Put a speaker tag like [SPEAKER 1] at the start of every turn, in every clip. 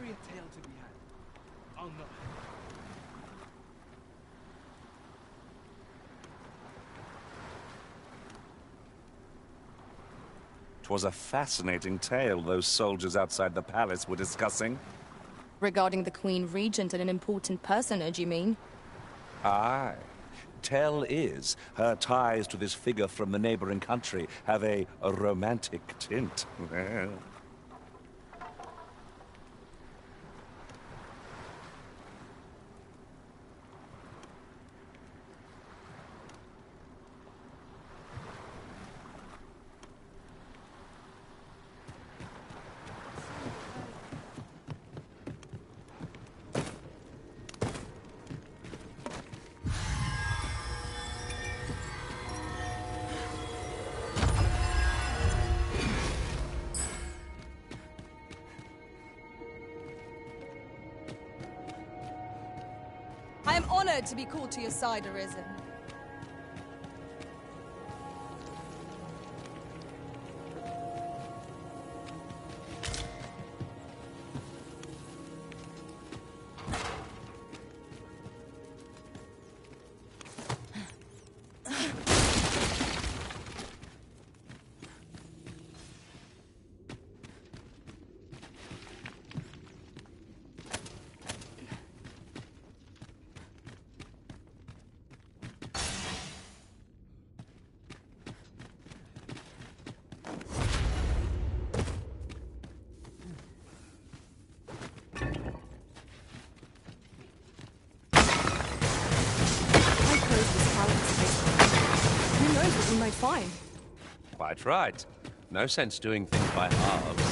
[SPEAKER 1] surely a tale to be had. Oh no.
[SPEAKER 2] 'Twas a fascinating tale those soldiers outside the palace were discussing.
[SPEAKER 3] Regarding the Queen Regent and an important personage, you mean?
[SPEAKER 2] Aye. Tell is, her ties to this figure from the neighboring country have a romantic tint.
[SPEAKER 3] I am honored to be called to your side, Arisen. Who knows what we might find?
[SPEAKER 4] Quite right. No sense doing things by halves.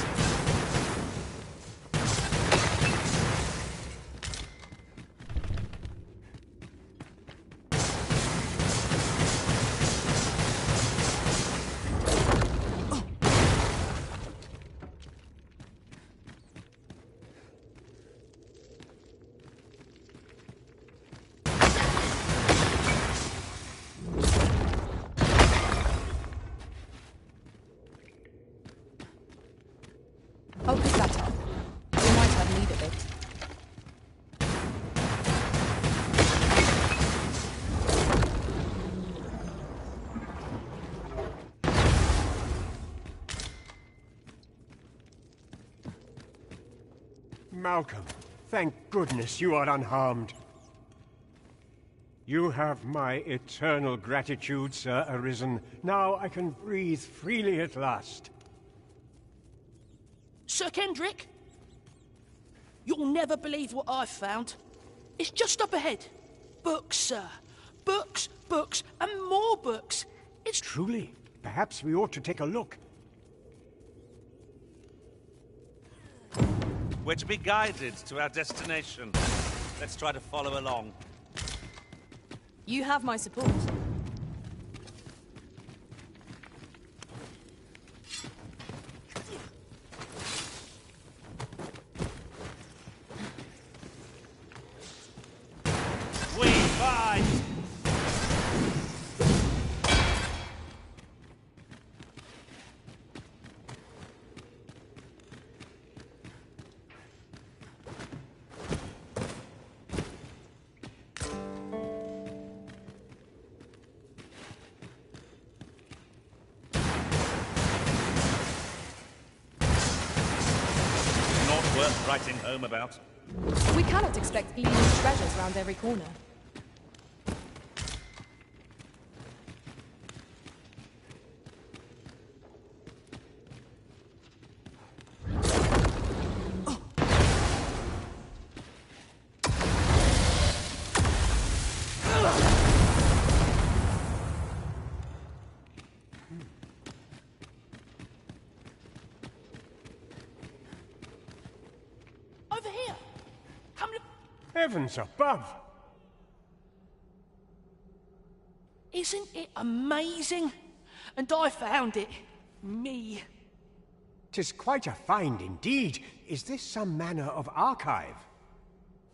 [SPEAKER 3] I'll pick that up. We might have need of it.
[SPEAKER 5] Malcolm, thank goodness you are unharmed. You have my eternal gratitude, Sir Arisen. Now I can breathe freely at last.
[SPEAKER 6] Sir Kendrick? You'll never believe what I've found. It's just up ahead. Books, sir. Books, books, and more books. It's...
[SPEAKER 5] Truly? Perhaps we ought to take a look.
[SPEAKER 2] We're to be guided to our destination. Let's try to follow along.
[SPEAKER 3] You have my support.
[SPEAKER 2] We fight! Not worth writing home about.
[SPEAKER 3] We cannot expect gleaming treasures round every corner.
[SPEAKER 6] over here. Come look.
[SPEAKER 5] Heavens above!
[SPEAKER 6] Isn't it amazing? And I found it. Me.
[SPEAKER 5] 'Tis quite a find indeed. Is this some manner of archive?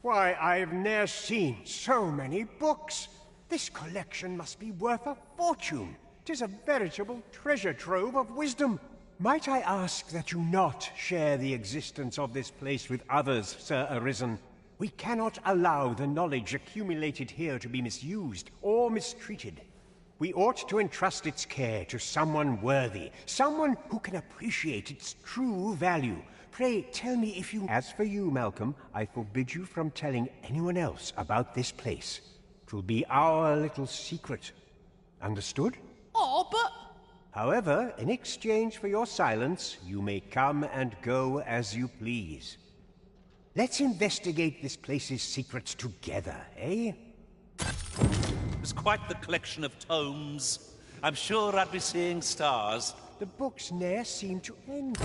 [SPEAKER 5] Why, I've ne'er seen so many books. This collection must be worth a fortune. 'Tis a veritable treasure trove of wisdom. Might I ask that you not share the existence of this place with others, Sir Arisen? We cannot allow the knowledge accumulated here to be misused or mistreated. We ought to entrust its care to someone worthy, someone who can appreciate its true value. Pray, tell me if you... As for you, Malcolm, I forbid you from telling anyone else about this place. 'Twill be our little secret. Understood?
[SPEAKER 6] Oh, but...
[SPEAKER 5] However, in exchange for your silence, you may come and go as you please. Let's investigate this place's secrets together, eh?
[SPEAKER 2] It was quite the collection of tomes. I'm sure I'd be seeing stars.
[SPEAKER 5] The books ne'er seem to end.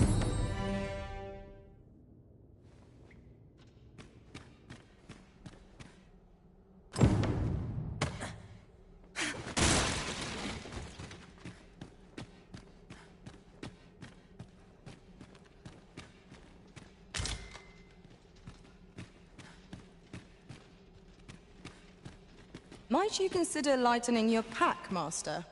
[SPEAKER 3] Might you consider lightening your pack, Master?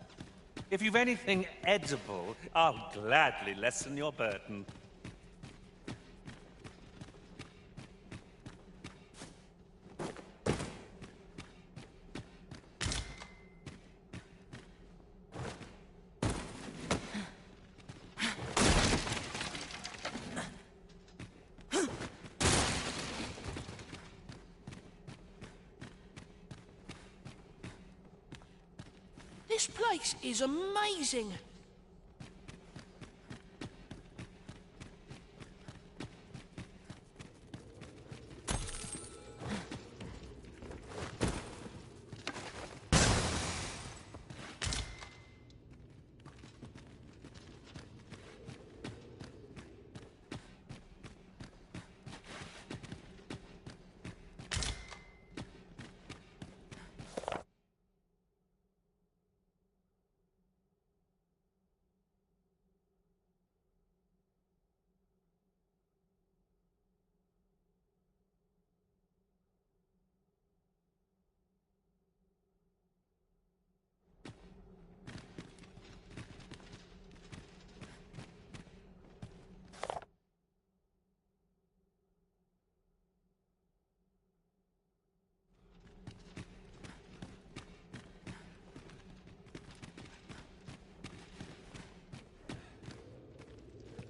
[SPEAKER 2] If you've anything edible, I'll gladly lessen your burden.
[SPEAKER 6] This place is amazing.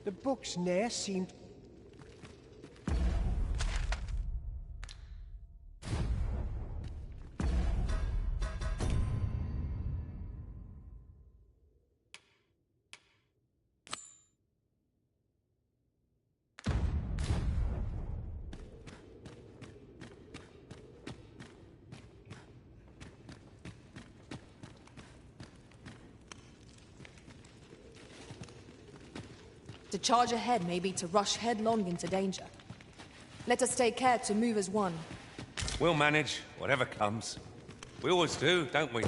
[SPEAKER 5] The books ne'er seemed...
[SPEAKER 3] To charge ahead may be to rush headlong into danger. Let us take care to move as one.
[SPEAKER 4] We'll manage, whatever comes. We always do, don't we?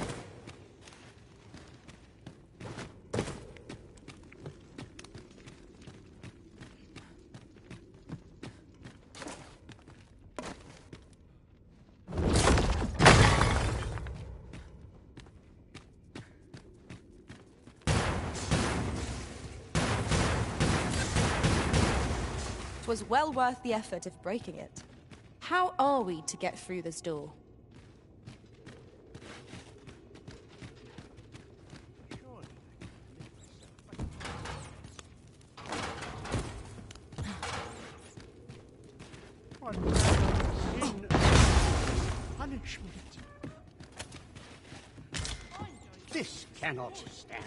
[SPEAKER 3] Was well worth the effort of breaking it. How are we to get through this door?
[SPEAKER 5] Punishment. This cannot stand.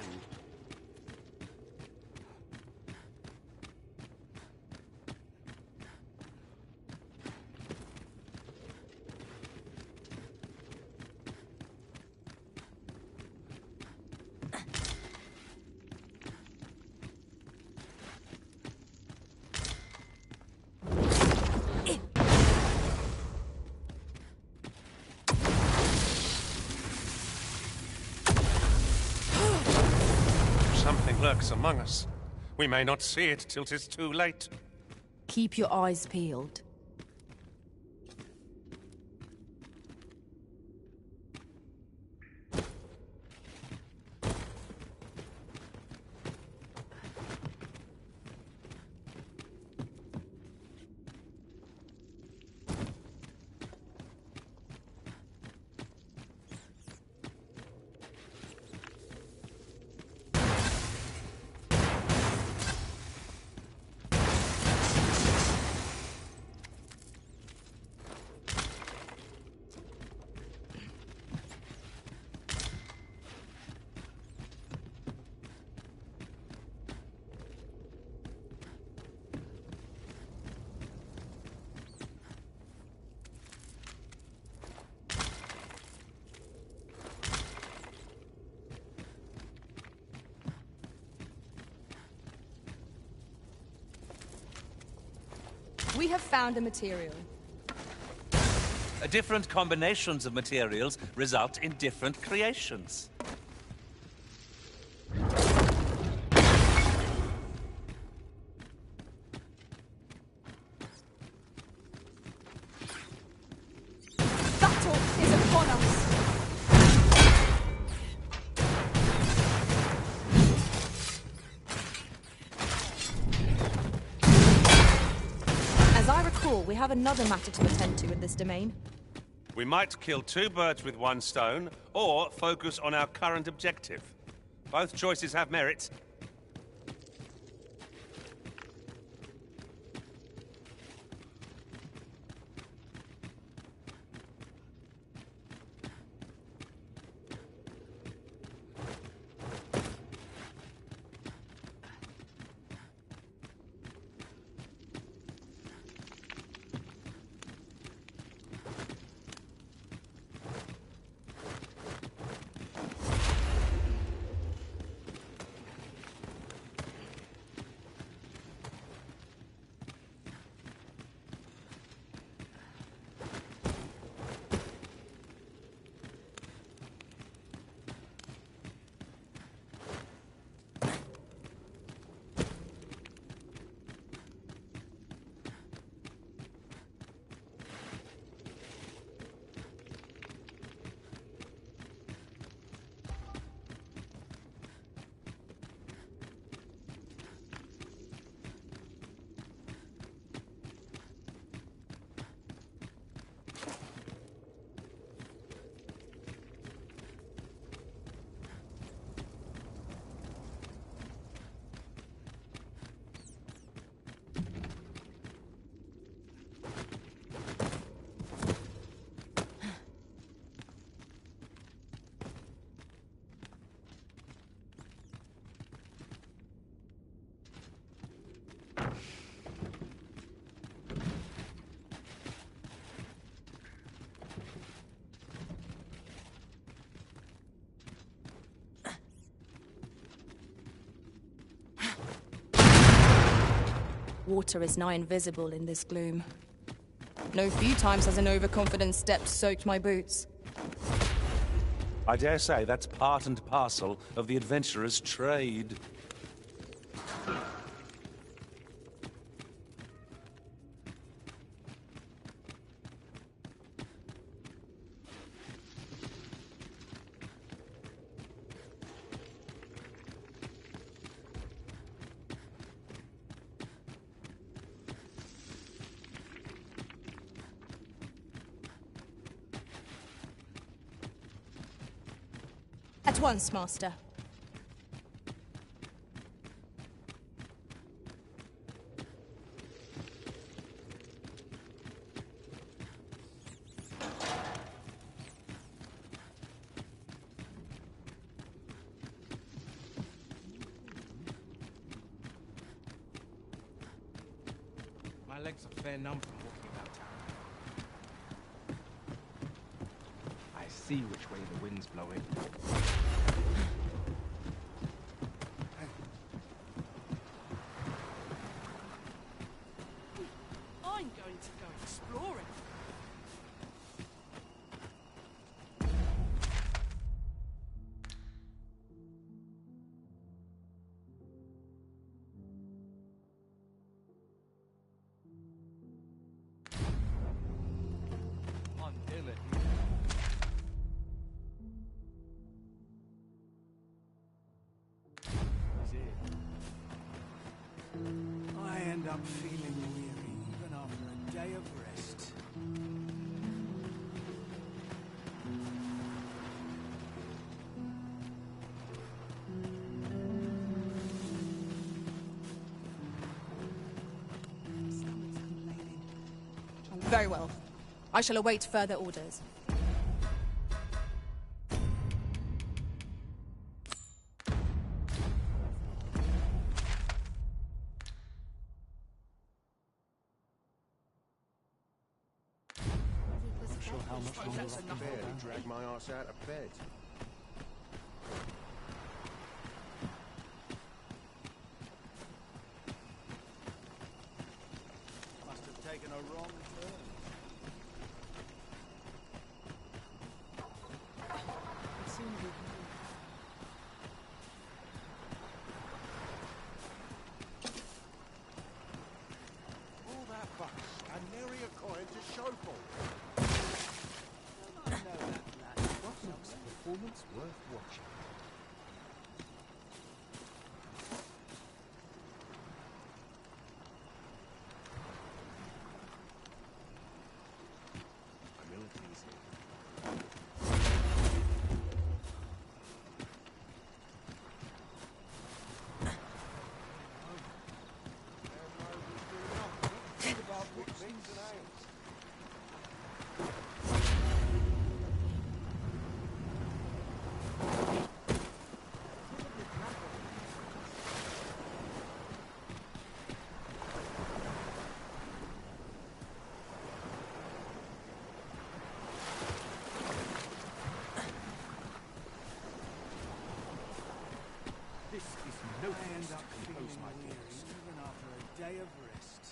[SPEAKER 4] Something lurks among us. We may not see it till 'tis too late.
[SPEAKER 3] Keep your eyes peeled. We have found a material.
[SPEAKER 2] Different combinations of materials result in different creations.
[SPEAKER 3] Battle is upon us! As I recall, we have another matter to attend to in this domain.
[SPEAKER 4] We might kill two birds with one stone, or focus on our current objective. Both choices have merit.
[SPEAKER 3] Water is nigh invisible in this gloom. No few times has an overconfident step soaked my boots.
[SPEAKER 2] I dare say that's part and parcel of the adventurer's trade.
[SPEAKER 3] At once, Master.
[SPEAKER 1] My legs are fair numb from walking about town. I see which way the wind's blowing.
[SPEAKER 6] I'm going to go exploring.
[SPEAKER 1] On Dylan. I end up feeling weary even after a day of rest.
[SPEAKER 3] Very well. I shall await further orders.
[SPEAKER 7] Barely drag my ass out of bed. Must have taken
[SPEAKER 1] taken a wrong turn.
[SPEAKER 7] All that fuss and nary a coin to show for it.
[SPEAKER 1] I know that lad.
[SPEAKER 5] What looks a performance worth watching?
[SPEAKER 7] I'm ill pleased here. About things and aims.
[SPEAKER 5] This is no
[SPEAKER 1] I
[SPEAKER 5] place
[SPEAKER 1] end
[SPEAKER 5] to
[SPEAKER 1] up
[SPEAKER 5] compose
[SPEAKER 1] feeling
[SPEAKER 5] my
[SPEAKER 1] weary
[SPEAKER 5] thoughts.
[SPEAKER 1] even after a day of rest.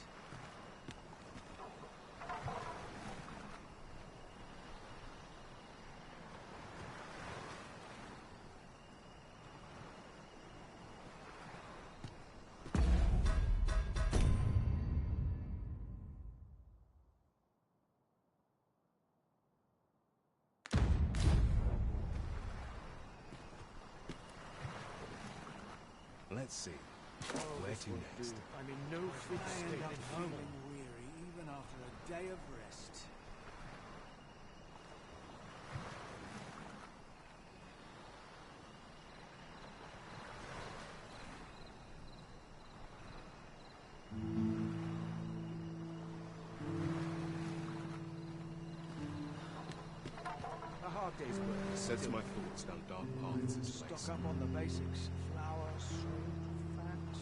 [SPEAKER 5] Let's see. Where to next?
[SPEAKER 7] I'm in no fit
[SPEAKER 1] I
[SPEAKER 7] state
[SPEAKER 1] end up
[SPEAKER 7] at
[SPEAKER 1] feeling
[SPEAKER 7] home.
[SPEAKER 1] weary even after a day of rest.
[SPEAKER 7] A hard day's work sets my thoughts down dark paths as
[SPEAKER 1] Stock
[SPEAKER 7] place.
[SPEAKER 1] up on the basics. Flour, salt, fat.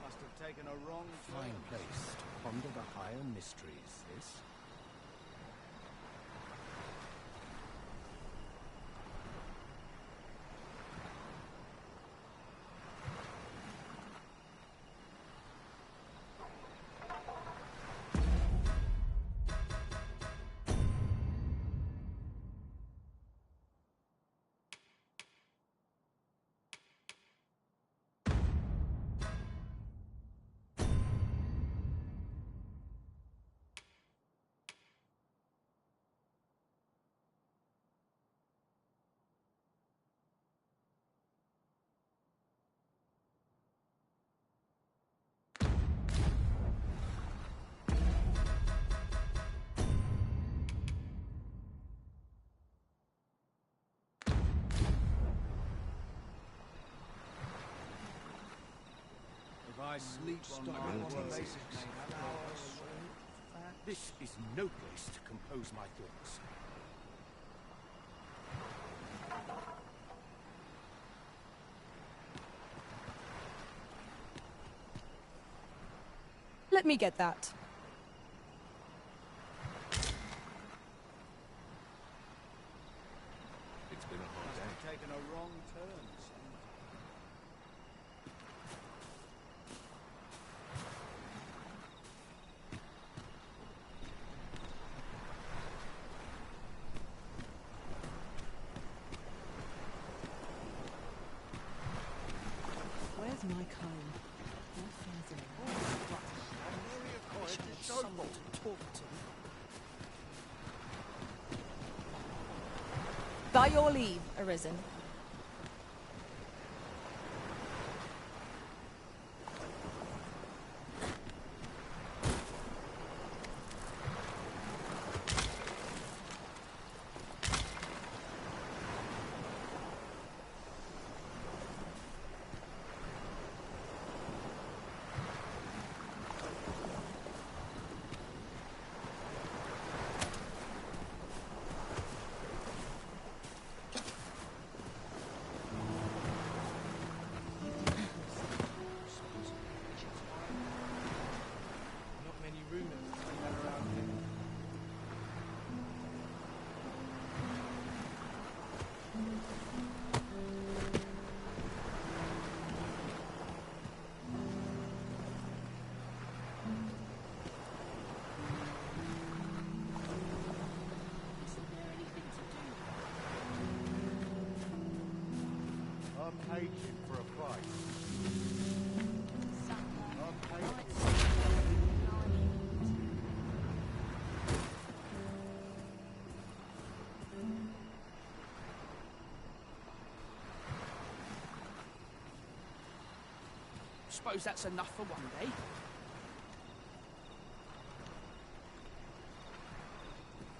[SPEAKER 1] Must have taken a wrong turn.
[SPEAKER 5] Fine place to ponder the higher mysteries, this.
[SPEAKER 1] If I sleep on my basics, flour, salt, fat.
[SPEAKER 5] This is no place to compose my thoughts.
[SPEAKER 3] Let me get that.
[SPEAKER 7] It's been a hard
[SPEAKER 1] Must
[SPEAKER 7] day.
[SPEAKER 1] have taken a wrong turn. Son.
[SPEAKER 3] Where's my comb? My friends in
[SPEAKER 7] And nary a coin to show
[SPEAKER 6] Someone
[SPEAKER 7] for it.
[SPEAKER 6] to talk to.
[SPEAKER 3] By your leave, Arisen.
[SPEAKER 7] take him for a price. I'll take him.
[SPEAKER 6] Suppose that's enough for one day.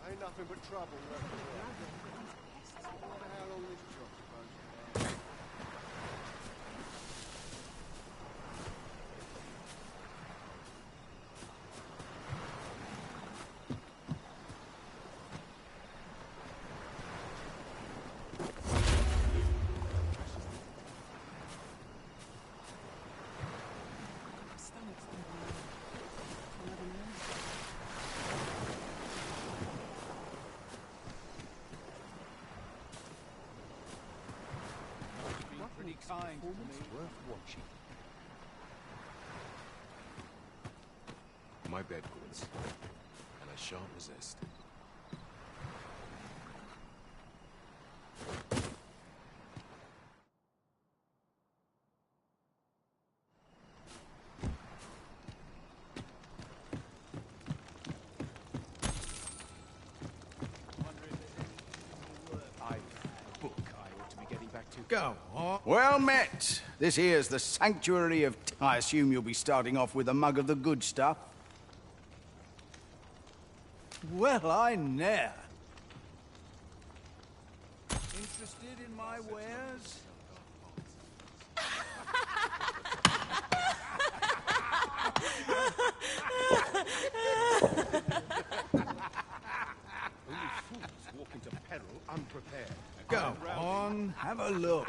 [SPEAKER 7] Ain't nothing but trouble left around. Wonder how long this job's supposed to last.
[SPEAKER 1] Pretty kind to me.
[SPEAKER 7] Worth watching. My bed goods, and I shan't resist.
[SPEAKER 8] Go on. Well met. This here's the sanctuary of... I assume you'll be starting off with a mug of the good stuff. Well, I ne'er.
[SPEAKER 1] Interested in my wares?
[SPEAKER 7] Only fools walk into peril unprepared.
[SPEAKER 8] Go on, have a look.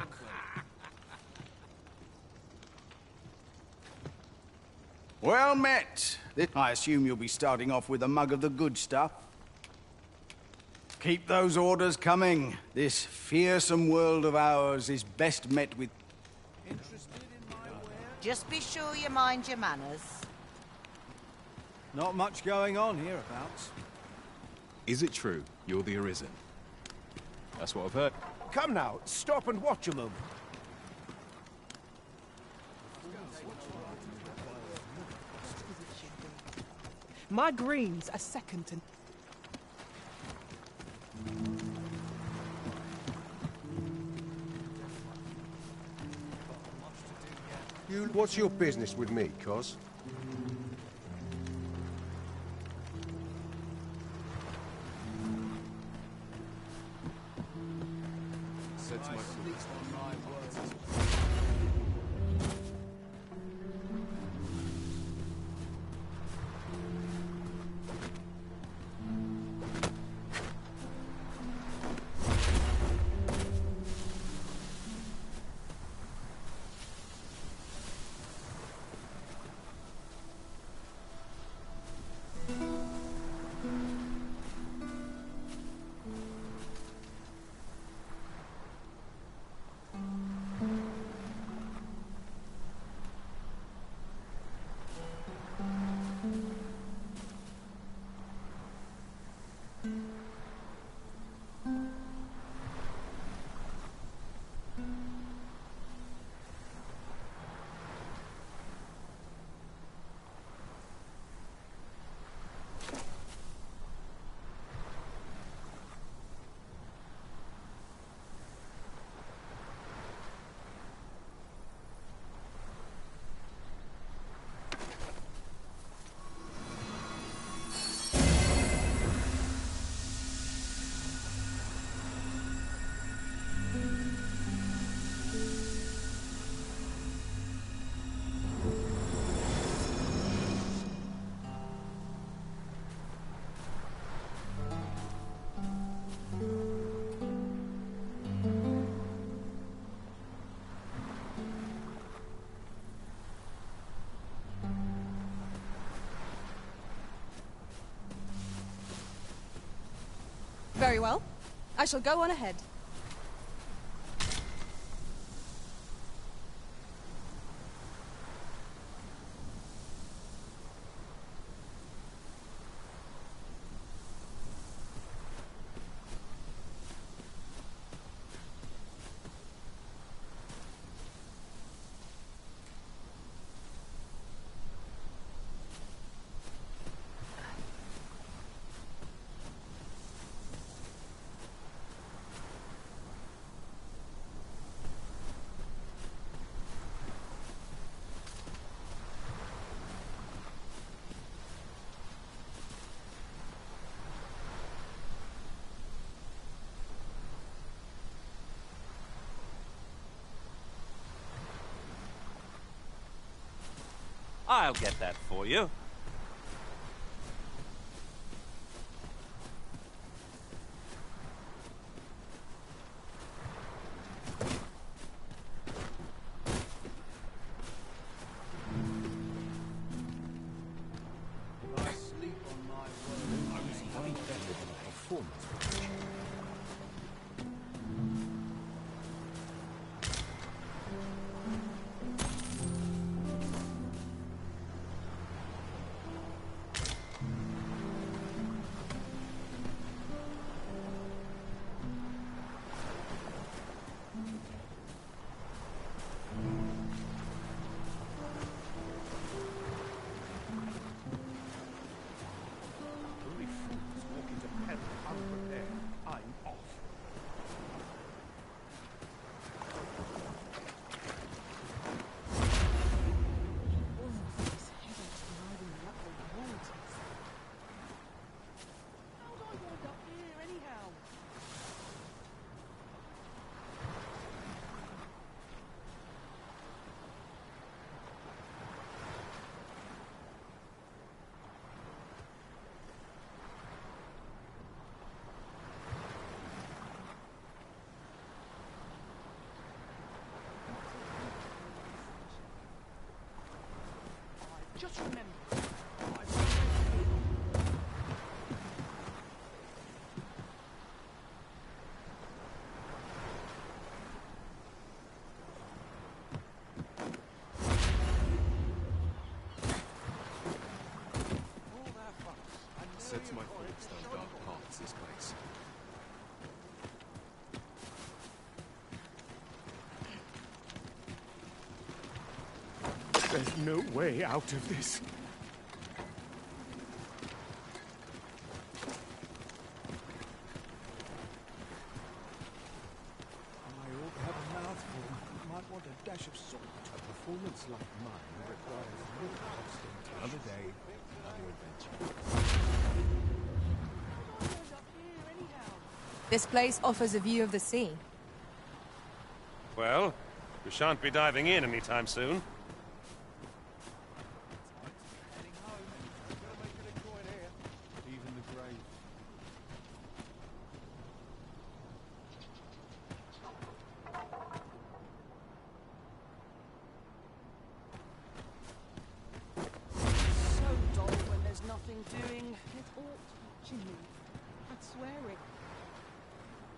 [SPEAKER 8] Well met. I assume you'll be starting off with a mug of the good stuff. Keep those orders coming. This fearsome world of ours is best met with...
[SPEAKER 1] Interested in my wares?
[SPEAKER 9] Just be sure you mind your manners.
[SPEAKER 1] Not much going on hereabouts.
[SPEAKER 7] Is it true you're the Arisen?
[SPEAKER 2] That's what I've heard.
[SPEAKER 5] Come now, stop and watch a moment.
[SPEAKER 10] My greens are second to...
[SPEAKER 7] What's your business with me, Cos? Said to my
[SPEAKER 3] Very well. I shall go on ahead.
[SPEAKER 4] I'll get that for you.
[SPEAKER 1] I sleep on my word. I was way better than a performance.
[SPEAKER 6] Just remember.
[SPEAKER 11] Sets my thoughts down dark paths, this place.
[SPEAKER 5] There's no way out of this.
[SPEAKER 1] I ought to have a mouthful. Might want a dash of salt. A performance like mine requires little ostentation. Another day, another adventure.
[SPEAKER 3] This place offers a view of the sea.
[SPEAKER 4] Well, we shan't be diving in anytime soon.
[SPEAKER 1] Even the grave.
[SPEAKER 6] So dull when there's nothing doing.
[SPEAKER 10] It ought watching me. I'd swear it.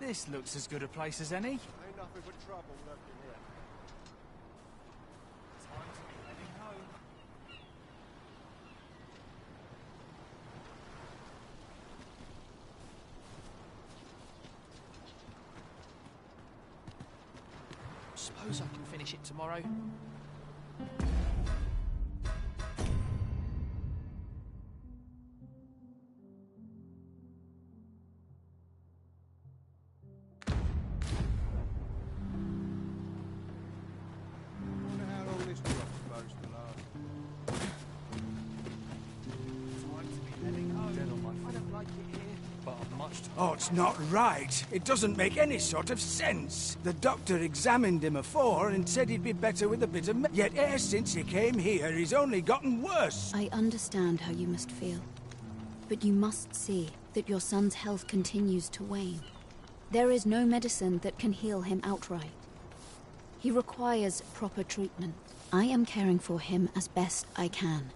[SPEAKER 12] This looks as good a place as any.
[SPEAKER 7] Ain't nothing but trouble lurking here.
[SPEAKER 12] Time to be heading home.
[SPEAKER 6] Suppose I can finish it tomorrow.
[SPEAKER 7] Wonder how long this job's supposed to last.
[SPEAKER 12] Time to be heading home.
[SPEAKER 11] Dead on my
[SPEAKER 6] I don't like it here.
[SPEAKER 11] but I'm much tired.
[SPEAKER 8] Oh, it's not right. It doesn't make any sort of sense. The doctor examined him afore and said he'd be better with a bit of yet ever since he came here, he's only gotten worse.
[SPEAKER 13] I understand how you must feel. But you must see that your son's health continues to wane. There is no medicine that can heal him outright. He requires proper treatment. I am caring for him as best I can.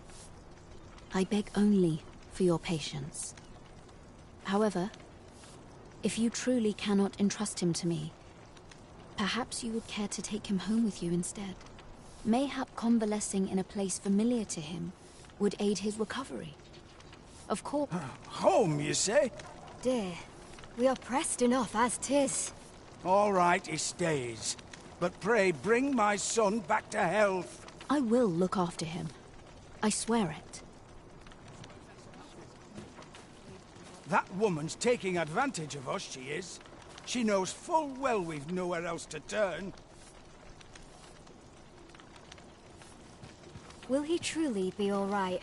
[SPEAKER 13] I beg only for your patience. However, if you truly cannot entrust him to me, perhaps you would care to take him home with you instead. Mayhap convalescing in a place familiar to him would aid his recovery. Of course...
[SPEAKER 8] Home, you say?
[SPEAKER 13] Dear, we are pressed enough as 'tis.
[SPEAKER 8] All right, he stays. But pray, bring my son back to health.
[SPEAKER 13] I will look after him. I swear it.
[SPEAKER 8] That woman's taking advantage of us, she is. She knows full well we've nowhere else to turn.
[SPEAKER 13] Will he truly be all right?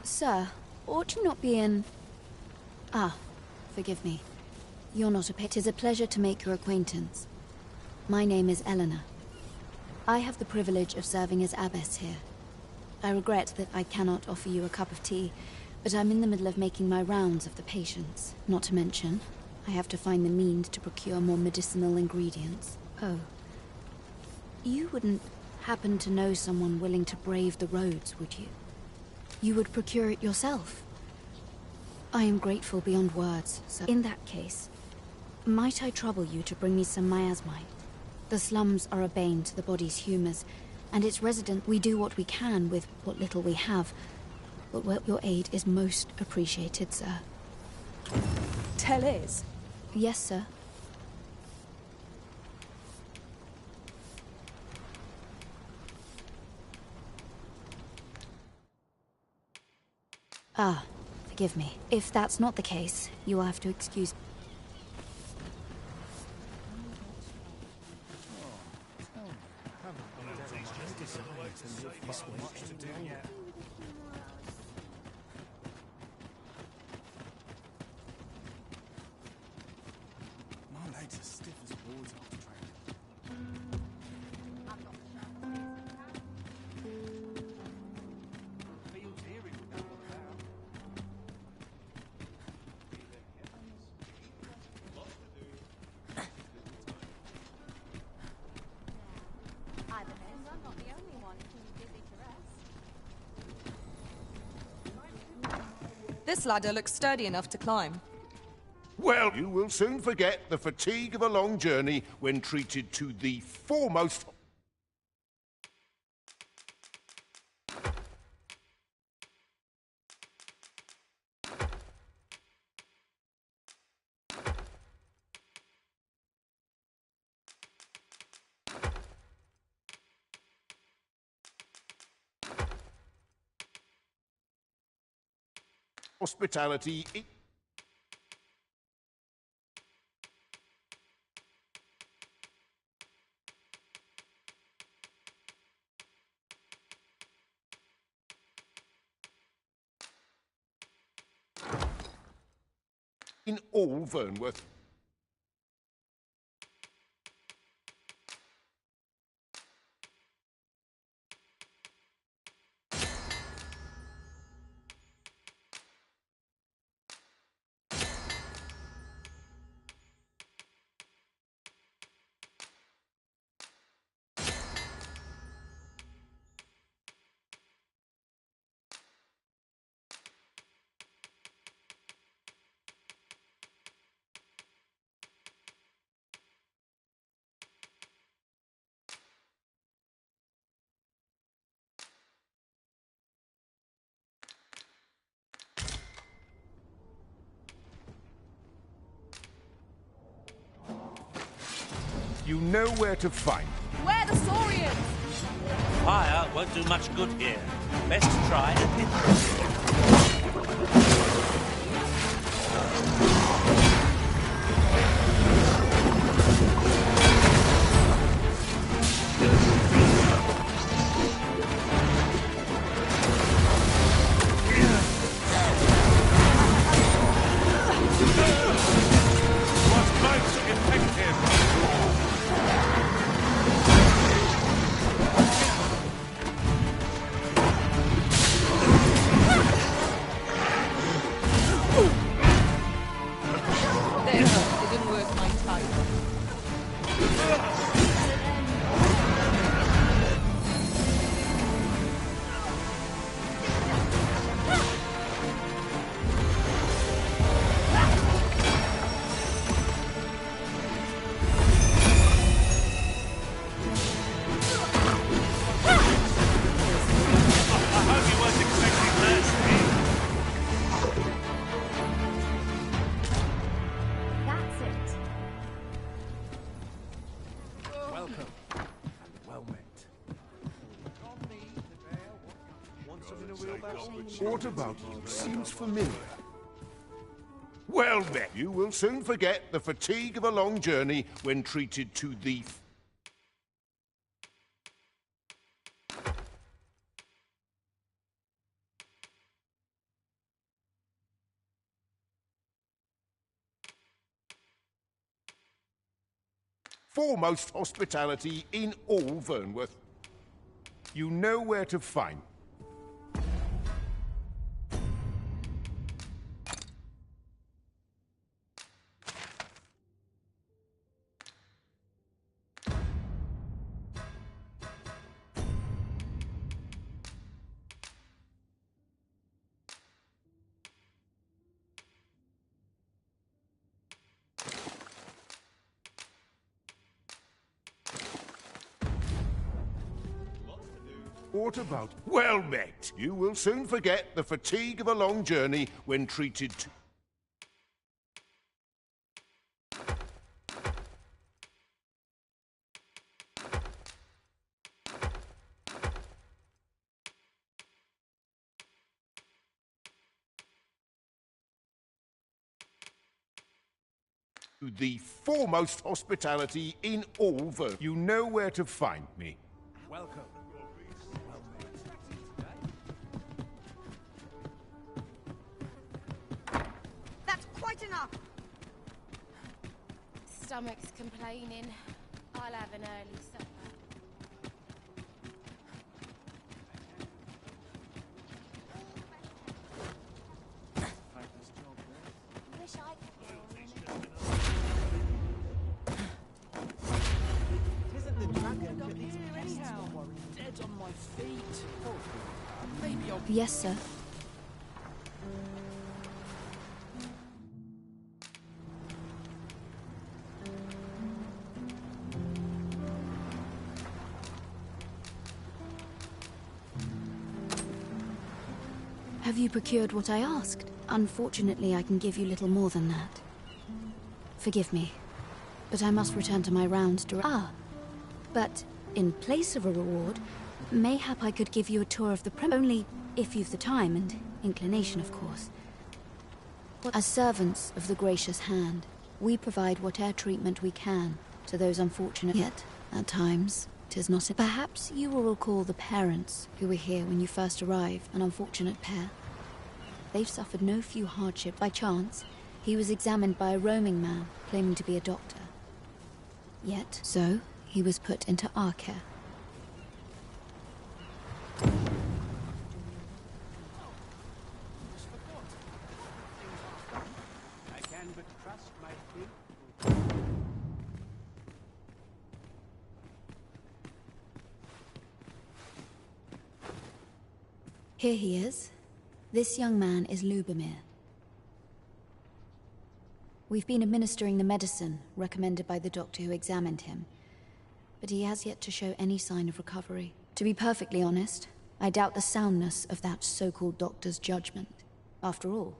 [SPEAKER 13] Sir, ought you not be in... Ah, forgive me. You're not a pet. 'Tis a pleasure to make your acquaintance. My name is Eleanor. I have the privilege of serving as abbess here. I regret that I cannot offer you a cup of tea, but I'm in the middle of making my rounds of the patients. Not to mention, I have to find the means to procure more medicinal ingredients. Oh. You wouldn't happen to know someone willing to brave the roads, would you? You would procure it yourself. I am grateful beyond words, so in that case, might I trouble you to bring me some miasmite? The slums are a bane to the body's humors, and its residents, we do what we can with what little we have, but where your aid is most appreciated, sir.
[SPEAKER 3] Tell is.
[SPEAKER 13] Yes, sir. Ah, forgive me. If that's not the case, you will have to excuse me.
[SPEAKER 12] My legs are stiff as boards after training. Feels eerie with that one down.
[SPEAKER 14] Either knows I'm not the only one too busy to rest.
[SPEAKER 3] This ladder looks sturdy enough to climb.
[SPEAKER 15] Well, you will soon forget the fatigue of a long journey when treated to the foremost... hospitality... in all Vernworth. You know where to find.
[SPEAKER 3] Where the Saurians?
[SPEAKER 16] Fire won't do much good here. Best try a
[SPEAKER 15] What about you seems familiar? Well then, you will soon forget the fatigue of a long journey when treated to the... foremost hospitality in all Vernworth. You know where to find. What about? Well met. You will soon forget the fatigue of a long journey when treated to the foremost hospitality in all Vernworth. You know where to find me.
[SPEAKER 1] Welcome.
[SPEAKER 14] That's quite enough.
[SPEAKER 17] Stomach's complaining. I'll have an early supper. Wish I could go on in it.
[SPEAKER 6] Isn't the dragon up here anyhow? Dead on my feet. Maybe I'll...
[SPEAKER 13] Yes, sir. Have you procured what I asked? Unfortunately, I can give you little more than that. Forgive me, but I must return to my rounds but in place of a reward, mayhap I could give you a tour of the only if you've the time and inclination, of course. As servants of the gracious hand, we provide whatever treatment we can to those unfortunate. Yet, at times, 'tis not. Perhaps you will recall the parents who were here when you first arrived, an unfortunate pair. They've suffered no few hardships. By chance, he was examined by a roaming man, claiming to be a doctor. Yet, so, he was put into our care.
[SPEAKER 1] I can but trust my feet.
[SPEAKER 13] Here he is. This young man is Lubomir. We've been administering the medicine recommended by the doctor who examined him, but he has yet to show any sign of recovery. To be perfectly honest, I doubt the soundness of that so-called doctor's judgment. After all,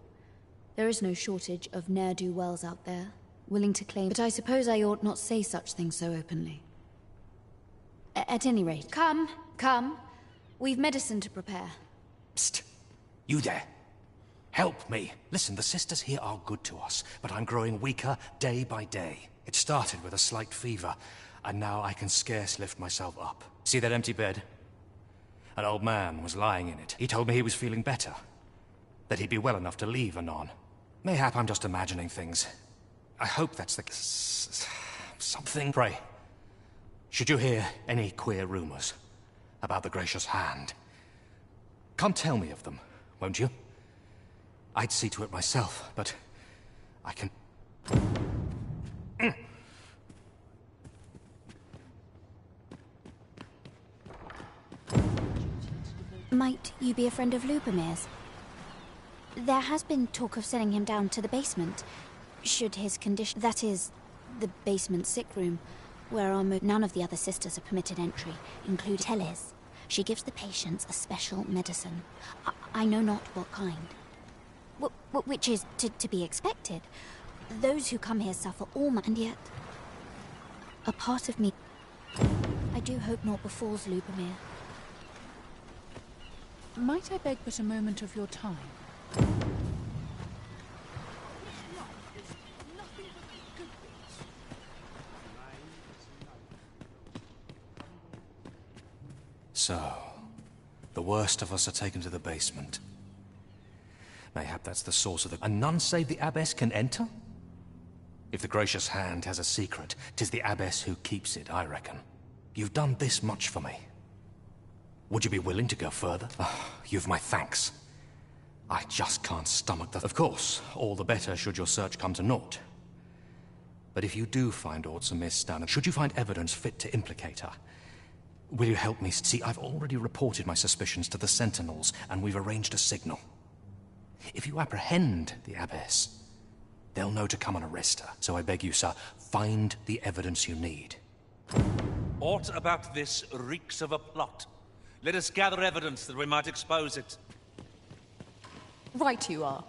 [SPEAKER 13] there is no shortage of ne'er-do-wells out there, willing to claim. But I suppose I ought not say such things so openly. At any rate, come. We've medicine to prepare.
[SPEAKER 18] Psst. You there. Help me. Listen, the sisters here are good to us, but I'm growing weaker day by day. It started with a slight fever, and now I can scarce lift myself up. See that empty bed? An old man was lying in it. He told me he was feeling better, that he'd be well enough to leave anon. Mayhap I'm just imagining things. I hope that's the... something. Pray, should you hear any queer rumors about the gracious hand, come tell me of them, won't you? I'd see to it myself, but I can...
[SPEAKER 13] Might you be a friend of Lubomir's? There has been talk of sending him down to the basement, should his condition... That is, the basement sick room, where none of the other sisters are permitted entry, including Teles. She gives the patients a special medicine. I know not what kind. Which is to be expected. Those who come here suffer and yet... a part of me... I do hope naught befalls Lubomir.
[SPEAKER 10] Might I beg but a moment of your time?
[SPEAKER 18] So, the worst of us are taken to the basement. Mayhap that's the source of the... And none save the abbess can enter? If the gracious hand has a secret, 'tis the abbess who keeps it, I reckon. You've done this much for me. Would you be willing to go further? Oh, you've my thanks. I just can't stomach the... Of course, all the better should your search come to naught. But if you do find aught amiss down, and should you find evidence fit to implicate her, will you help me? See, I've already reported my suspicions to the Sentinels, and we've arranged a signal. If you apprehend the abbess, they'll know to come and arrest her. So I beg you, sir, find the evidence you need.
[SPEAKER 16] Aught about this reeks of a plot. Let us gather evidence that we might expose it.
[SPEAKER 3] Right you are.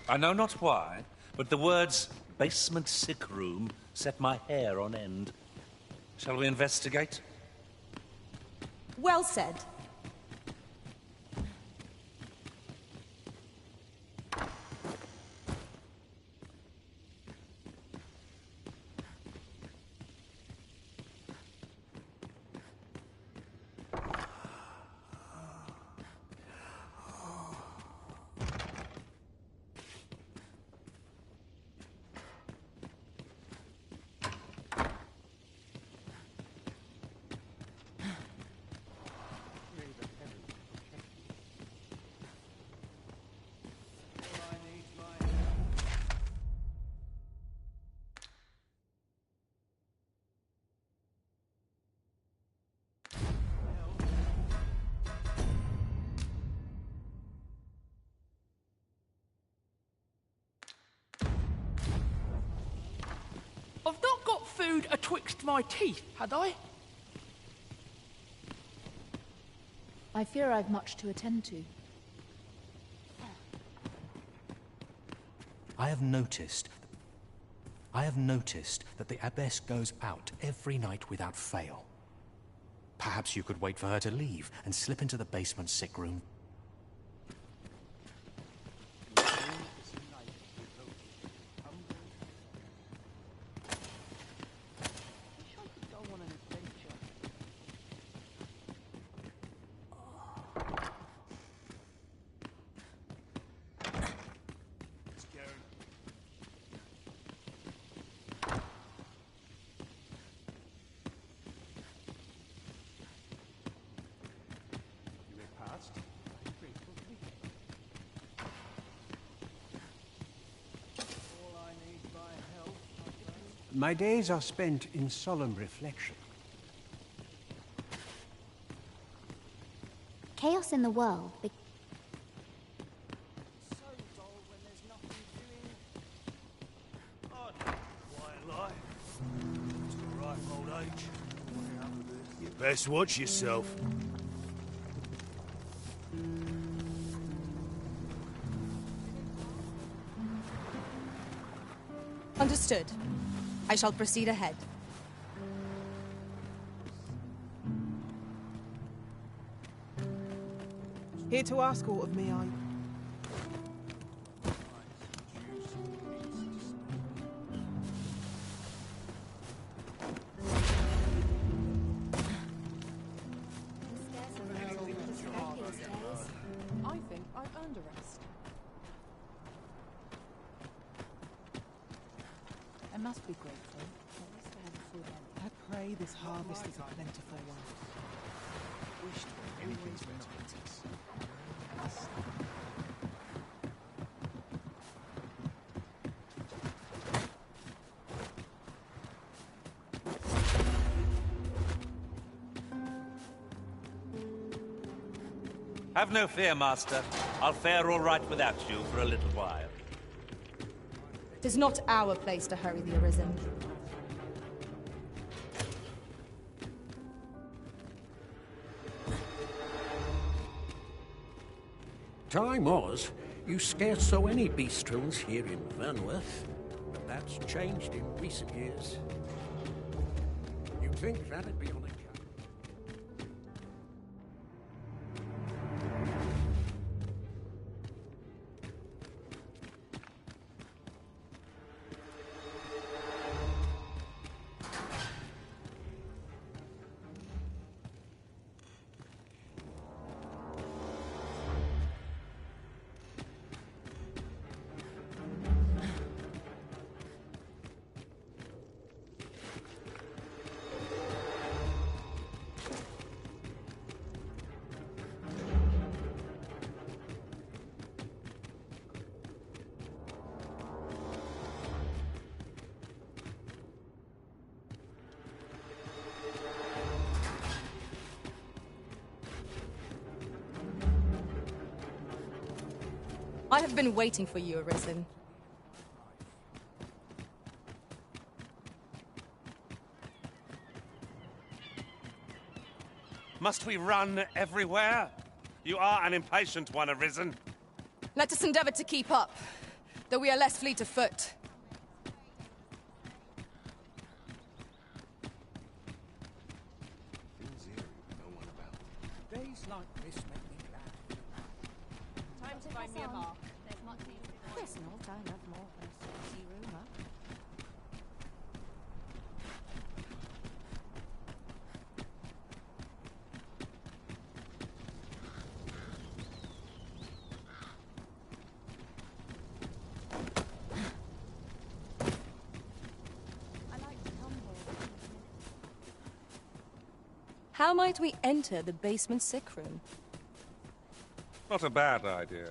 [SPEAKER 16] I know not why, but the words basement sick room set my hair on end. Shall we investigate?
[SPEAKER 3] Well said.
[SPEAKER 6] I've not got food atwixt my teeth, had I?
[SPEAKER 13] I fear I've much to attend to.
[SPEAKER 18] I have noticed that the abbess goes out every night without fail. Perhaps you could wait for her to leave and slip into the basement sick room.
[SPEAKER 5] My days are spent in solemn reflection.
[SPEAKER 14] Chaos in the world.
[SPEAKER 7] You best watch yourself.
[SPEAKER 3] Understood. I shall proceed ahead.
[SPEAKER 10] Here to ask aught of me, I think I've earned a rest. I must be grateful. I pray this harvest is a plentiful one. Wished for anything's
[SPEAKER 16] Have no fear, Master. I'll fare all right without you for a little while.
[SPEAKER 3] It is not our place to hurry the Arisen.
[SPEAKER 19] Time was, you scarce saw any beastrels here in Vernworth, but that's changed in recent years. You'd think that'd be on account.
[SPEAKER 3] I have been waiting for you, Arisen.
[SPEAKER 4] Must we run everywhere? You are an impatient one, Arisen.
[SPEAKER 3] Let us endeavor to keep up, though we are less fleet of foot.
[SPEAKER 8] Days like this make me glad.
[SPEAKER 14] Time to find me a mark. There's much easier. Yes, not I love more than a sexy rumour.
[SPEAKER 3] How might we enter the basement sick room?
[SPEAKER 4] Not a bad idea.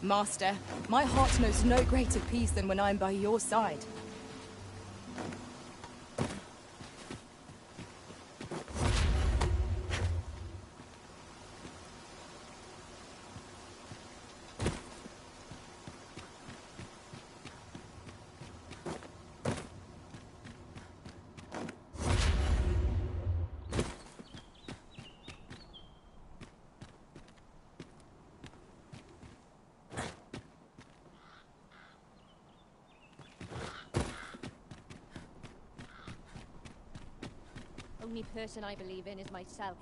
[SPEAKER 3] Master, my heart knows no greater peace than when I am by your side.
[SPEAKER 14] Only person I believe in is myself.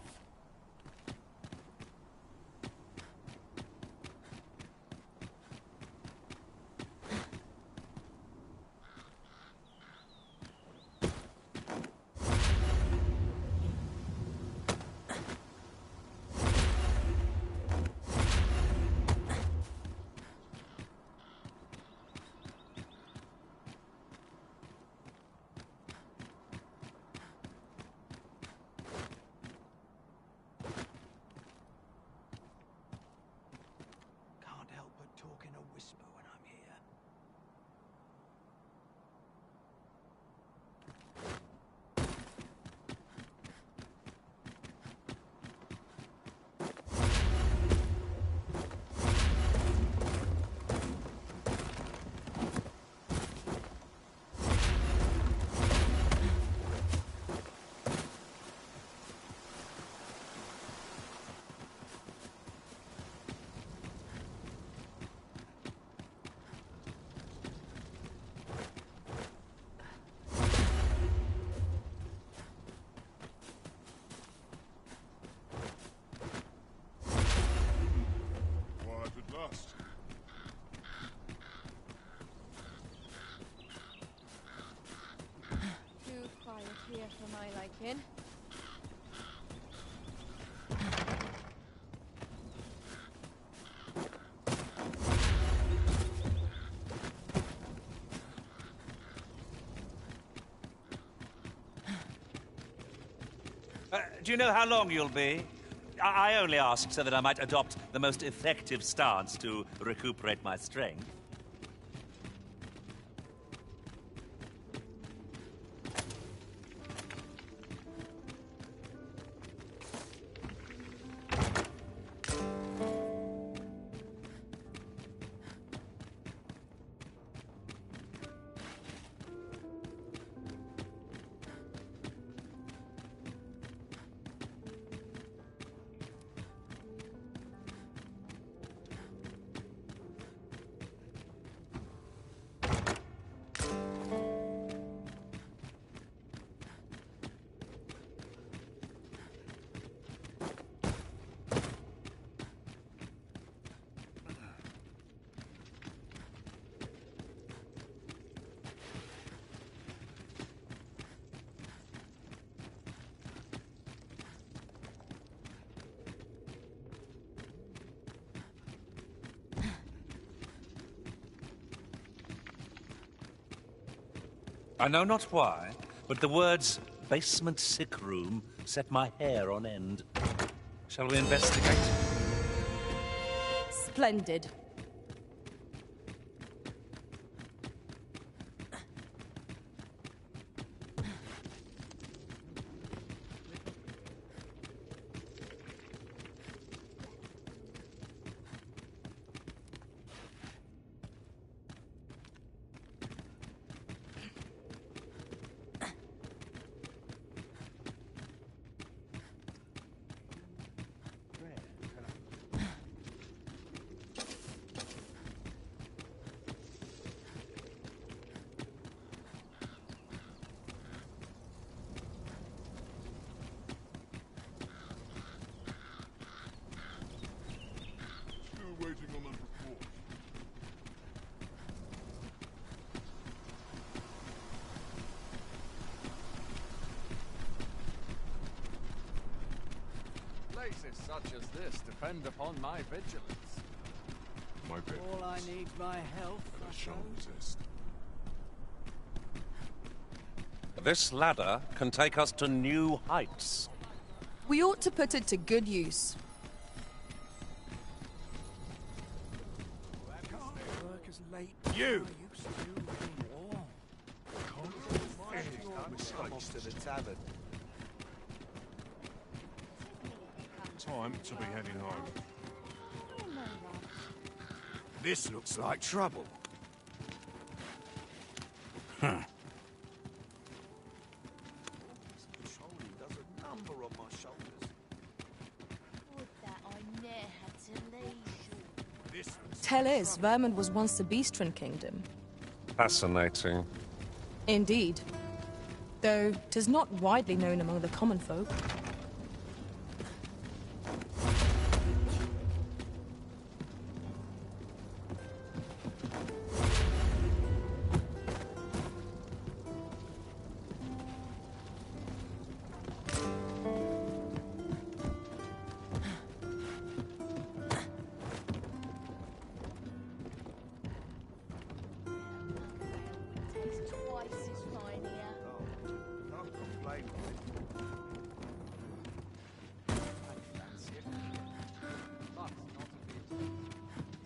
[SPEAKER 14] Too quiet here for my liking.
[SPEAKER 16] Do you know how long you'll be? I only asked so that I might adopt the most effective stance to recuperate my strength. I know not why, but the words basement sick room set my hair on end. Shall we investigate?
[SPEAKER 3] Splendid.
[SPEAKER 15] Waiting on that report.
[SPEAKER 11] Places such as this depend upon my vigilance.
[SPEAKER 15] My bed.
[SPEAKER 8] All I need my health.
[SPEAKER 15] I shall resist.
[SPEAKER 4] This ladder can take us to new heights.
[SPEAKER 3] We ought to put it to good use.
[SPEAKER 8] You!
[SPEAKER 7] Mistakes to the tavern.
[SPEAKER 15] Time to be heading home.
[SPEAKER 8] This looks like trouble. Huh.
[SPEAKER 7] Patrolling does a number on my shoulders.
[SPEAKER 17] Would that I ne'er had to leave.
[SPEAKER 3] Tell is, Vermund was once the Beastren Kingdom.
[SPEAKER 4] Fascinating.
[SPEAKER 3] Indeed. Though 'tis not widely known among the common folk.
[SPEAKER 17] Tastes twice as fine here.
[SPEAKER 7] Can't complain.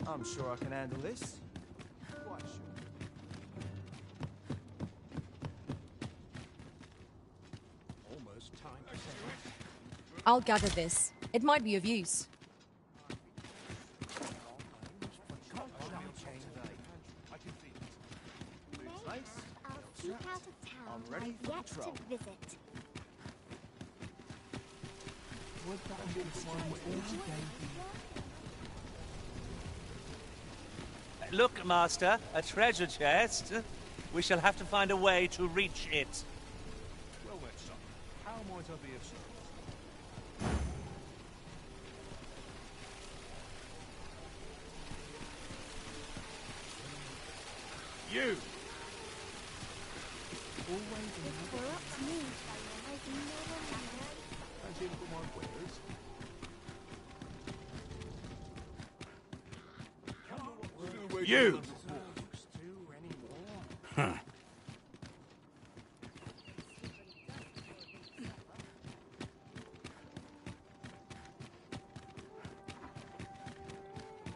[SPEAKER 7] I'm sure I can handle this. Quite sure.
[SPEAKER 19] Almost time to set off.
[SPEAKER 3] I'll gather this. It might be of use.
[SPEAKER 7] I'm ready for patrol.
[SPEAKER 17] Visit.
[SPEAKER 4] Look, Master, a treasure chest. We shall have to find a way to reach it.
[SPEAKER 15] Well met, son. How might I be of service?
[SPEAKER 8] You!
[SPEAKER 15] As in for my wares.
[SPEAKER 8] You! Huh.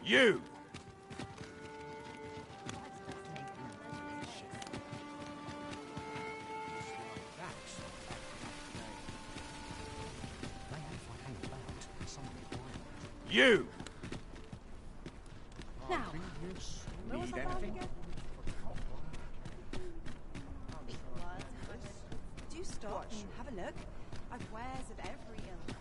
[SPEAKER 8] You! You!
[SPEAKER 10] Now,
[SPEAKER 15] Need anything?
[SPEAKER 10] do stop and have a look. I've wares of every ilk.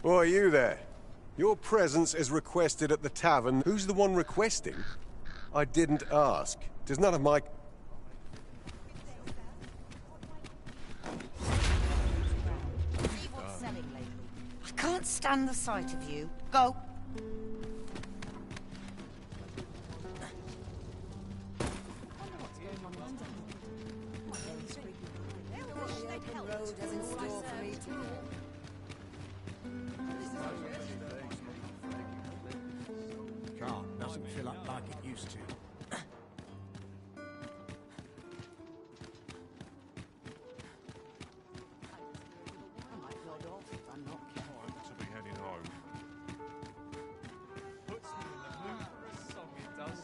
[SPEAKER 7] Why are you there?
[SPEAKER 20] Your presence is requested at the tavern. Who's the one requesting? I didn't ask. 'Tis none of my...
[SPEAKER 9] See what's selling lately. I can't stand the sight of you. Go.
[SPEAKER 8] Car doesn't fill up like it used to.
[SPEAKER 15] To be heading home.
[SPEAKER 11] Puts me in the mood for a song, it does.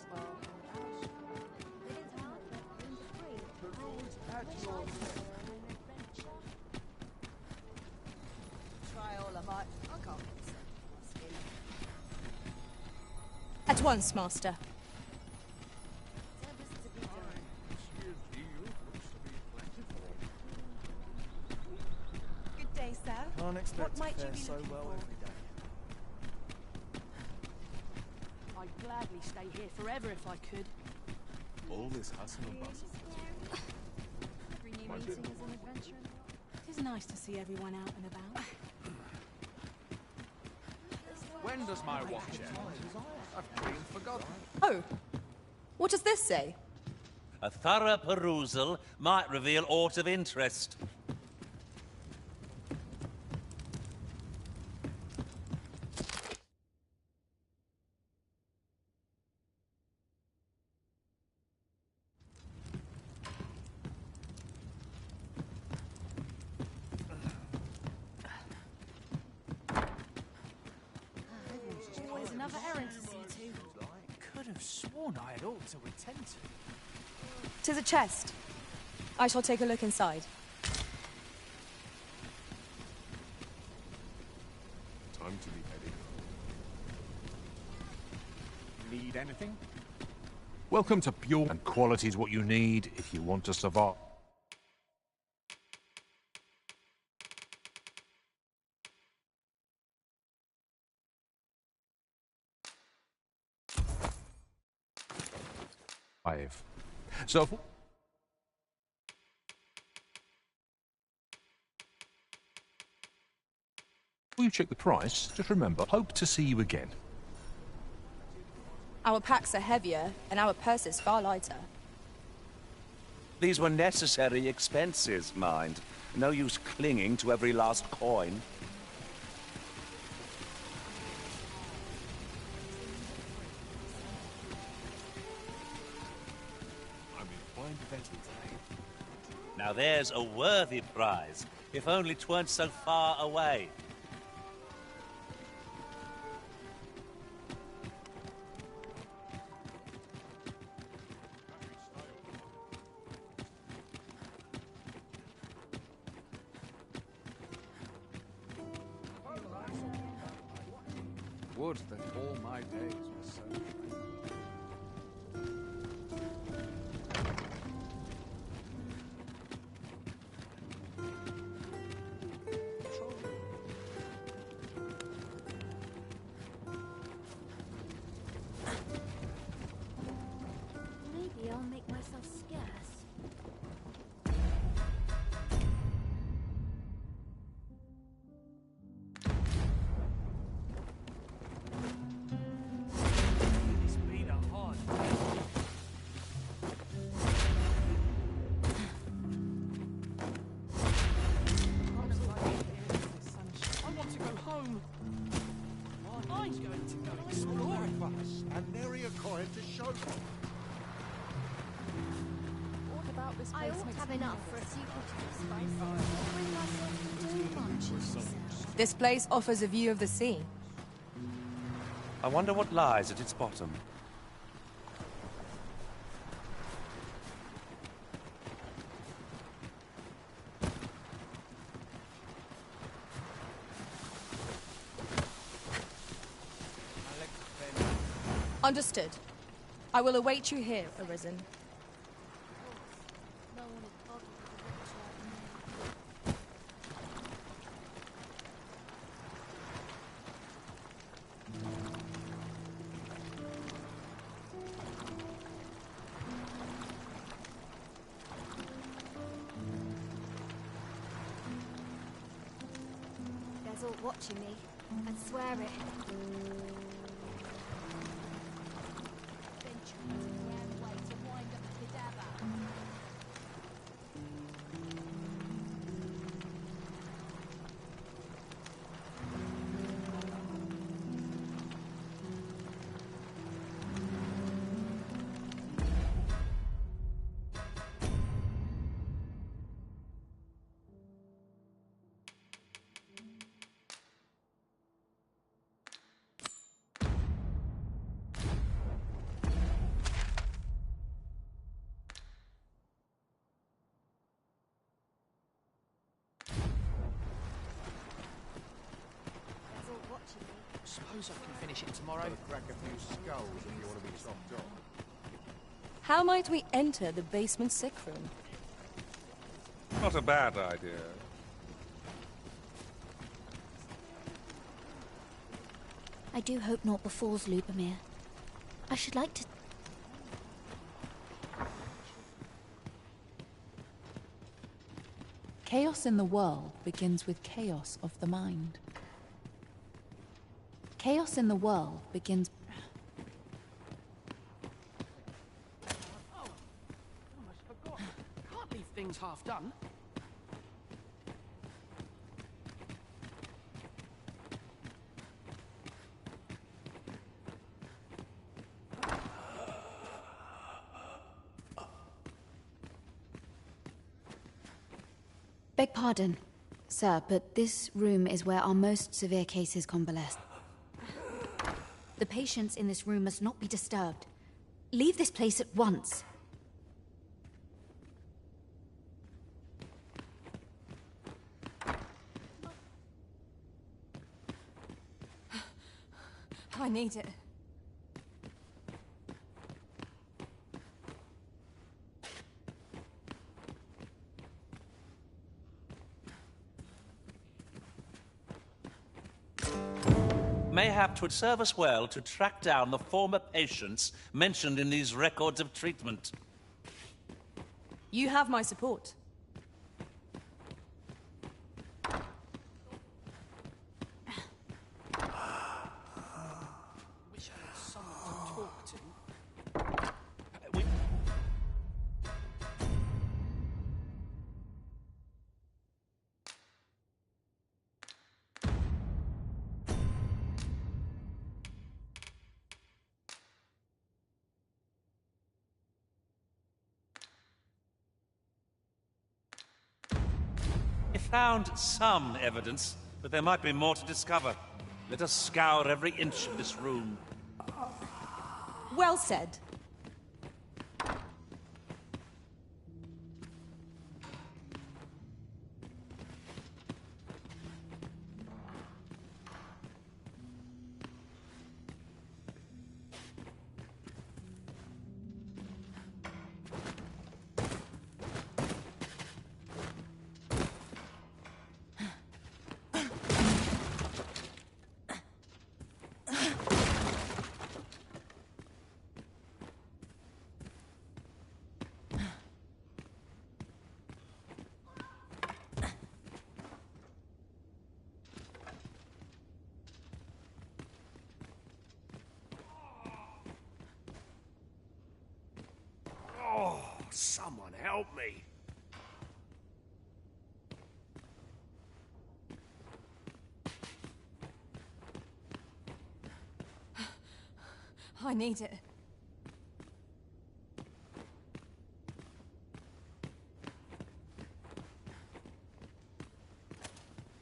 [SPEAKER 9] Try all I might. I can't get skin.
[SPEAKER 3] At once, Master.
[SPEAKER 9] Good day, sir.
[SPEAKER 12] Can't expect
[SPEAKER 9] What might
[SPEAKER 12] to
[SPEAKER 9] you
[SPEAKER 12] fare
[SPEAKER 9] be
[SPEAKER 12] so
[SPEAKER 9] looking
[SPEAKER 12] well
[SPEAKER 9] for?
[SPEAKER 12] every day.
[SPEAKER 6] I'd gladly stay here forever if I could.
[SPEAKER 12] All this hustle and bustle.
[SPEAKER 14] Every new meeting is an adventure.
[SPEAKER 3] It is nice to see everyone out and about.
[SPEAKER 11] When does my watch end? I've clean forgotten.
[SPEAKER 3] Oh, what does this say?
[SPEAKER 16] A thorough perusal might reveal aught of interest.
[SPEAKER 14] There's another errand to see to.
[SPEAKER 12] Could have sworn I had ought to attend to.
[SPEAKER 3] 'Tis a chest. I shall take a look inside.
[SPEAKER 15] Time to be heading home.
[SPEAKER 1] Need anything?
[SPEAKER 15] Welcome to Pure, and quality is what you need if you want to survive. So, before you check the price, just remember, hope to see you again.
[SPEAKER 3] Our packs are heavier, and our purses far lighter.
[SPEAKER 2] These were necessary expenses, mind. No use clinging to every last coin.
[SPEAKER 1] I'm in fine vetting today.
[SPEAKER 16] Now there's a worthy prize, if only 'tweren't so far away.
[SPEAKER 11] Would that all my days were so.
[SPEAKER 13] Maybe I'll make myself scarce.
[SPEAKER 12] It's been a hard
[SPEAKER 6] I want to go home. I'm going to go exploring.
[SPEAKER 7] And nary a coin to show for.
[SPEAKER 14] What about this
[SPEAKER 13] I
[SPEAKER 14] place
[SPEAKER 13] ought
[SPEAKER 14] makes
[SPEAKER 13] to have
[SPEAKER 14] me
[SPEAKER 13] enough for a sequel to this spice. I'll bring myself to do much.
[SPEAKER 3] This place offers a view of the sea.
[SPEAKER 2] I wonder what lies at its bottom.
[SPEAKER 3] Understood. I will await you here, Arisen.
[SPEAKER 17] No one would bother with a witch like me.
[SPEAKER 13] Basil watching me. I'd swear it.
[SPEAKER 6] Suppose I can finish it tomorrow.
[SPEAKER 7] Crack a few skulls if you want to be topped off.
[SPEAKER 3] How might we enter the basement sick room?
[SPEAKER 4] Not a bad idea.
[SPEAKER 13] I do hope naught befalls Lubomir. I should like to...
[SPEAKER 10] Chaos in the world begins with chaos of the mind. Chaos in the world begins...
[SPEAKER 6] Oh, almost forgot. Can't leave things half done.
[SPEAKER 13] Beg pardon, sir, but this room is where our most severe cases convalesce. The patients in this room must not be disturbed. Leave this place at once.
[SPEAKER 3] I need it.
[SPEAKER 16] Mayhap 'twould serve us well to track down the former patients mentioned in these records of treatment.
[SPEAKER 3] You have my support.
[SPEAKER 6] Wish I had someone to talk to.
[SPEAKER 16] We found some evidence, but there might be more to discover. Let us scour every inch of this room.
[SPEAKER 3] Well said.
[SPEAKER 15] Oh, someone help me.
[SPEAKER 3] I need it.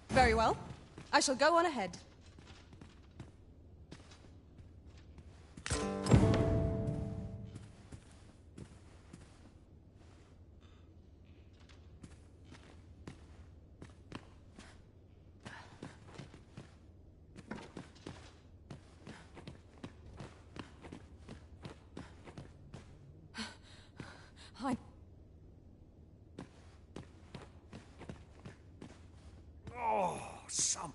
[SPEAKER 3] Very well. I shall go on ahead. I...
[SPEAKER 15] Oh, some...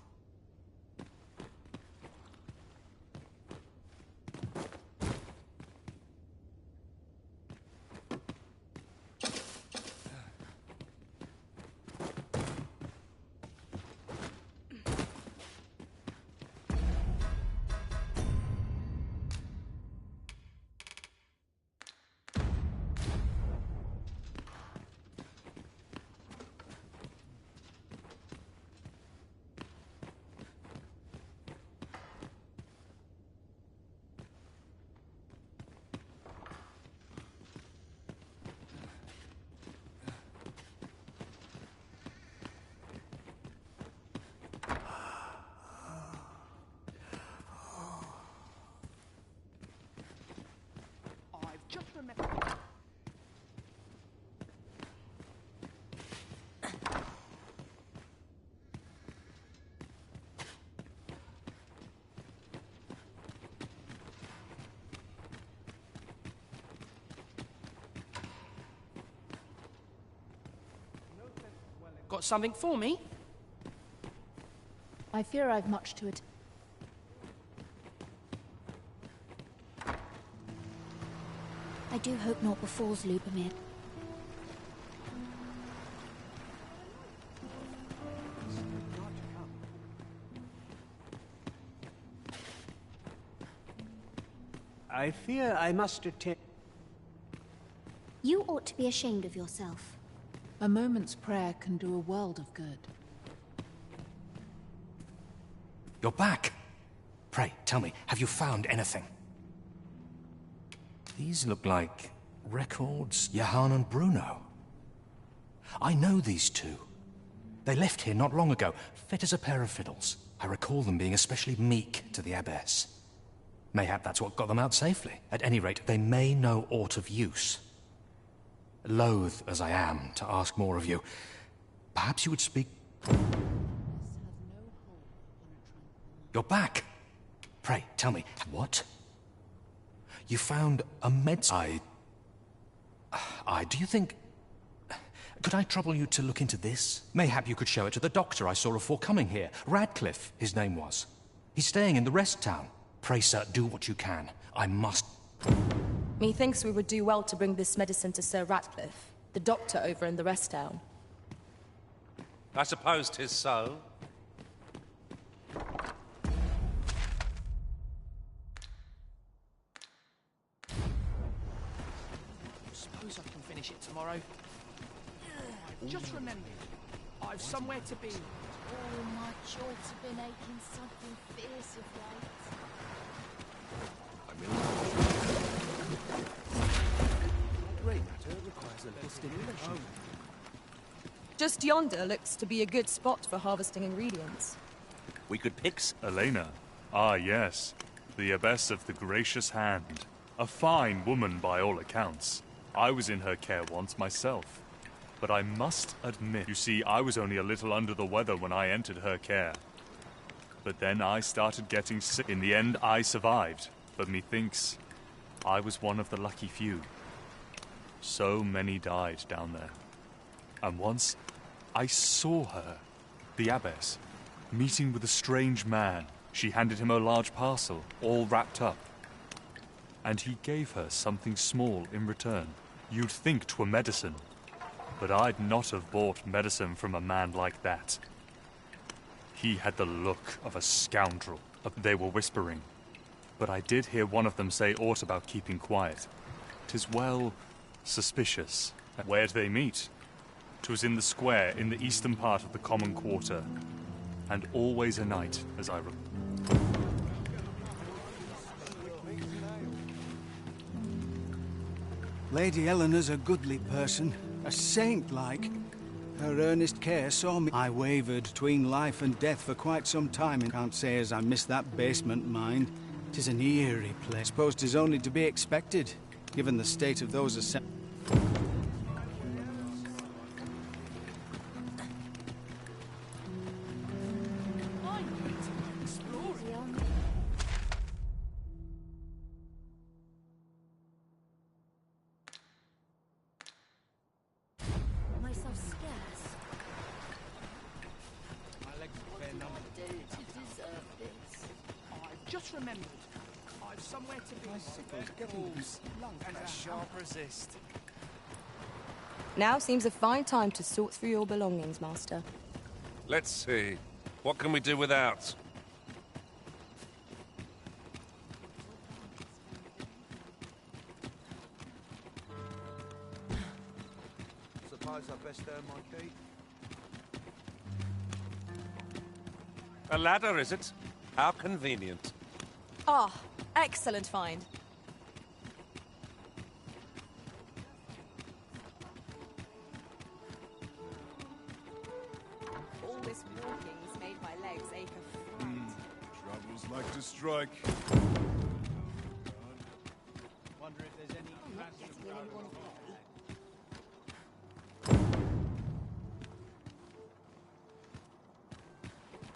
[SPEAKER 6] Got something for me?
[SPEAKER 10] I fear I've much to it.
[SPEAKER 13] I do hope naught befalls Lubomir.
[SPEAKER 5] I fear I must attend.
[SPEAKER 13] You ought to be ashamed of yourself.
[SPEAKER 10] A moment's prayer can do a world of good.
[SPEAKER 18] You're back. Pray, tell me, have you found anything? These look like records, Johann and Bruno. I know these two. They left here not long ago, fit as a pair of fiddles. I recall them being especially meek to the abbess. Mayhap that's what got them out safely. At any rate, they may know aught of use. Loath as I am to ask more of you, perhaps you would speak... You're back. Pray, tell me, what? You found a do you think... Could I trouble you to look into this? Mayhap you could show it to the doctor I saw before coming here. Radcliffe, his name was. He's staying in the rest town. Pray, sir, do what you can. I must...
[SPEAKER 3] Methinks we would do well to bring this medicine to Sir Ratcliffe, the doctor over in the rest town.
[SPEAKER 4] I suppose 'tis so.
[SPEAKER 6] Suppose I can finish it tomorrow. Just remember, I've somewhere to be.
[SPEAKER 17] Oh, my joints have been aching something fierce of late.
[SPEAKER 1] Grey matter requires a little stimulation.
[SPEAKER 3] Just yonder looks to be a good spot for harvesting ingredients.
[SPEAKER 2] We could pick
[SPEAKER 21] Elena. Ah, yes. The abbess of the Gracious Hand. A fine woman by all accounts. I was in her care once myself. But I must admit, you see, I was only a little under the weather when I entered her care. But then I started getting sick. In the end, I survived. But methinks I was one of the lucky few. So many died down there. And once, I saw her, the abbess, meeting with a strange man. She handed him a large parcel, all wrapped up. And he gave her something small in return. You'd think 'twere medicine. But I'd not have bought medicine from a man like that. He had the look of a scoundrel. They were whispering. But I did hear one of them say aught about keeping quiet. 'Tis well suspicious. Where'd they meet? 'Twas in the square in the eastern part of the common quarter. And always a night, as I recall.
[SPEAKER 8] Lady Eleanor's a goodly person, a saint-like. Her earnest care saw me. I wavered between life and death for quite some time, and can't say as I missed that basement, mind. 'Tis an eerie place. Suppose 'tis only to be expected, given the state of those assembled.
[SPEAKER 6] Just remembered, I've somewhere to be.
[SPEAKER 12] And a sharp resist.
[SPEAKER 3] Now seems a fine time to sort through your belongings, Master.
[SPEAKER 4] Let's see. What can we do without?
[SPEAKER 1] Suppose I best earn my keep.
[SPEAKER 4] A ladder, is it? How convenient.
[SPEAKER 3] Ah, excellent find.
[SPEAKER 14] All this walking's made my legs ache a fright.
[SPEAKER 15] Troubles like to strike.
[SPEAKER 8] Wonder if there's any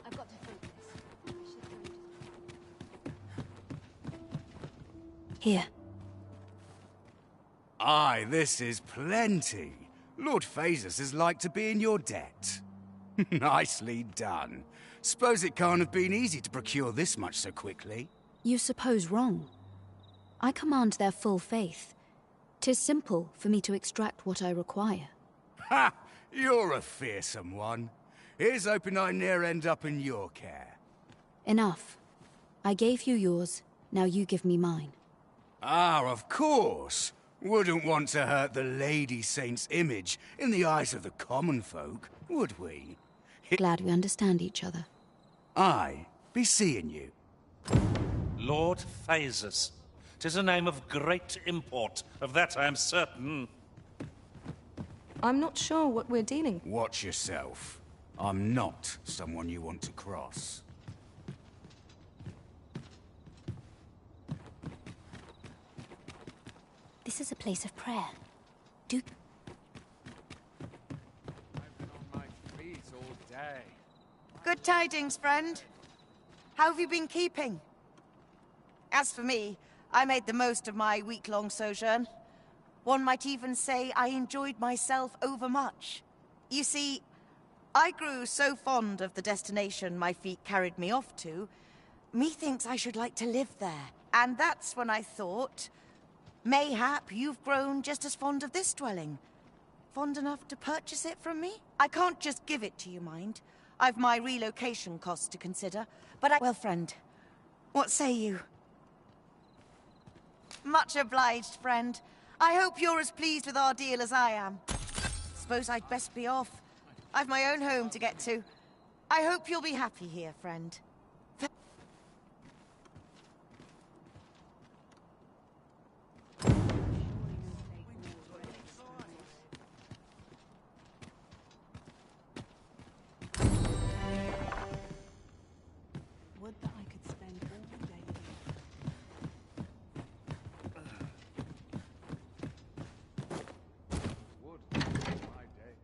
[SPEAKER 14] I've got to focus.
[SPEAKER 13] Here.
[SPEAKER 8] Aye, this is plenty.
[SPEAKER 19] Lord Phasus is like to be in your debt. Nicely done. Suppose it can't have been easy to procure this much so quickly.
[SPEAKER 13] You suppose wrong. I command their full faith. 'Tis simple for me to extract what I require.
[SPEAKER 19] Ha! You're a fearsome one. Here's hoping I ne'er end up in your care.
[SPEAKER 13] Enough. I gave you yours, now you give me mine.
[SPEAKER 19] Ah, of course. Wouldn't want to hurt the Lady Saint's image in the eyes of the common folk, would we?
[SPEAKER 13] Glad we understand each other.
[SPEAKER 19] I be seeing you.
[SPEAKER 16] Lord Phasus. 'Tis a name of great import, of that I am certain.
[SPEAKER 3] I'm not sure what we're dealing with.
[SPEAKER 19] Watch yourself. I'm not someone you want to cross.
[SPEAKER 13] This is a place of prayer. Do...
[SPEAKER 11] I've been on my feet all day.
[SPEAKER 9] Good tidings, friend. How have you been keeping? As for me, I made the most of my week-long sojourn. One might even say I enjoyed myself overmuch. You see, I grew so fond of the destination my feet carried me off to, methinks I should like to live there. And that's when I thought, mayhap you've grown just as fond of this dwelling. Fond enough to purchase it from me? I can't just give it to you, mind. I've my relocation costs to consider, but Well, friend, what say you? Much obliged, friend. I hope you're as pleased with our deal as I am. Suppose I'd best be off. I've my own home to get to. I hope you'll be happy here, friend.
[SPEAKER 10] Would that I could spend all day
[SPEAKER 11] Would my day.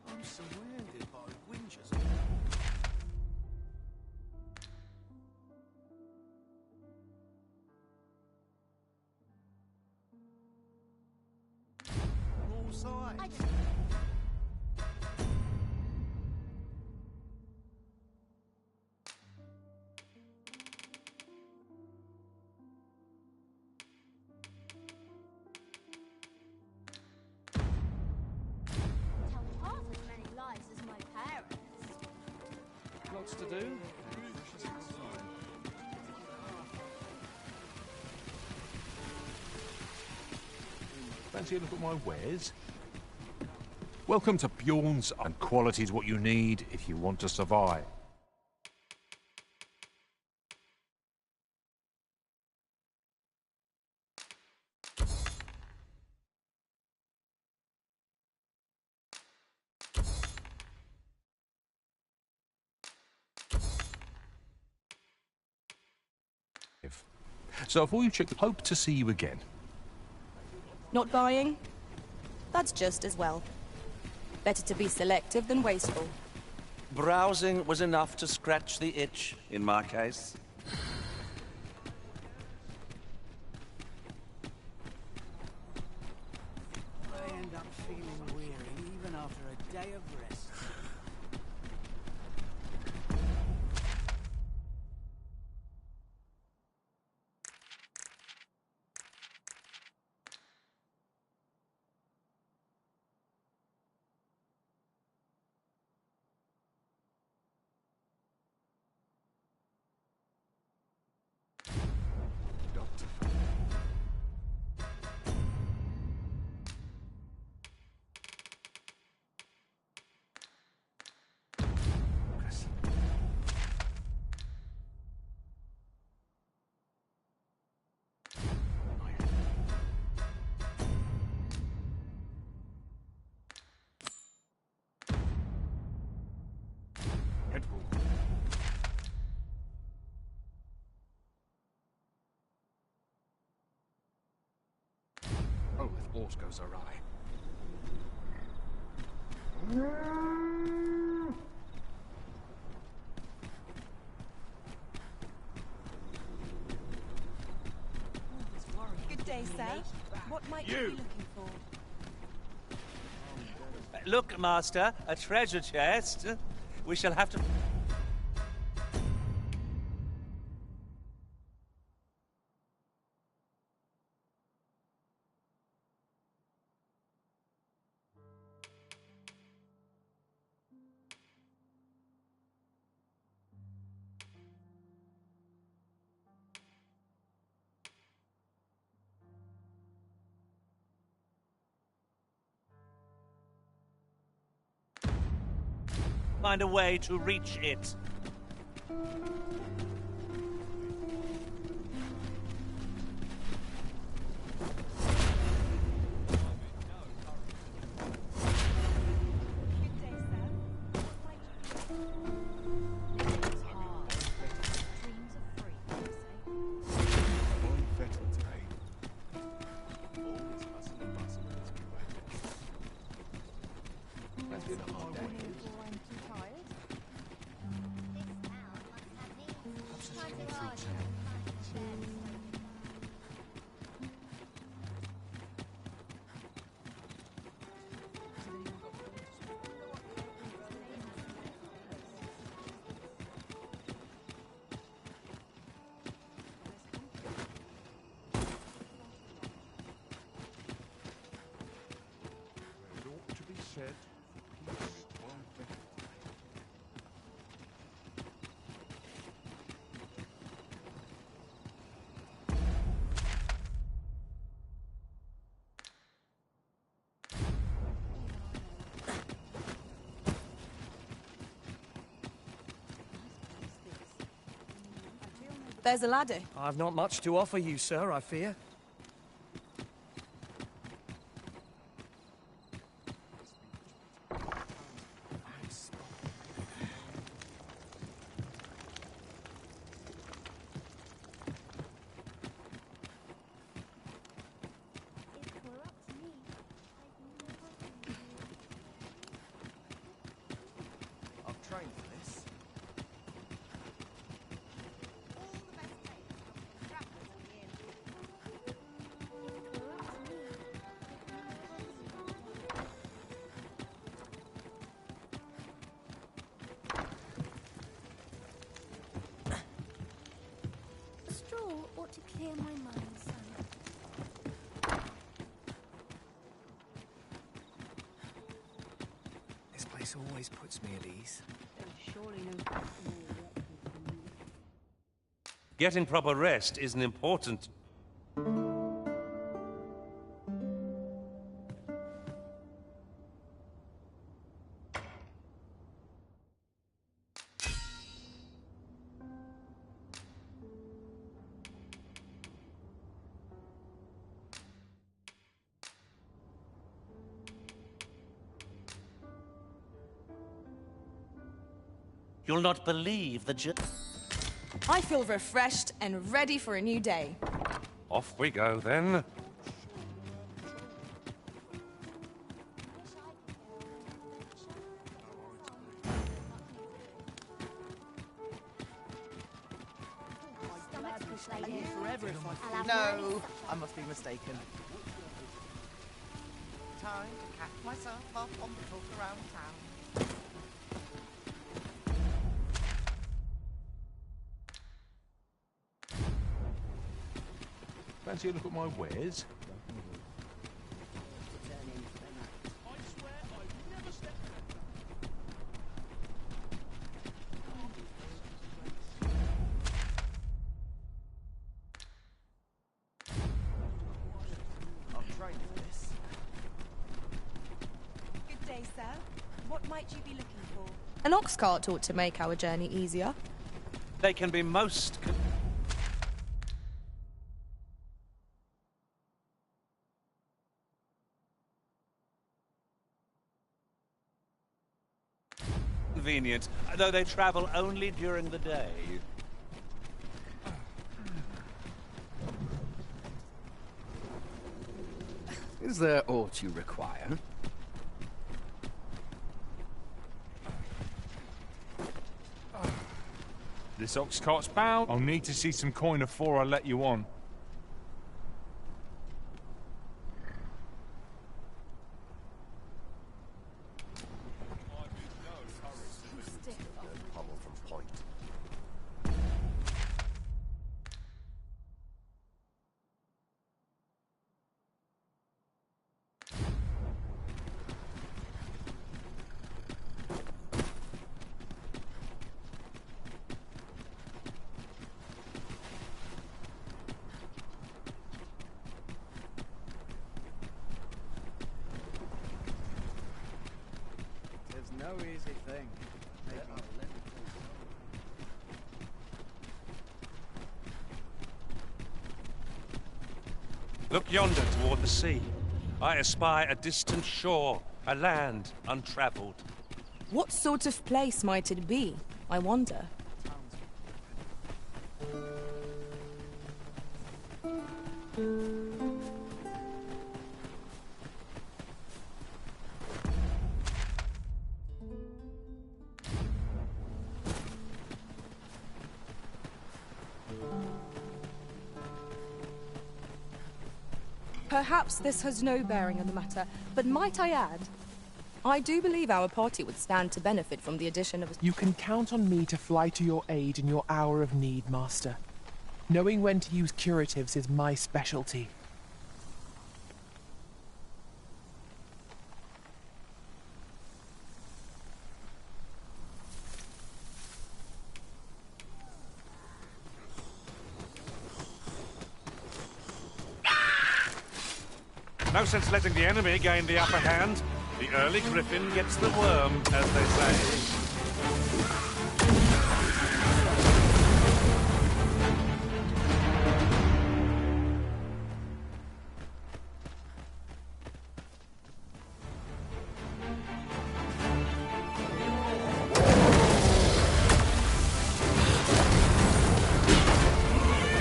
[SPEAKER 1] I'm surrounded by winches. On all sides.
[SPEAKER 17] Tell half as many lies as my parents.
[SPEAKER 4] Lots to do.
[SPEAKER 15] Fancy a look at my wares? Welcome to Bjorn's, and quality's what you need if you want to survive. So before you check, hope to see you again.
[SPEAKER 3] Not buying? That's just as well. Better to be selective than wasteful.
[SPEAKER 2] Browsing was enough to scratch the itch, in my case.
[SPEAKER 10] I end up feeling weary even after a day of rest.
[SPEAKER 15] horse goes awry.
[SPEAKER 9] Good day, sir. What might you be looking for?
[SPEAKER 4] Look, Master, a treasure chest. We shall have to... find a way to reach it.
[SPEAKER 3] There's a ladder.
[SPEAKER 20] I've not much to offer you, sir, I fear.
[SPEAKER 12] I've trained for this.
[SPEAKER 17] A straw ought to clear my mind, son.
[SPEAKER 12] This place always puts me at ease.
[SPEAKER 10] Surely no.
[SPEAKER 4] Getting proper rest is an important...
[SPEAKER 16] You'll not believe the
[SPEAKER 3] I feel refreshed and ready for a new day.
[SPEAKER 4] Off we go, then.
[SPEAKER 9] No, I must be mistaken. Time to catch myself up on the talk around town.
[SPEAKER 15] Fancy a look at my wares?
[SPEAKER 12] I've trained for this.
[SPEAKER 9] Good day, sir. What might you be looking for?
[SPEAKER 3] An ox cart ought to make our journey easier.
[SPEAKER 4] They can be most... convenient, though they travel only during the day.
[SPEAKER 7] Is there aught you require?
[SPEAKER 15] This ox cart's bound. I'll need to see some coin afore I let you on.
[SPEAKER 12] No easy thing.
[SPEAKER 4] Look yonder toward the sea. I espy a distant shore, a land untravelled.
[SPEAKER 3] What sort of place might it be, I wonder? Perhaps this has no bearing on the matter, but might I add, I do believe our party would stand to benefit from the addition of a...
[SPEAKER 22] You can count on me to fly to your aid in your hour of need, Master. Knowing when to use curatives is my specialty.
[SPEAKER 4] No sense letting the enemy gain the upper hand. The early griffin gets the worm, as they say.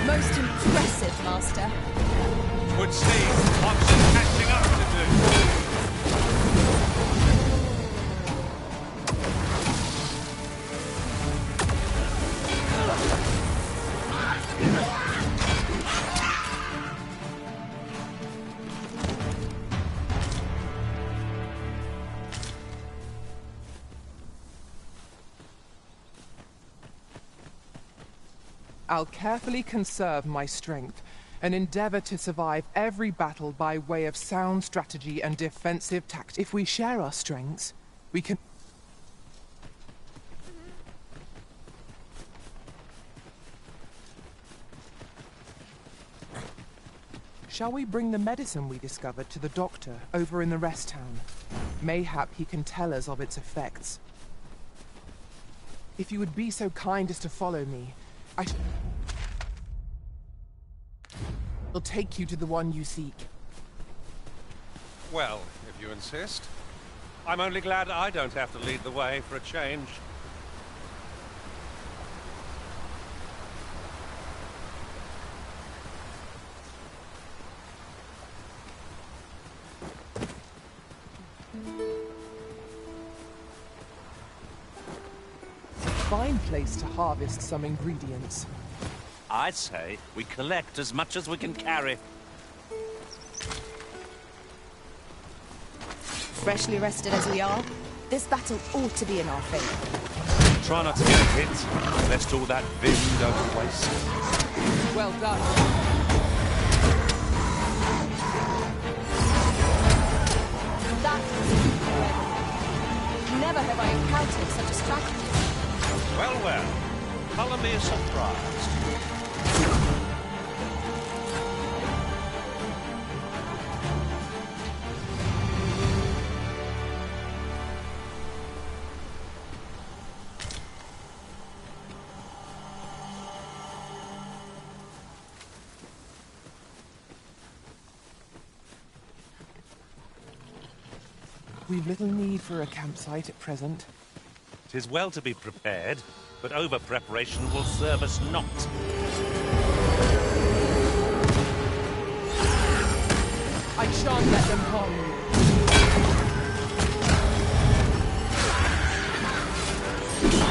[SPEAKER 3] Most impressive, Master.
[SPEAKER 4] Would seem what's catching up to do.
[SPEAKER 22] I'll carefully conserve my strength and endeavor to survive every battle by way of sound strategy and defensive tactics. If we share our strengths, we can... Shall we bring the medicine we discovered to the doctor over in the rest town? Mayhap he can tell us of its effects. If you would be so kind as to follow me, I'll take you to the one you seek.
[SPEAKER 4] Well, if you insist. I'm only glad I don't have to lead the way for a change.
[SPEAKER 22] Fine place to harvest some ingredients.
[SPEAKER 16] I say we collect as much as we can carry.
[SPEAKER 3] Freshly rested as we are, this battle ought to be in our favor.
[SPEAKER 4] Try not to get hit, lest all that vim go to waste.
[SPEAKER 22] Well done.
[SPEAKER 3] That was incredible. Never have I encountered such a strategy.
[SPEAKER 4] Well, well. Colour me surprised.
[SPEAKER 22] We've little need for a campsite at present.
[SPEAKER 4] 'Tis well to be prepared, but over-preparation will serve us not.
[SPEAKER 22] I shan't let them harm you.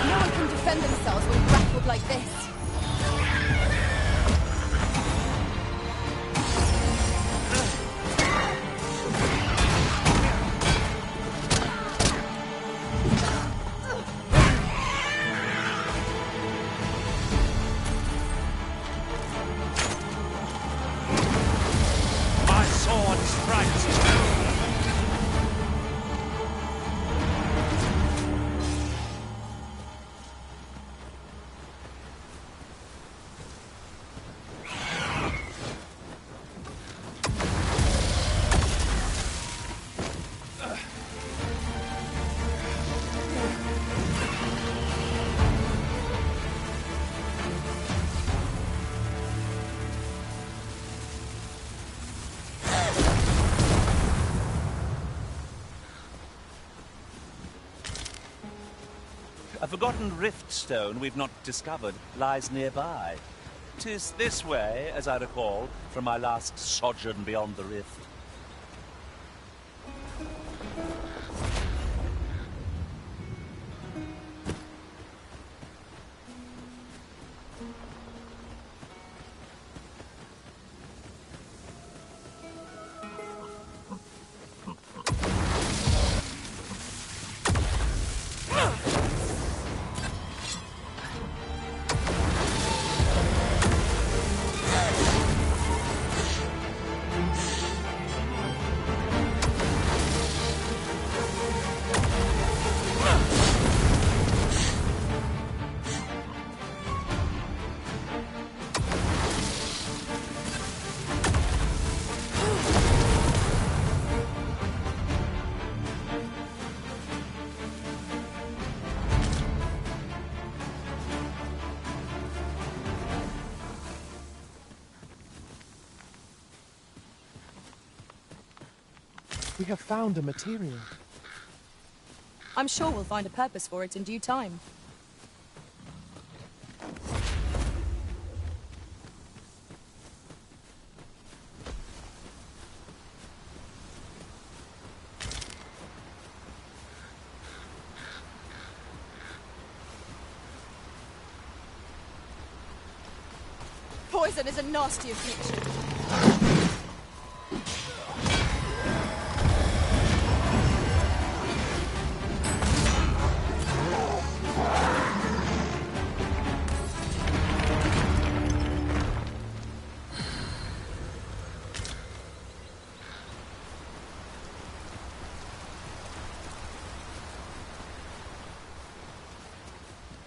[SPEAKER 3] No one can defend themselves when grappled like this.
[SPEAKER 4] My sword strikes true.
[SPEAKER 2] A forgotten rift stone we've not discovered lies nearby. 'Tis this way, as I recall, from my last sojourn beyond the rift.
[SPEAKER 22] We have found a material.
[SPEAKER 3] I'm sure we'll find a purpose for it in due time. Poison is a nasty affliction.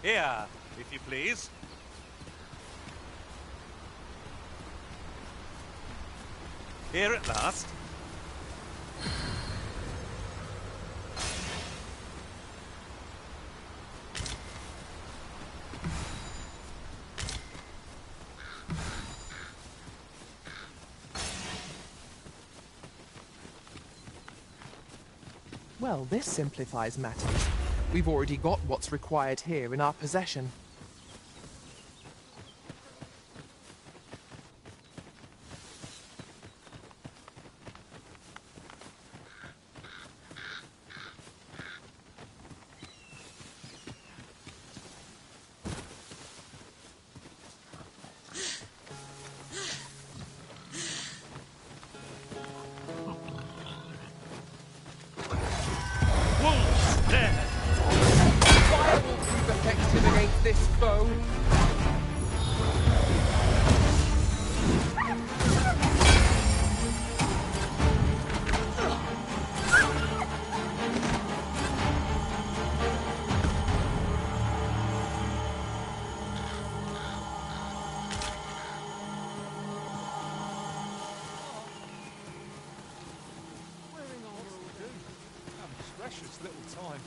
[SPEAKER 4] Here, if you please. Here at last.
[SPEAKER 22] Well, this simplifies matters. We've already got what's required here in our possession. Fire will prove effective against this foe.
[SPEAKER 15] Precious little time.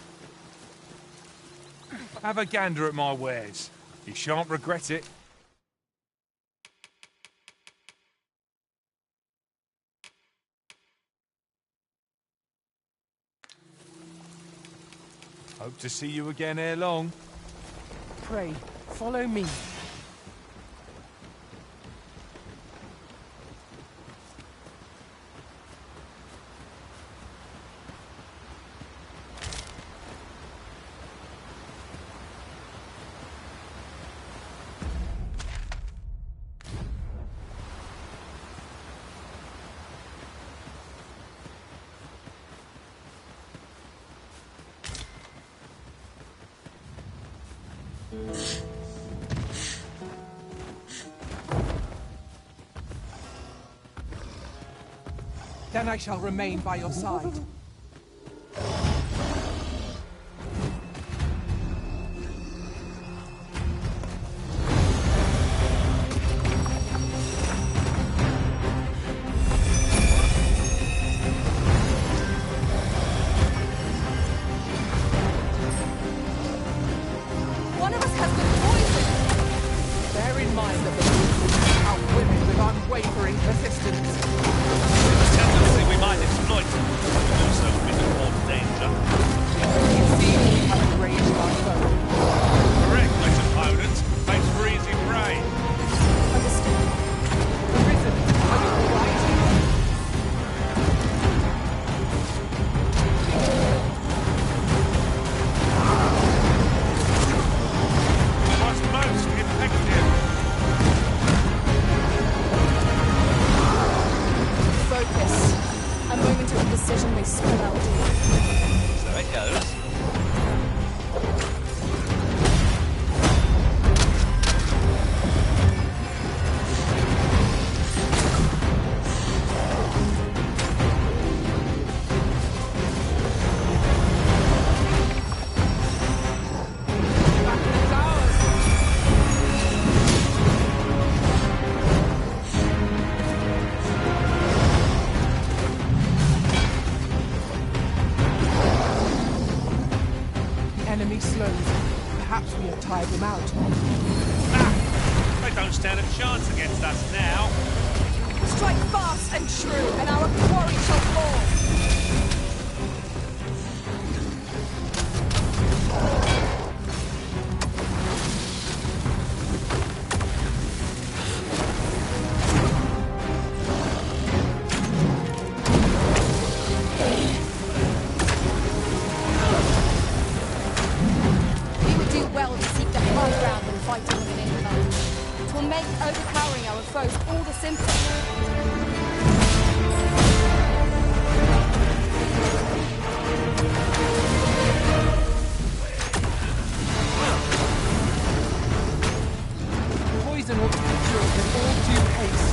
[SPEAKER 15] Have a gander at my wares. You shan't regret it. Hope to see you again ere long.
[SPEAKER 22] Pray, follow me. Then I shall remain by your side.
[SPEAKER 3] One of us has been poisoned!
[SPEAKER 22] Bear in mind that the Lord outwomen with unwavering persistence.
[SPEAKER 2] Tendency we might exploit, but also with more danger.
[SPEAKER 22] You see, we have enraged our foe.
[SPEAKER 4] Reckless opponents face for easy prey.
[SPEAKER 3] Understood.
[SPEAKER 22] Arisen, are you all right?
[SPEAKER 4] Was most effective.
[SPEAKER 3] Focus. A moment of indecision may spell out doom.
[SPEAKER 2] So it goes.
[SPEAKER 22] Enemy slows. Perhaps we have tired him out.
[SPEAKER 4] They don't stand a chance against us now.
[SPEAKER 3] Strike fast and true, and our quarry shall fall! We would do well to seek the high ground and fighting with an incline. It will make overpowering our foes all the simpler.
[SPEAKER 22] Poison will be procured with all due haste.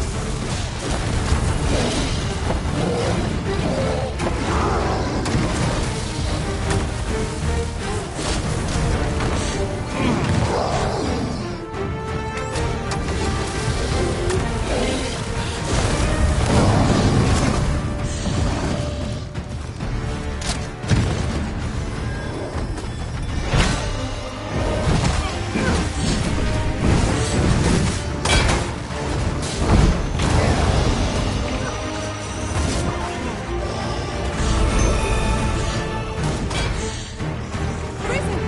[SPEAKER 3] Prison!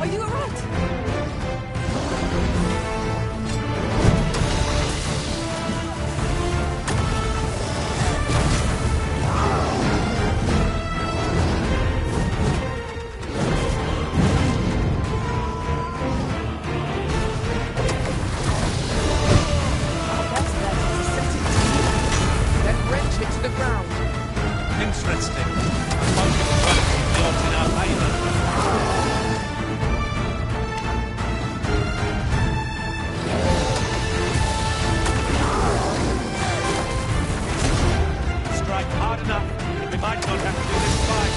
[SPEAKER 3] Are you alright?
[SPEAKER 22] Then wrench it to the ground.
[SPEAKER 2] Interesting. Both the odds in our favour. Strike hard enough, and we might not have to do this fight.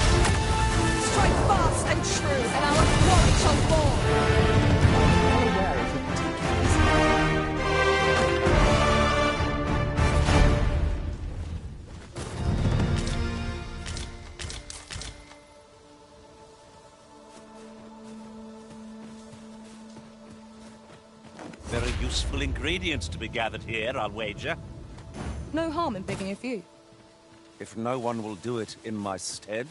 [SPEAKER 3] Strike fast and true, and our quarry shall fall!
[SPEAKER 22] Well aware of the particulars.
[SPEAKER 2] Very useful ingredients to be gathered here, I'll wager.
[SPEAKER 3] No harm in picking a few.
[SPEAKER 2] If no one will do it in my stead,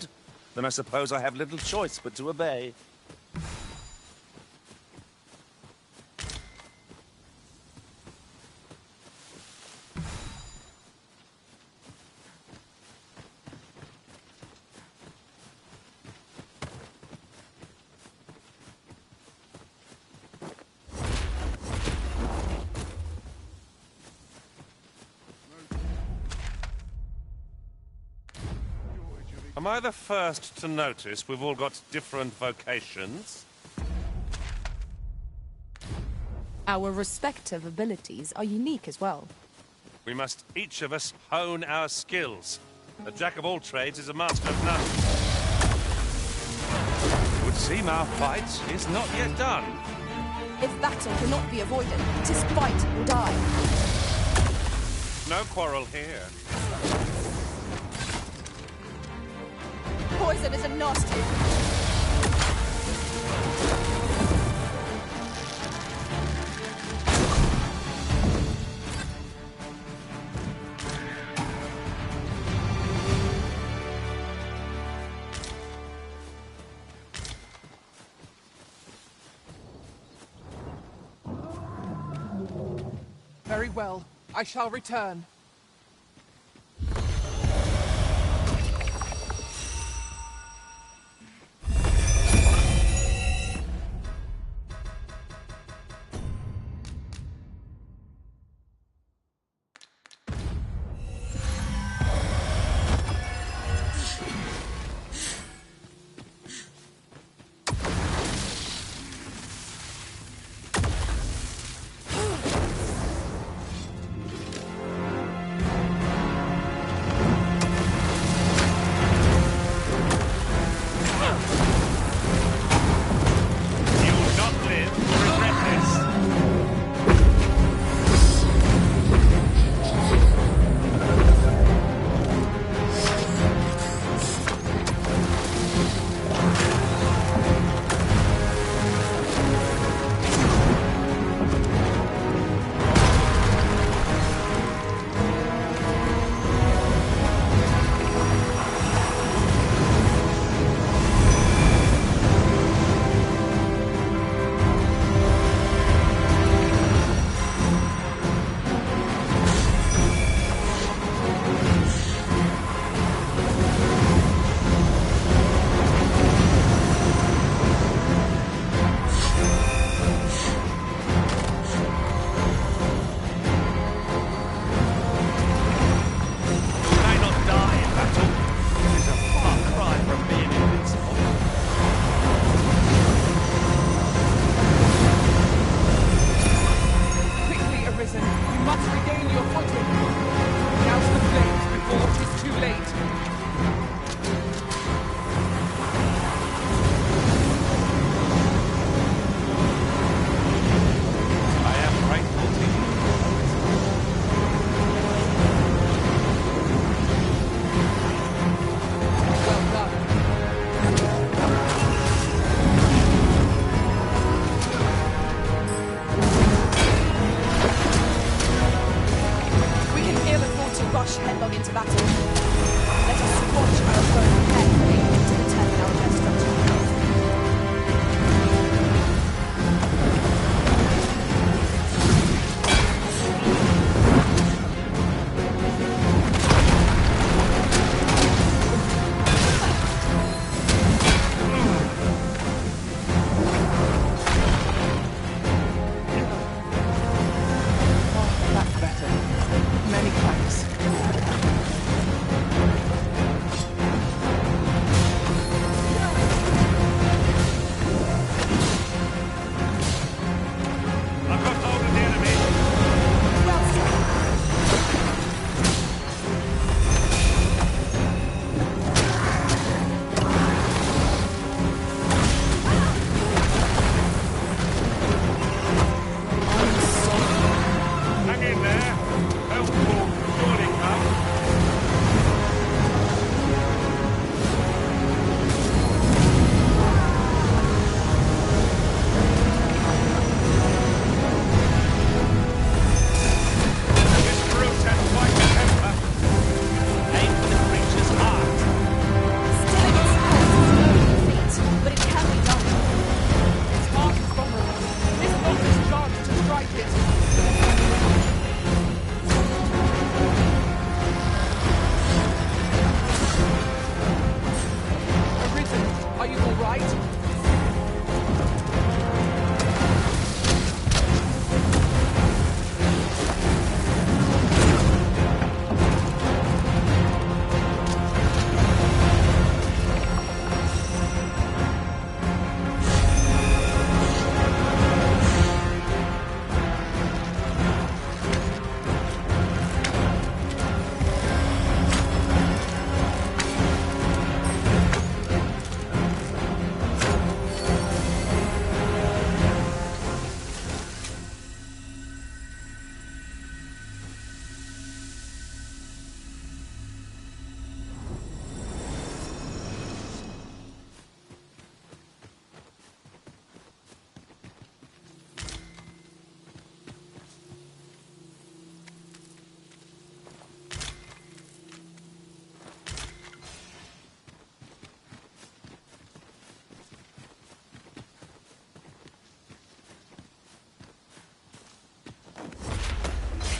[SPEAKER 2] then I suppose I have little choice but to obey.
[SPEAKER 4] Am I the first to notice we've all got different vocations?
[SPEAKER 3] Our respective abilities are unique as well.
[SPEAKER 4] We must each of us hone our skills. A jack of all trades is a master of none. It would seem our fight is not yet done.
[SPEAKER 3] If battle cannot be avoided, 'tis fight or die.
[SPEAKER 4] No quarrel here.
[SPEAKER 3] Poison is a nasty.
[SPEAKER 22] Very well. I shall return.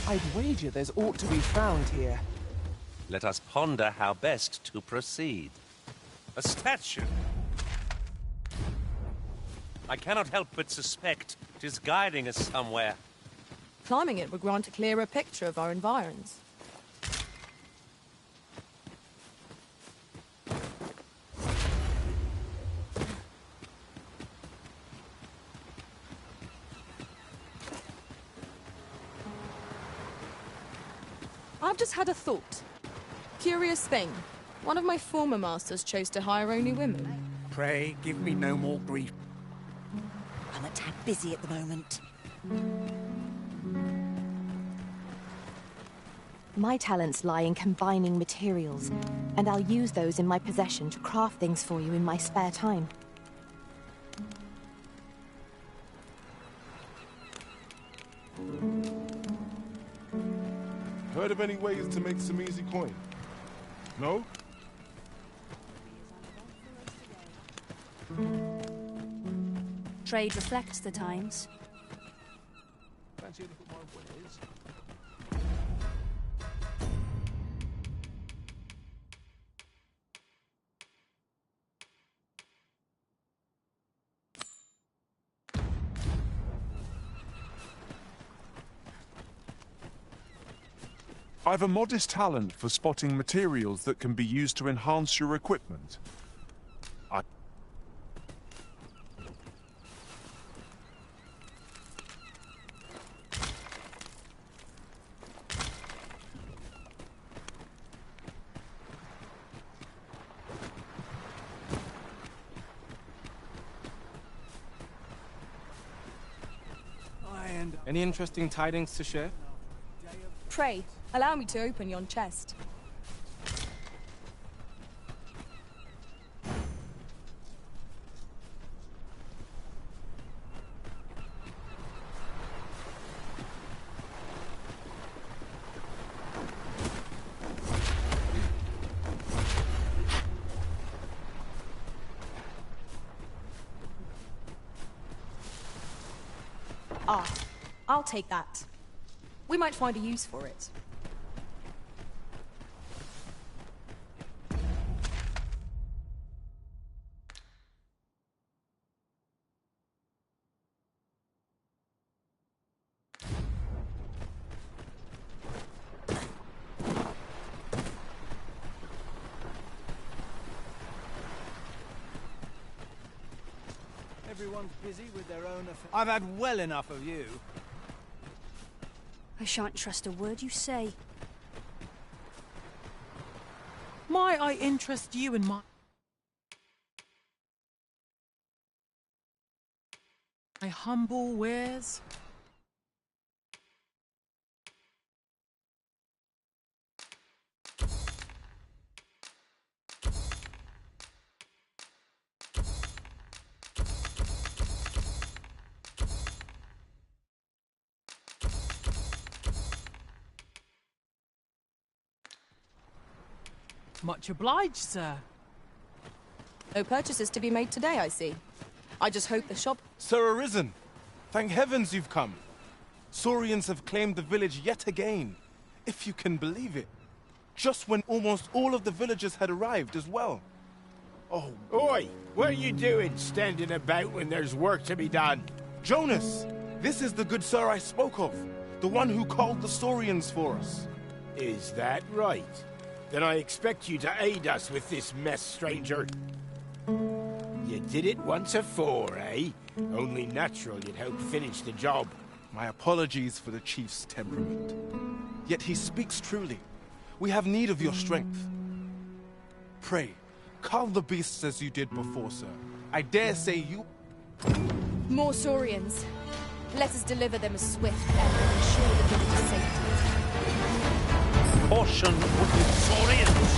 [SPEAKER 22] I'd wager there's aught to be found here.
[SPEAKER 2] Let us ponder how best to proceed. A statue! I cannot help but suspect it is guiding us somewhere.
[SPEAKER 3] Climbing it would grant a clearer picture of our environs. I've just had a thought. Curious thing. One of my former masters chose to hire only women.
[SPEAKER 19] Pray, give me no more grief.
[SPEAKER 9] I'm a tad busy at the moment.
[SPEAKER 5] My talents lie in combining materials, and I'll use those in my possession to craft things for you in my spare time.
[SPEAKER 18] Heard of any ways to make some easy coin? No?
[SPEAKER 13] Trade reflects the times.
[SPEAKER 15] Fancy a look at my wares?
[SPEAKER 18] I've a modest talent for spotting materials that can be used to enhance your equipment.
[SPEAKER 23] Any interesting tidings to share?
[SPEAKER 3] Pray, allow me to open yon chest. Ah, I'll take that. We might find a use for it.
[SPEAKER 8] Everyone's busy with their own affairs. I've had well enough of you.
[SPEAKER 13] I shan't trust a word you say.
[SPEAKER 10] Might I interest you in my humble wares? Much obliged, sir.
[SPEAKER 3] No purchases to be made today, I see. I just hope the shop...
[SPEAKER 24] Sir Arisen, thank heavens you've come. Saurians have claimed the village yet again, if you can believe it. Just when almost all of the villagers had arrived as well. Oh,
[SPEAKER 25] Oi! What are you doing, standing about when there's work to be done?
[SPEAKER 24] Jonas! This is the good sir I spoke of. The one who called the Saurians for us.
[SPEAKER 25] Is that right? Then I expect you to aid us with this mess, stranger. You did it once afore, eh? Only natural you'd help finish the job.
[SPEAKER 24] My apologies for the chief's temperament. Yet he speaks truly. We have need of your strength. Pray, carve the beasts as you did before, sir. I dare say you...
[SPEAKER 3] More Saurians. Let us deliver them a swift death and ensure the village's safety.
[SPEAKER 2] Caution would-be Saurians!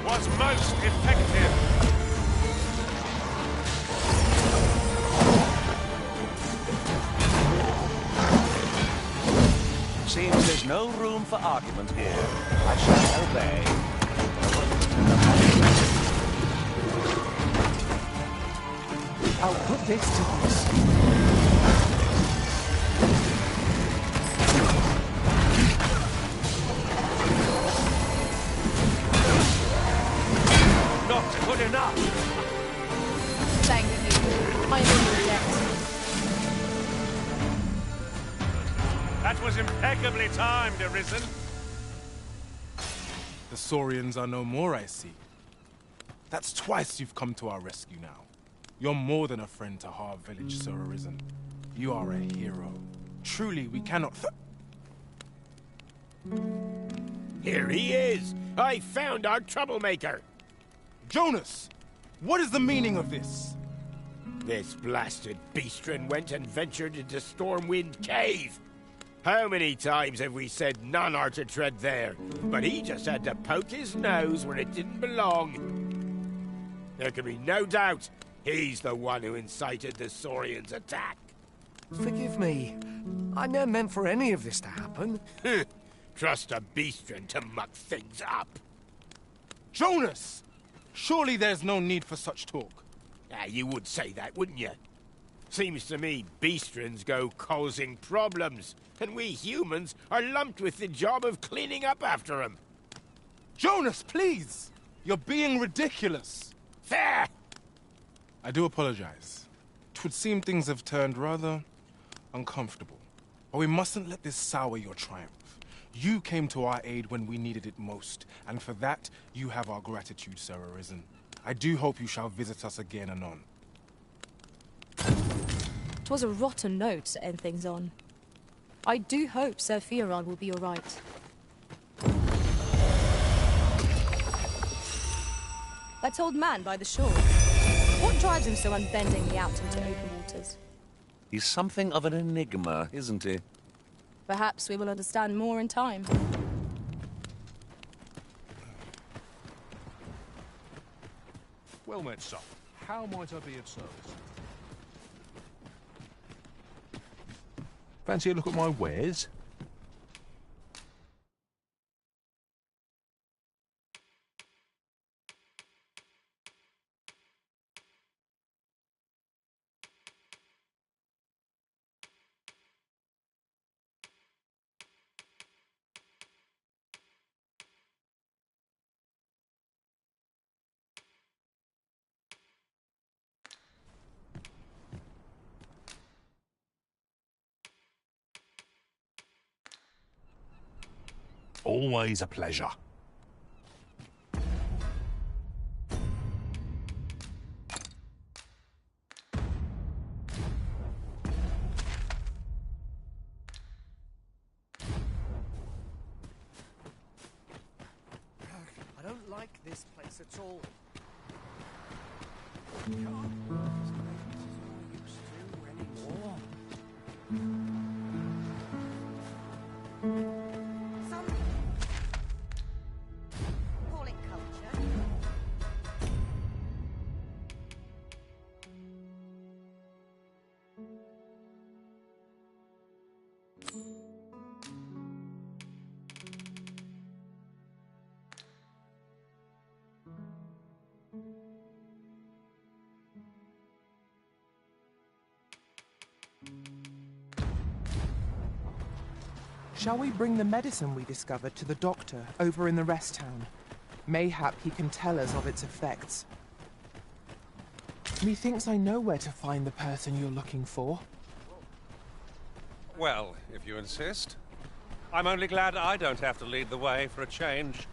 [SPEAKER 4] Was most effective!
[SPEAKER 2] Seems there's no room for argument here. I shall obey.
[SPEAKER 22] I'll put this to use.
[SPEAKER 4] was impeccably timed, Arisen.
[SPEAKER 24] The Saurians are no more, I see. That's twice you've come to our rescue now. You're more than a friend to Harv Village, Sir Arisen. You are a hero. Truly, we cannot
[SPEAKER 25] Here he is! I found our troublemaker!
[SPEAKER 24] Jonas! What is the meaning of this?
[SPEAKER 25] This blasted beastren went and ventured into Stormwind Cave! How many times have we said none are to tread there? But he just had to poke his nose where it didn't belong. There can be no doubt he's the one who incited the Saurians' attack.
[SPEAKER 20] Forgive me. I never meant for any of this to happen.
[SPEAKER 25] Trust a beastren to muck things up.
[SPEAKER 24] Jonas! Surely there's no need for such talk.
[SPEAKER 25] You would say that, wouldn't you? Seems to me beastrens go causing problems, and we humans are lumped with the job of cleaning up after them.
[SPEAKER 24] Jonas, please! You're being ridiculous.
[SPEAKER 25] There!
[SPEAKER 24] I do apologize. It would seem things have turned rather uncomfortable. But we mustn't let this sour your triumph. You came to our aid when we needed it most, and for that, you have our gratitude, Sir Arisen. I do hope you shall visit us again anon.
[SPEAKER 5] 'Twas a rotten note to end things on. I do hope Sir Fioran will be all right. That old man by the shore. What drives him so unbendingly out into open waters?
[SPEAKER 2] He's something of an enigma, isn't he?
[SPEAKER 5] Perhaps we will understand more in time.
[SPEAKER 15] Well met, sir. How might I be of service? Fancy a look at my wares? Always a pleasure.
[SPEAKER 20] I don't like this place at all.
[SPEAKER 9] Call it culture.
[SPEAKER 22] Shall we bring the medicine we discovered to the doctor over in the rest town? Mayhap he can tell us of its effects. Methinks I know where to find the person you're looking for.
[SPEAKER 4] Well, if you insist. I'm only glad I don't have to lead the way for a change.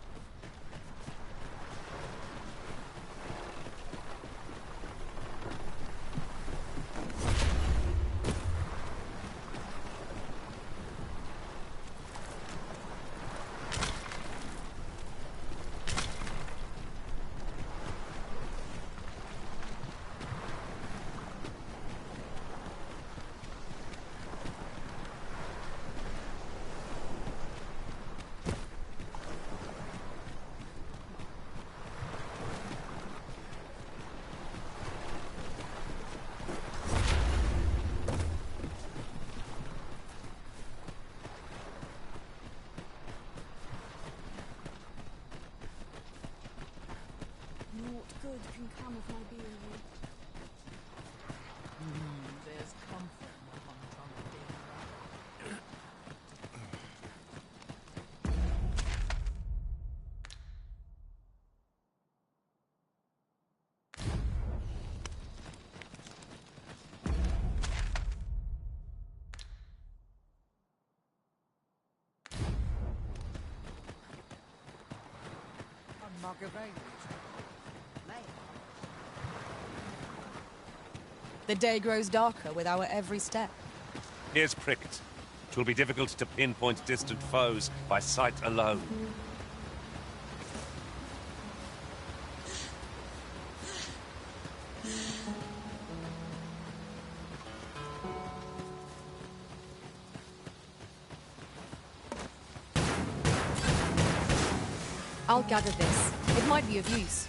[SPEAKER 17] Naught good can come of my being here.
[SPEAKER 10] There's comfort in the humdrum of being alive.
[SPEAKER 8] spark of aim.
[SPEAKER 3] The day grows darker with our every step.
[SPEAKER 4] Here's Prickett. It will be difficult to pinpoint distant foes by sight alone.
[SPEAKER 3] I'll gather this. It might be of use.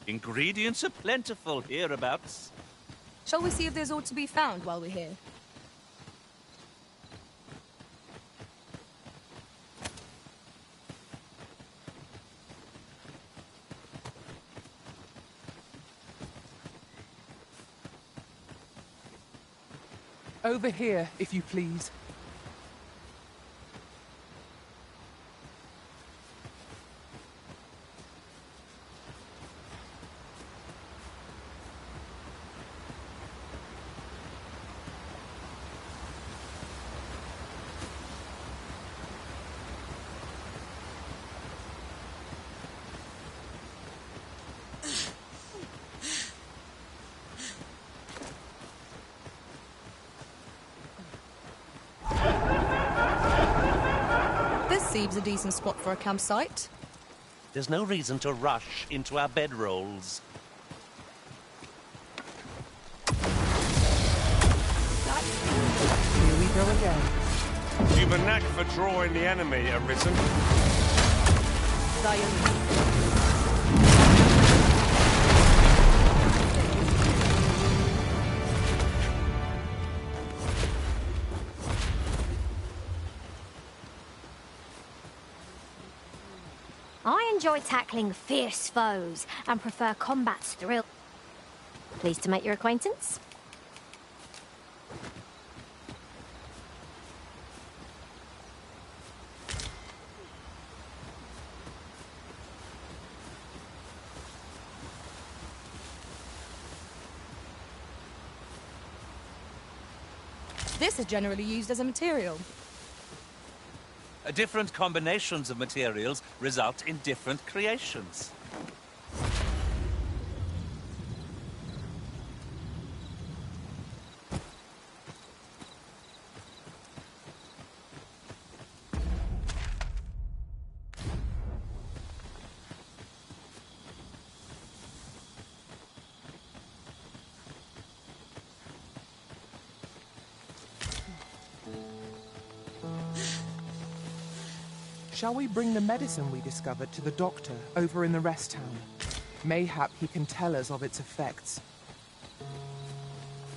[SPEAKER 2] Ingredients are plentiful hereabouts.
[SPEAKER 3] Shall we see if there's aught to be found while we're here?
[SPEAKER 22] Over here, if you please.
[SPEAKER 3] Seems a decent spot for a campsite.
[SPEAKER 2] There's no reason to rush into our bedrolls.
[SPEAKER 22] Here we go again.
[SPEAKER 4] You've a knack for drawing the enemy, Arisen.
[SPEAKER 5] I enjoy tackling fierce foes and prefer combat's thrill. Pleased to make your acquaintance.
[SPEAKER 3] This is generally used as a material.
[SPEAKER 2] Different combinations of materials result in different creations.
[SPEAKER 22] Shall we bring the medicine we discovered to the doctor over in the rest town? Mayhap he can tell us of its effects.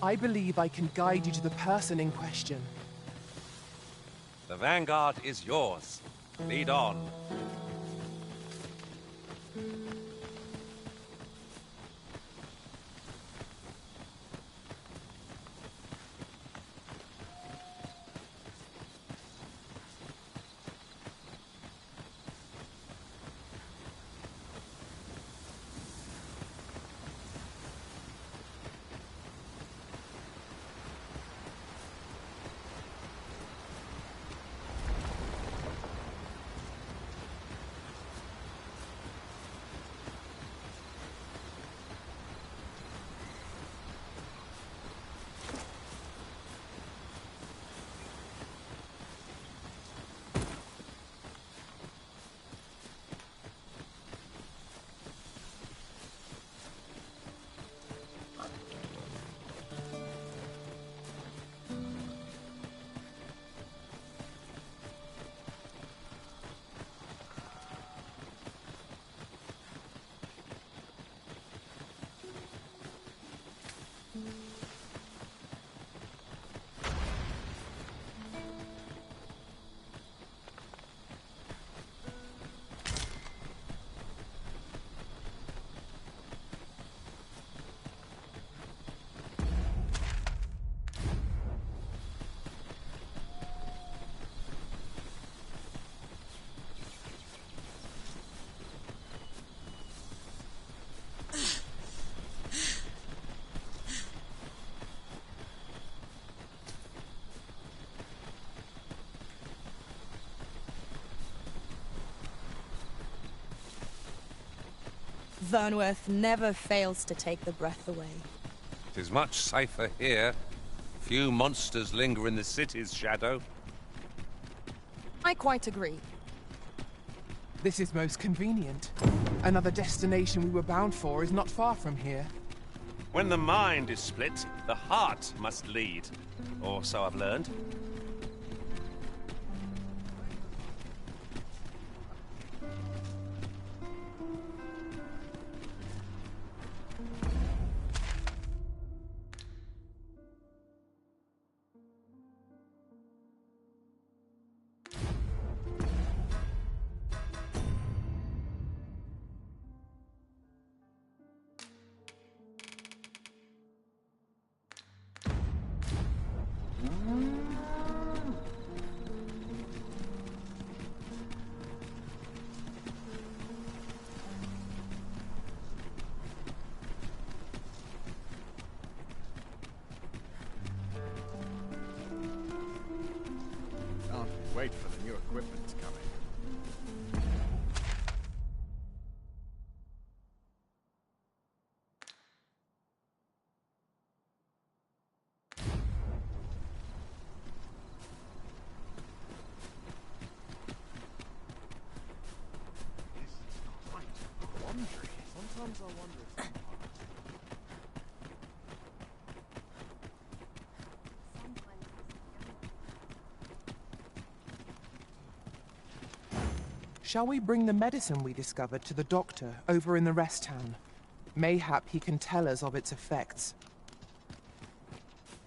[SPEAKER 22] I believe I can guide you to the person in question.
[SPEAKER 4] The vanguard is yours. Lead on.
[SPEAKER 1] Vernworth never fails to take the breath away.
[SPEAKER 4] It is much safer here. Few monsters linger in the city's shadow.
[SPEAKER 1] I quite agree.
[SPEAKER 22] This is most convenient. Another destination we were bound for is not far from here.
[SPEAKER 4] When the mind is split, the heart must lead. Or so I've learned.
[SPEAKER 12] Can't wait for the new equipment coming. Sometimes I wonder if
[SPEAKER 22] Shall we bring the medicine we discovered to the doctor over in the rest town? Mayhap he can tell us of its effects.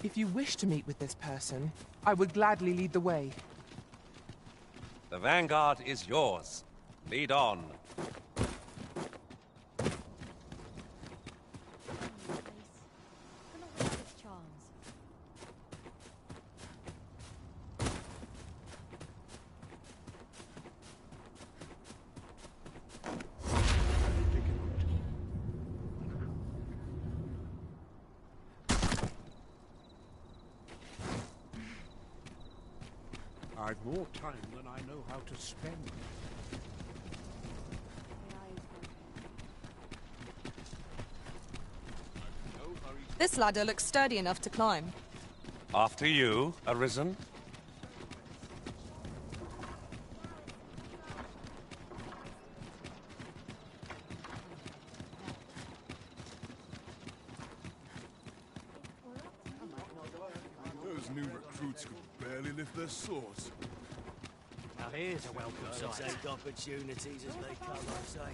[SPEAKER 22] If you wish to meet with this person, I would gladly lead the way.
[SPEAKER 4] The vanguard is yours. Lead on.
[SPEAKER 15] I've more time than I know how to spend.
[SPEAKER 1] This ladder looks sturdy enough to climb.
[SPEAKER 4] After you, Arisen.
[SPEAKER 18] Those new recruits could barely lift their swords.
[SPEAKER 6] Now here's a welcome sight. Take opportunities as they come, I say.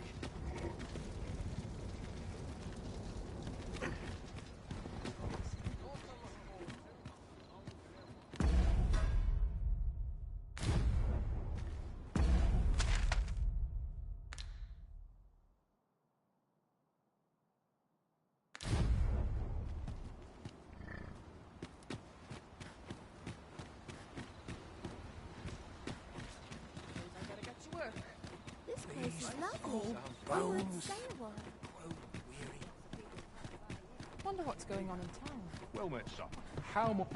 [SPEAKER 5] This place is lovely. I won't stay a while.
[SPEAKER 1] Wonder what's going on in town.
[SPEAKER 15] Well met, sir. How much?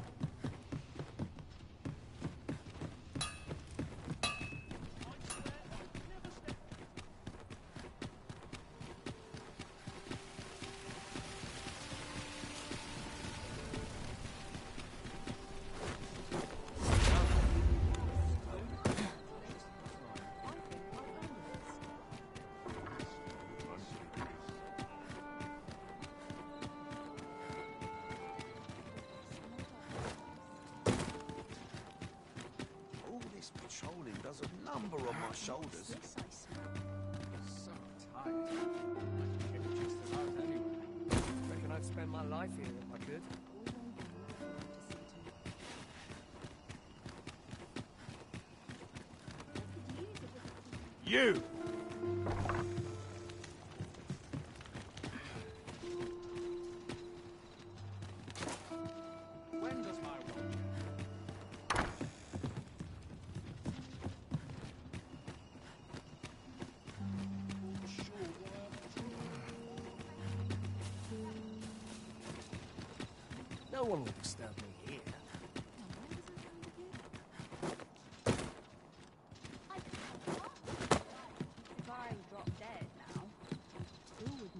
[SPEAKER 6] Patrolling does a number on my shoulders.
[SPEAKER 20] So tired. Maybe just as I was anyway. Reckon I'd spend my life here if I could.
[SPEAKER 25] You!
[SPEAKER 20] When does my watch?
[SPEAKER 6] No one will disturb me here.
[SPEAKER 3] If I drop dead now, who would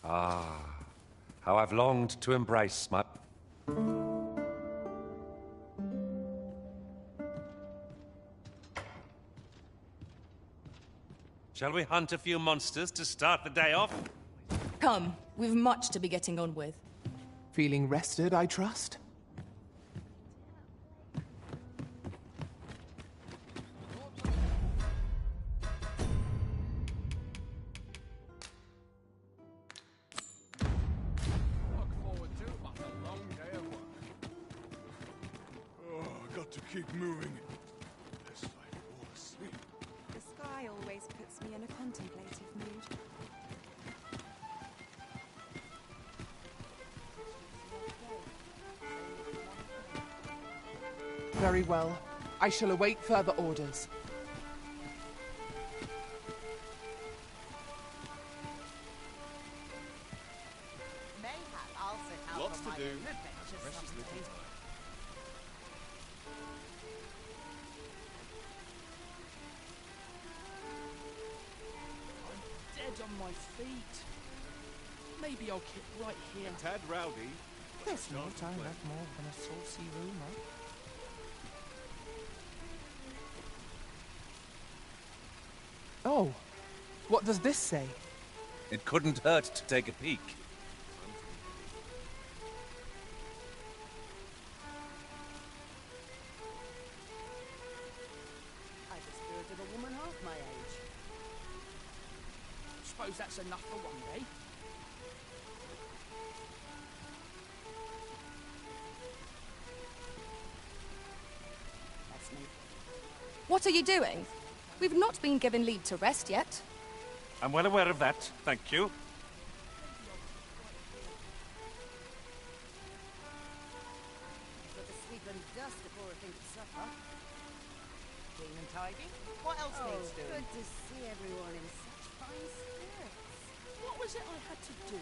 [SPEAKER 2] Ah, how I've longed to embrace my...
[SPEAKER 4] Shall we hunt a few monsters to start the day off?
[SPEAKER 1] Come, we've much to be getting on with.
[SPEAKER 22] Feeling rested, I trust?
[SPEAKER 18] Oh, I got to keep moving. Lest I fall asleep.
[SPEAKER 10] The sky always puts me in a contemplative mood.
[SPEAKER 22] Very well. I shall await further orders.
[SPEAKER 20] Lots to do. Precious little time.
[SPEAKER 6] Dead on my feet. Maybe I'll keep right here.
[SPEAKER 20] Tad rowdy.
[SPEAKER 22] There's no time left more than a saucy rumour. Oh, what does this say?
[SPEAKER 2] It couldn't hurt to take a peek.
[SPEAKER 6] I dispirited a woman half my age. Suppose that's enough for one day. That's me.
[SPEAKER 1] What are you doing? We've not been given leave to rest yet.
[SPEAKER 4] I'm well aware of that, thank you.
[SPEAKER 9] Got to sweep and dust before I think of supper. Clean and tidy. What else needs doing? Good to see everyone in such fine spirits.
[SPEAKER 6] What was it I had to do?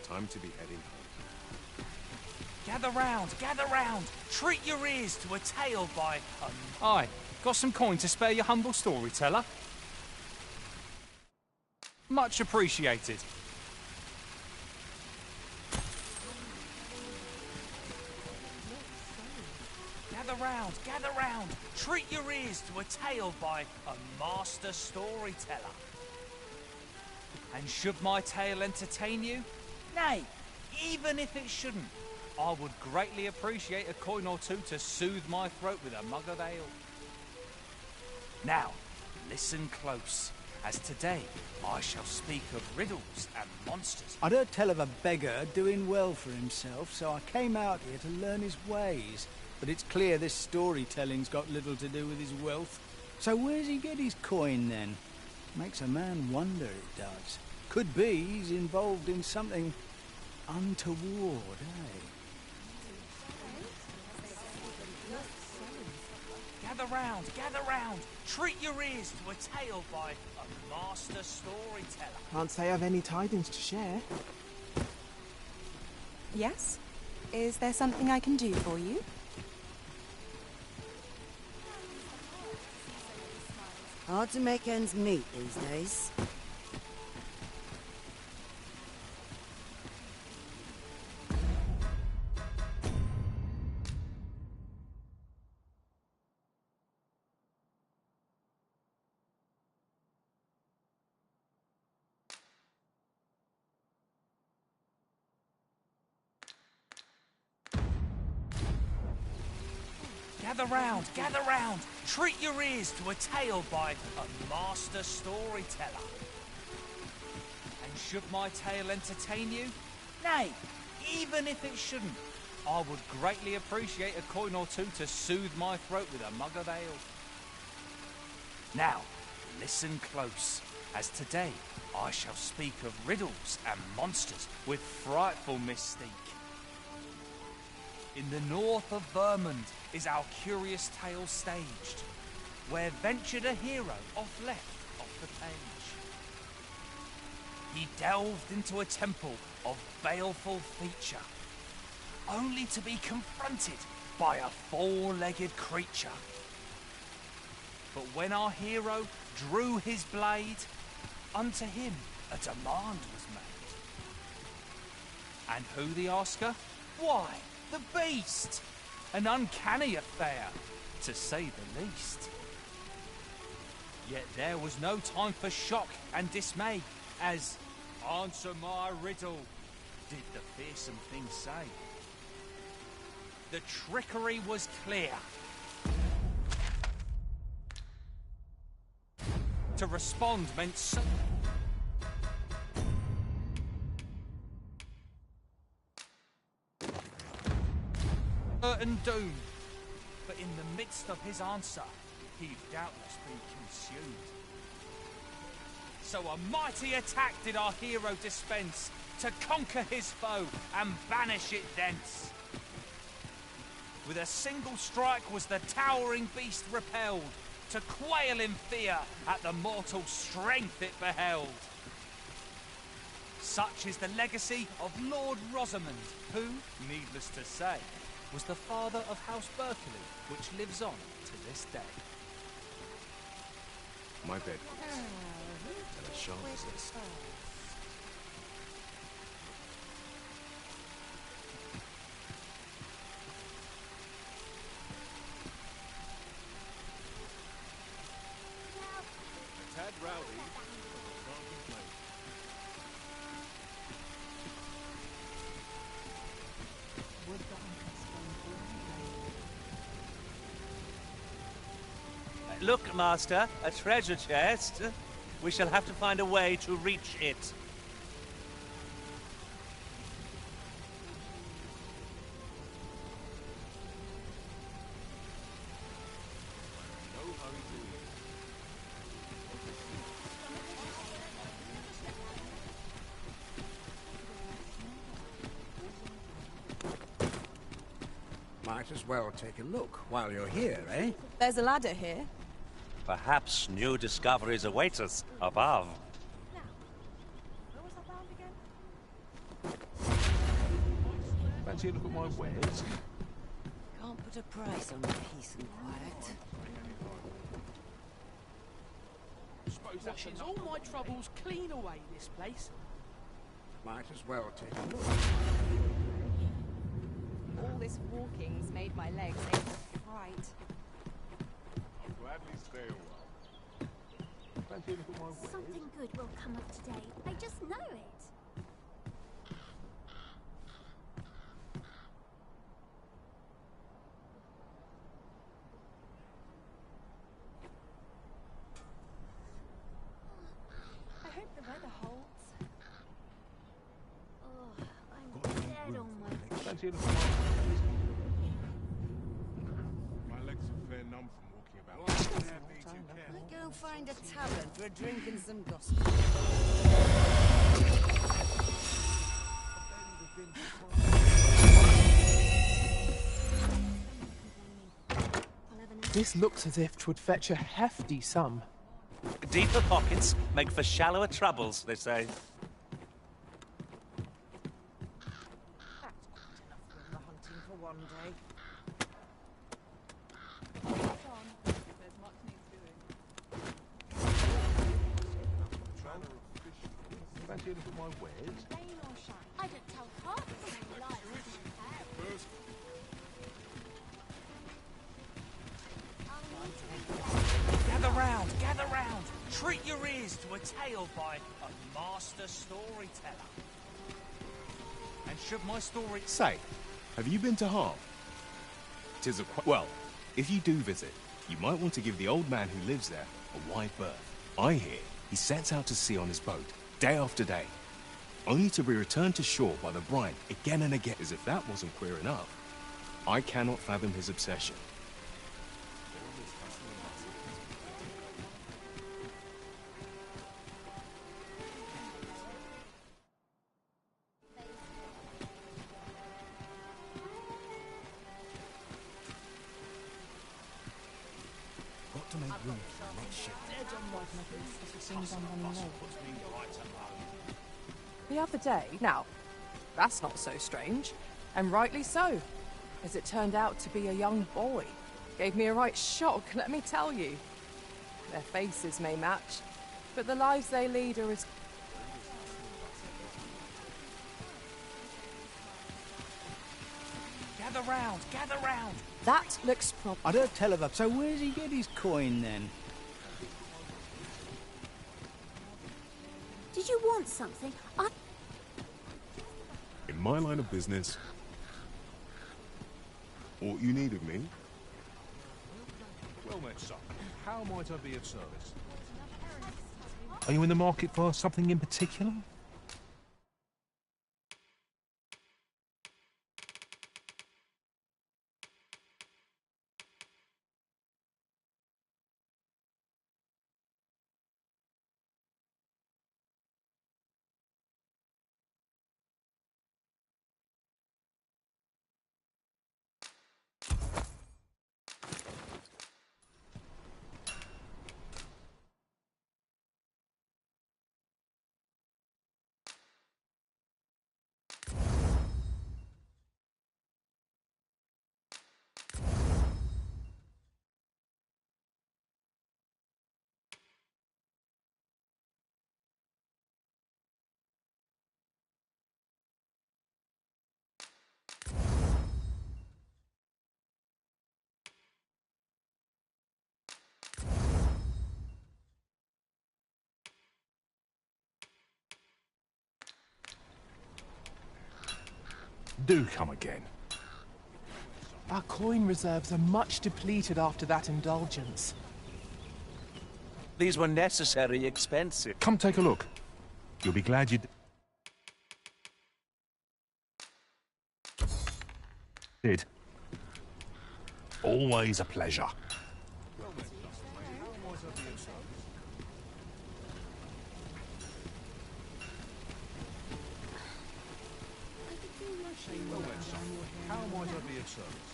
[SPEAKER 20] Time to be heading home.
[SPEAKER 7] Gather round, gather round. Treat your ears to a tale by...
[SPEAKER 11] Aye, got some coin to spare your humble storyteller? Much appreciated.
[SPEAKER 7] Gather round, gather round. Treat your ears to a tale by a master storyteller. And should my tale entertain you? Nay, even if it shouldn't, I would greatly appreciate a coin or two to soothe my throat with a mug of ale. Now, listen close, as today I shall speak of riddles and monsters.
[SPEAKER 8] I'd heard tell of a beggar doing well for himself, so I came out here to learn his ways. But it's clear this storytelling's got little to do with his wealth. So where's he get his coin, then? Makes a man wonder, it does. Could be he's involved in something untoward, eh?
[SPEAKER 7] Gather round, gather round. Treat your ears to a tale by a master storyteller.
[SPEAKER 22] Can't say I've any tidings to share.
[SPEAKER 10] Yes? Is there something I can do for you?
[SPEAKER 9] Hard to make ends meet these days.
[SPEAKER 7] Gather round, gather round. Treat your ears to a tale by a master storyteller. And should my tale entertain you? Nay, even if it shouldn't, I would greatly appreciate a coin or two to soothe my throat with a mug of ale. Now, listen close, as today I shall speak of riddles and monsters with frightful mystique. In the north of Vermund is our curious tale staged, where ventured a hero off left off the page. he delved into a temple of baleful feature, only to be confronted by a four-legged creature. But when our hero drew his blade, unto him a demand was made. And who the asker? Why, the beast! An uncanny affair, to say the least. Yet there was no time for shock and dismay, as "Answer my riddle," did the fearsome thing say. The trickery was clear. To respond meant certain doom. But in the midst of his answer, he'd doubtless been consumed. So a mighty attack did our hero dispense to conquer his foe and banish it thence. With a single strike was the towering beast repelled, to quail in fear at the mortal strength it beheld. Such is the legacy of Lord Rosamond, who, needless to say, was the father of House Berkeley, which lives on to this day.
[SPEAKER 24] My bed, please. And as sharp as this.
[SPEAKER 15] A tad rowdy, but can't complain.
[SPEAKER 2] Look, Master, a treasure chest. We shall have to find a way to reach it.
[SPEAKER 15] No hurry to eat.
[SPEAKER 14] Might as well take a look while you're here, eh?
[SPEAKER 3] There's a ladder here.
[SPEAKER 2] Perhaps new discoveries await us above.
[SPEAKER 15] Fancy a look at my wares?
[SPEAKER 9] Can't put a price on peace and quiet.
[SPEAKER 6] Washes all my troubles clean away, this place.
[SPEAKER 14] Might as well take a look.
[SPEAKER 3] All this walking's made my legs ache right.
[SPEAKER 15] I'll gladly stay a while. Fancy a look at my wares?
[SPEAKER 5] Something good will come of today. I just know it.
[SPEAKER 3] I hope the weather holds.
[SPEAKER 5] Oh, I'm dead on my...
[SPEAKER 15] Fancy a look at my wares?
[SPEAKER 18] My legs are fair numb from walking about.
[SPEAKER 9] I go and find a tavern for a drink and some gossip.
[SPEAKER 22] This looks as if 'twould fetch a hefty sum.
[SPEAKER 2] Deeper pockets make for shallower troubles, they say.
[SPEAKER 9] That's quite enough for hunting for one day.
[SPEAKER 15] Fancy a look at my wares?
[SPEAKER 17] Rain or shine, I don't tell half the same lies.
[SPEAKER 7] Gather round, treat your ears to a tale by a master storyteller. And should my story...
[SPEAKER 16] Say, have you been to Harm? 'Tis a well, if you do visit, you might want to give the old man who lives there a wide berth. I hear he sets out to sea on his boat, day after day, only to be returned to shore by the bride again and again. As if that wasn't queer enough, I cannot fathom his obsession.
[SPEAKER 14] Got to make room for the next ship.
[SPEAKER 22] The other day, now, that's not so strange, and rightly so, as it turned out to be a young boy. Gave me a right shock, let me tell you. Their faces may match, but the lives they lead are as...
[SPEAKER 7] Gather round, gather round!
[SPEAKER 22] That looks proper.
[SPEAKER 8] I don't tell her. So where does he get his coin then?
[SPEAKER 12] Did you want something?
[SPEAKER 16] In my line of business, all you need of me?
[SPEAKER 15] Well met, son. How might I be of service? Are you in the market for something in particular? Do come again.
[SPEAKER 22] Our coin reserves are much depleted after that indulgence.
[SPEAKER 2] These were necessary expenses.
[SPEAKER 15] Come take a look. You'll be glad you did. Always a pleasure. How might I be of service?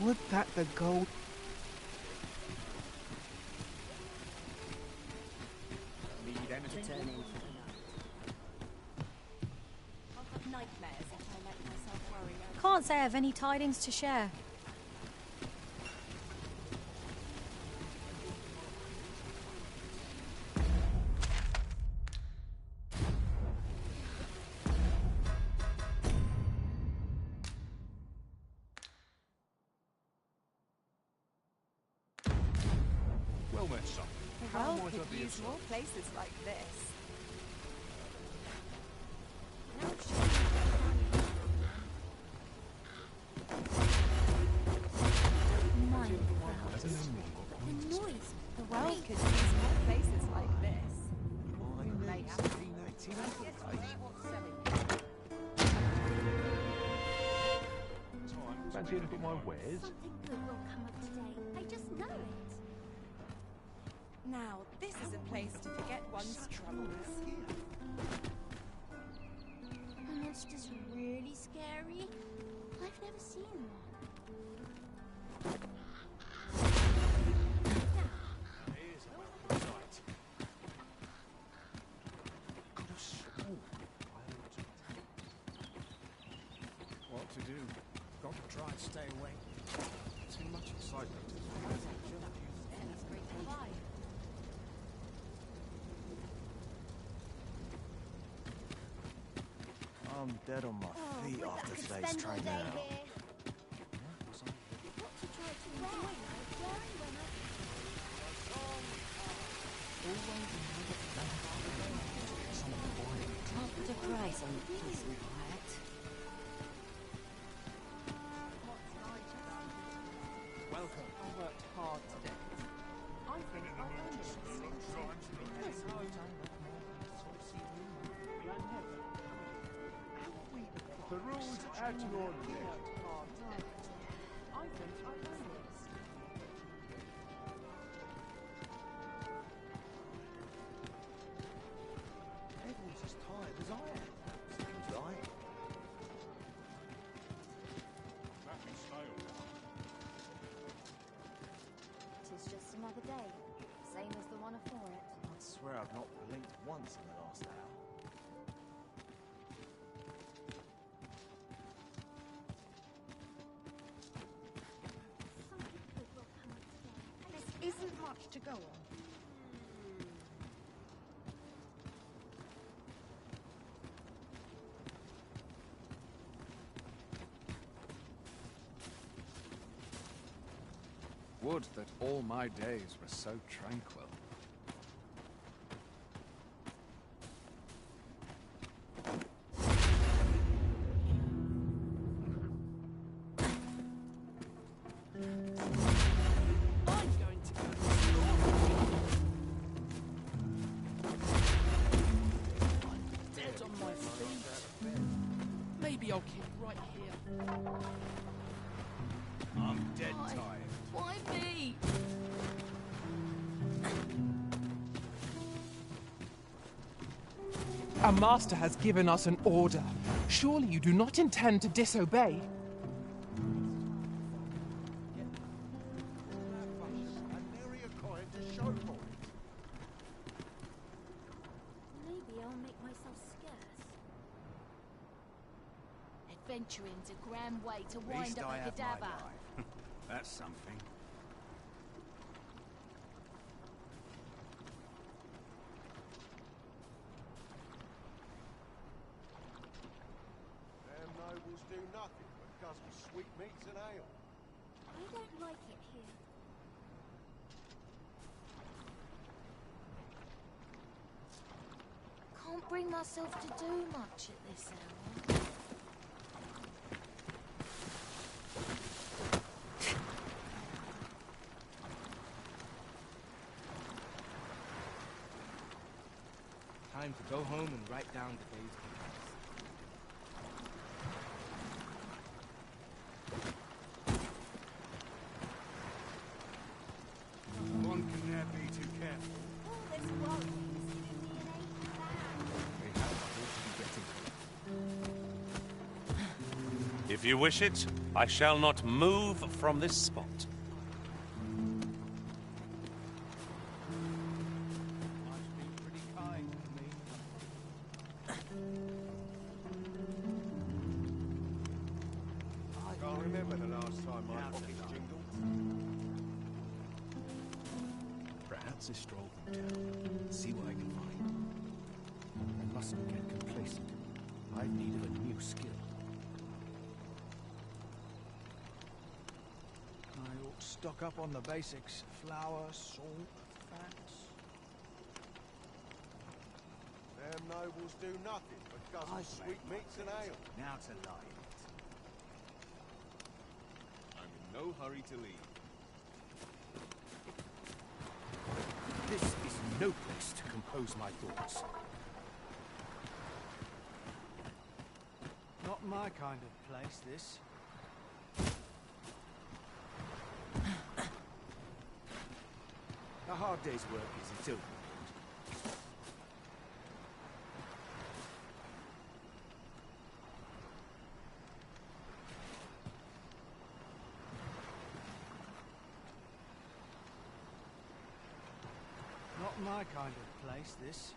[SPEAKER 8] Would that the gold...
[SPEAKER 12] Need entertaining. I'll have nightmares if I let myself worry.
[SPEAKER 5] Can't say I've any tidings to share.
[SPEAKER 15] Well met, son.
[SPEAKER 3] The world could use more places like this.
[SPEAKER 12] The noise.
[SPEAKER 3] The world could use more places like this.
[SPEAKER 15] Fancy a look at my wares?
[SPEAKER 12] Something good will come up today. I just know it.
[SPEAKER 3] Now, this is a place to forget one's troubles.
[SPEAKER 12] Are monsters really scary? I've never seen one.
[SPEAKER 24] What to do? Got to try and stay awake. Too much excitement.
[SPEAKER 6] I'm dead on my feet after today's training out.
[SPEAKER 12] Can't put a price on peace and quiet.
[SPEAKER 24] Welcome.
[SPEAKER 22] I worked hard today. I think I'll own this.
[SPEAKER 18] The rules at your neck.
[SPEAKER 22] I think I'll own this.
[SPEAKER 6] Everyone's as tired as I am. Seems like.
[SPEAKER 5] other day. Same as the one afore it.
[SPEAKER 6] I swear I've not blinked once in the last hour.
[SPEAKER 10] This isn't much to go on.
[SPEAKER 13] Would that all my days were so tranquil.
[SPEAKER 10] I'm going to go. I'm dead on my feet. Maybe I'll keep right here.
[SPEAKER 6] I'm dead
[SPEAKER 10] Why?
[SPEAKER 6] tired.
[SPEAKER 10] Why me?
[SPEAKER 22] A master has given us an order. Surely you do not intend to disobey?
[SPEAKER 5] Maybe I'll make myself scarce.
[SPEAKER 17] Adventuring's a grand way to
[SPEAKER 6] At
[SPEAKER 17] wind
[SPEAKER 6] least
[SPEAKER 17] up
[SPEAKER 6] I
[SPEAKER 17] a
[SPEAKER 6] have my
[SPEAKER 17] cadaver.
[SPEAKER 6] life. That's something.
[SPEAKER 19] Them nobles do nothing but guzzle sweetmeats and ale.
[SPEAKER 5] I don't like it here.
[SPEAKER 17] Can't bring myself to do much at this hour.
[SPEAKER 6] Time to go home and write down the day's plans. One can never be too careful.
[SPEAKER 5] All this worrying is giving me an aching back.
[SPEAKER 6] They have to be getting
[SPEAKER 4] If you wish it, I shall not move from this spot.
[SPEAKER 19] Can't remember the last time my pockets jingled.
[SPEAKER 6] Perhaps a stroll from town. See what I can find. I mustn't get complacent. I've need of a new skill.
[SPEAKER 8] I ought to stock up on the basics. Flour, salt, fats.
[SPEAKER 19] Them nobles do nothing but guzzle sweetmeats and ale.
[SPEAKER 6] Now to lie. I'm in no hurry to leave. This is no place to compose my thoughts.
[SPEAKER 8] Not my kind of place, this.
[SPEAKER 6] A hard day's work is its own.
[SPEAKER 8] Not my kind of place, this.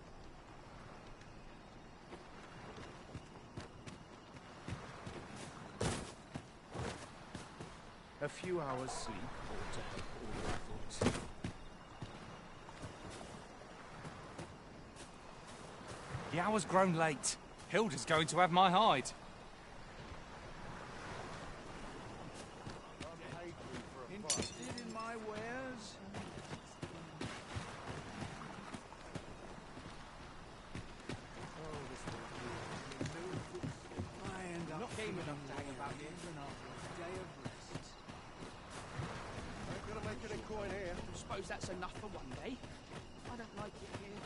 [SPEAKER 6] A few hours sleep ought to help all my thoughts.
[SPEAKER 7] The hour's grown late. Hilda's going to have my hide.
[SPEAKER 8] Interested in my wares? I end up
[SPEAKER 6] game enough
[SPEAKER 8] feeling
[SPEAKER 6] to hang about
[SPEAKER 8] weary even after a day of rest.
[SPEAKER 19] Ain't gonna make any coin here.
[SPEAKER 10] Suppose that's enough for one day. I don't like it here.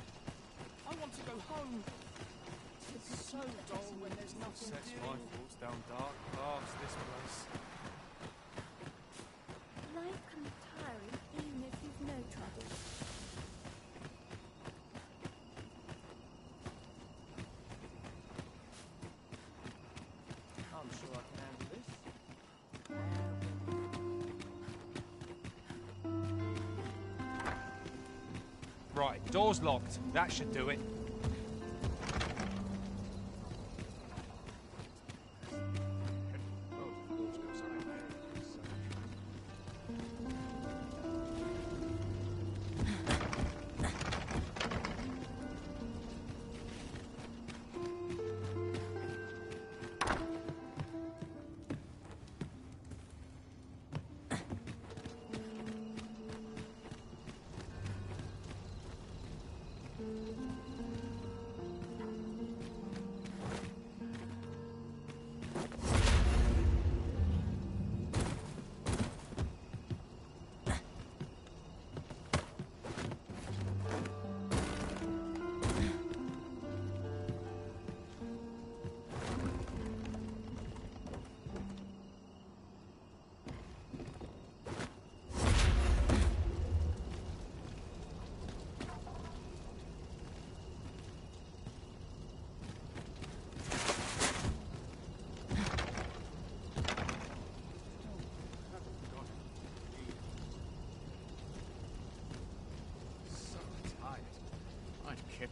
[SPEAKER 10] I want to go home. It's so dull when there's nothing to
[SPEAKER 16] Sets
[SPEAKER 10] do.
[SPEAKER 16] my thoughts down dark paths, this place.
[SPEAKER 5] Life can be tiring even if you've no trouble.
[SPEAKER 6] I'm sure I can handle this.
[SPEAKER 11] Right, door's locked. That should do it.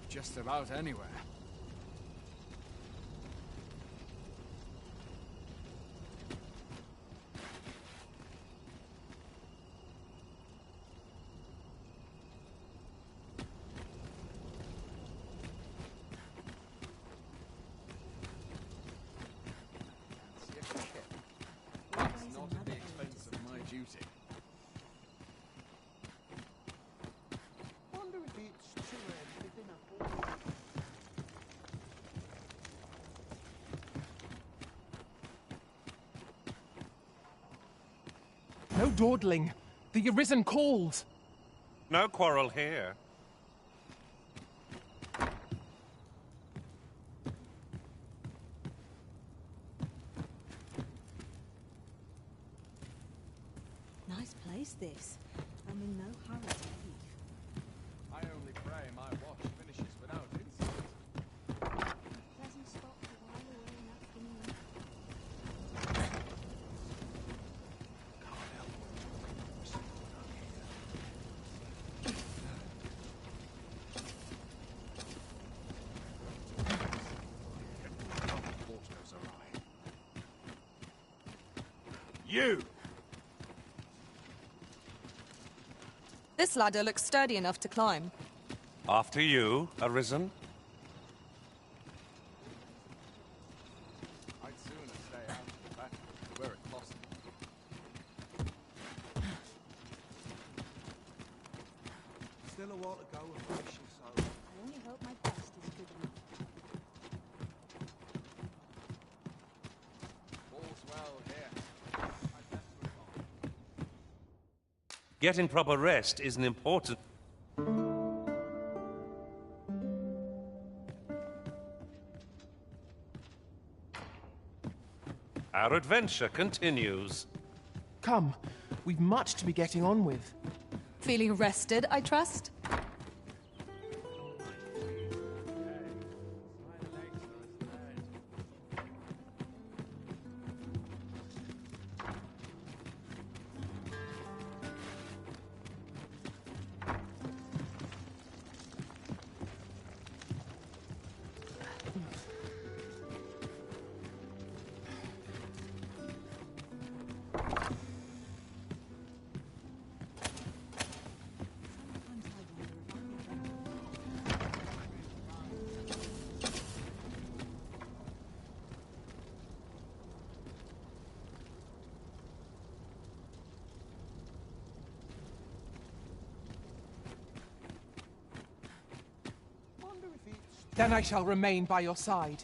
[SPEAKER 13] Just about anywhere. That's not at the expense of my duty.
[SPEAKER 19] Wonder if it's too early for dinner.
[SPEAKER 22] No dawdling. The Arisen calls.
[SPEAKER 4] No quarrel here.
[SPEAKER 1] Nice place, this. I'm in no hurry to leave.
[SPEAKER 13] I only pray my watch finishes without incident.
[SPEAKER 1] Pleasant spot to while away an afternoon.
[SPEAKER 15] You!
[SPEAKER 20] This ladder looks sturdy enough to climb.
[SPEAKER 4] After you, Arisen.
[SPEAKER 13] I'd sooner stay out of the battle, were it possible.
[SPEAKER 19] Still a while to go and finish your soul.
[SPEAKER 1] I only hope my best is good enough.
[SPEAKER 13] All's well here. I'd best move on.
[SPEAKER 4] Getting proper rest is an important... Our adventure continues.
[SPEAKER 22] Come, we've much to be getting on with.
[SPEAKER 20] Feeling rested, I trust?
[SPEAKER 22] Then I shall remain by your side.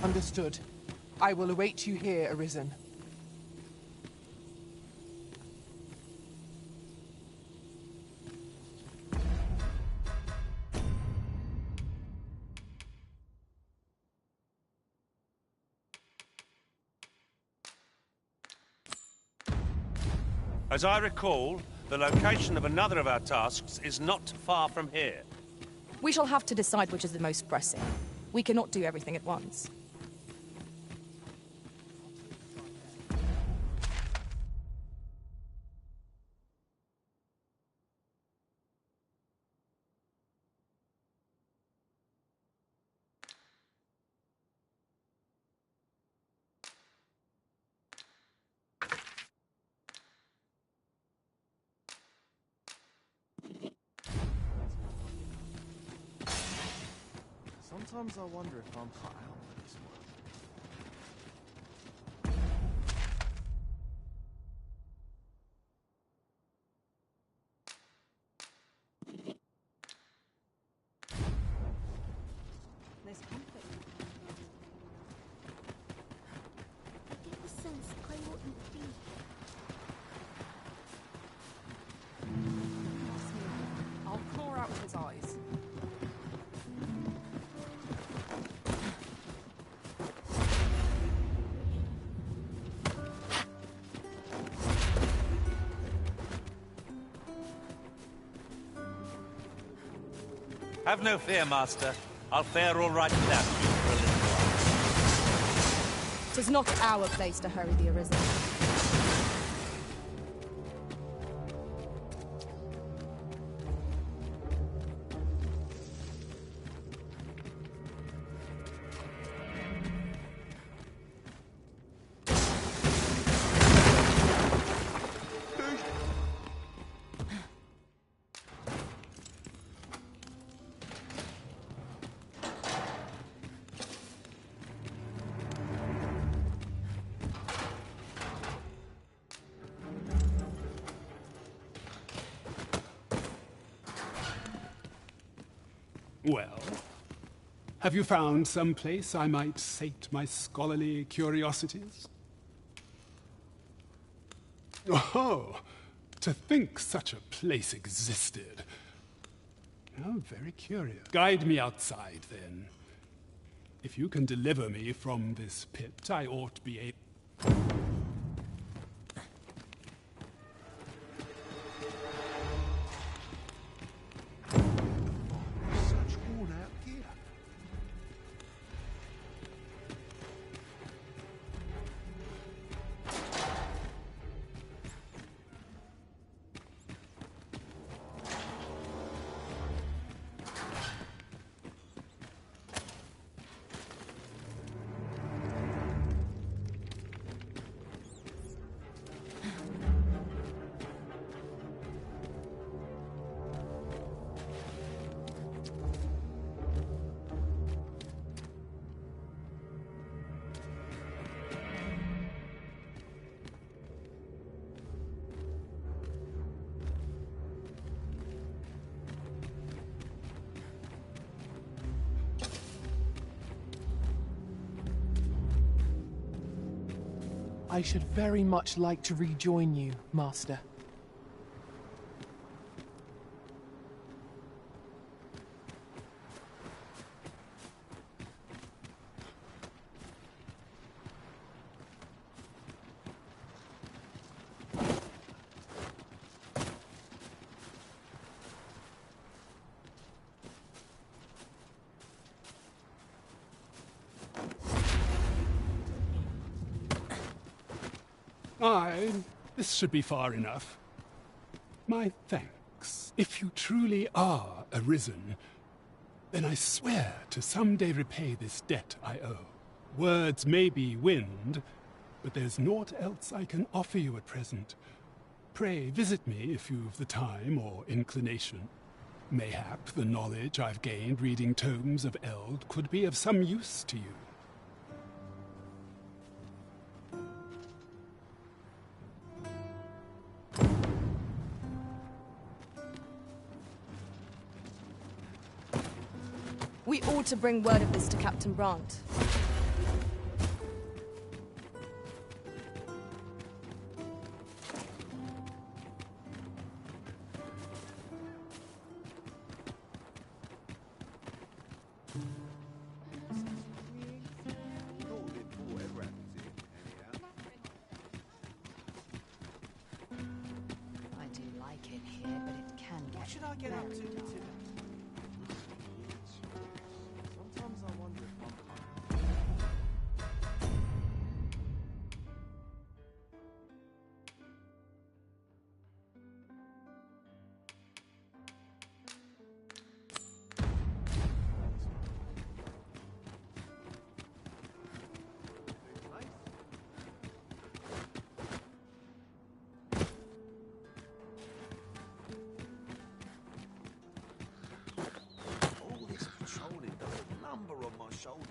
[SPEAKER 22] Understood. I will await you here, Arisen.
[SPEAKER 4] As I recall, the location of another of our tasks is not far from here.
[SPEAKER 20] We shall have to decide which is the most pressing. We cannot do everything at once.
[SPEAKER 6] Sometimes I wonder if I'm cut out for this work.
[SPEAKER 1] There's conflict.
[SPEAKER 12] I get the sense I oughtn't be here.
[SPEAKER 20] I'll claw out with his eyes.
[SPEAKER 2] Have no fear, Master. I'll fare all right without you for a little while.
[SPEAKER 20] 'Tis not our place to hurry the Arisen.
[SPEAKER 9] Well, have you found some place I might sate my scholarly curiosities? Oh, to think such a place existed. Oh, very curious. Guide me outside, then. If you can deliver me from this pit, I ought to be able...
[SPEAKER 6] Such worn-out gear.
[SPEAKER 22] I should very much like to rejoin you, Master.
[SPEAKER 9] Aye, this should be far enough. My thanks. If you truly are arisen, then I swear to someday repay this debt I owe. Words may be wind, but there's naught else I can offer you at present. Pray visit me if you've the time or inclination. Mayhap the knowledge I've gained reading tomes of Eld could be of some use to you.
[SPEAKER 20] We ought to bring word of this to Captain Brandt.
[SPEAKER 1] I do like it here, but it can get.
[SPEAKER 10] What should I get up to today? Sometimes I wonder if I'm
[SPEAKER 19] All this patrolling does a number on my shoulders.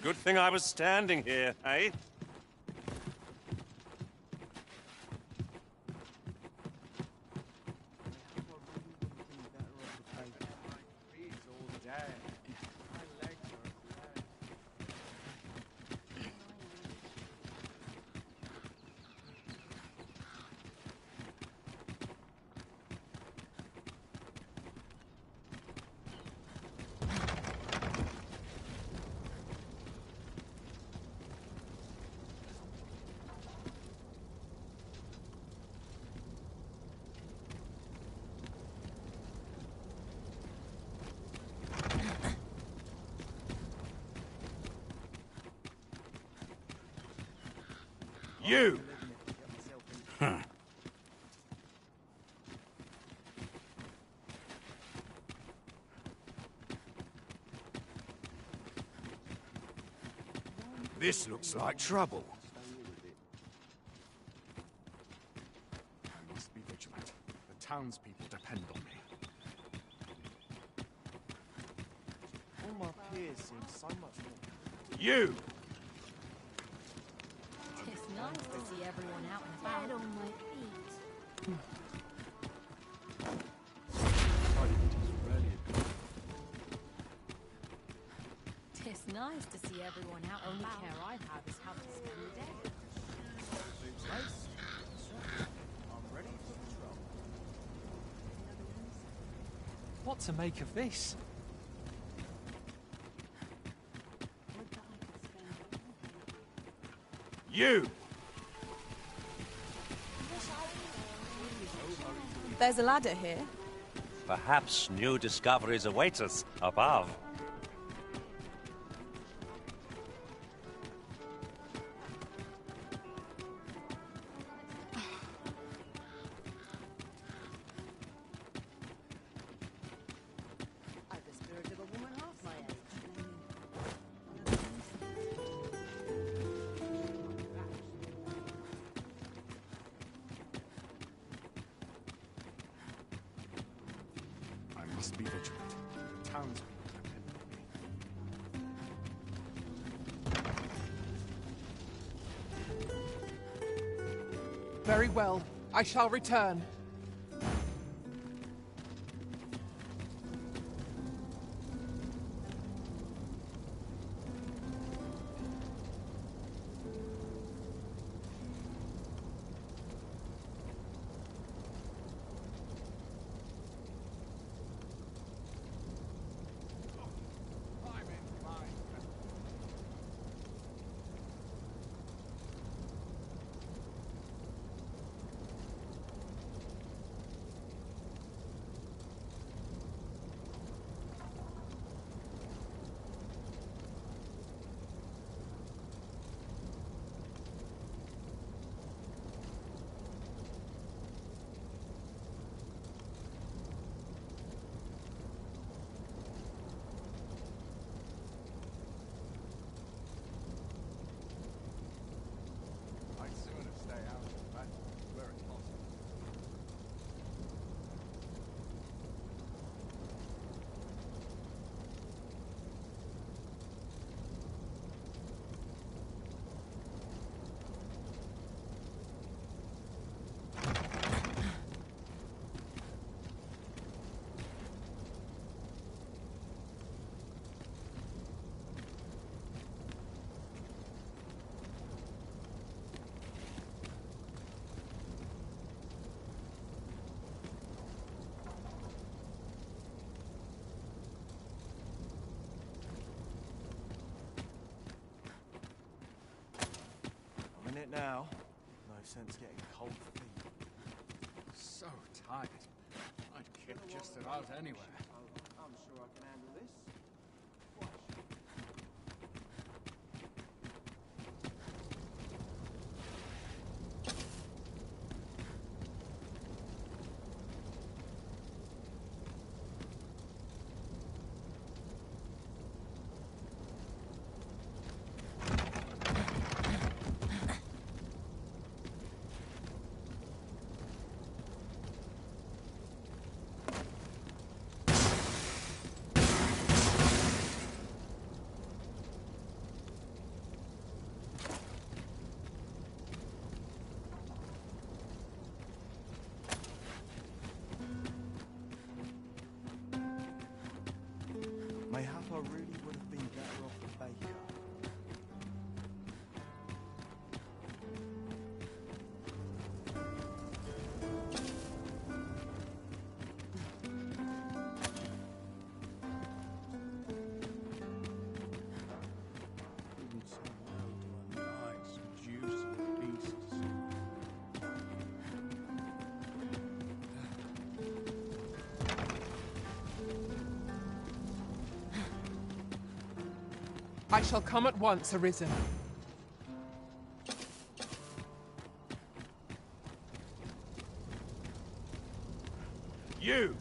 [SPEAKER 4] Good thing I was standing here, eh?
[SPEAKER 19] You! This looks like trouble.
[SPEAKER 13] I must be vigilant. The townspeople depend on me.
[SPEAKER 10] all my peers seem so much more.
[SPEAKER 19] You!
[SPEAKER 1] It's nice to see everyone out and about.
[SPEAKER 12] Dead on my feet.
[SPEAKER 1] It's nice to see everyone out and about. Only care I have is how to spend the day.
[SPEAKER 10] Seems nice. I'm ready for patrol.
[SPEAKER 7] What to make of this?
[SPEAKER 19] You!
[SPEAKER 20] There's a ladder here.
[SPEAKER 2] Perhaps new discoveries await us above.
[SPEAKER 1] I've the spirit of a woman half my age.
[SPEAKER 13] I must be vigilant. The townspeople depend on me.
[SPEAKER 22] Very well. I shall return.
[SPEAKER 6] now, no sense getting cold feet.
[SPEAKER 13] So tired. I'd kick just about anywhere.
[SPEAKER 6] I'm sure I can handle this. Mayhap I really would have been better off a baker. Even so well do I like some juicy pieces.
[SPEAKER 22] I shall come at once, Arisen.
[SPEAKER 15] You!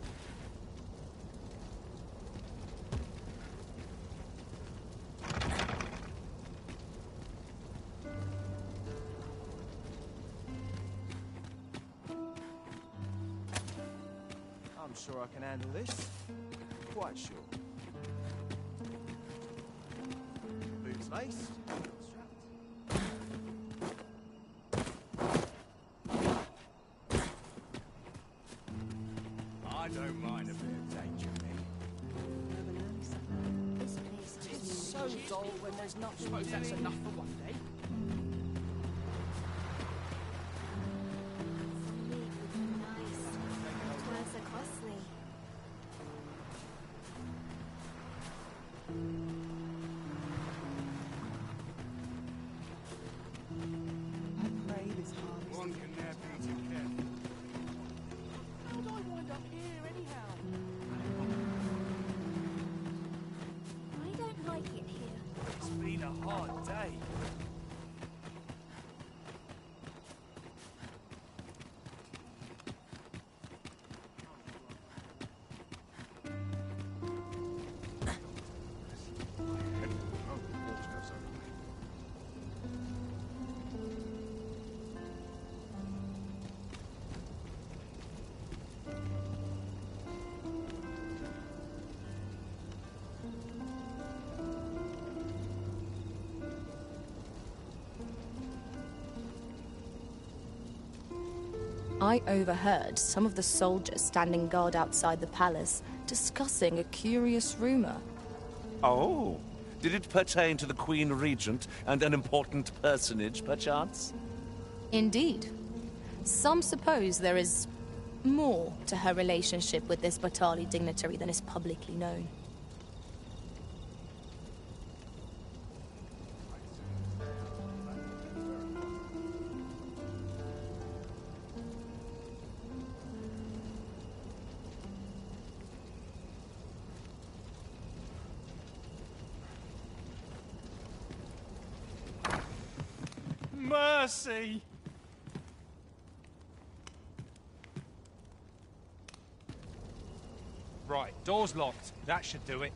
[SPEAKER 6] I'm sure I can handle this. Quite sure. Boots laced.
[SPEAKER 13] I don't mind a bit of danger,
[SPEAKER 10] It's so dull when there's nothing. Suppose that's enough for one day.
[SPEAKER 5] Why so costly?
[SPEAKER 10] I pray this harvest.
[SPEAKER 13] One can never be too careful.
[SPEAKER 10] How'd I wind up here anyhow?
[SPEAKER 5] I don't like it here.
[SPEAKER 7] It's been a hard day.
[SPEAKER 20] I overheard some of the soldiers standing guard outside the palace discussing a curious rumor.
[SPEAKER 2] Oh, did it pertain to the Queen Regent and an important personage, perchance?
[SPEAKER 20] Indeed. Some suppose there is more to her relationship with this Batali dignitary than is publicly known.
[SPEAKER 7] Mercy! Right, door's locked. That should do it.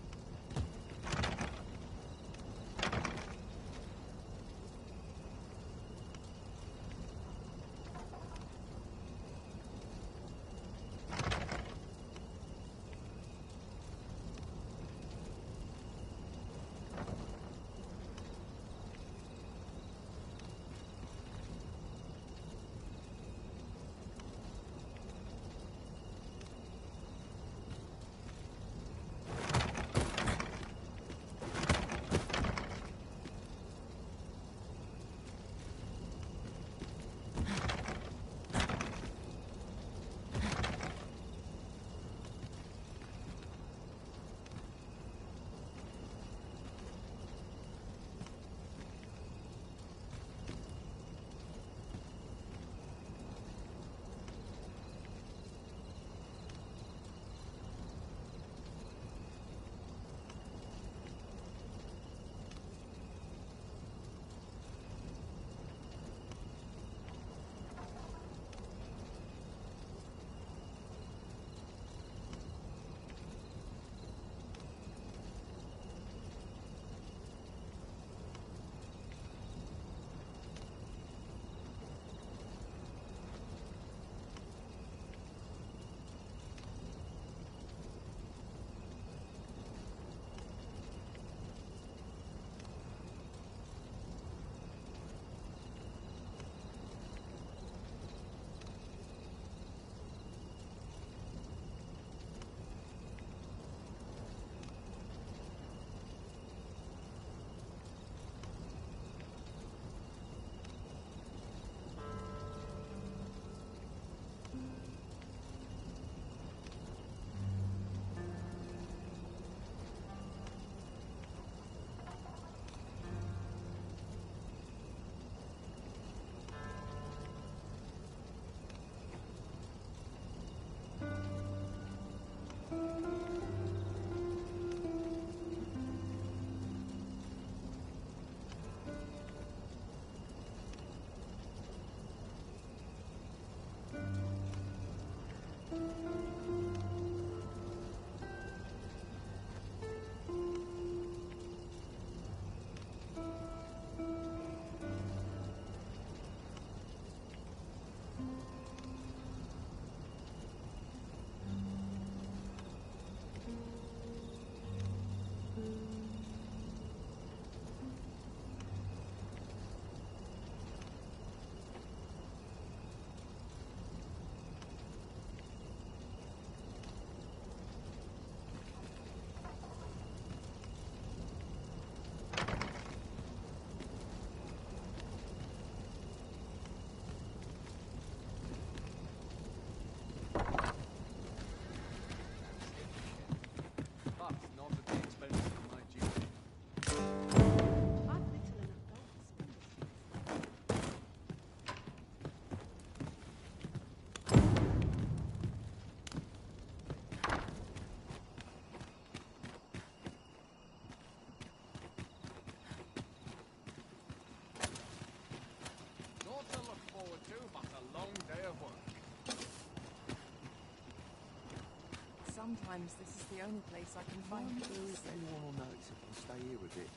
[SPEAKER 3] Sometimes this is the only place I can find peace.
[SPEAKER 6] Anyone will notice if I stay here a bit.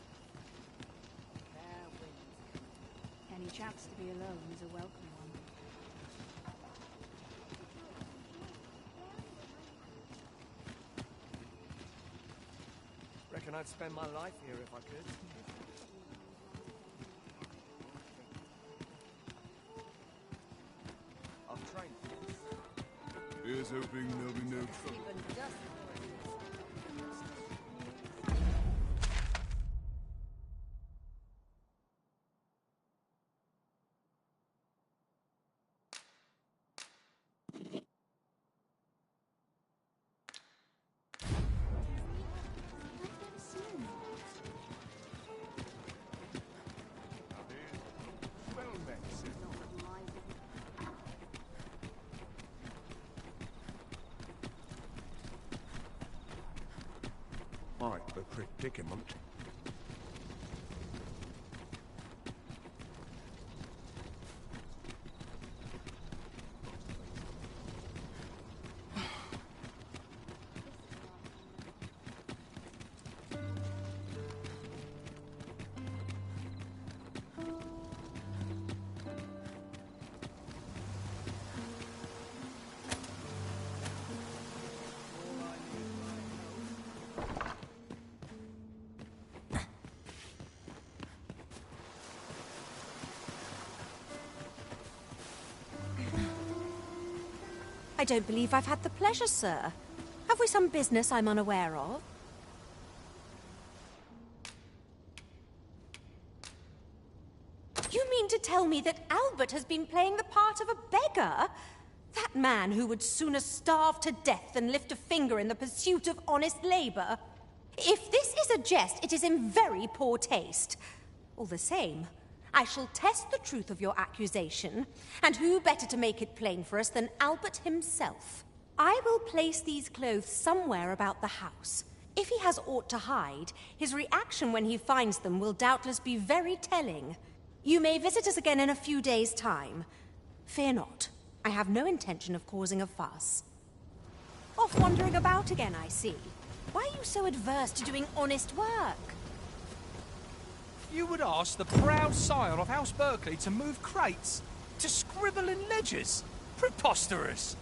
[SPEAKER 3] Fair wind. Any chance to be alone is a welcome one.
[SPEAKER 6] Reckon I'd spend my life here if I could. I've trained for this.
[SPEAKER 14] Here's hoping there'll be no trouble.
[SPEAKER 6] Right, a predicament.
[SPEAKER 5] I don't believe I've had the pleasure, sir. Have we some business I'm unaware of? You mean to tell me that Albert has been playing the part of a beggar? That man who would sooner starve to death than lift a finger in the pursuit of honest labor? If this is a jest, it is in very poor taste. All the same, I shall test the truth of your accusation, and who better to make it plain for us than Albert himself? I will place these clothes somewhere about the house. If he has aught to hide, his reaction when he finds them will doubtless be very telling. You may visit us again in a few days' time. Fear not. I have no intention of causing a fuss. Off wandering about again, I see. Why are you so adverse to doing honest work?
[SPEAKER 7] You would ask the proud sire of House Berkeley to move crates, to scribble in ledgers? Preposterous!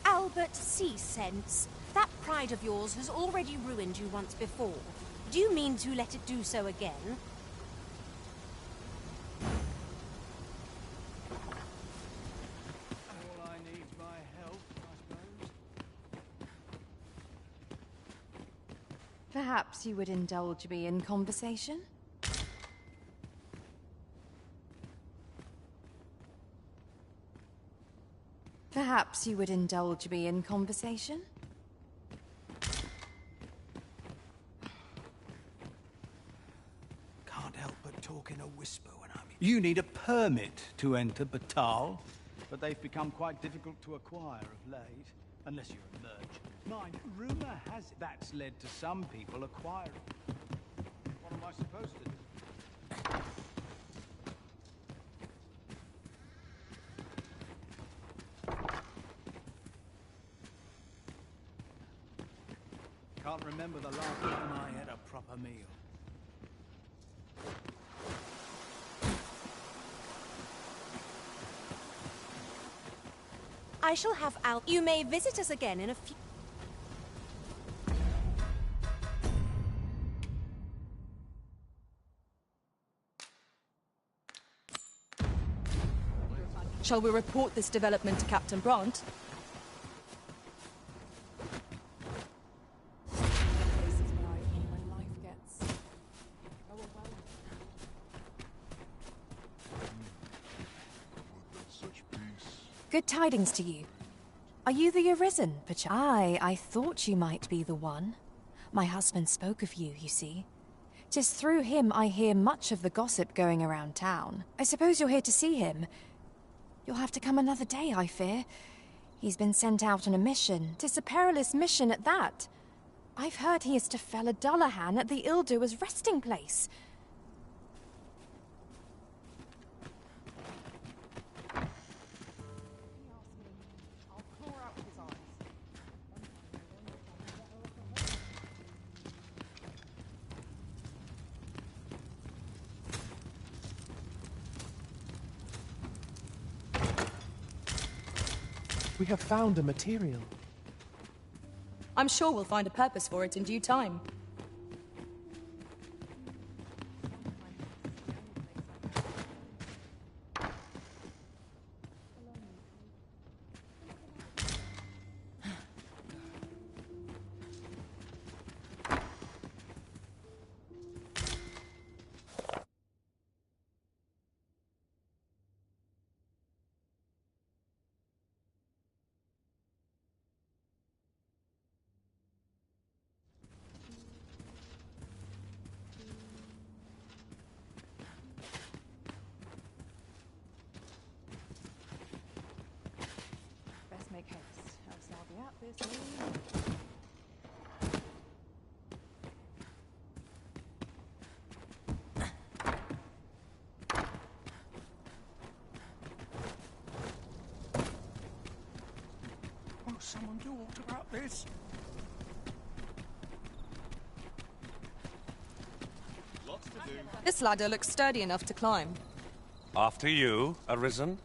[SPEAKER 5] Albert, see sense. That pride of yours has already ruined you once before. Do you mean to let it do so again?
[SPEAKER 8] All I need is my help, I suppose.
[SPEAKER 3] Perhaps you would indulge me in conversation? Perhaps you would indulge me in conversation?
[SPEAKER 8] Can't help but talk in a whisper when I'm... You need a permit to enter Batal, but they've become quite difficult to acquire of late, unless you're a merchant. Mind, rumour has it that's led to some people acquiring. What am I supposed to do? Can't remember the last time I had a proper meal.
[SPEAKER 5] I shall have Al. You may visit us again in a few.
[SPEAKER 20] Shall we report this development to Captain Brandt?
[SPEAKER 18] Good tidings to you. Are you the Arisen, perchance? Aye, I thought you might be the one. My husband spoke of you, you see. 'Tis through him I hear much of the gossip going around town. I suppose you're here to see him. You'll have to come another day, I fear. He's been sent out on a mission. 'Tis a perilous mission at that. I've heard he is to fell a Dullahan at the Illdoer's resting place.
[SPEAKER 22] We have found a material.
[SPEAKER 20] I'm sure we'll find a purpose for it in due time.
[SPEAKER 3] Make haste, else I'll be at this meeting.
[SPEAKER 13] Will someone do aught about this?
[SPEAKER 16] Lots to do.
[SPEAKER 20] This ladder looks sturdy enough to climb.
[SPEAKER 4] After you, Arisen.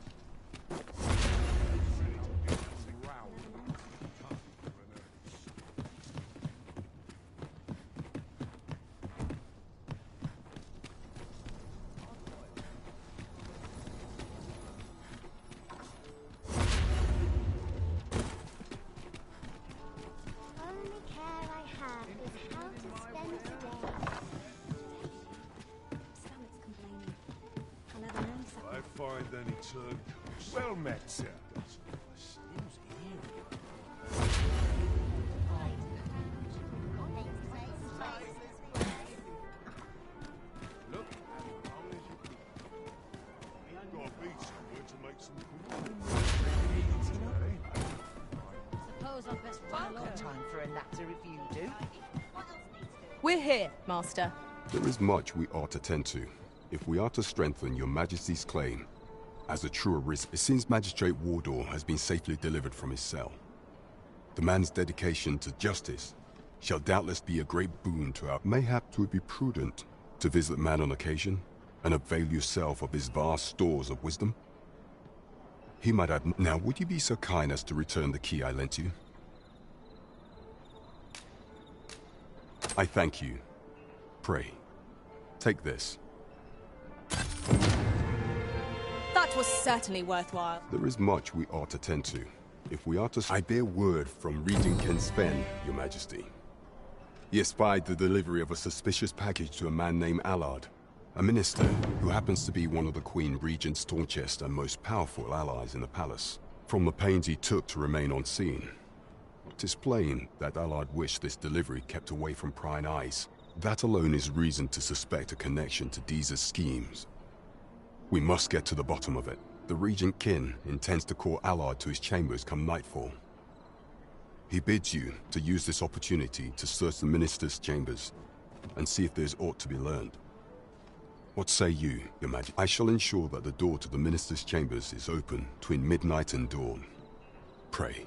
[SPEAKER 14] Well met, sir.
[SPEAKER 13] Look, you've got to beat somewhere to make some
[SPEAKER 1] Suppose I'd best run along. Time for a natter if you do.
[SPEAKER 20] We're here, Master.
[SPEAKER 14] There is much we ought to tend to, if we are to strengthen your Majesty's claim. As a true risk, it seems Magistrate Wardor has been safely delivered from his cell. The man's dedication to justice shall doubtless be a great boon to our... Mayhap 'twould be prudent to visit the man on occasion and avail yourself of his vast stores of wisdom. He might have... Now, would you be so kind as to return the key I lent you? I thank you. Pray, take this.
[SPEAKER 20] That was certainly worthwhile.
[SPEAKER 14] There is much we ought to tend to. If we are to... I bear word from Regent Ken Sven, Your Majesty. He has spied the delivery of a suspicious package to a man named Allard, a minister who happens to be one of the Queen Regent's staunchest and most powerful allies in the palace. From the pains he took to remain on scene, 'tis plain that Allard wished this delivery kept away from prying eyes. That alone is reason to suspect a connection to Deeza's schemes. We must get to the bottom of it. The Regent Kin intends to call Allard to his chambers come nightfall. He bids you to use this opportunity to search the minister's chambers and see if there's aught to be learned. What say you, Your Majesty? I shall ensure that the door to the minister's chambers is open between midnight and dawn. Pray.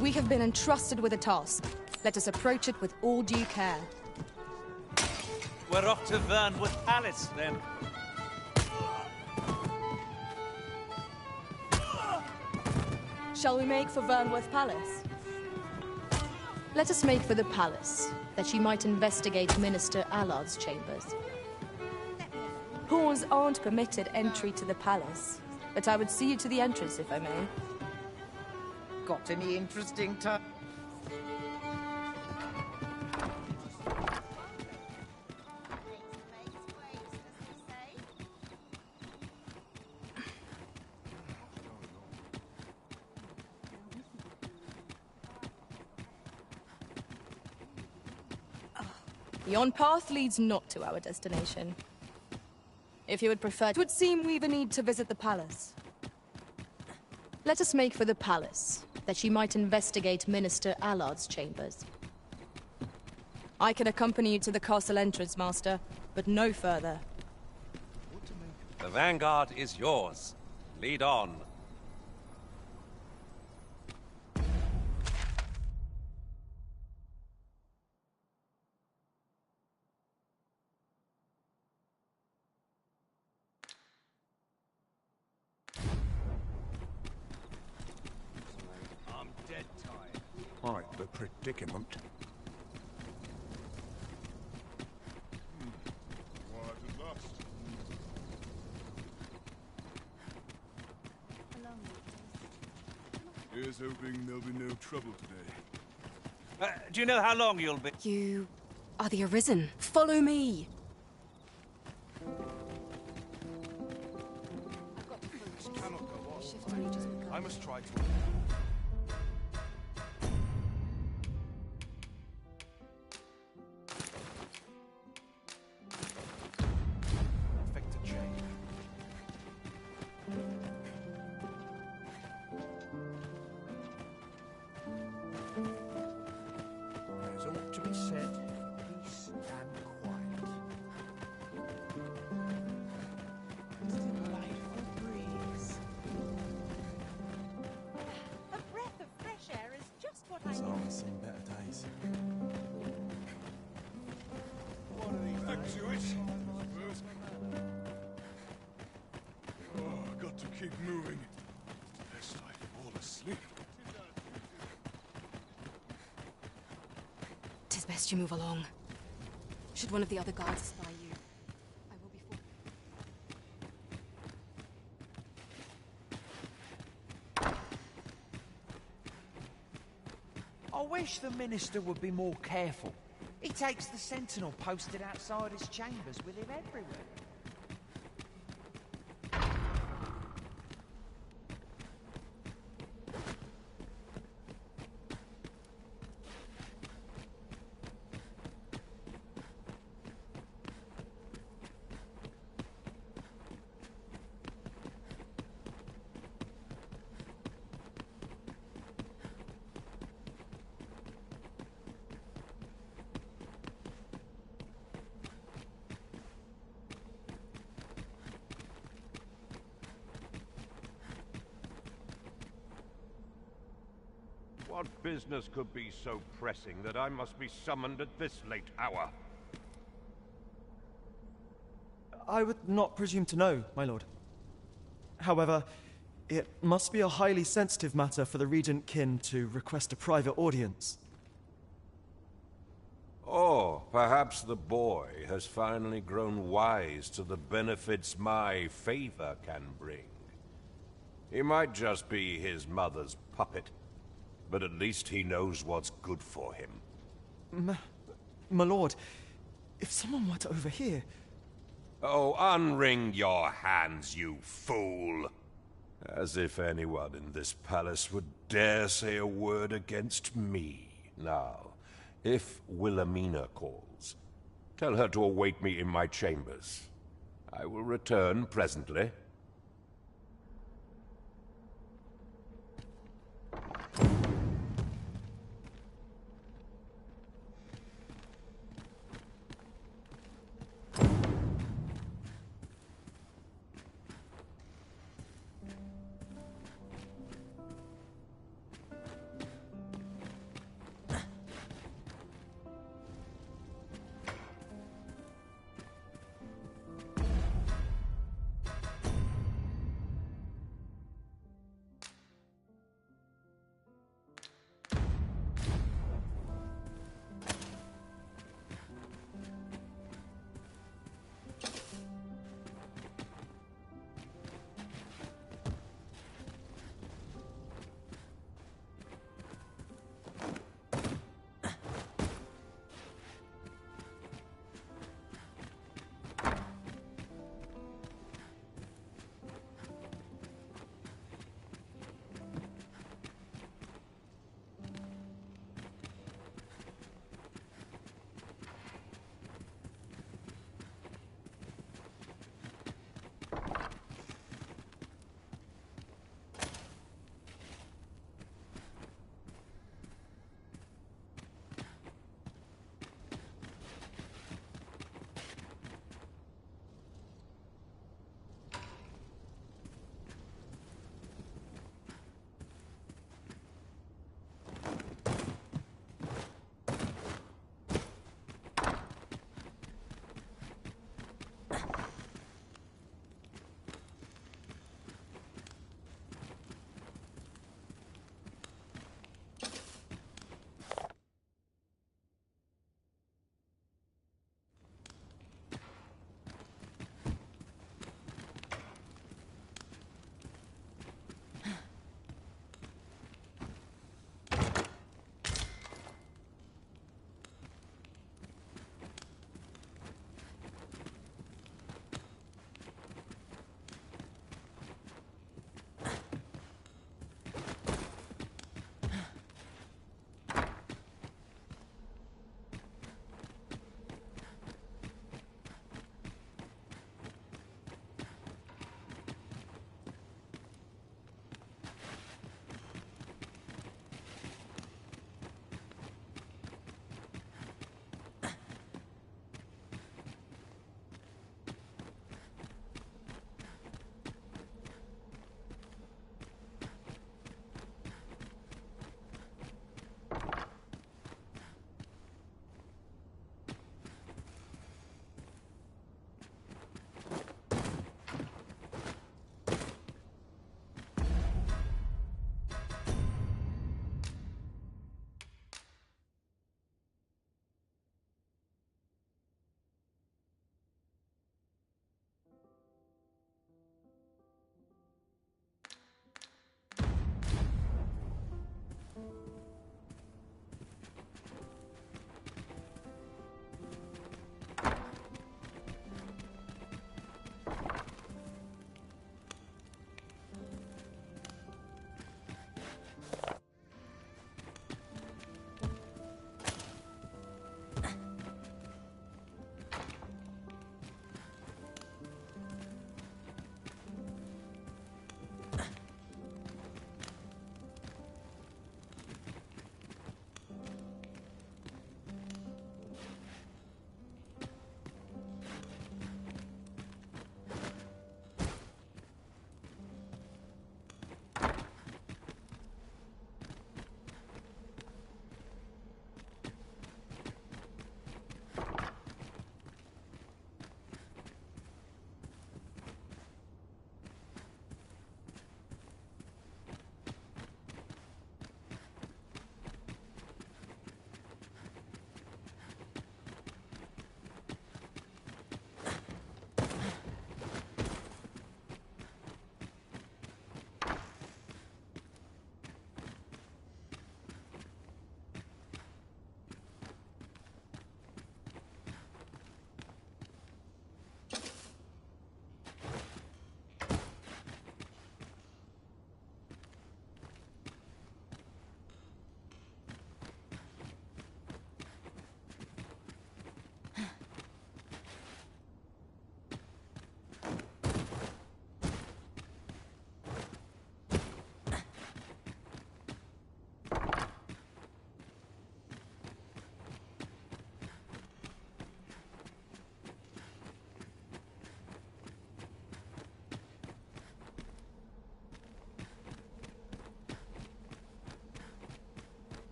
[SPEAKER 20] We have been entrusted with a task. Let us approach it with all due care.
[SPEAKER 2] We're off to Vernwood Palace, then.
[SPEAKER 20] shall we make for Vernworth Palace? Let us make for the palace, that she might investigate Minister Allard's chambers. Pawns aren't permitted entry to the palace, but I would see you to the entrance if I may.
[SPEAKER 17] Got any interesting time?
[SPEAKER 20] Yon path leads not to our destination. If you would prefer, it would seem we've a need to visit the palace. Let us make for the palace, that she might investigate Minister Allard's chambers. I can accompany you to the castle entrance, Master, but no further.
[SPEAKER 4] The vanguard is yours. Lead on.
[SPEAKER 6] Quite the predicament.
[SPEAKER 21] Quiet at last. Here's hoping there'll be no trouble today.
[SPEAKER 2] Do you know how long you'll be?
[SPEAKER 5] You are the Arisen.
[SPEAKER 20] Follow me!
[SPEAKER 6] This cannot go on. I must try to... There's ought to be said, peace and quiet.
[SPEAKER 12] Delightful breeze. A breath of fresh air is just what I need.
[SPEAKER 6] Seen better days.
[SPEAKER 21] One of these back to it. First. Oh, I've got to keep moving. Lest I fall asleep.
[SPEAKER 5] Tis best you move along. Should one of the other guards spy you, I will be
[SPEAKER 7] I wish the minister would be more careful. He takes the sentinel posted outside his chambers with him everywhere.
[SPEAKER 23] What business could be so pressing that I must be summoned at this late hour?
[SPEAKER 24] I would not presume to know, my lord. However, it must be a highly sensitive matter for the Regent Kin to request a private audience.
[SPEAKER 23] Or perhaps the boy has finally grown wise to the benefits my favor can bring. He might just be his mother's puppet, but at least he knows what's good for him.
[SPEAKER 24] My lord, if someone were to overhear...
[SPEAKER 23] Oh, unwring your hands, you fool! As if anyone in this palace would dare say a word against me. Now, if Wilhelmina calls, tell her to await me in my chambers. I will return presently.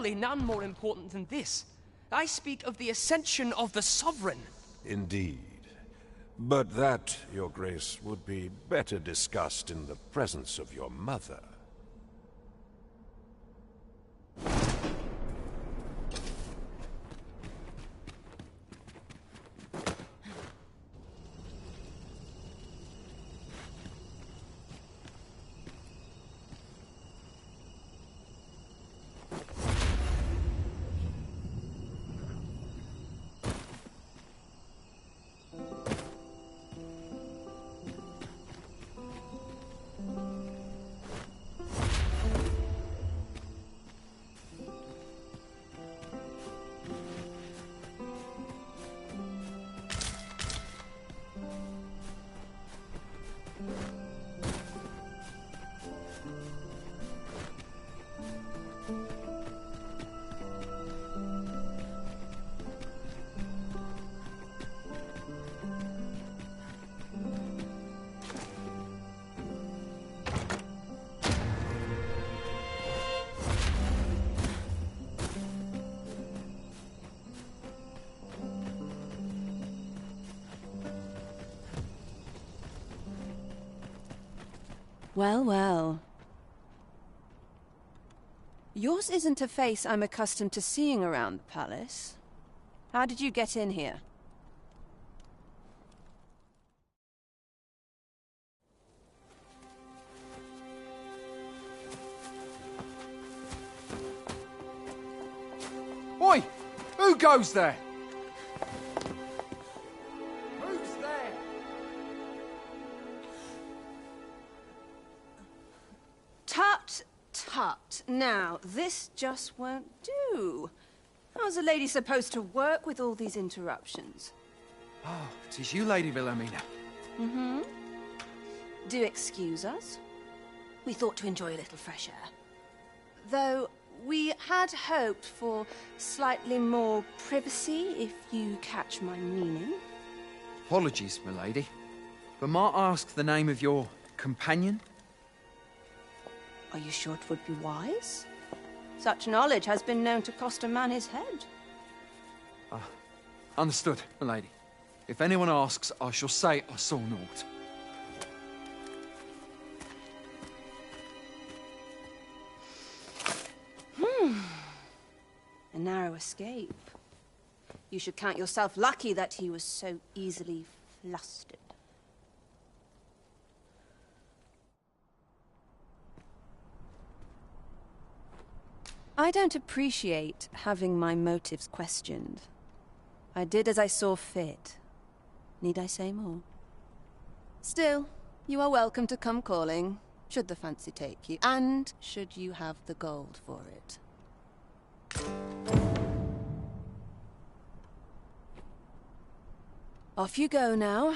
[SPEAKER 10] surely none more important than this. I speak of the ascension of the Sovereign.
[SPEAKER 23] Indeed. But that, Your Grace, would be better discussed in the presence of your mother.
[SPEAKER 9] Well, well. Yours isn't a face I'm accustomed to seeing around the palace. How did you get in here?
[SPEAKER 13] Oi! Who goes there? Who's there?
[SPEAKER 9] Tut, tut. Now, this just won't do. How's a lady supposed to work with all these interruptions?
[SPEAKER 13] Oh, it is you, Lady Wilhelmina.
[SPEAKER 9] Mm-hmm. Do excuse us. We thought to enjoy a little fresh air. Though we had hoped for slightly more privacy, if you catch my meaning.
[SPEAKER 13] Apologies, milady. But might I ask the name of your companion?
[SPEAKER 9] Are you sure it would be wise? Such knowledge has been known to cost a man his head.
[SPEAKER 13] Understood, milady. If anyone asks, I shall say I saw naught.
[SPEAKER 9] A narrow escape. You should count yourself lucky that he was so easily flustered. I don't appreciate having my motives questioned. I did as I saw fit. Need I say more? Still, you are welcome to come calling, should the fancy take you, and should you have the gold for it. Off you go now.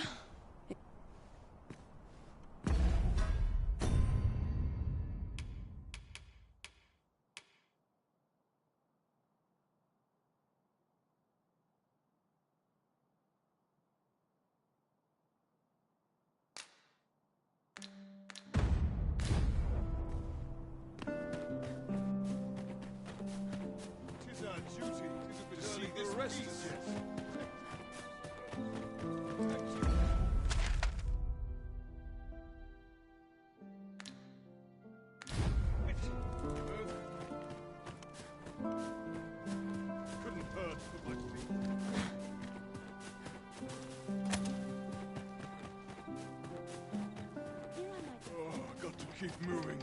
[SPEAKER 21] Keep moving.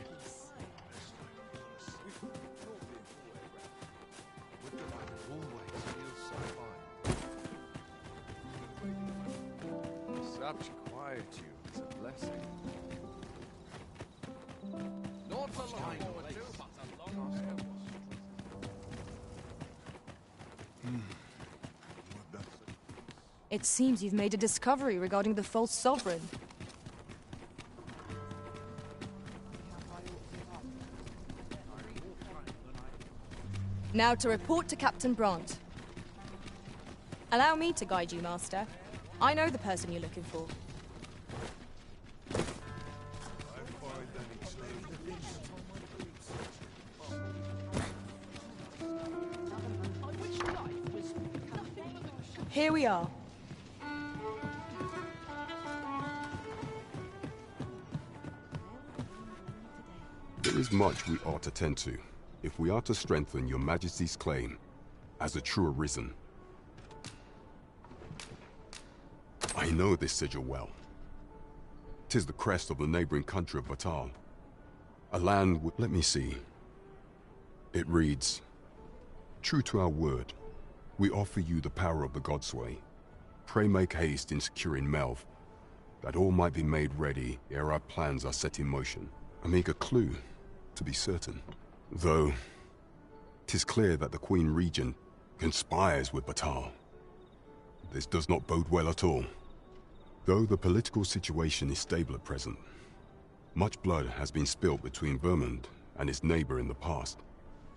[SPEAKER 6] Such quietude is a blessing.
[SPEAKER 13] Not for long. But a long
[SPEAKER 20] It seems you've made a discovery regarding the false sovereign. Now to report to Captain Brandt. Allow me to guide you, Master. I know the person you're looking for. Here we are.
[SPEAKER 14] There is much we ought to tend to, if we are to strengthen your Majesty's claim as a true arisen. I know this sigil well. 'Tis the crest of the neighboring country of Batal. A land with... let me see. It reads, "True to our word, we offer you the power of the Godsway. Pray make haste in securing Melv, that all might be made ready ere our plans are set in motion." A meager clue, to be certain. Though, 'tis clear that the Queen Regent conspires with Batal. This does not bode well at all. Though the political situation is stable at present, much blood has been spilled between Vermund and its neighbor in the past.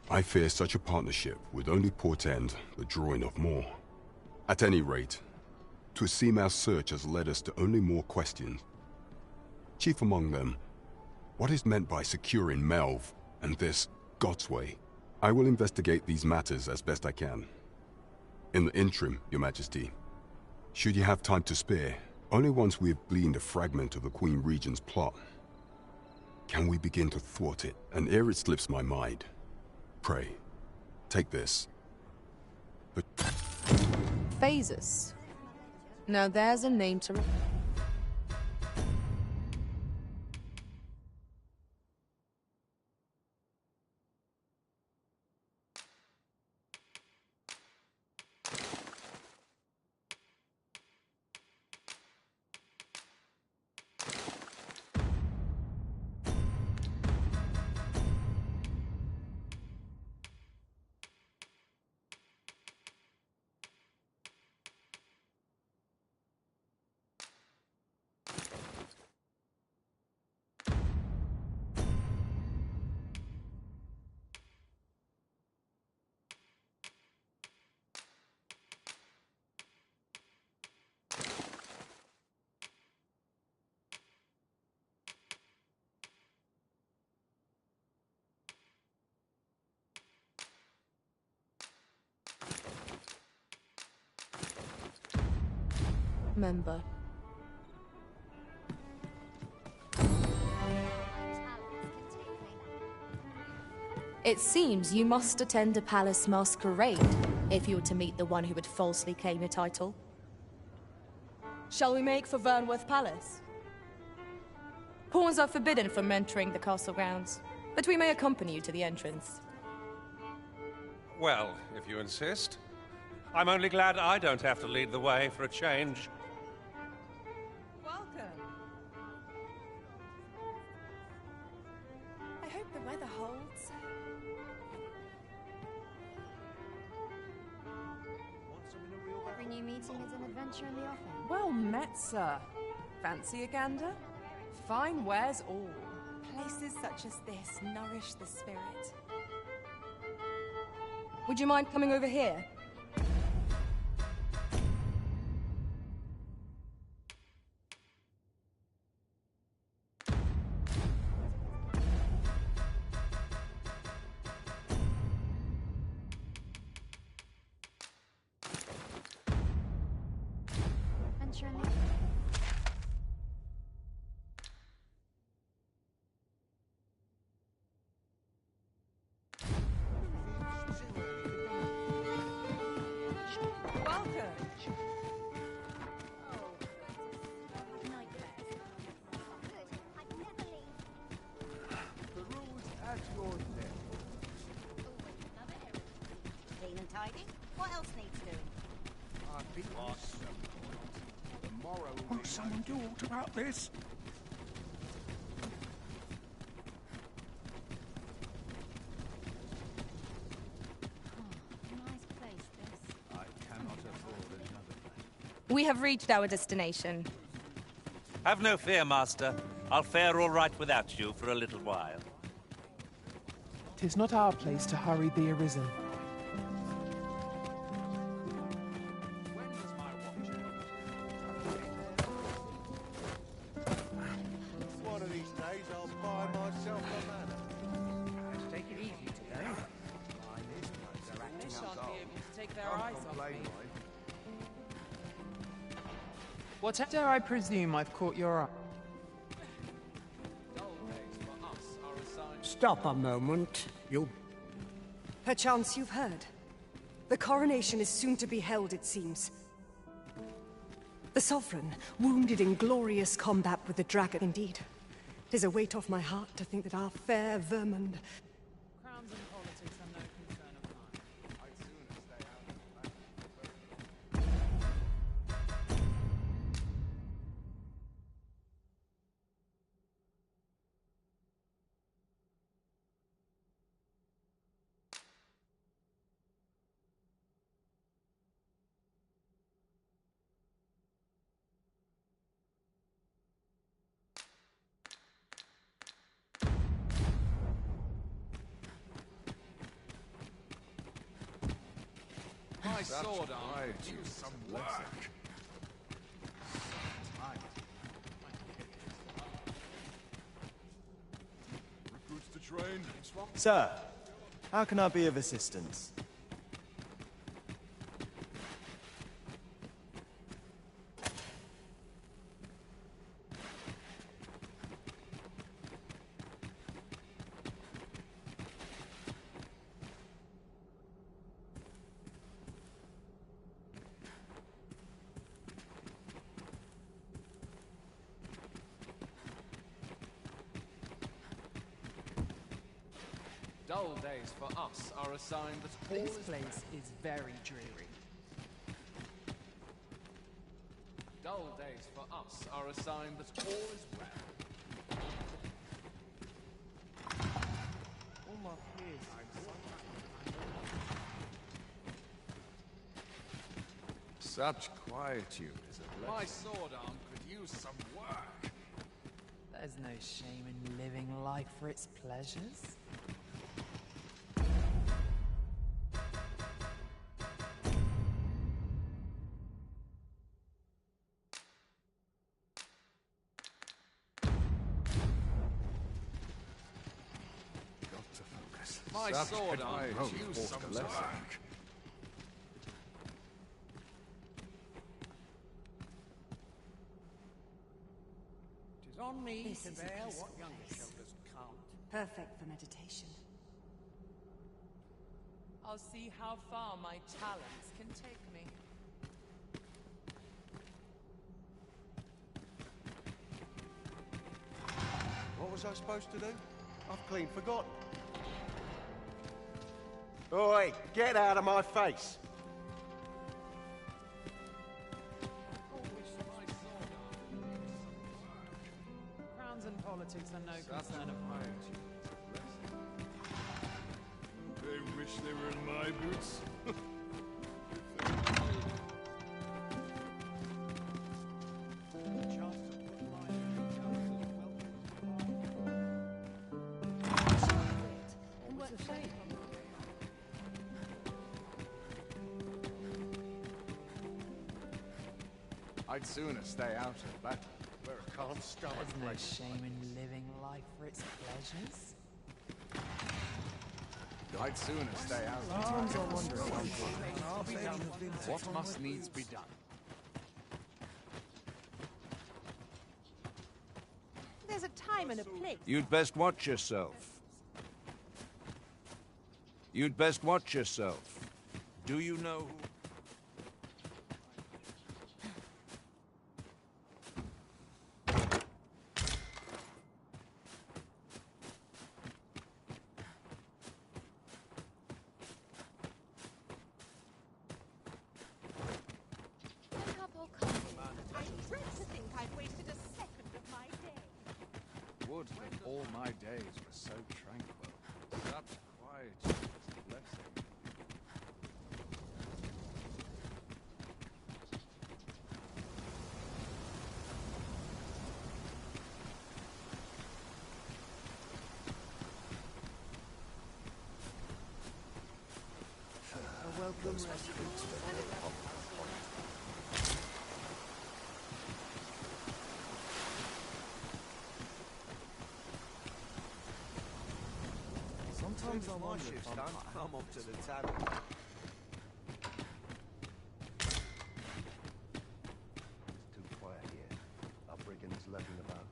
[SPEAKER 14] I fear such a partnership would only portend the drawing of more. At any rate, 'twould seem our search has led us to only more questions. Chief among them, what is meant by securing Melv and this Godsway? I will investigate these matters as best I can. In the interim, Your Majesty, should you have time to spare, only once we have gleaned a fragment of the Queen Regent's plot, can we begin to thwart it, and ere it slips my mind, pray, take this. But...
[SPEAKER 20] Phases. Now there's a name to... member. It seems you must attend a palace masquerade if you were to meet the one who would falsely claim your title. Shall we make for Vernworth Palace? Pawns are forbidden from entering the castle grounds, but we may accompany you to the entrance.
[SPEAKER 4] Well, if you insist. I'm only glad I don't have to lead the way for a change.
[SPEAKER 18] Welcome. I hope the weather holds.
[SPEAKER 12] Every new meeting is an adventure in the offing.
[SPEAKER 22] Well met, sir. Fancy a gander? Fine wares all.
[SPEAKER 18] Places such as this nourish the spirit.
[SPEAKER 20] Would you mind coming over here?
[SPEAKER 12] Adventure in the
[SPEAKER 17] Clean and tidy? What else needs doing?
[SPEAKER 21] Won't someone do aught about this?
[SPEAKER 20] We have reached our destination.
[SPEAKER 2] Have no fear, Master. I'll fare all right without you for a little while.
[SPEAKER 22] 'Tis not our place to hurry the Arisen.
[SPEAKER 21] One of these days I'll buy myself a manor.
[SPEAKER 7] Let's take it easy today. They shan't be able to take their eyes off me.
[SPEAKER 22] What dare I presume I've caught your eye?
[SPEAKER 8] Stop a moment. You...
[SPEAKER 11] Perchance you've heard. The coronation is soon to be held, it seems. The Sovereign, wounded in glorious combat with the dragon. Indeed. 'Tis a weight off my heart to think that our fair Vermund...
[SPEAKER 22] Crowns and politics are no concern of mine. I'd sooner stay out
[SPEAKER 13] My sword arm could use some work.
[SPEAKER 21] Recruits to train.
[SPEAKER 24] Sir, how can I be of assistance?
[SPEAKER 15] Dull days for us are a sign that all
[SPEAKER 22] This
[SPEAKER 15] is
[SPEAKER 22] place is very dreary.
[SPEAKER 15] Dull days for us are a sign that all is well.
[SPEAKER 6] All my peers
[SPEAKER 13] Such quietude is a
[SPEAKER 15] My
[SPEAKER 13] blessing.
[SPEAKER 15] sword arm could use some work.
[SPEAKER 7] There's no shame in living life for its pleasures.
[SPEAKER 13] Got to focus.
[SPEAKER 15] My
[SPEAKER 13] Such
[SPEAKER 15] sword arm
[SPEAKER 13] quietude
[SPEAKER 15] could use
[SPEAKER 13] is
[SPEAKER 15] some
[SPEAKER 13] a blessing.
[SPEAKER 15] work.
[SPEAKER 8] Tis on me
[SPEAKER 11] This
[SPEAKER 8] to
[SPEAKER 11] is a
[SPEAKER 8] bear
[SPEAKER 11] peaceful
[SPEAKER 8] what younger
[SPEAKER 11] place.
[SPEAKER 8] shoulders can't.
[SPEAKER 11] Perfect for meditation.
[SPEAKER 7] I'll see how far my talents can take me.
[SPEAKER 21] What was I supposed to do? I've clean forgotten.
[SPEAKER 19] Oi, get out of my face!
[SPEAKER 22] Crowns and politics are no concern of mine.
[SPEAKER 21] They wish they were in my boots.
[SPEAKER 13] I'd sooner stay out of battle.
[SPEAKER 21] Where I can't start
[SPEAKER 7] There's no shame in living life for its pleasures.
[SPEAKER 13] I'd sooner stay out.
[SPEAKER 24] Sometimes I wonder
[SPEAKER 13] What must needs be done?
[SPEAKER 17] There's a time and a place.
[SPEAKER 25] You'd best watch yourself. You'd best watch yourself. Do you know who...
[SPEAKER 17] I dread to think I've wasted a second of my day.
[SPEAKER 13] Would that all my days were so tranquil. Such quietude is a blessing.
[SPEAKER 8] A welcome rescue.
[SPEAKER 24] Sometimes I
[SPEAKER 19] My
[SPEAKER 24] wonder
[SPEAKER 19] shift's
[SPEAKER 24] if
[SPEAKER 19] done. I'm off to the tavern.
[SPEAKER 13] Too quiet.
[SPEAKER 19] lurking about.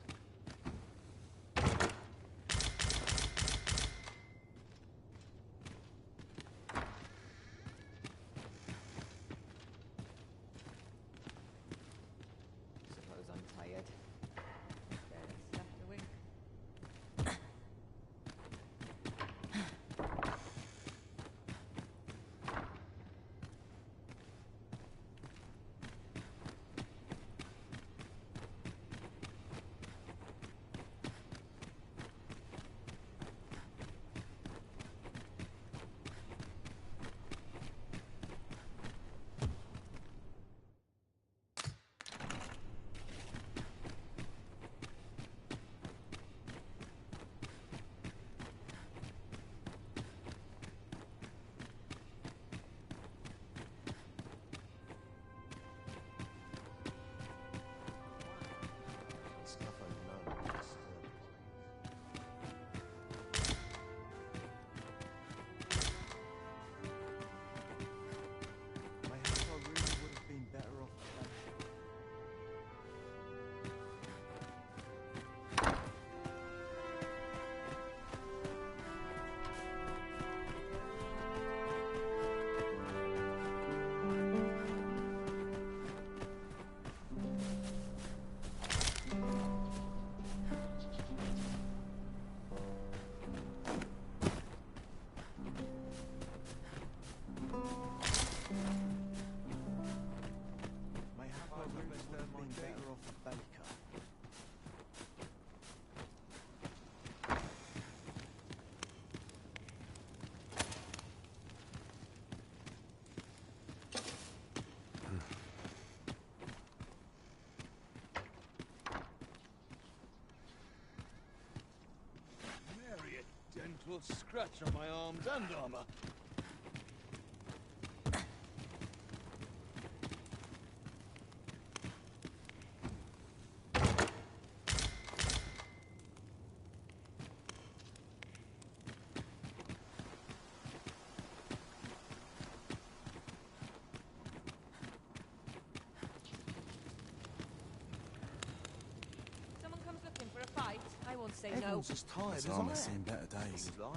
[SPEAKER 1] Suppose I'm tired. Barely slept a wink.
[SPEAKER 19] Stuff I know is disturbing.
[SPEAKER 24] I hope I really would have been better off without you. My hope I really would have been better off a baker.
[SPEAKER 21] Nary a dental scratch on my arms and armor.
[SPEAKER 1] Someone comes looking for a fight, I won't say no.
[SPEAKER 6] Everyone's just tired,
[SPEAKER 24] His
[SPEAKER 6] isn't
[SPEAKER 24] armor's
[SPEAKER 6] it?
[SPEAKER 24] seen better days.
[SPEAKER 19] He's like.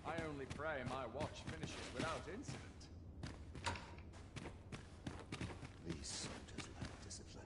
[SPEAKER 15] I only pray my watch finishes without incident.
[SPEAKER 19] These soldiers lack discipline.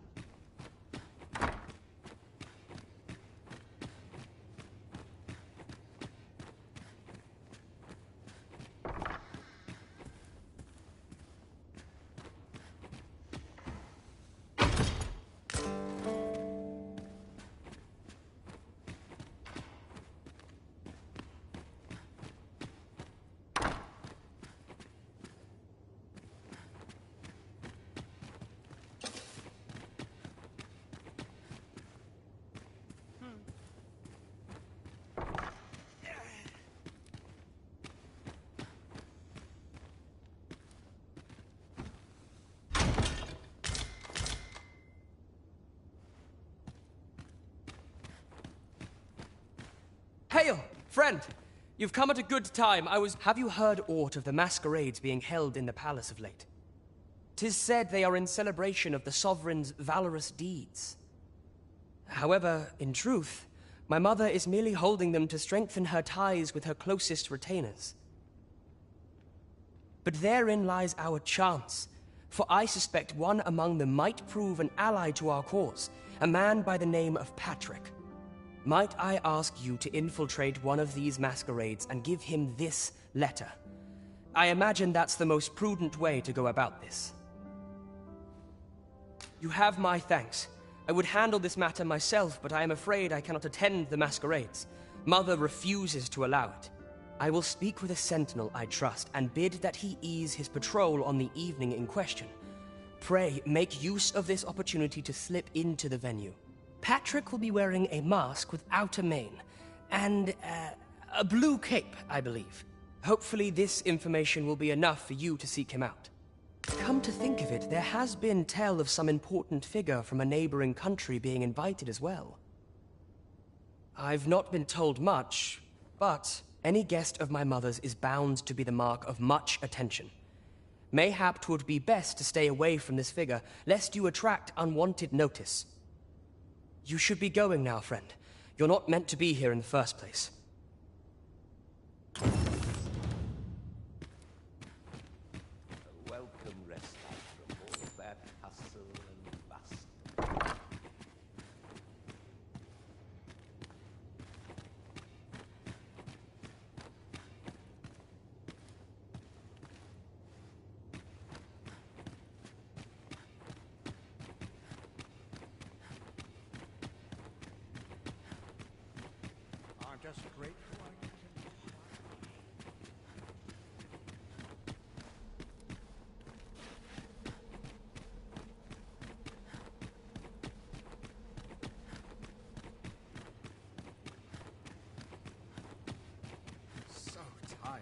[SPEAKER 3] Hail, friend! You've come at a good time. Have you heard aught of the masquerades being held in the palace of late? 'Tis said they are in celebration of the sovereign's valorous deeds. However, in truth, my mother is merely holding them to strengthen her ties with her closest retainers. But therein lies our chance, for I suspect one among them might prove an ally to our cause, a man by the name of Patrick. Might I ask you to infiltrate one of these masquerades and give him this letter? I imagine that's the most prudent way to go about this. You have my thanks. I would handle this matter myself, but I am afraid I cannot attend the masquerades. Mother refuses to allow it. I will speak with a sentinel I trust and bid that he ease his patrol on the evening in question. Pray, make use of this opportunity to slip into the venue. Patrick will be wearing a mask without a mane, and a blue cape, I believe. Hopefully this information will be enough for you to seek him out. Come to think of it, there has been tell of some important figure from a neighboring country being invited as well. I've not been told much, but any guest of my mother's is bound to be the mark of much attention. Mayhap 'twould be best to stay away from this figure, lest you attract unwanted notice. You should be going now, friend. You're not meant to be here in the first place.
[SPEAKER 2] Welcome respite from all that hustle and bustle.
[SPEAKER 6] I'm just grateful I can...
[SPEAKER 13] So tired.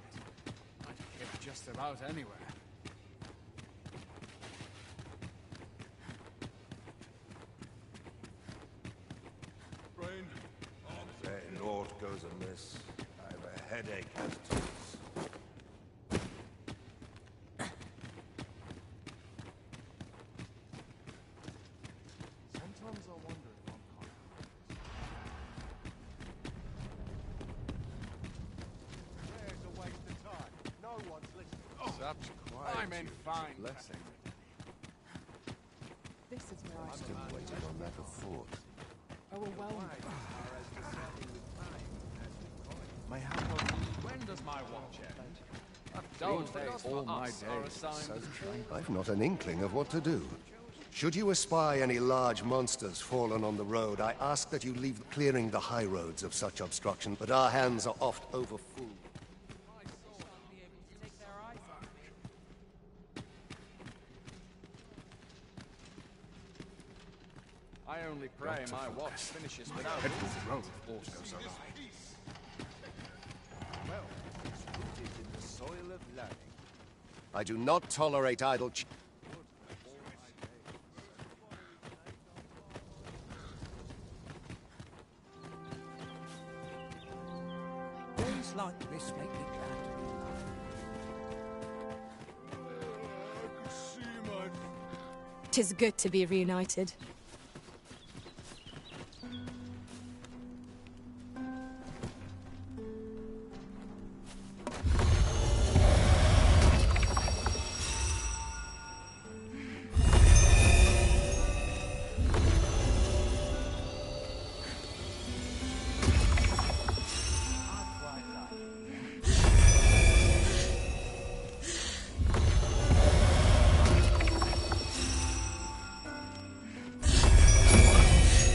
[SPEAKER 13] I'd kill just about anywhere.
[SPEAKER 21] Rain,
[SPEAKER 19] Say naught goes amiss. I have a headache as to
[SPEAKER 13] Sometimes I wonder if I'm
[SPEAKER 21] there's a waste of time. No one's listening.
[SPEAKER 13] such quiet. I'm in fine.
[SPEAKER 19] blessing.
[SPEAKER 18] This is where I
[SPEAKER 19] Still waiting on that afford.
[SPEAKER 18] overwhelmed.
[SPEAKER 19] My hammer.
[SPEAKER 15] When does my watch end?
[SPEAKER 13] Dull
[SPEAKER 15] Dull
[SPEAKER 13] days
[SPEAKER 15] days
[SPEAKER 13] all
[SPEAKER 15] for
[SPEAKER 13] my
[SPEAKER 15] us are
[SPEAKER 13] days.
[SPEAKER 15] assigned
[SPEAKER 13] So
[SPEAKER 15] as
[SPEAKER 13] tranquil.
[SPEAKER 19] I've not an inkling of what to do. Should you espy any large monsters fallen on the road, I ask that you leave clearing the high roads of such obstruction, but our hands are oft over full.
[SPEAKER 15] I only pray my watch finishes without
[SPEAKER 13] Edward Road also survived.
[SPEAKER 19] Well, it's rooted in the soil of learning. I do not tolerate idle
[SPEAKER 8] Days like this make me glad to be alive.
[SPEAKER 21] I can see my...
[SPEAKER 20] 'Tis good to be reunited.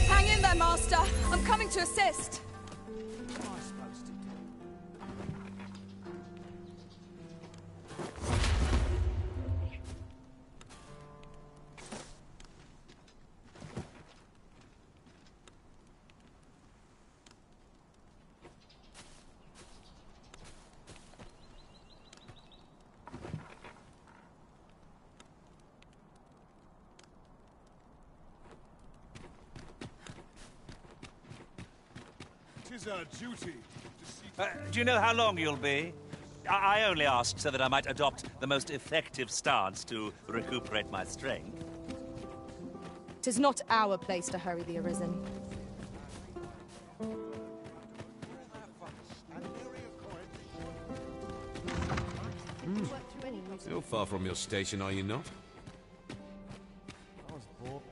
[SPEAKER 20] Hang in there, Master. I'm coming to assist.
[SPEAKER 8] What am I supposed to do?
[SPEAKER 21] Tis our duty to see...
[SPEAKER 2] Do you know how long you'll be? I only asked so that I might adopt the most effective stance to recuperate my strength.
[SPEAKER 20] 'Tis not our place to hurry the Arisen.
[SPEAKER 5] You're far from your station, are you not?
[SPEAKER 24] I was bored.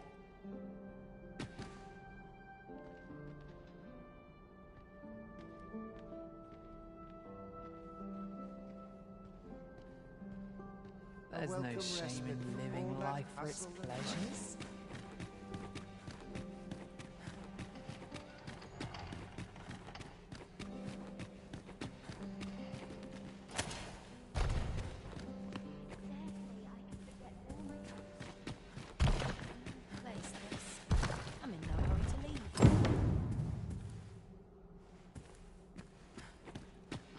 [SPEAKER 9] There's no shame in living life for its pleasures.
[SPEAKER 12] I'm in no hurry to leave.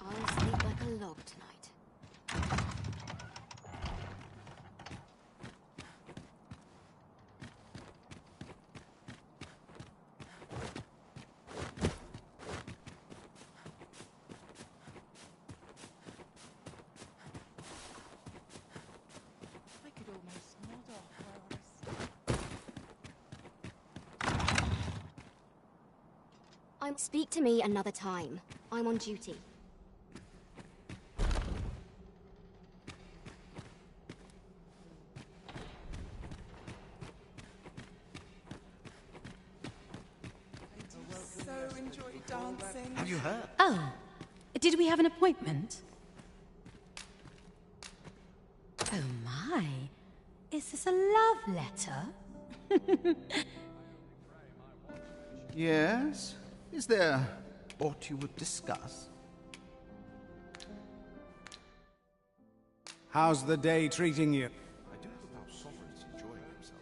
[SPEAKER 12] I'll sleep like a log tonight.
[SPEAKER 4] Speak to me another time. I'm on duty.
[SPEAKER 17] So enjoy dancing.
[SPEAKER 8] Have you heard?
[SPEAKER 10] Oh, did we have an appointment? Oh my, is this a love letter?
[SPEAKER 6] Yes? Is there aught you would discuss?
[SPEAKER 8] How's the day treating you?
[SPEAKER 6] I do hope our sovereign's enjoying himself.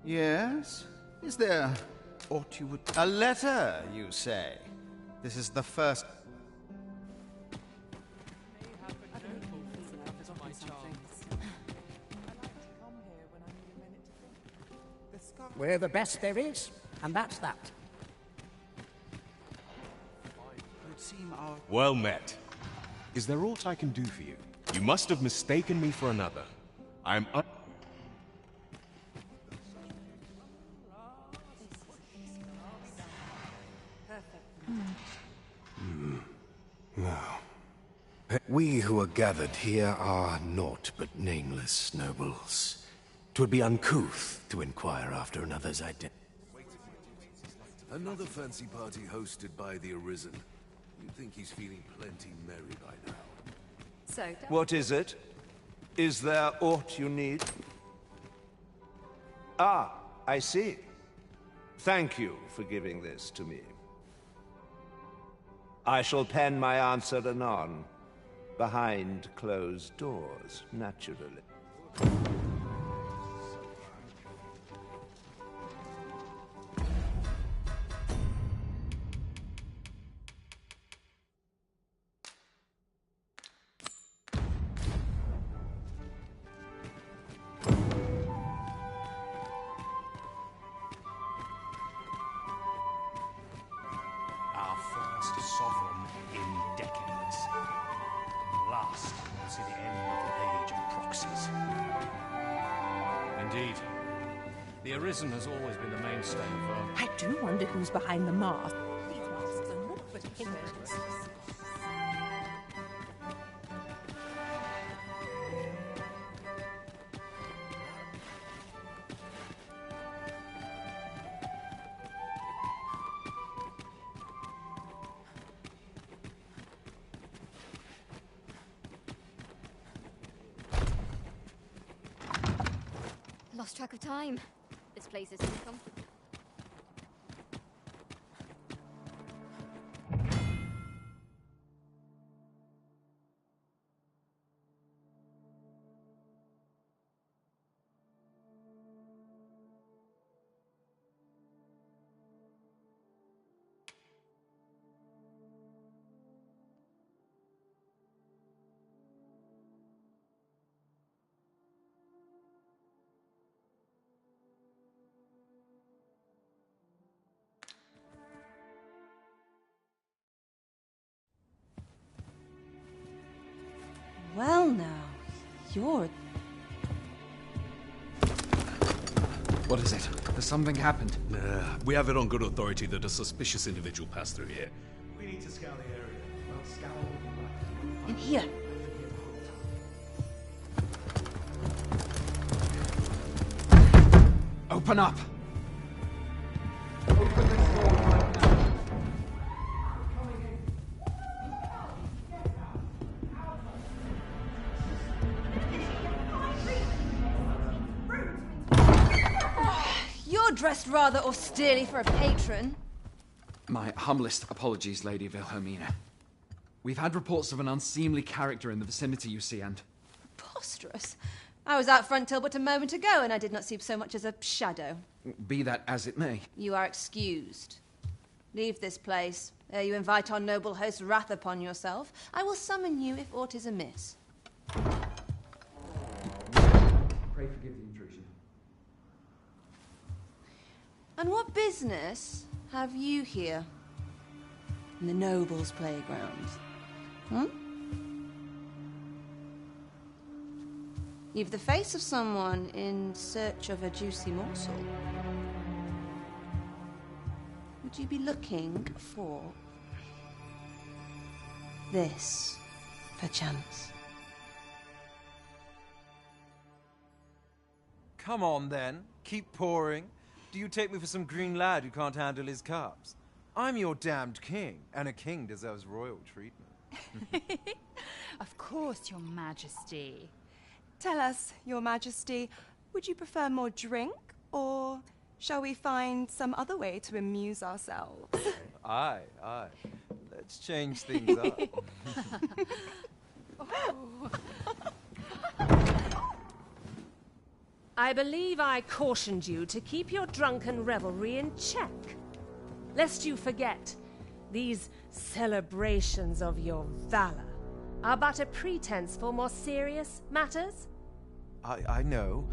[SPEAKER 6] Yes? Is there aught you would...
[SPEAKER 8] A letter, you say? This is the first... We're the best there is, and that's that.
[SPEAKER 5] Well met. Is there aught I can do for you? You must have mistaken me for another. I am
[SPEAKER 19] Now, we who are gathered here are naught but nameless nobles. 'Twould be uncouth to inquire after another's identity.
[SPEAKER 14] Another fancy party hosted by the Arisen. You'd think he's feeling plenty merry by now.
[SPEAKER 11] So,
[SPEAKER 25] What is it? Is there aught you need? Ah, I see. Thank you for giving this to me. I shall pen my answer anon, behind closed doors, naturally.
[SPEAKER 6] Our first sovereign in decades. Last, we'll see the end of the age of proxies. Indeed. The Arisen has always been the mainstay of...
[SPEAKER 17] I do wonder who's behind the mask. These masks are naught but images.
[SPEAKER 4] Lost track of time. This place is uncomfortable.
[SPEAKER 17] Well now, you're...
[SPEAKER 13] What is it? Has something happened?
[SPEAKER 5] we have it on good authority that a suspicious individual passed through here.
[SPEAKER 24] We need to scour the area. Well, scour will be right.
[SPEAKER 17] In here.
[SPEAKER 13] Open up!
[SPEAKER 20] You're dressed rather austerely for a patron.
[SPEAKER 13] My humblest apologies, Lady Wilhelmina. We've had reports of an unseemly character in the vicinity, you see, and...
[SPEAKER 20] Preposterous. I was out front till but a moment ago, and I did not see so much as a shadow.
[SPEAKER 13] Be that as it may.
[SPEAKER 20] You are excused. Leave this place,
[SPEAKER 1] Ere you invite our noble host's wrath upon yourself, I will summon you if aught is amiss.
[SPEAKER 13] Pray forgive the intrusion.
[SPEAKER 1] And what business have you here? In the nobles' playgrounds? Hmm? You've the face of someone in search of a juicy morsel. Would you be looking for this, perchance?
[SPEAKER 7] Come on, then. Keep pouring. Do you take me for some green lad who can't handle his cups? I'm your damned king, and a king deserves royal treatment.
[SPEAKER 16] Of course, Your Majesty.
[SPEAKER 11] Tell us, Your Majesty, would you prefer more drink, or shall we find some other way to amuse ourselves?
[SPEAKER 7] Aye. Let's change things up.
[SPEAKER 22] I believe I cautioned you to keep your drunken revelry in check. Lest you forget, these celebrations of your valor are but a pretense for more serious matters.
[SPEAKER 7] I know.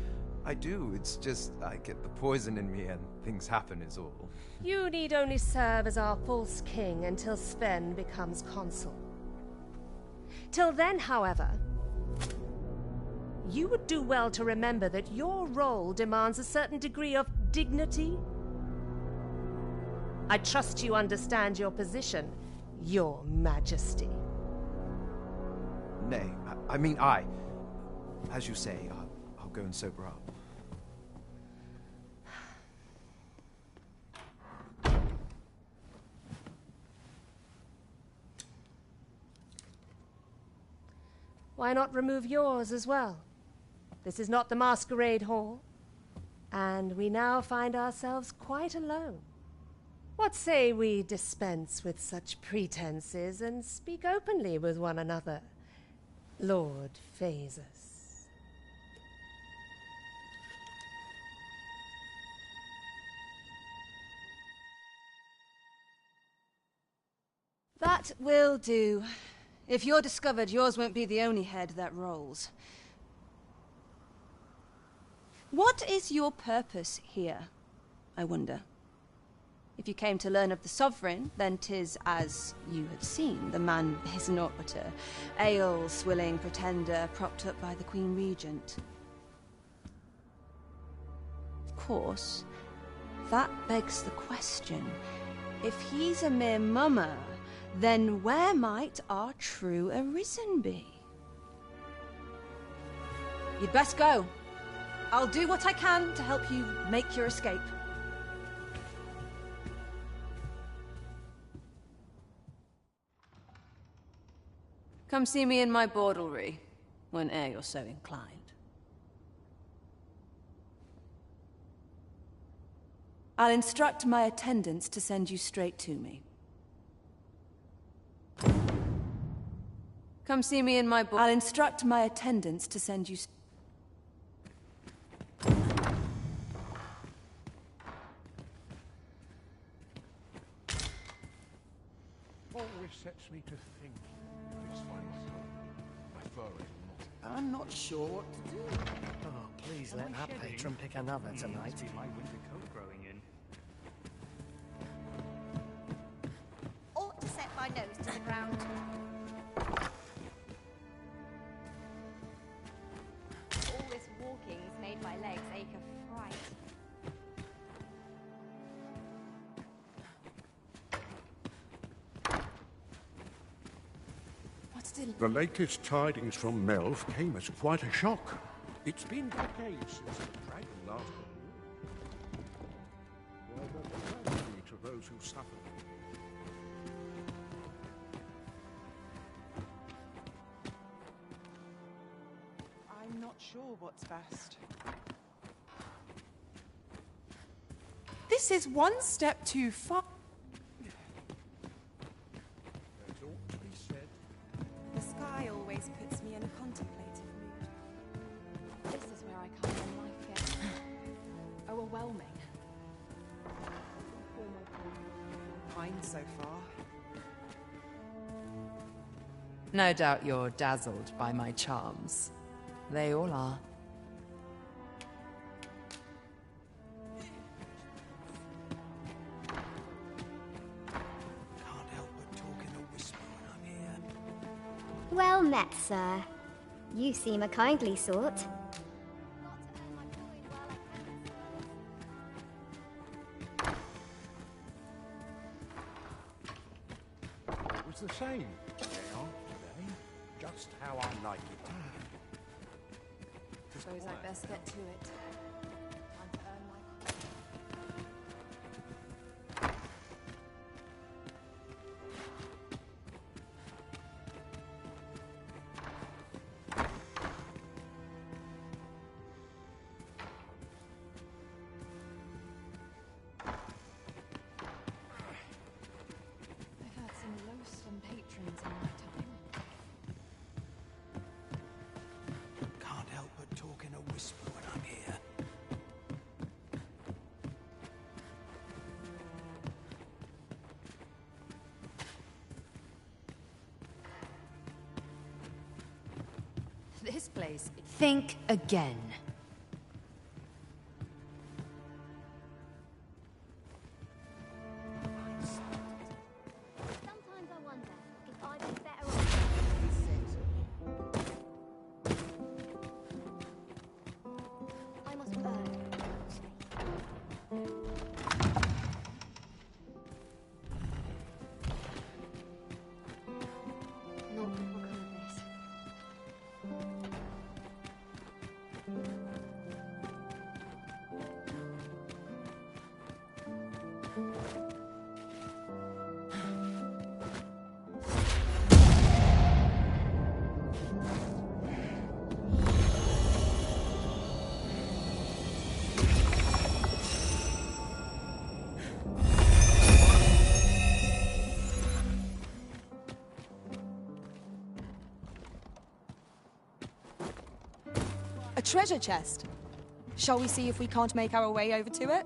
[SPEAKER 7] I do. It's just I get the poison in me and things happen is all.
[SPEAKER 22] You need only serve as our false king until Sven becomes consul. Till then, however, you would do well to remember that your role demands a certain degree of dignity. I trust you understand your position, Your Majesty.
[SPEAKER 7] Nay, as you say, I'll go and sober up.
[SPEAKER 22] Why not remove yours as well? This is not the masquerade hall, and we now find ourselves quite alone. What say we dispense with such pretenses and speak openly with one another, Lord Phasus?
[SPEAKER 1] That will do. If you're discovered, yours won't be the only head that rolls. What is your purpose here, I wonder? If you came to learn of the Sovereign, then 'tis as you have seen. The man is naught but a ale-swilling pretender propped up by the Queen Regent. Of course, that begs the question. If he's a mere mummer, then where might our true Arisen be? You'd best go. I'll do what I can to help you make your escape. Come see me in my bordlery, whene'er you're so inclined. I'll instruct my attendants to send you straight to me. Come see me in my I'll instruct my attendants to send you...
[SPEAKER 6] Always sets me to think. Please find my forehead not.
[SPEAKER 8] I'm not sure what to do. Oh, please let that patron pick another tonight.
[SPEAKER 23] Must be my winter coat growing in.
[SPEAKER 4] Ought to set my nose to the ground. All this walking's made my legs ache of fright.
[SPEAKER 6] The latest tidings from Melv came as quite a shock. It's been decades since the dragon last got war. To those who suffered.
[SPEAKER 26] I'm not sure what's best. This is one step too far.
[SPEAKER 6] There's ought to be said.
[SPEAKER 11] The sky always puts me in a contemplative mood.
[SPEAKER 18] This is where I come when life gets overwhelming.
[SPEAKER 26] Fine so far.
[SPEAKER 2] No doubt you're dazzled by my charms. They all are.
[SPEAKER 6] Can't help but talk in a whisper when I'm here.
[SPEAKER 3] Well met, sir. You seem a kindly sort.
[SPEAKER 6] It's the same. They are today. Just how I like it.
[SPEAKER 18] Suppose I best get to it. Time to earn my... I've had some loathsome patrons in my time.
[SPEAKER 6] Can't help but talk in a whisper when I'm here.
[SPEAKER 10] This place... Think again.
[SPEAKER 3] Sometimes I wonder if I'd be better off. I must earn. Not what kind of this.
[SPEAKER 20] A treasure chest. Shall we see if we can't make our way over to it?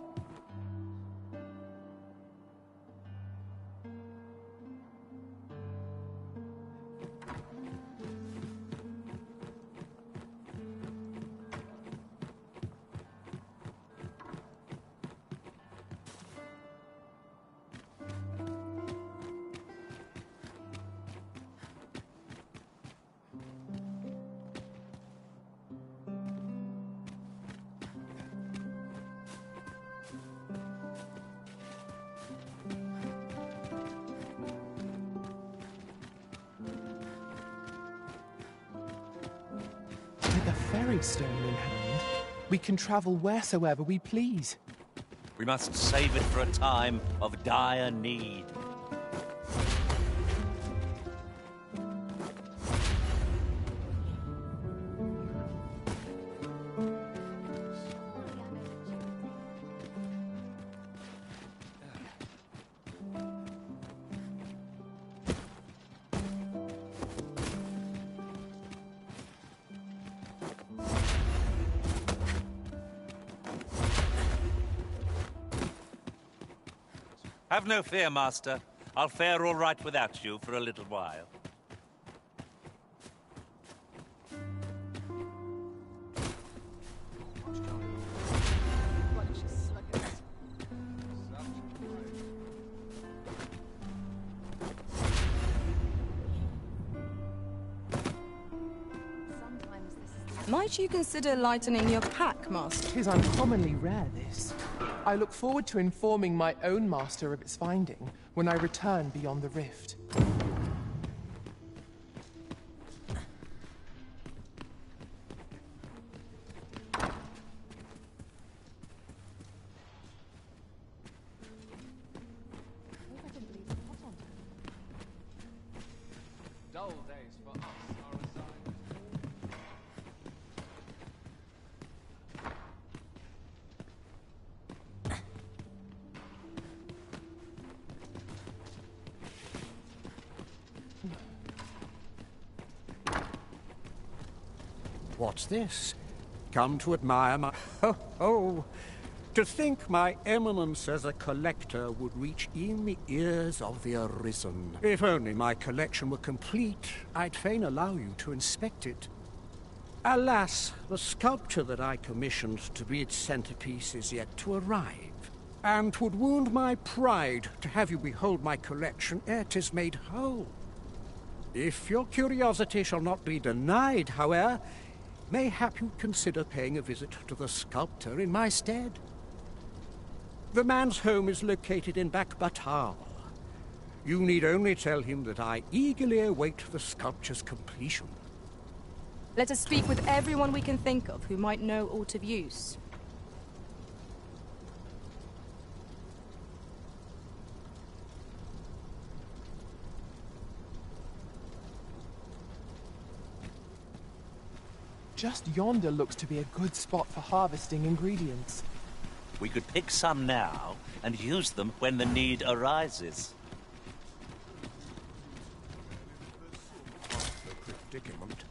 [SPEAKER 9] With a ferry stone in hand, we can travel wheresoever we please.
[SPEAKER 12] We must save it for a time of dire need. Have no fear, Master. I'll fare all right without you for a little while.
[SPEAKER 20] Might you consider lightening your pack, Master?
[SPEAKER 9] 'Tis uncommonly rare, this. I look forward to informing my own master of its finding when I return beyond the rift.
[SPEAKER 13] Dull days for us are assigned.
[SPEAKER 6] What's this? Come to admire my... Oh,
[SPEAKER 5] To think my eminence as a collector would reach in the ears of the Arisen. If only my collection were complete, I'd fain allow you to inspect it. Alas, the sculpture that I commissioned to be its centerpiece is yet to arrive, and 'twould wound my pride to have you behold my collection ere 'tis made whole. If your curiosity shall not be denied, however, mayhap you'd consider paying a visit to the sculptor in my stead. The man's home is located in Bakbatal. You need only tell him that I eagerly await the sculpture's completion.
[SPEAKER 20] Let us speak with everyone we can think of who might know aught of use.
[SPEAKER 9] Just yonder looks to be a good spot for harvesting ingredients.
[SPEAKER 12] We could pick some now and use them when the need arises.
[SPEAKER 5] Predicament.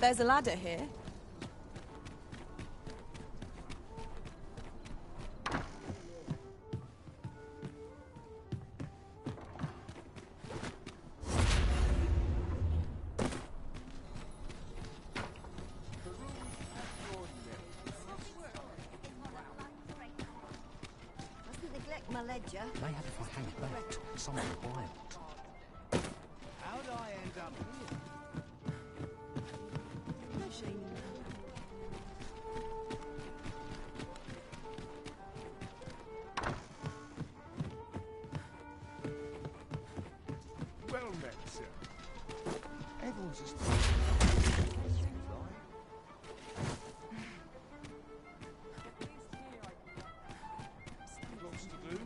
[SPEAKER 20] There's a ladder here.
[SPEAKER 14] Mustn't neglect my ledger.
[SPEAKER 6] Mayhap if I hang about, something wild. How'd I end up here?
[SPEAKER 14] No shame in that.
[SPEAKER 6] Well met, sir. Everyone's just... Lots to do.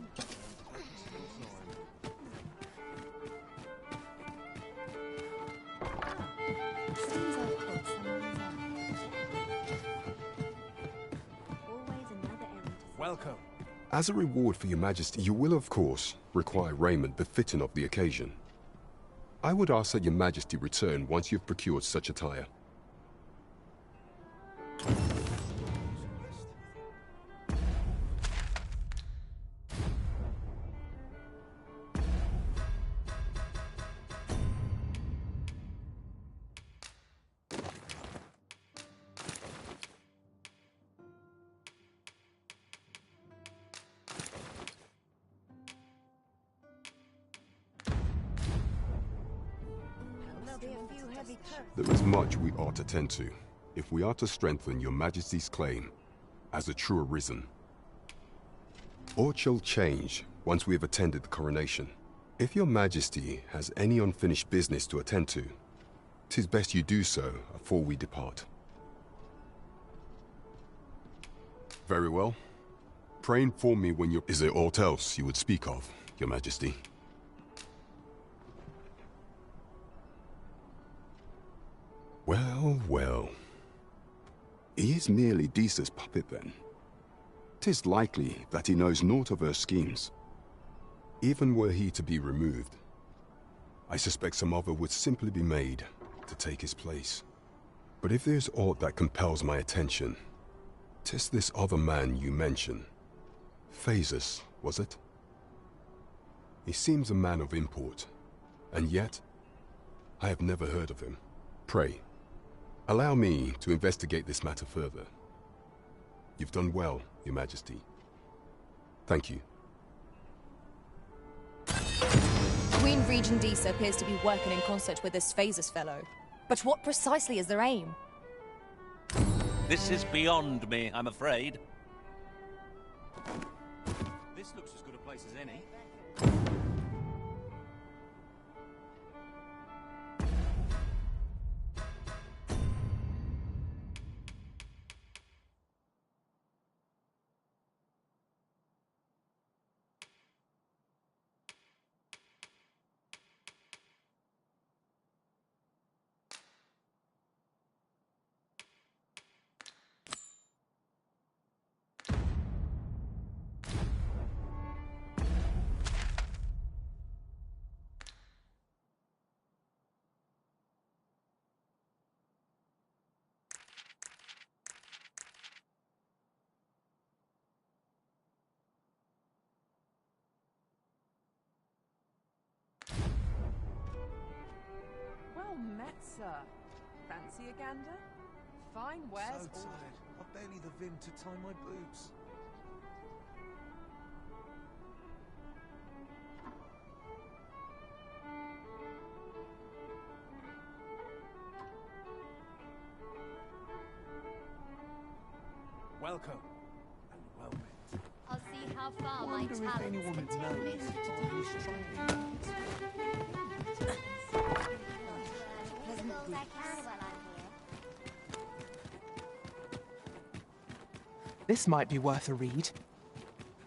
[SPEAKER 15] Welcome. As a reward for your majesty, you will, of course, require raiment befitting of the occasion. I would ask that your majesty return once you've procured such attire. There is much we ought to tend to, if we are to strengthen your majesty's claim as a true Arisen. Aught shall change once we have attended the coronation. If your majesty has any unfinished business to attend to, 'tis best you do so afore we depart. Very well. Pray inform me when you're... Is there aught else you would speak of, your majesty? Well, well. He is merely Disa's puppet, then. 'Tis likely that he knows naught of her schemes. Even were he to be removed, I suspect some other would simply be made to take his place. But if there's aught that compels my attention, 'tis this other man you mention. Phasus, was it? He seems a man of import, and yet I have never heard of him. Pray, allow me to investigate this matter further. You've done well, Your Majesty. Thank you.
[SPEAKER 20] Queen Regent Disa appears to be working in concert with this Phasus fellow. But what precisely is their aim?
[SPEAKER 12] This is beyond me, I'm afraid.
[SPEAKER 6] This looks as good a place as any.
[SPEAKER 9] Well met, sir. Fancy a gander? Fine wares.
[SPEAKER 7] So tired. I've barely the vim to tie my boots. Welcome and well met.
[SPEAKER 4] I'll see how far my
[SPEAKER 7] Wonder if
[SPEAKER 4] talents
[SPEAKER 7] anyone
[SPEAKER 4] can take
[SPEAKER 7] knows
[SPEAKER 4] me.
[SPEAKER 7] who's trying.
[SPEAKER 9] This might be worth a read.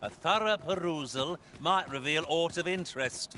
[SPEAKER 12] A thorough perusal might reveal aught of interest.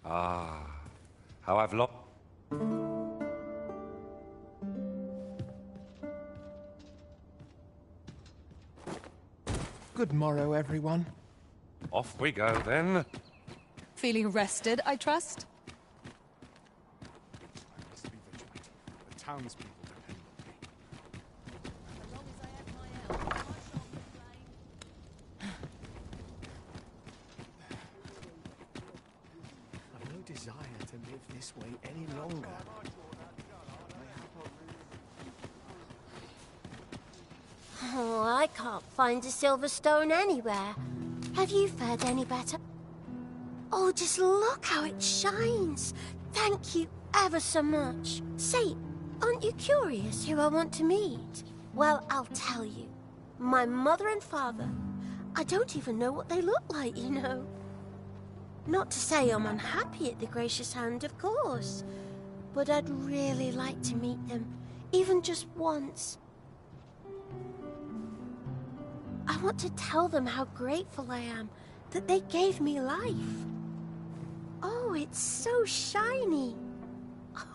[SPEAKER 16] Ah, how I've lost.
[SPEAKER 9] Good morrow, everyone.
[SPEAKER 16] Off we go, then.
[SPEAKER 20] Feeling rested, I trust?
[SPEAKER 6] I must be vigilant. The townspeople depend on me. I've no desire to live this way any longer.
[SPEAKER 17] Oh, I can't find a silver stone anywhere. Have you fared any better? Oh, just look how it shines. Thank you ever so much. Say, aren't you curious who I want to meet? Well, I'll tell you. My mother and father. I don't even know what they look like, you know. Not to say I'm unhappy at the Gracious Hand, of course. But I'd really like to meet them, even just once. I want to tell them how grateful I am that they gave me life. Oh, it's so shiny.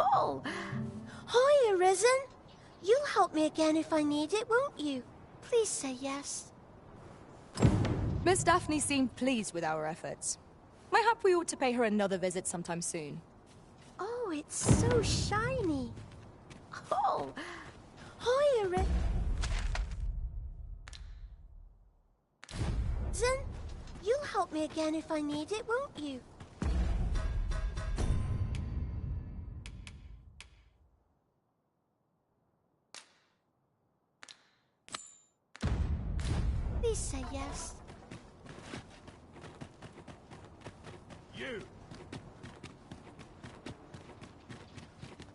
[SPEAKER 17] Oh, hi, Arisen. You'll help me again if I need it, won't you? Please say yes.
[SPEAKER 20] Miss Daphne seemed pleased with our efforts. Mayhap we ought to pay her another visit sometime soon.
[SPEAKER 17] Oh, it's so shiny. Oh, hi, Arisen. You'll help me again if I need it, won't you? Please say yes.
[SPEAKER 6] You!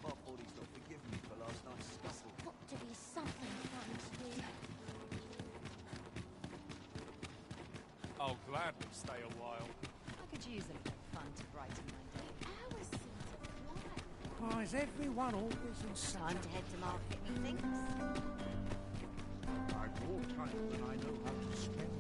[SPEAKER 6] My body's not forgiving me for last night's scuffle.
[SPEAKER 17] Got to be something fun to do.
[SPEAKER 16] I'll gladly stay a while.
[SPEAKER 10] I could use a bit of fun to brighten my day.
[SPEAKER 17] Hours seem to fly.
[SPEAKER 5] Why is everyone always in such
[SPEAKER 14] Time to head to market, methinks.
[SPEAKER 5] I've more time than I know how to spend.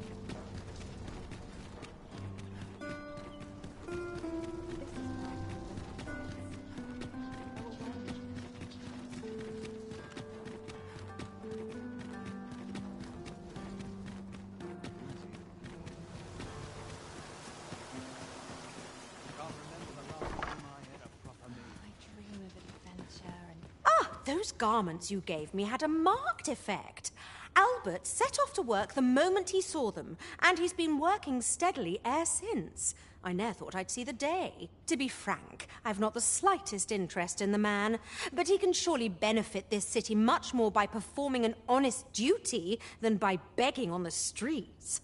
[SPEAKER 1] Those garments you gave me had a marked effect. Albert set off to work the moment he saw them, and he's been working steadily e'er since. I ne'er thought I'd see the day. To be frank, I've not the slightest interest in the man, but he can surely benefit this city much more by performing an honest duty than by begging on the streets.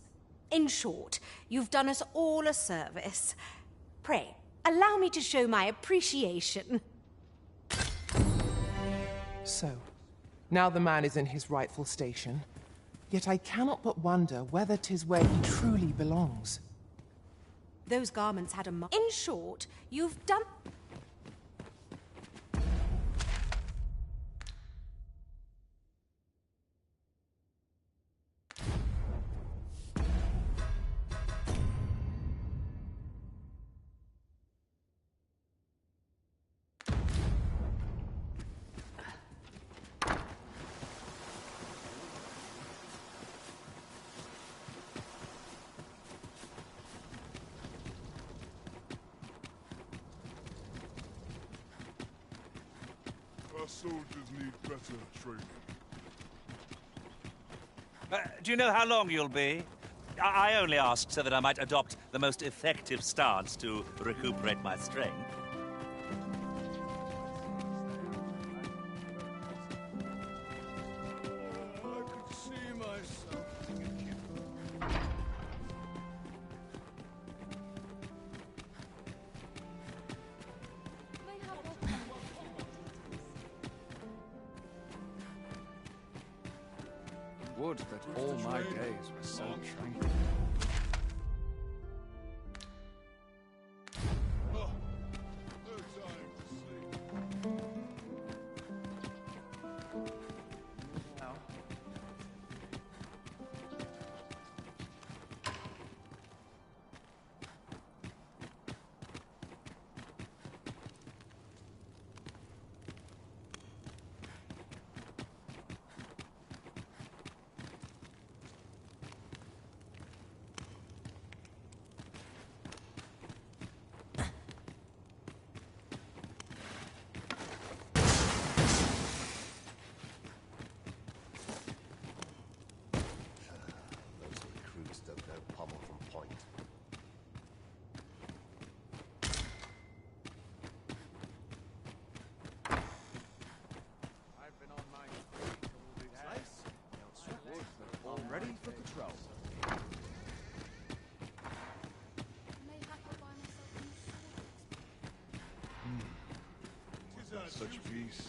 [SPEAKER 1] In short, you've done us all a service. Pray, allow me to show my appreciation.
[SPEAKER 9] So, now the man is in his rightful station, yet I cannot but wonder whether 'tis where he truly belongs.
[SPEAKER 1] Those garments had a mark. In short, you've done...
[SPEAKER 19] Our soldiers need better training.
[SPEAKER 12] Do you know how long you'll be? I only asked so that I might adopt the most effective stance to recuperate my strength.
[SPEAKER 19] I could see myself.
[SPEAKER 13] Would that all my days were so tranquil.
[SPEAKER 6] Ready for patrol.
[SPEAKER 19] Such peace.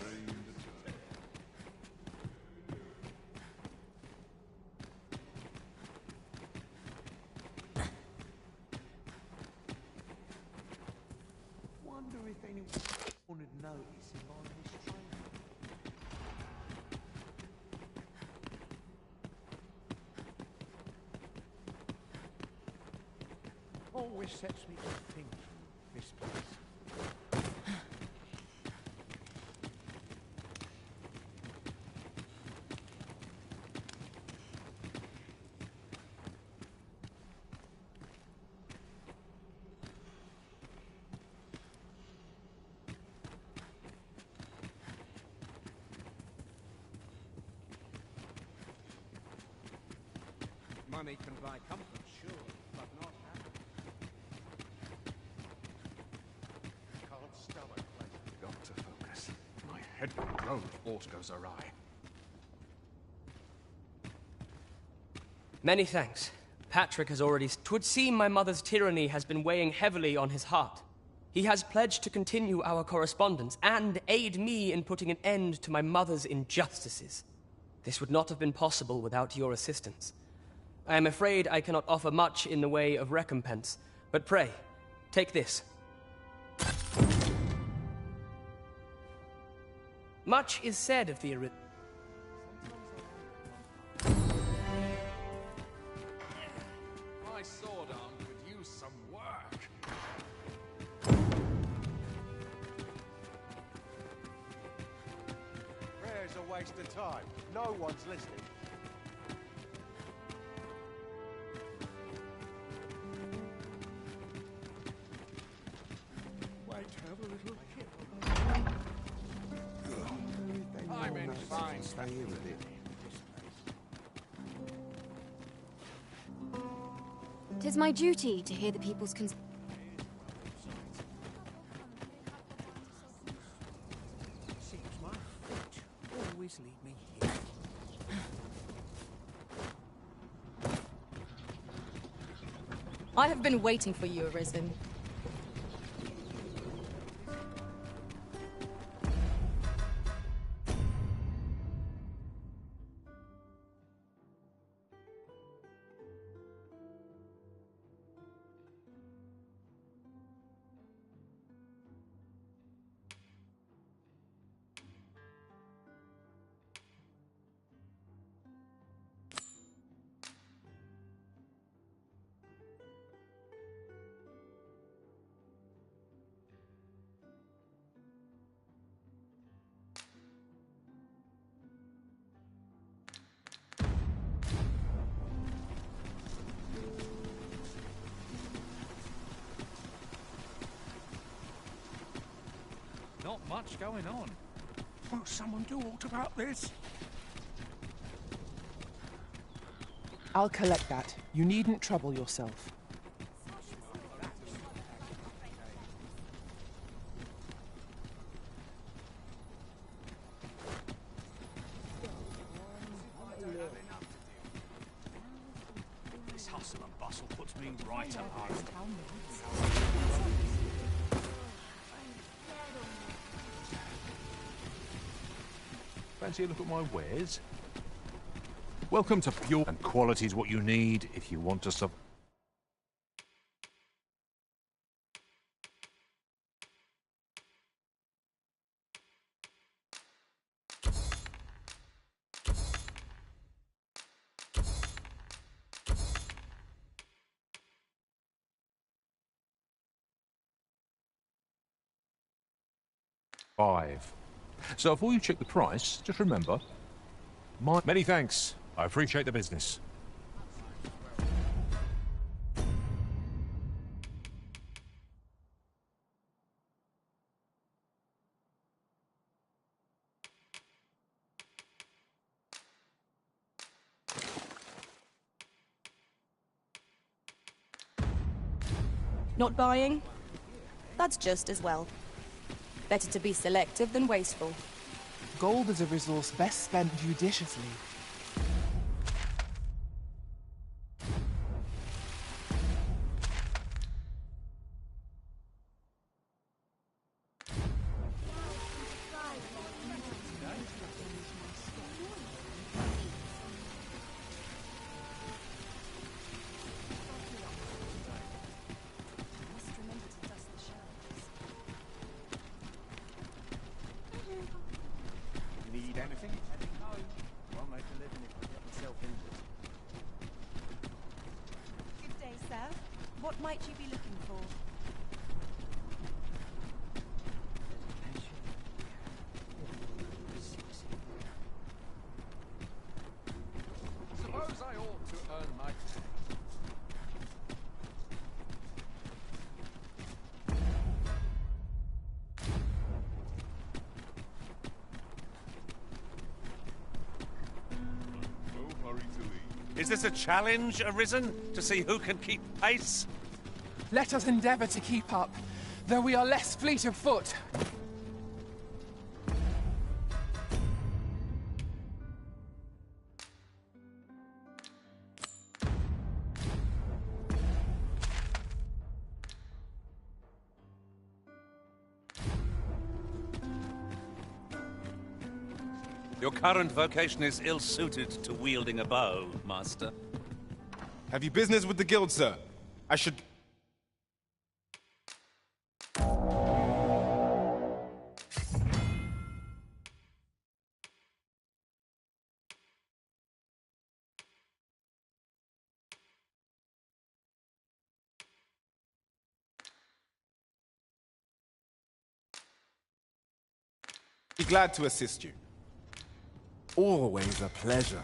[SPEAKER 19] Reigned eternal.
[SPEAKER 5] always sets me to think, this place. Money can buy comfort, sure, but not happiness.
[SPEAKER 6] Can't stomach pleasure. Got to focus. My head will blow if aught goes awry.
[SPEAKER 8] Many thanks. Patrick has already... 'Twould seem my mother's tyranny has been weighing heavily on his heart. He has pledged to continue our correspondence and aid me in putting an end to my mother's injustices. This would not have been possible without your assistance. I am afraid I cannot offer much in the way of recompense, but pray, take this. Much is said of the
[SPEAKER 6] My sword arm could use some work. Prayer's a waste of time. No one's listening. I'm in fine state.
[SPEAKER 4] Tis my duty to hear the people's
[SPEAKER 5] Seems my feet always lead me here.
[SPEAKER 20] I have been waiting for you, Arisen.
[SPEAKER 16] Not much going on.
[SPEAKER 5] Won't someone do aught about this?
[SPEAKER 9] I'll collect that. You needn't trouble yourself.
[SPEAKER 16] This hustle and bustle puts me right at home.
[SPEAKER 6] Fancy a look at my wares? Welcome to Pure, and quality's what you need if you want to survive. So before you check the price, just remember, many thanks. I appreciate the business.
[SPEAKER 20] Not buying? That's just as well. Better to be selective than wasteful.
[SPEAKER 9] Gold is a resource best spent judiciously.
[SPEAKER 5] Need anything? Well, mate.
[SPEAKER 10] might you be looking for?
[SPEAKER 13] Suppose I ought to earn my pay.
[SPEAKER 19] No hurry to leave.
[SPEAKER 12] Is this a challenge, Arisen? To see who can keep pace?
[SPEAKER 9] Let us endeavour to keep up, though we are less fleet of foot.
[SPEAKER 12] Your current vocation is ill-suited to wielding a bow, Master.
[SPEAKER 6] Have you business with the guild, sir? I should... be glad to assist you. Always a pleasure.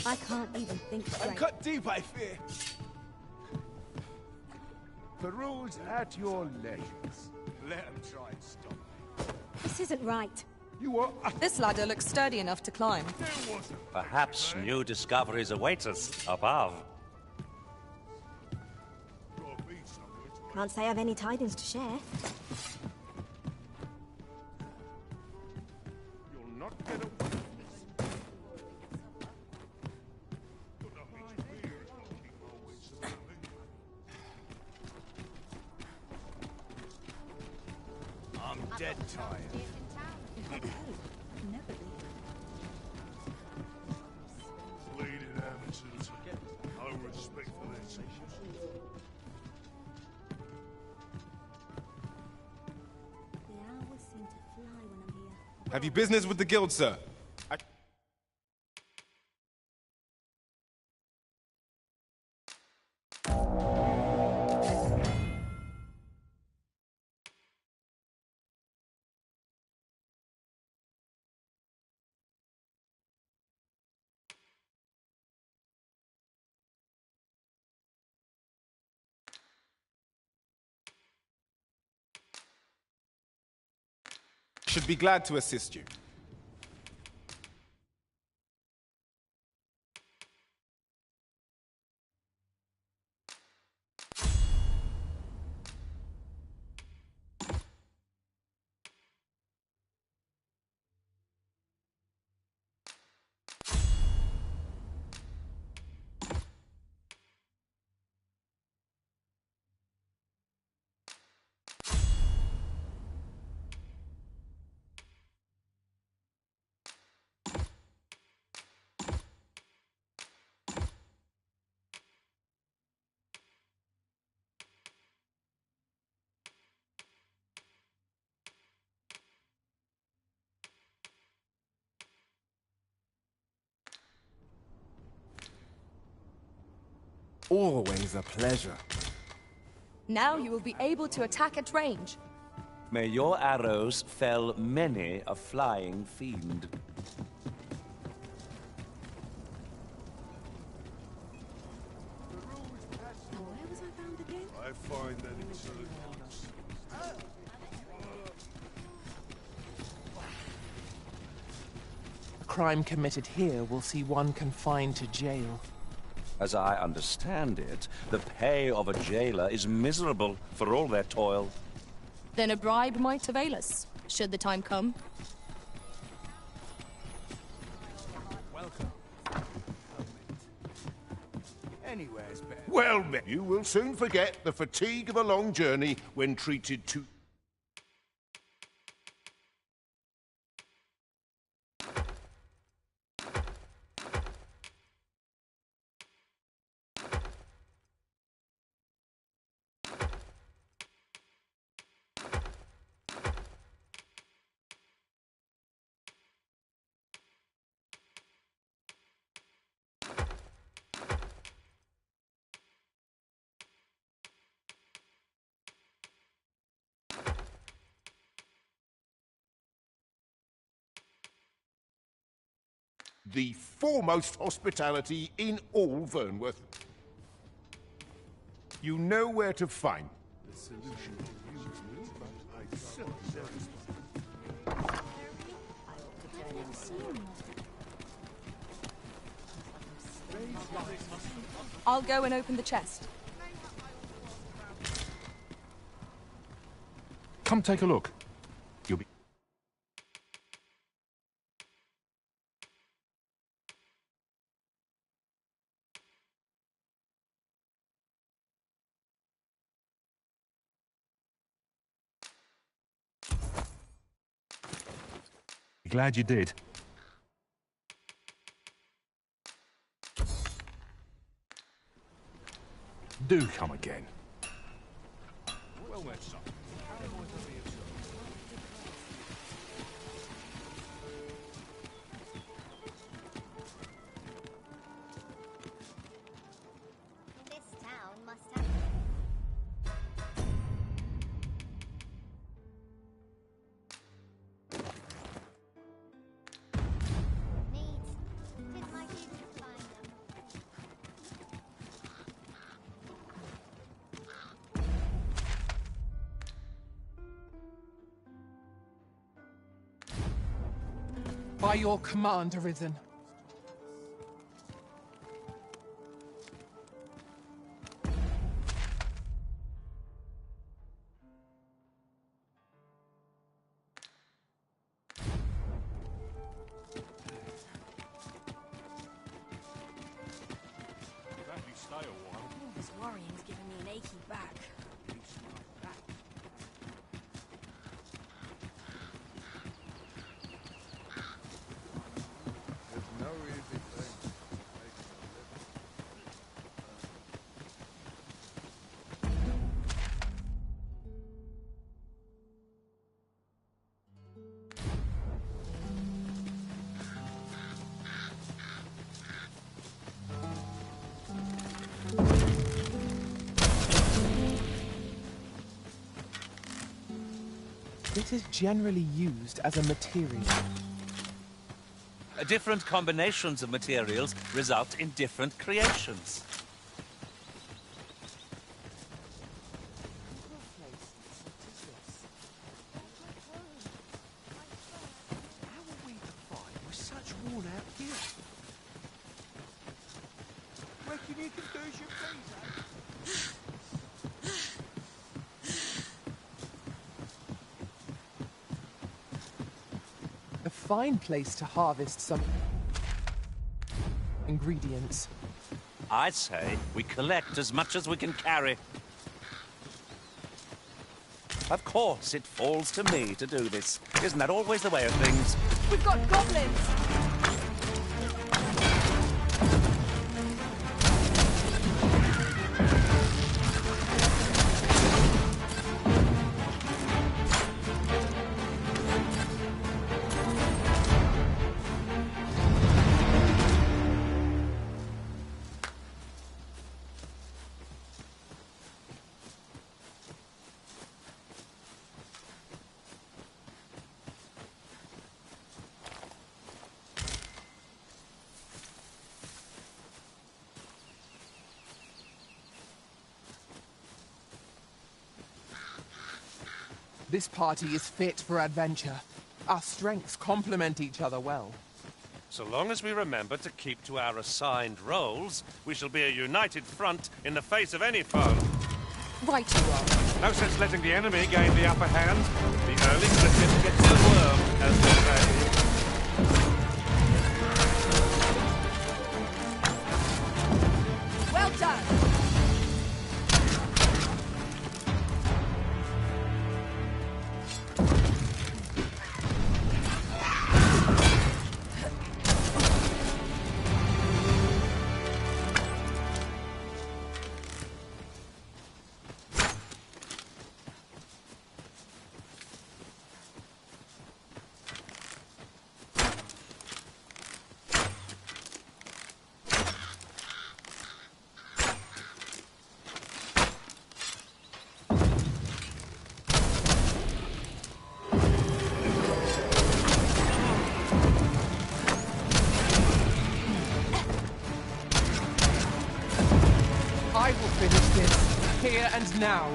[SPEAKER 17] I can't even think straight.
[SPEAKER 6] I'm cut deep, I fear.
[SPEAKER 5] Peruse at your leisure. Let him try and stop me.
[SPEAKER 17] This isn't right.
[SPEAKER 5] You are...
[SPEAKER 20] This ladder looks sturdy enough to climb.
[SPEAKER 12] Perhaps new discoveries await us above.
[SPEAKER 17] Can't say I've any tidings to share.
[SPEAKER 5] You'll not get away. I'm dead tired.
[SPEAKER 19] Bleeding amateurs. No respect for their teachers.
[SPEAKER 17] The hours seem to fly when I'm here.
[SPEAKER 6] Have you business with the guild, sir? Should be glad to assist you. Always a pleasure.
[SPEAKER 20] Now you will be able to attack at range.
[SPEAKER 12] May your arrows fell many a flying fiend.
[SPEAKER 17] Where was I found again?
[SPEAKER 19] I find that intelligence.
[SPEAKER 9] A crime committed here will see one confined to jail.
[SPEAKER 12] As I understand it, the pay of a jailer is miserable for all their toil.
[SPEAKER 20] Then a bribe might avail us, should the time come.
[SPEAKER 5] Welcome. Anywhere's better.
[SPEAKER 11] Well met. You will soon forget the fatigue of a long journey when treated to... The foremost hospitality in all Vernworth. You know where to find.
[SPEAKER 19] The solution confused me, but I still
[SPEAKER 20] I'll go and open the chest.
[SPEAKER 6] Come take a look. You'll be... Glad you did. Do come again.
[SPEAKER 16] Well met, son.
[SPEAKER 3] This town must have... Neat. 'Tis my duty to find them.
[SPEAKER 9] By your command, Arisen.
[SPEAKER 16] Gladly stay a while.
[SPEAKER 10] All this worrying's giving me an achy back.
[SPEAKER 19] There's no easy thing.
[SPEAKER 9] It is generally used as a material.
[SPEAKER 12] Different combinations of materials result in different creations.
[SPEAKER 6] How are we to fight with such worn out gear? Reckon you can do as you please, eh?
[SPEAKER 9] A fine place to harvest some ingredients.
[SPEAKER 12] I'd say we collect as much as we can carry. Of course, it falls to me to do this. Isn't that always the way of things?
[SPEAKER 20] We've got goblins!
[SPEAKER 9] This party is fit for adventure. Our strengths complement each other well.
[SPEAKER 16] So long as we remember to keep to our assigned roles, we shall be a united front in the face of any foe.
[SPEAKER 20] Right you are.
[SPEAKER 16] No sense letting the enemy gain the upper hand. The early cricket gets the worm, as they say.
[SPEAKER 20] Well done!
[SPEAKER 9] and now.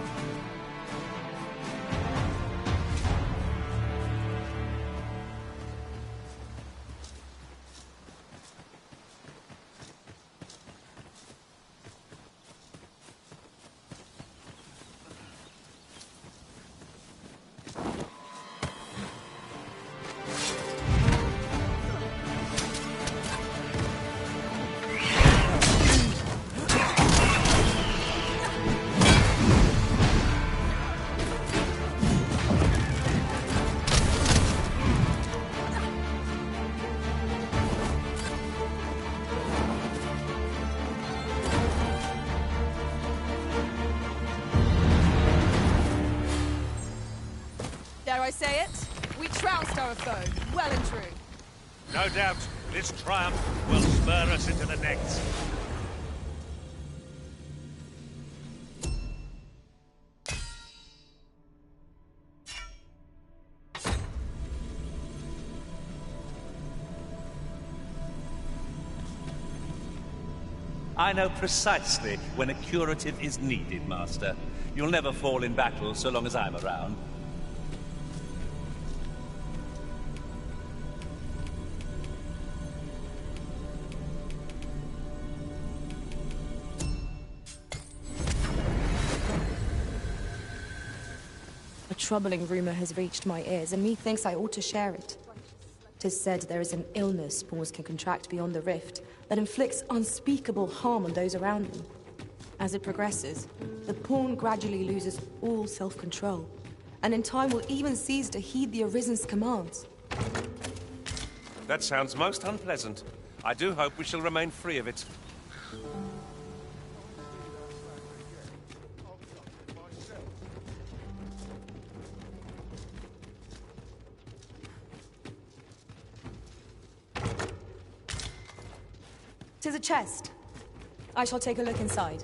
[SPEAKER 20] Dare I say it? We trounced our foe, well and true.
[SPEAKER 16] No doubt, this triumph will spur us into the next.
[SPEAKER 12] I know precisely when a curative is needed, Master. You'll never fall in battle so long as I'm around.
[SPEAKER 20] A troubling rumor has reached my ears, and methinks I ought to share it. 'Tis said there is an illness pawns can contract beyond the rift that inflicts unspeakable harm on those around them. As it progresses, the pawn gradually loses all self-control, and in time will even cease to heed the Arisen's commands.
[SPEAKER 16] That sounds most unpleasant. I do hope we shall remain free of it.
[SPEAKER 20] Tis a chest. I shall take a look inside.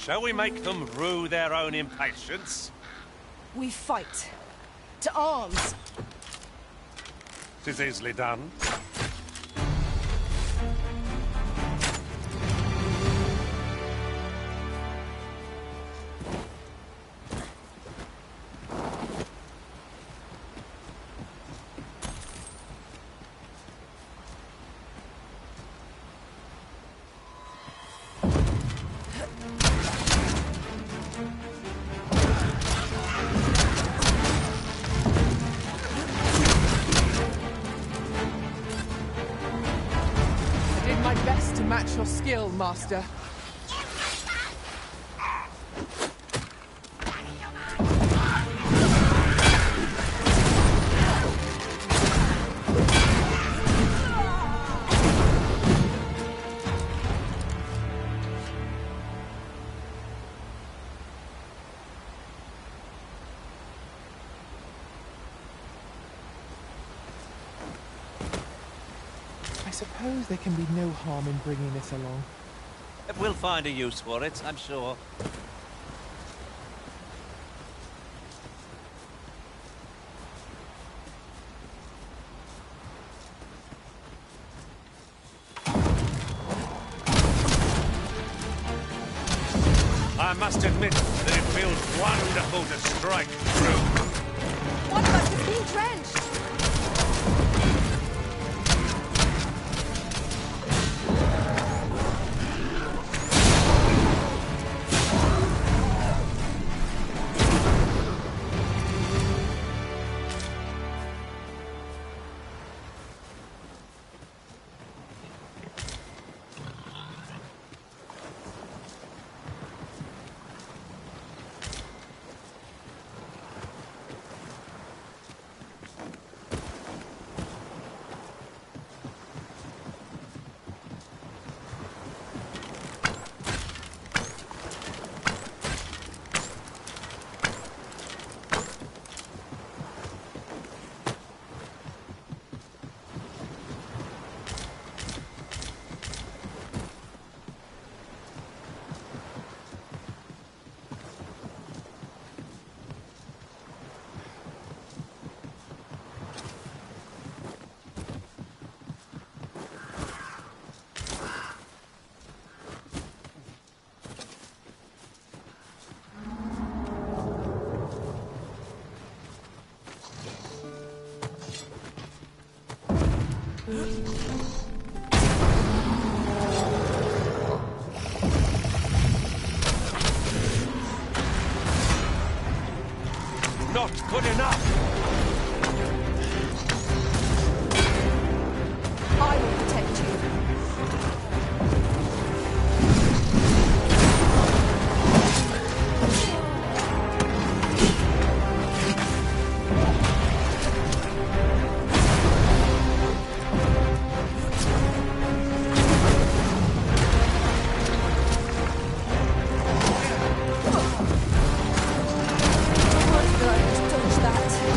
[SPEAKER 16] Shall we make them rue their own impatience?
[SPEAKER 20] We fight. To arms.
[SPEAKER 16] 'Tis easily done.
[SPEAKER 9] Match your skill, Master. I suppose there can be no harm in bringing this along.
[SPEAKER 12] We'll find a use for it, I'm sure.
[SPEAKER 16] I must admit that it feels wonderful to strike through.
[SPEAKER 20] One of us is being drenched!
[SPEAKER 16] Not good enough!
[SPEAKER 20] I will protect you. Touch that.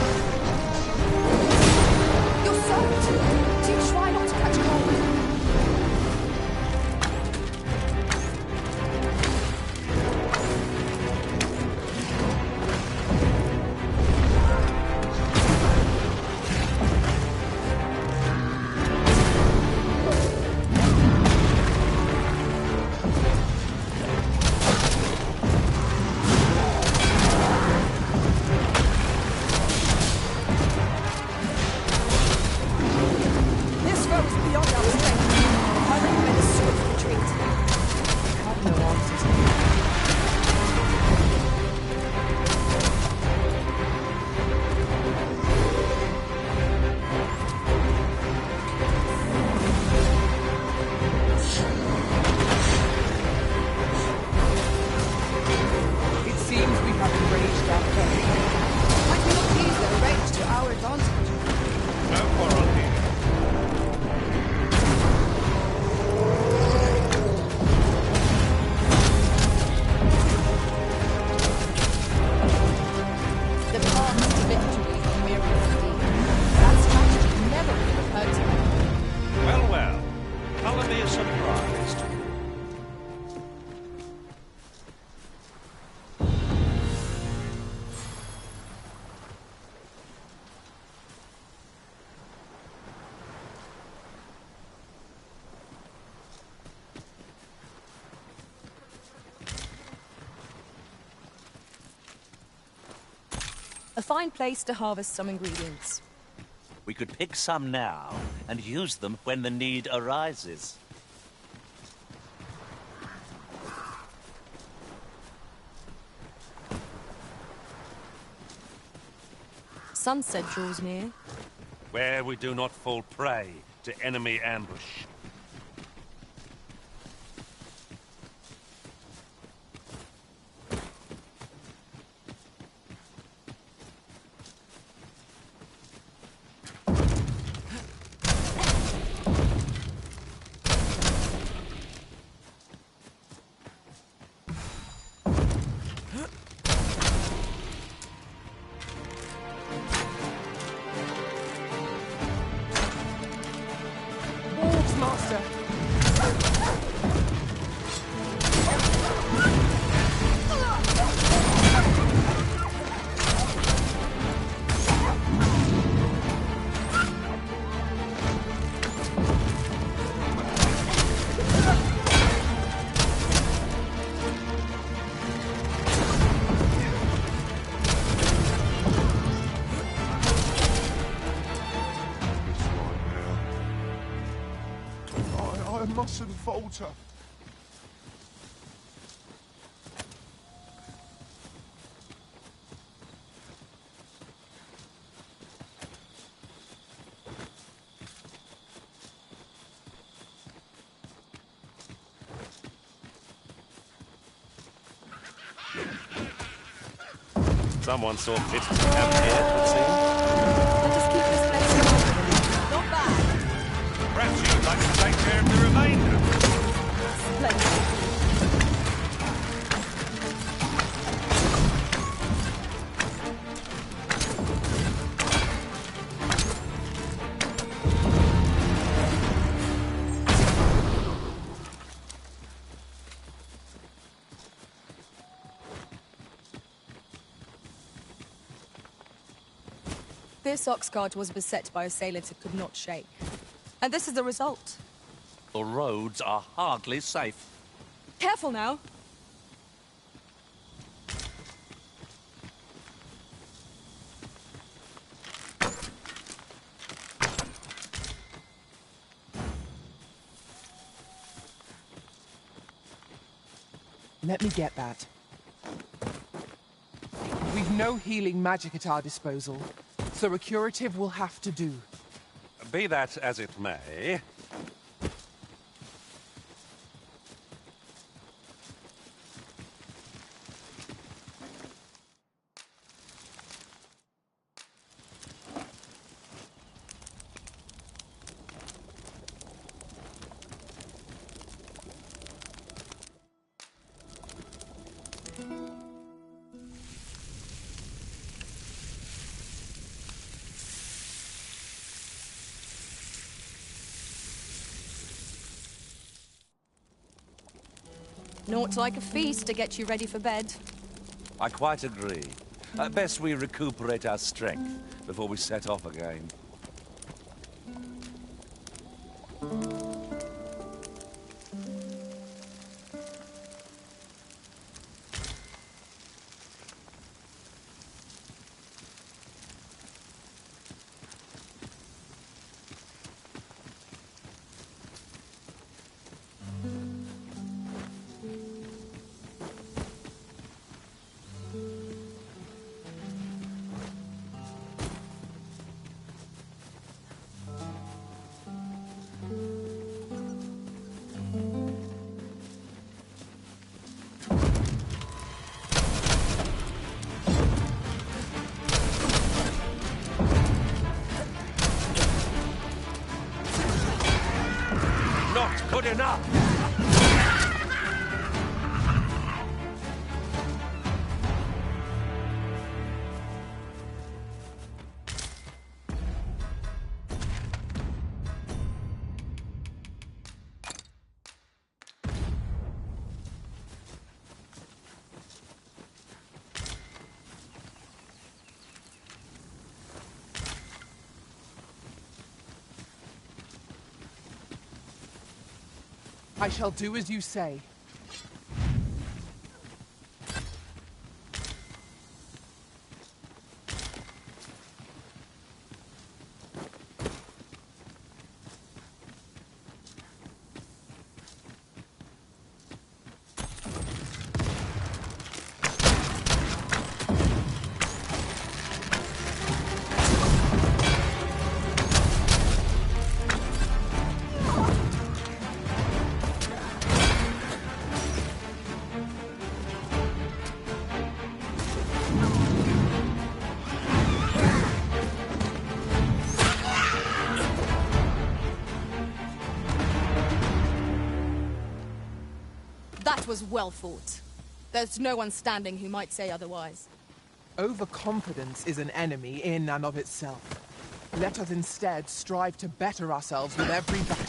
[SPEAKER 20] A fine place to harvest some ingredients.
[SPEAKER 12] We could pick some now and use them when the need arises.
[SPEAKER 20] Sunset draws near.
[SPEAKER 16] Where we do not fall prey to enemy ambush.
[SPEAKER 11] I mustn't falter.
[SPEAKER 16] Someone saw fit to camp here, it seems.
[SPEAKER 20] Let us keep this place open. Not bad.
[SPEAKER 16] Perhaps you'd like to take care of the remainder.
[SPEAKER 20] Splendid. This oxcart was beset by assailants it could not shake. And this is the result.
[SPEAKER 12] The roads are hardly safe.
[SPEAKER 20] Careful now.
[SPEAKER 9] Let me get that. We've no healing magic at our disposal, so a curative will have to do.
[SPEAKER 16] Be that as it may,
[SPEAKER 20] Naught like a feast to get you ready for bed.
[SPEAKER 12] I quite agree. Best we recuperate our strength before we set off again.
[SPEAKER 16] not good enough.
[SPEAKER 9] I shall do as you say.
[SPEAKER 20] That was well fought. There's no one standing who might say otherwise.
[SPEAKER 9] Overconfidence is an enemy in and of itself. Let us instead strive to better ourselves with every battle.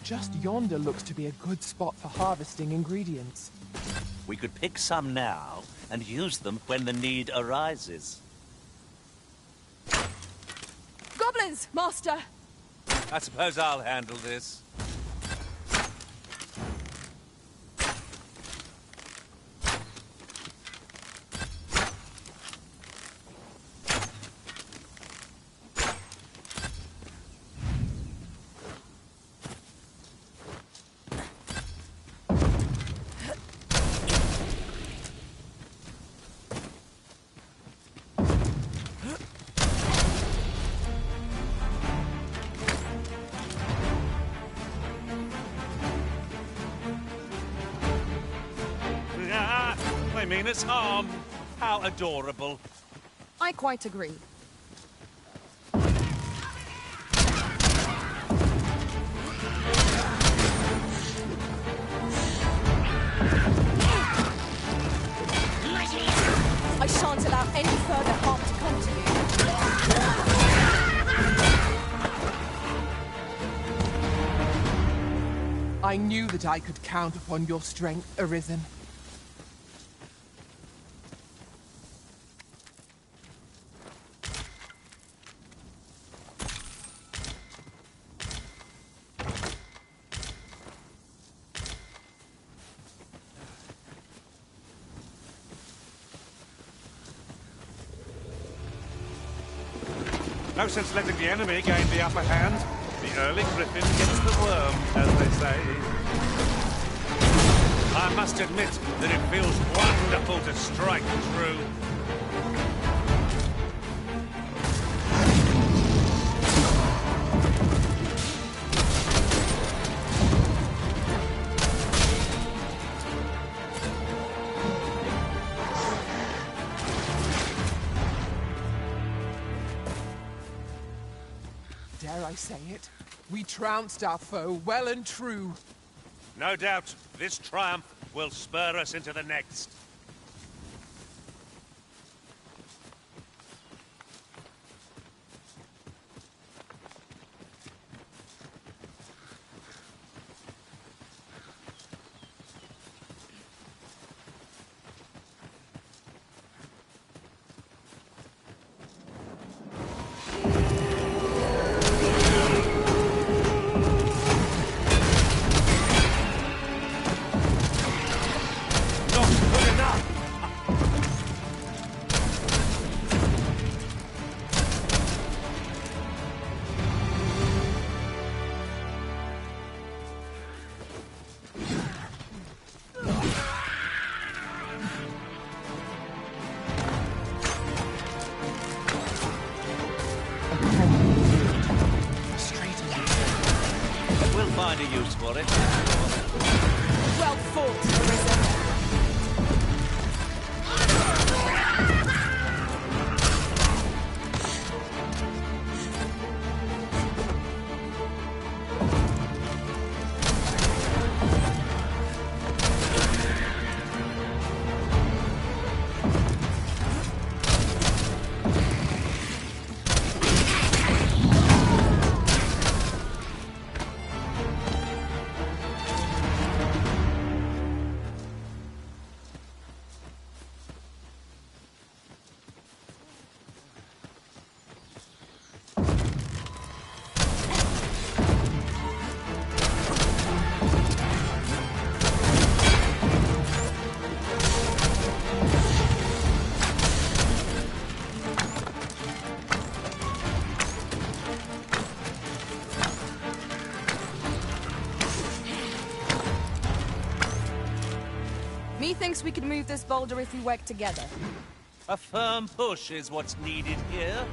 [SPEAKER 9] Just yonder looks to be a good spot for harvesting ingredients.
[SPEAKER 12] We could pick some now and use them when the need arises.
[SPEAKER 20] Goblins, Master!
[SPEAKER 12] I suppose I'll handle this.
[SPEAKER 16] They mean us harm. How adorable.
[SPEAKER 20] I quite agree. I shan't allow any further harm to come to you.
[SPEAKER 9] I knew that I could count upon your strength, Arisen.
[SPEAKER 16] No sense letting the enemy gain the upper hand. The early griffin gets the worm, as they say. I must admit that it feels wonderful to strike true.
[SPEAKER 9] Dare I say it? We trounced our foe well and true.
[SPEAKER 16] No doubt, this triumph will spur us into the next.
[SPEAKER 12] Find a use for it.
[SPEAKER 20] Well fought, Arisen. Methinks we can move this boulder if we work together.
[SPEAKER 12] A firm push is what's needed here.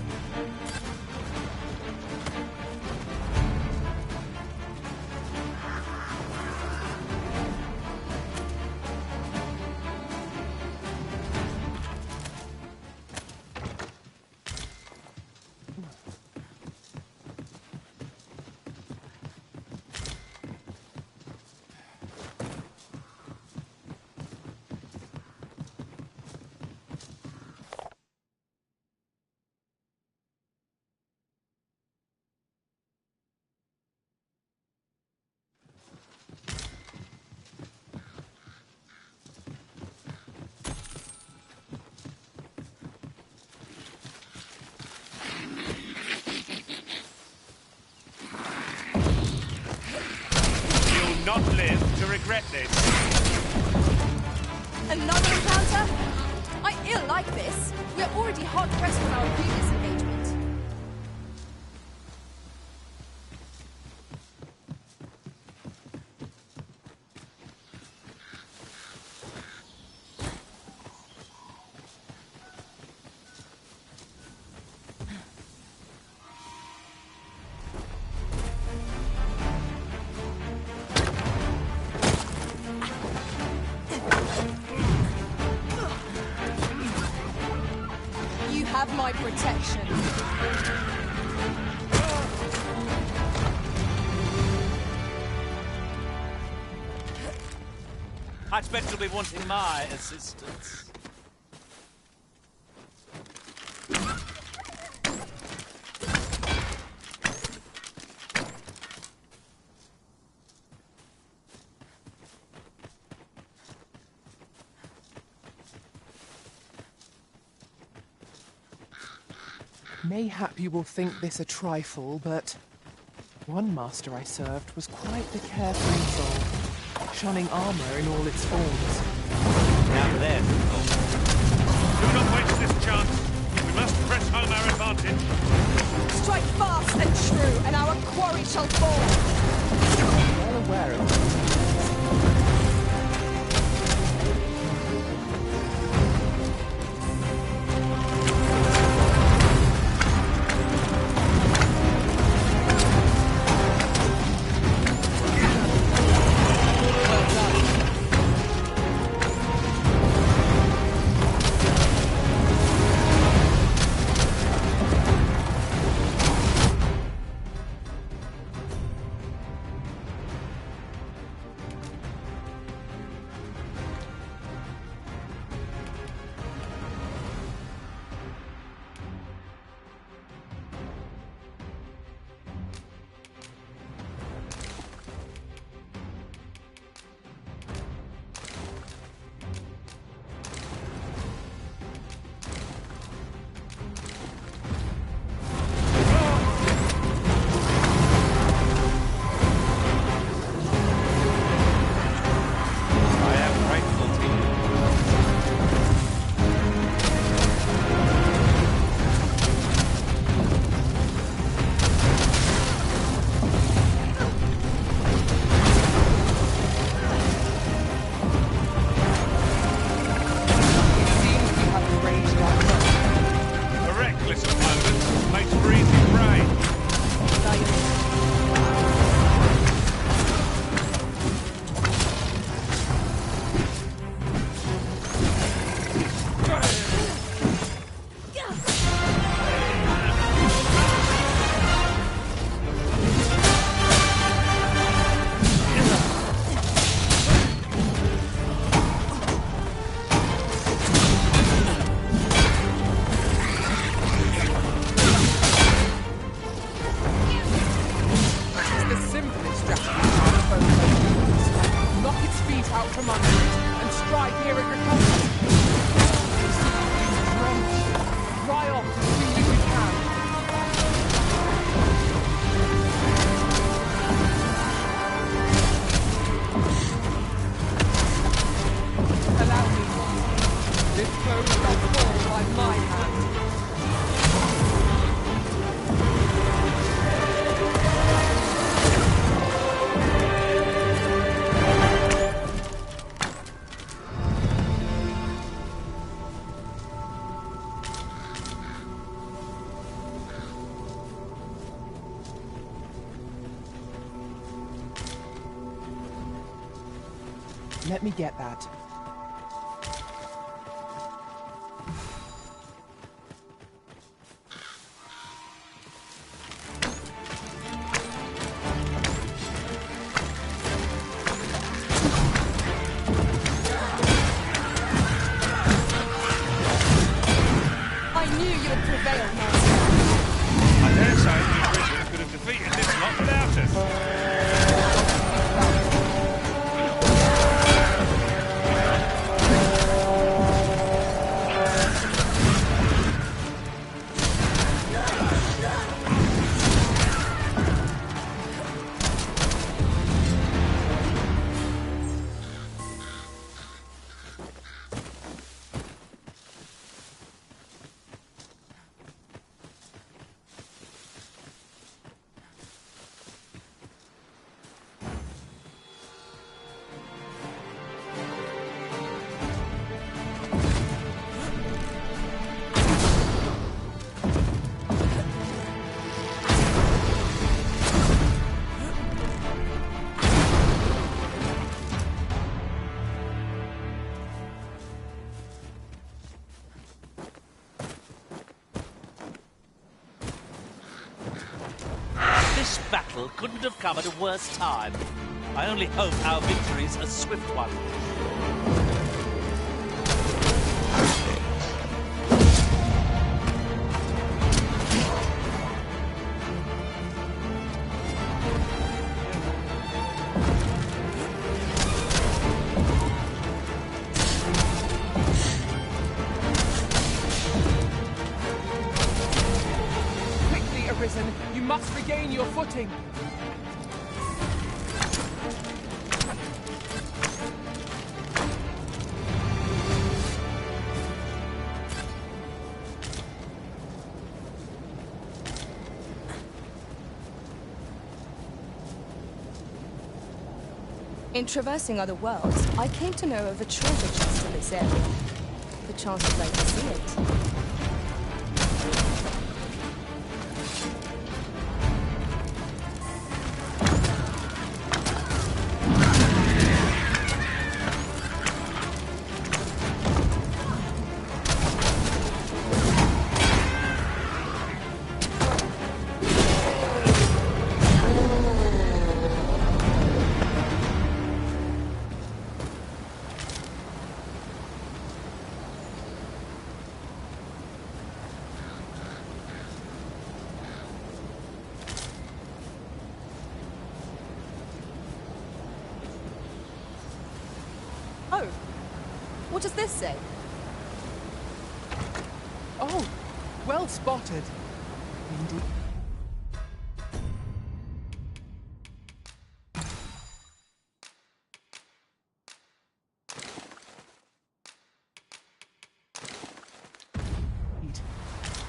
[SPEAKER 12] Not live to regret this.
[SPEAKER 20] Another encounter? I ill like this. We're already hard pressed from our previous engagement. Have my protection.
[SPEAKER 12] I expect you'll be wanting my assistance.
[SPEAKER 9] Mayhap you will think this a trifle, but one master I served was quite the carefree soul, shunning armor in all its forms.
[SPEAKER 12] Now then.
[SPEAKER 16] Do not waste this chance. We must press home our advantage.
[SPEAKER 20] Strike fast and true, and our quarry shall fall.
[SPEAKER 9] Well aware of it. Let me get that.
[SPEAKER 20] I knew you would prevail, Master.
[SPEAKER 16] I dare say the Arisen could have defeated this lot without us.
[SPEAKER 12] This battle couldn't have come at a worse time. I only hope our victory's a swift one.
[SPEAKER 9] Quickly, Arisen! You must regain your footing!
[SPEAKER 20] In traversing other worlds, I came to know of a treasure chest in this area. The chance I'd like to see it. Oh, what does this say?
[SPEAKER 9] Oh, well spotted. Indeed.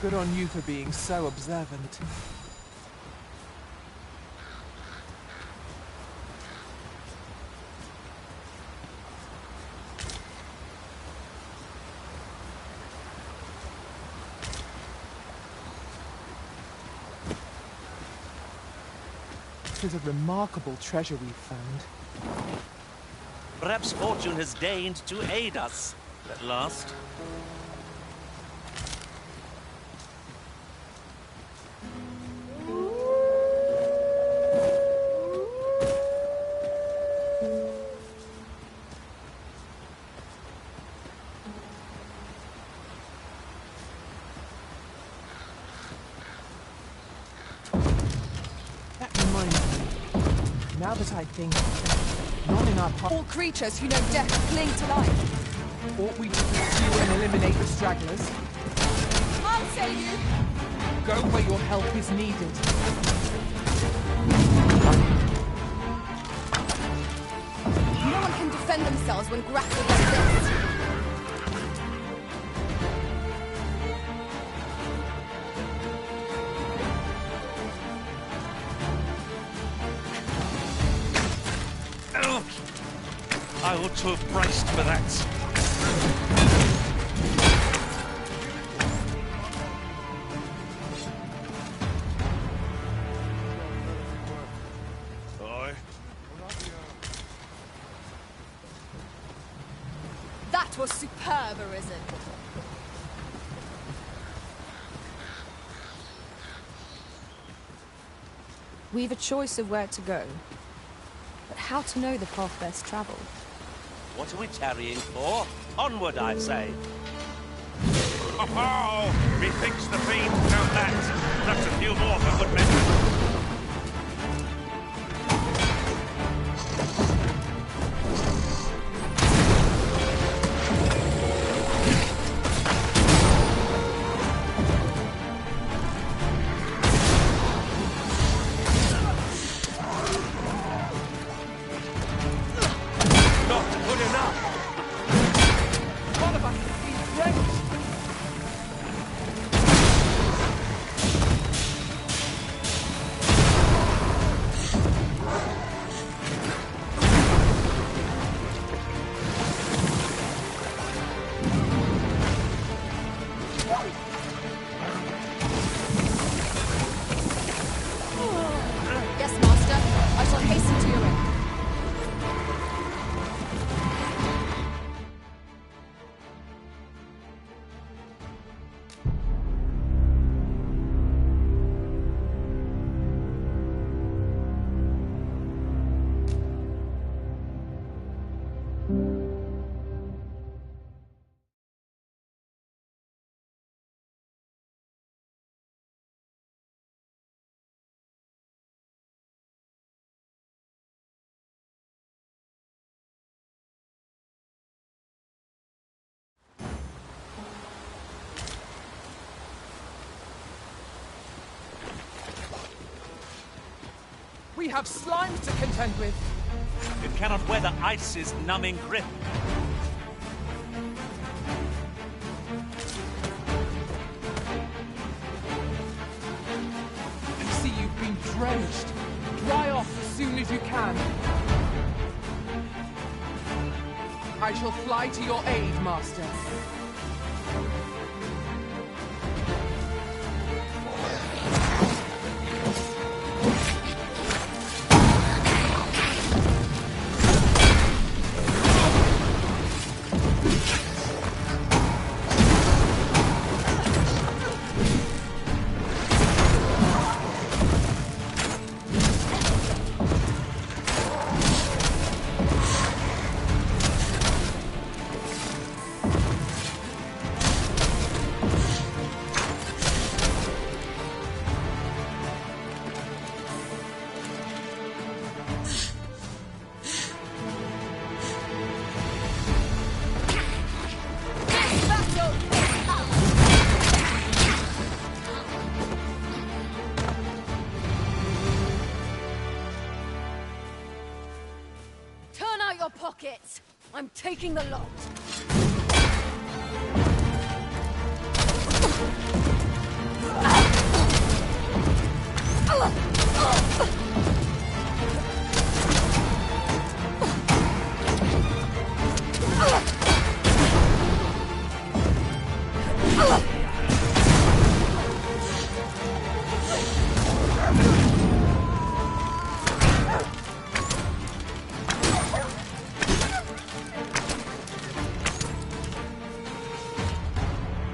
[SPEAKER 9] Good on you for being so observant. It is a remarkable treasure we've found.
[SPEAKER 12] Perhaps fortune has deigned to aid us at last.
[SPEAKER 9] That reminds me. Now that I think, none in our
[SPEAKER 20] All creatures who know death cling to life.
[SPEAKER 9] ought we to pursue and eliminate the stragglers?
[SPEAKER 20] I'll save you!
[SPEAKER 9] Go where your help is needed.
[SPEAKER 20] No one can defend themselves when grappled like this.
[SPEAKER 16] I ought to have braced for that.
[SPEAKER 19] Aye.
[SPEAKER 20] That was superb, Arisen. We've a choice of where to go, but how to know the path best travelled?
[SPEAKER 12] What are we tarrying for? Onward, I say.
[SPEAKER 16] Oh, methinks the fiend found that. Perhaps a few more for good measure.
[SPEAKER 9] We have slimes to contend with.
[SPEAKER 12] It cannot weather ice's numbing grip.
[SPEAKER 9] I see you've been drenched. Dry off as soon as you can. I shall fly to your aid, Master.
[SPEAKER 20] Pockets. I'm taking the lot.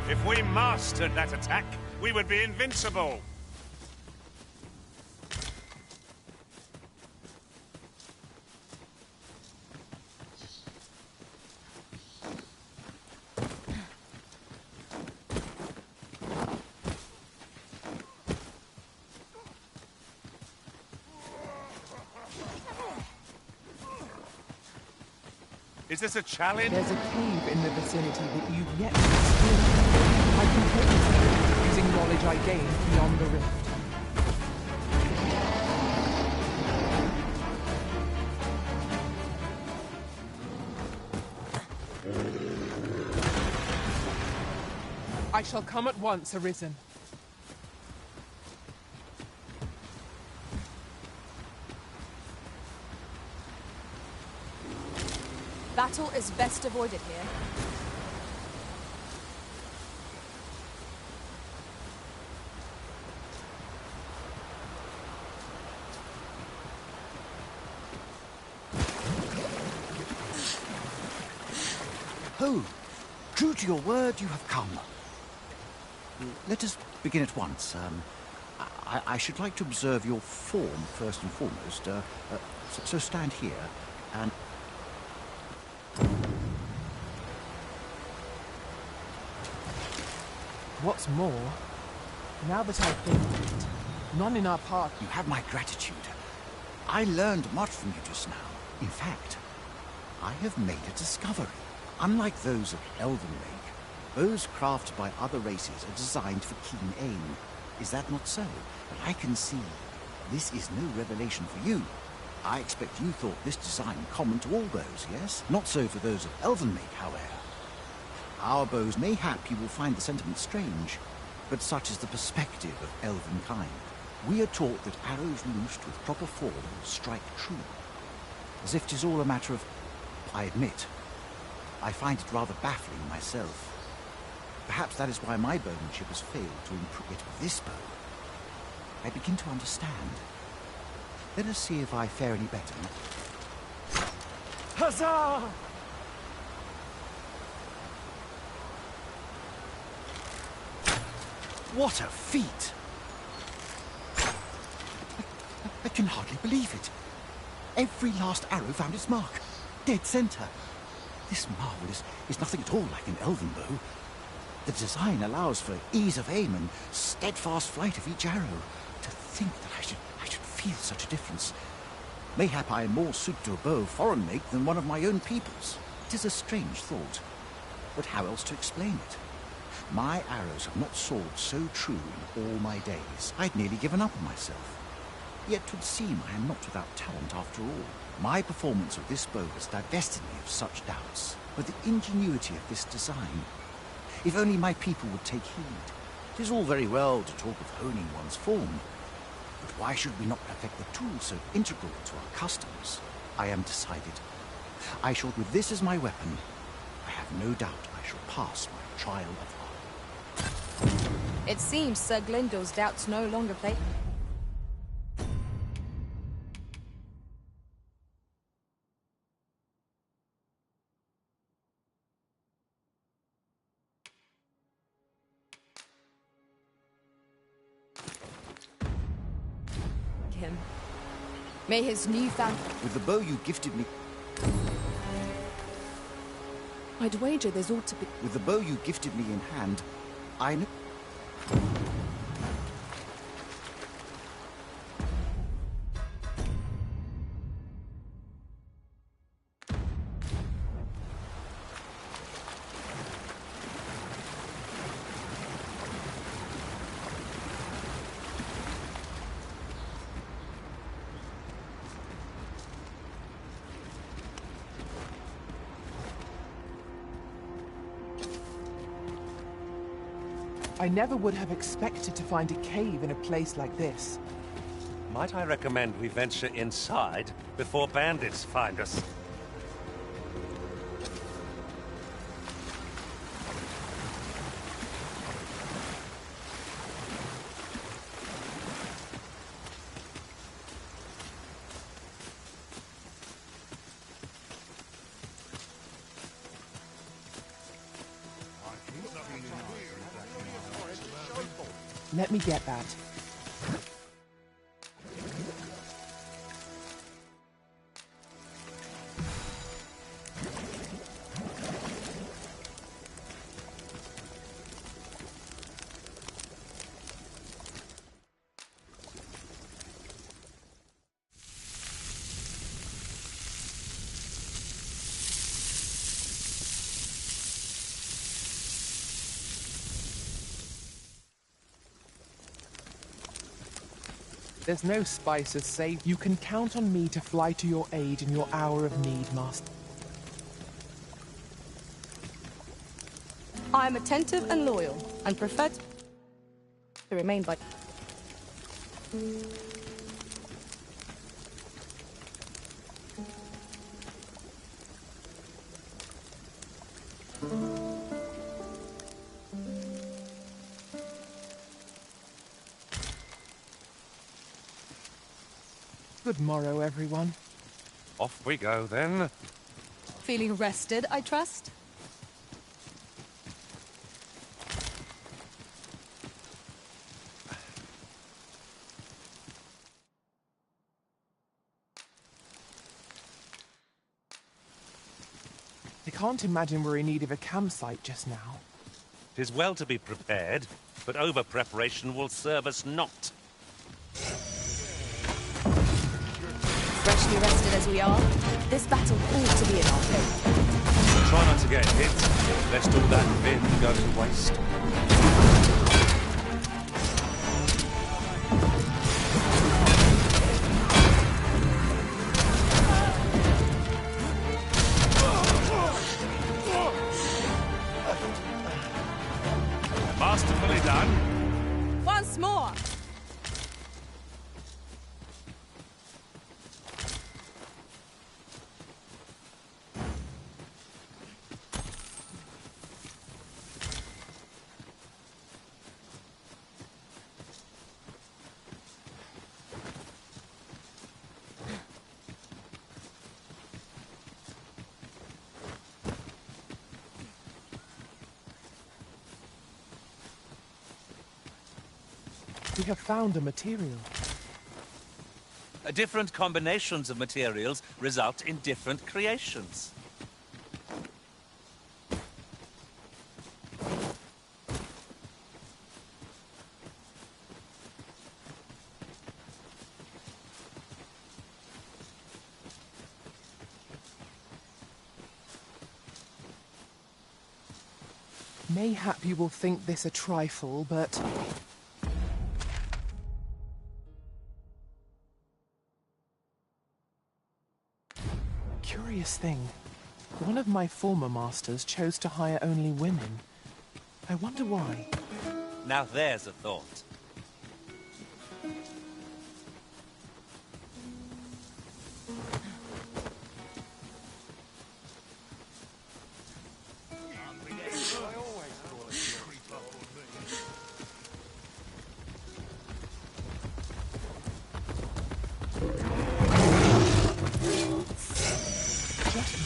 [SPEAKER 16] If we mastered that attack, we would be invincible. Is this a challenge?
[SPEAKER 9] There's a cave in the vicinity that you've yet to explore. I can help you using knowledge I gained beyond the rift. I shall come at once, Arisen.
[SPEAKER 20] Battle is best avoided here.
[SPEAKER 21] Oh, true to your word, you have come. Let us begin at once. I should like to observe your form first and foremost. So stand here and...
[SPEAKER 9] What's more, now that I think of it, none in our party...
[SPEAKER 21] You have my gratitude. I learned much from you just now. In fact, I have made a discovery. Unlike those of Elven Lake, bows crafted by other races are designed for keen aim. Is that not so? But I can see this is no revelation for you. I expect you thought this design common to all bows, yes? Not so for those of Elven Lake, however. Our bows, mayhap you will find the sentiment strange, but such is the perspective of elven kind. We are taught that arrows loosed with proper form will strike true, as if 'tis all a matter of... I admit, I find it rather baffling myself. Perhaps that is why my bowmanship has failed to improve it with this bow. I begin to understand. Let us see if I fare any better.
[SPEAKER 9] Huzzah!
[SPEAKER 21] What a feat! I can hardly believe it. Every last arrow found its mark. Dead center. This marvel is nothing at all like an elven bow. The design allows for ease of aim and steadfast flight of each arrow. To think that I should feel such a difference. Mayhap I am more suited to a bow of foreign make than one of my own people's. It is a strange thought, but how else to explain it? My arrows have not soared so true in all my days. I'd nearly given up on myself. Yet 'twould seem I am not without talent after all. My performance of this bow has divested me of such doubts. But the ingenuity of this design... If only my people would take heed. It is all very well to talk of honing one's form, but why should we not perfect the tool so integral to our customs? I am decided. I shall, with this as my weapon, I have no doubt I shall pass my trial of honor.
[SPEAKER 20] It seems Sir Glyndor's doubts no longer play. Him. May his newfound...
[SPEAKER 21] With the bow you gifted me...
[SPEAKER 20] I'd wager there's ought to be...
[SPEAKER 21] With the bow you gifted me in hand, I know...
[SPEAKER 9] I never would have expected to find a cave in a place like this.
[SPEAKER 16] Might I recommend we venture inside before bandits find us?
[SPEAKER 9] Let me get that. There's no spice as safe. You can count on me to fly to your aid in your hour of need, Master.
[SPEAKER 20] I am attentive and loyal, and prefer to remain by...
[SPEAKER 9] Good morrow, everyone.
[SPEAKER 16] Off we go, then.
[SPEAKER 20] Feeling rested, I trust?
[SPEAKER 9] can't imagine we're in need of a campsite just now.
[SPEAKER 12] 'Tis well to be prepared, but over-preparation will serve us not.
[SPEAKER 20] Freshly rested as we are, this battle ought to be in our favour.
[SPEAKER 12] Try not to get hit, lest all that vim go to waste. Masterfully done.
[SPEAKER 20] Once more!
[SPEAKER 9] We have found a material.
[SPEAKER 12] Different combinations of materials result in different creations.
[SPEAKER 9] Mayhap you will think this a trifle, but... Curious thing. One of my former masters chose to hire only women. I wonder why.
[SPEAKER 12] Now there's a thought.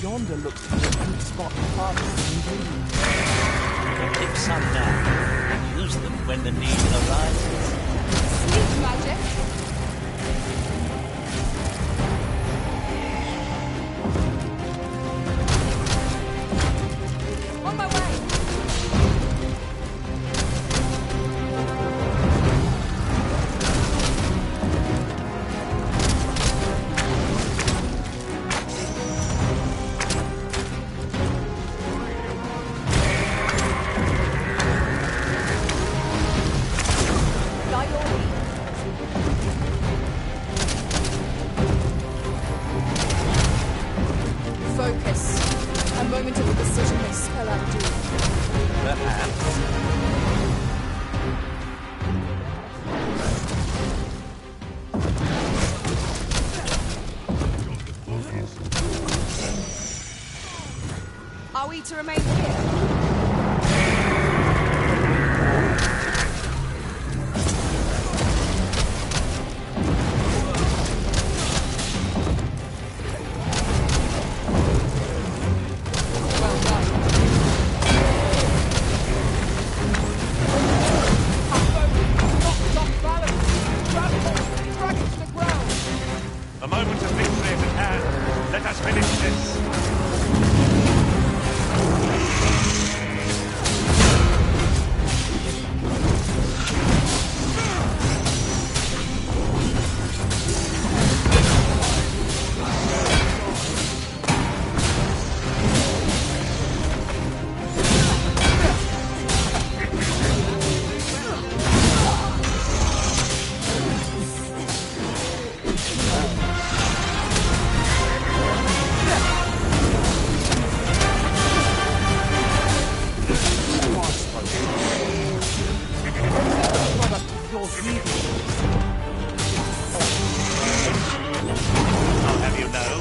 [SPEAKER 9] Yonder looks to be a good spot to harvest ingredients.
[SPEAKER 12] Pick some now, and use them when the need arises.
[SPEAKER 20] Sleep magic! On my way! Focus. A moment of indecision may spell out doom.
[SPEAKER 12] Perhaps.
[SPEAKER 20] Are we to remain here?
[SPEAKER 12] A moment of victory is at hand. Let us finish this. I'll have you know.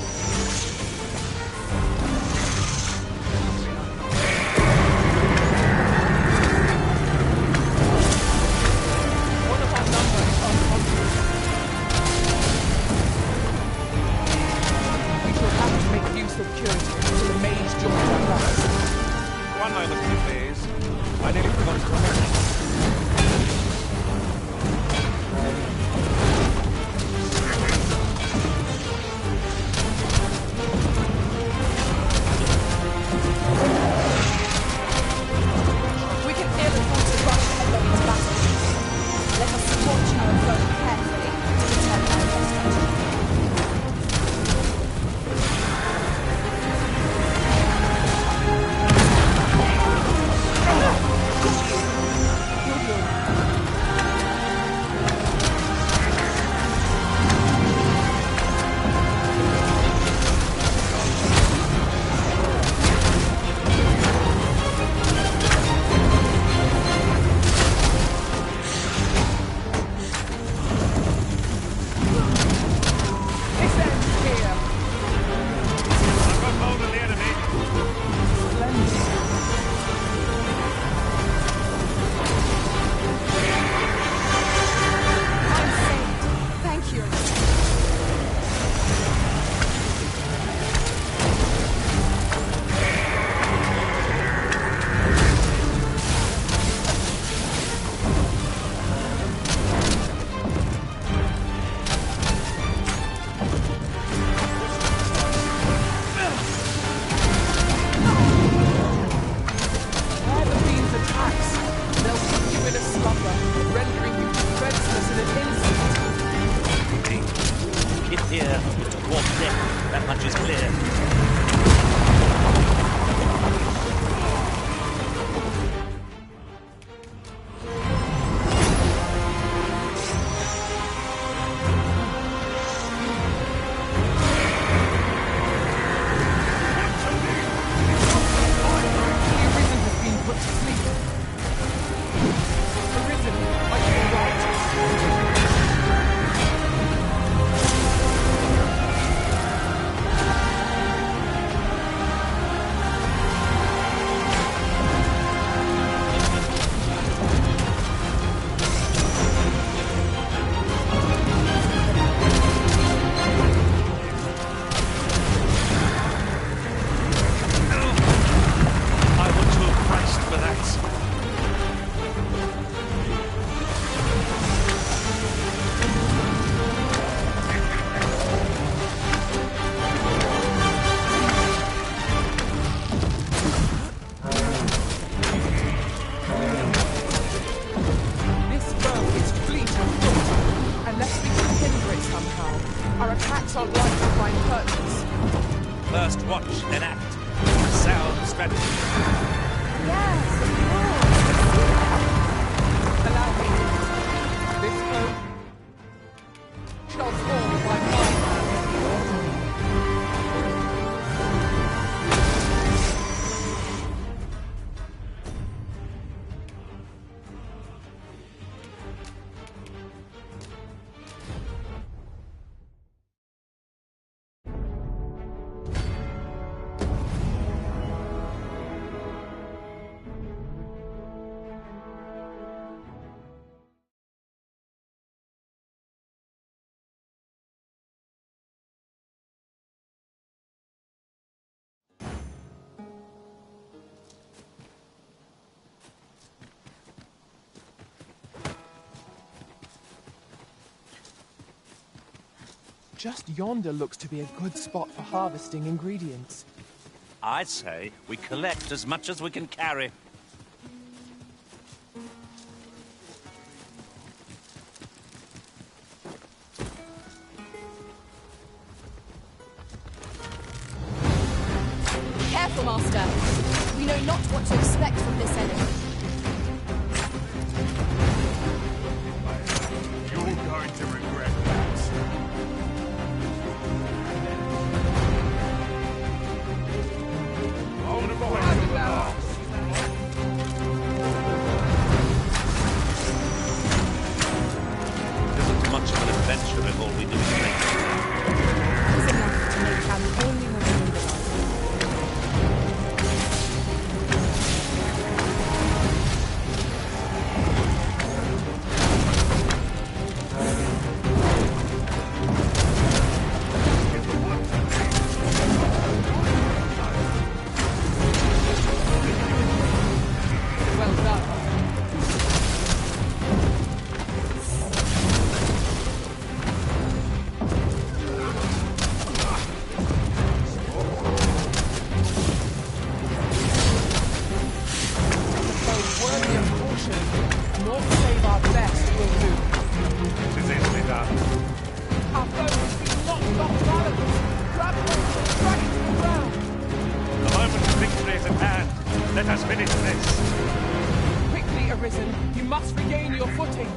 [SPEAKER 9] One of our numbers is unconscious. We shall have to make use of curative until the mage joins our ranks.
[SPEAKER 12] One moment, please. I nearly forgot to remember. or death. That much is clear. First watch, then act. Sound strategy.
[SPEAKER 9] Yes, of course. Allow me. This oak shall fall by my hand. Just yonder looks to be a good spot for harvesting ingredients.
[SPEAKER 12] I'd say we collect as much as we can carry.
[SPEAKER 20] Careful, Master. We know not what to expect from this enemy.
[SPEAKER 19] You're going to regret that. Hold him behind the glass.
[SPEAKER 12] Isn't much of an adventure if all we do is drink.
[SPEAKER 18] It's enough to make Callie only remember the life.
[SPEAKER 9] Well done. Worthy of caution, nor save our best will do.
[SPEAKER 16] It is easily done.
[SPEAKER 9] Our foe has been knocked off balance. Grab hold and drag it to the ground.
[SPEAKER 16] The moment of victory is at hand. Let us finish this.
[SPEAKER 9] Quickly, Arisen, you must regain your footing.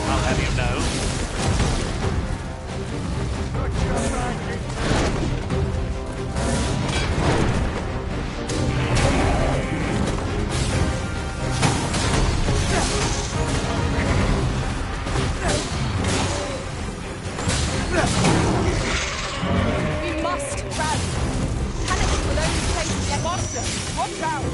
[SPEAKER 12] I'll have you know.
[SPEAKER 20] We must rally. Panic will only place yet.
[SPEAKER 9] Master, watch out!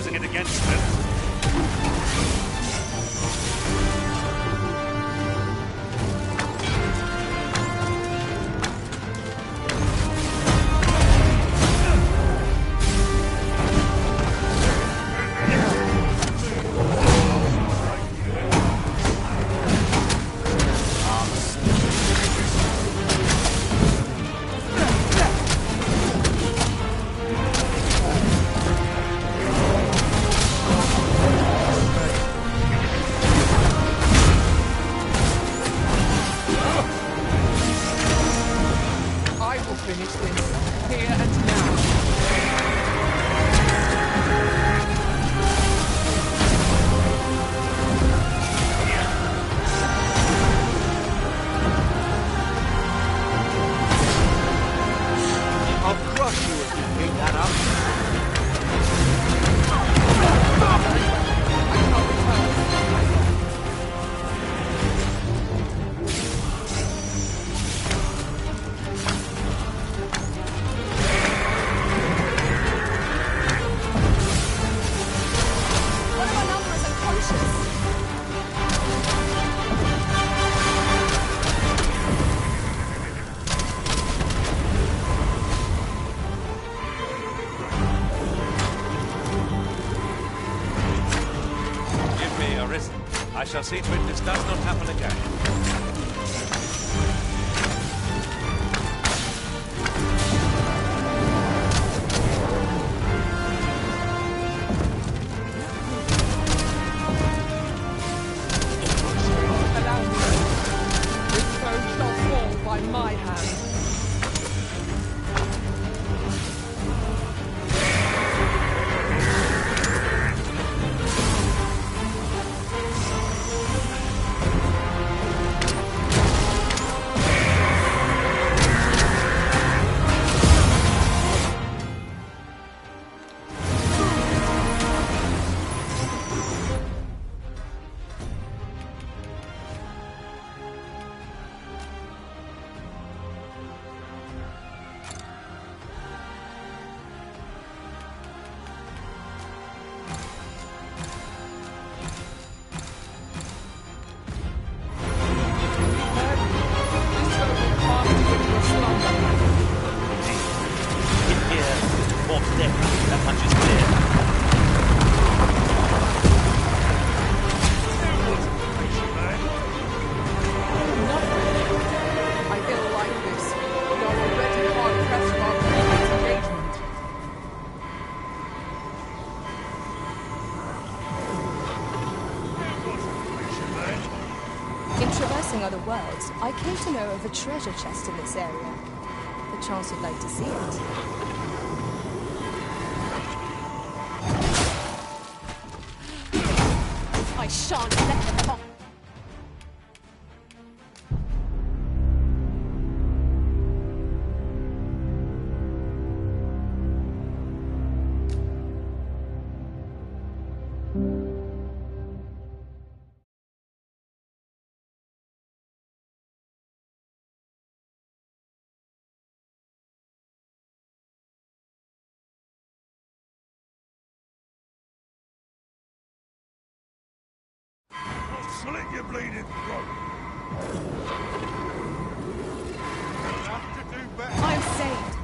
[SPEAKER 16] using it against us.
[SPEAKER 9] I will finish this, here and now.
[SPEAKER 21] I'll crush you if you keep that up.
[SPEAKER 20] One of our number is unconscious.
[SPEAKER 12] Give me a risen. I shall see to it this does not happen again.
[SPEAKER 9] Allow me. This foe shall fall by my hand.
[SPEAKER 12] In here, or death, that much is clear.
[SPEAKER 9] I feel like this. You're already hard pressed from our previous engagement.
[SPEAKER 20] In traversing other worlds, I came to know of a treasure chest in this area. Perchance you'd like to see it. I shan't let them pop.
[SPEAKER 19] Slit your bleeding throat. You'll have to do better.
[SPEAKER 20] I'm saved.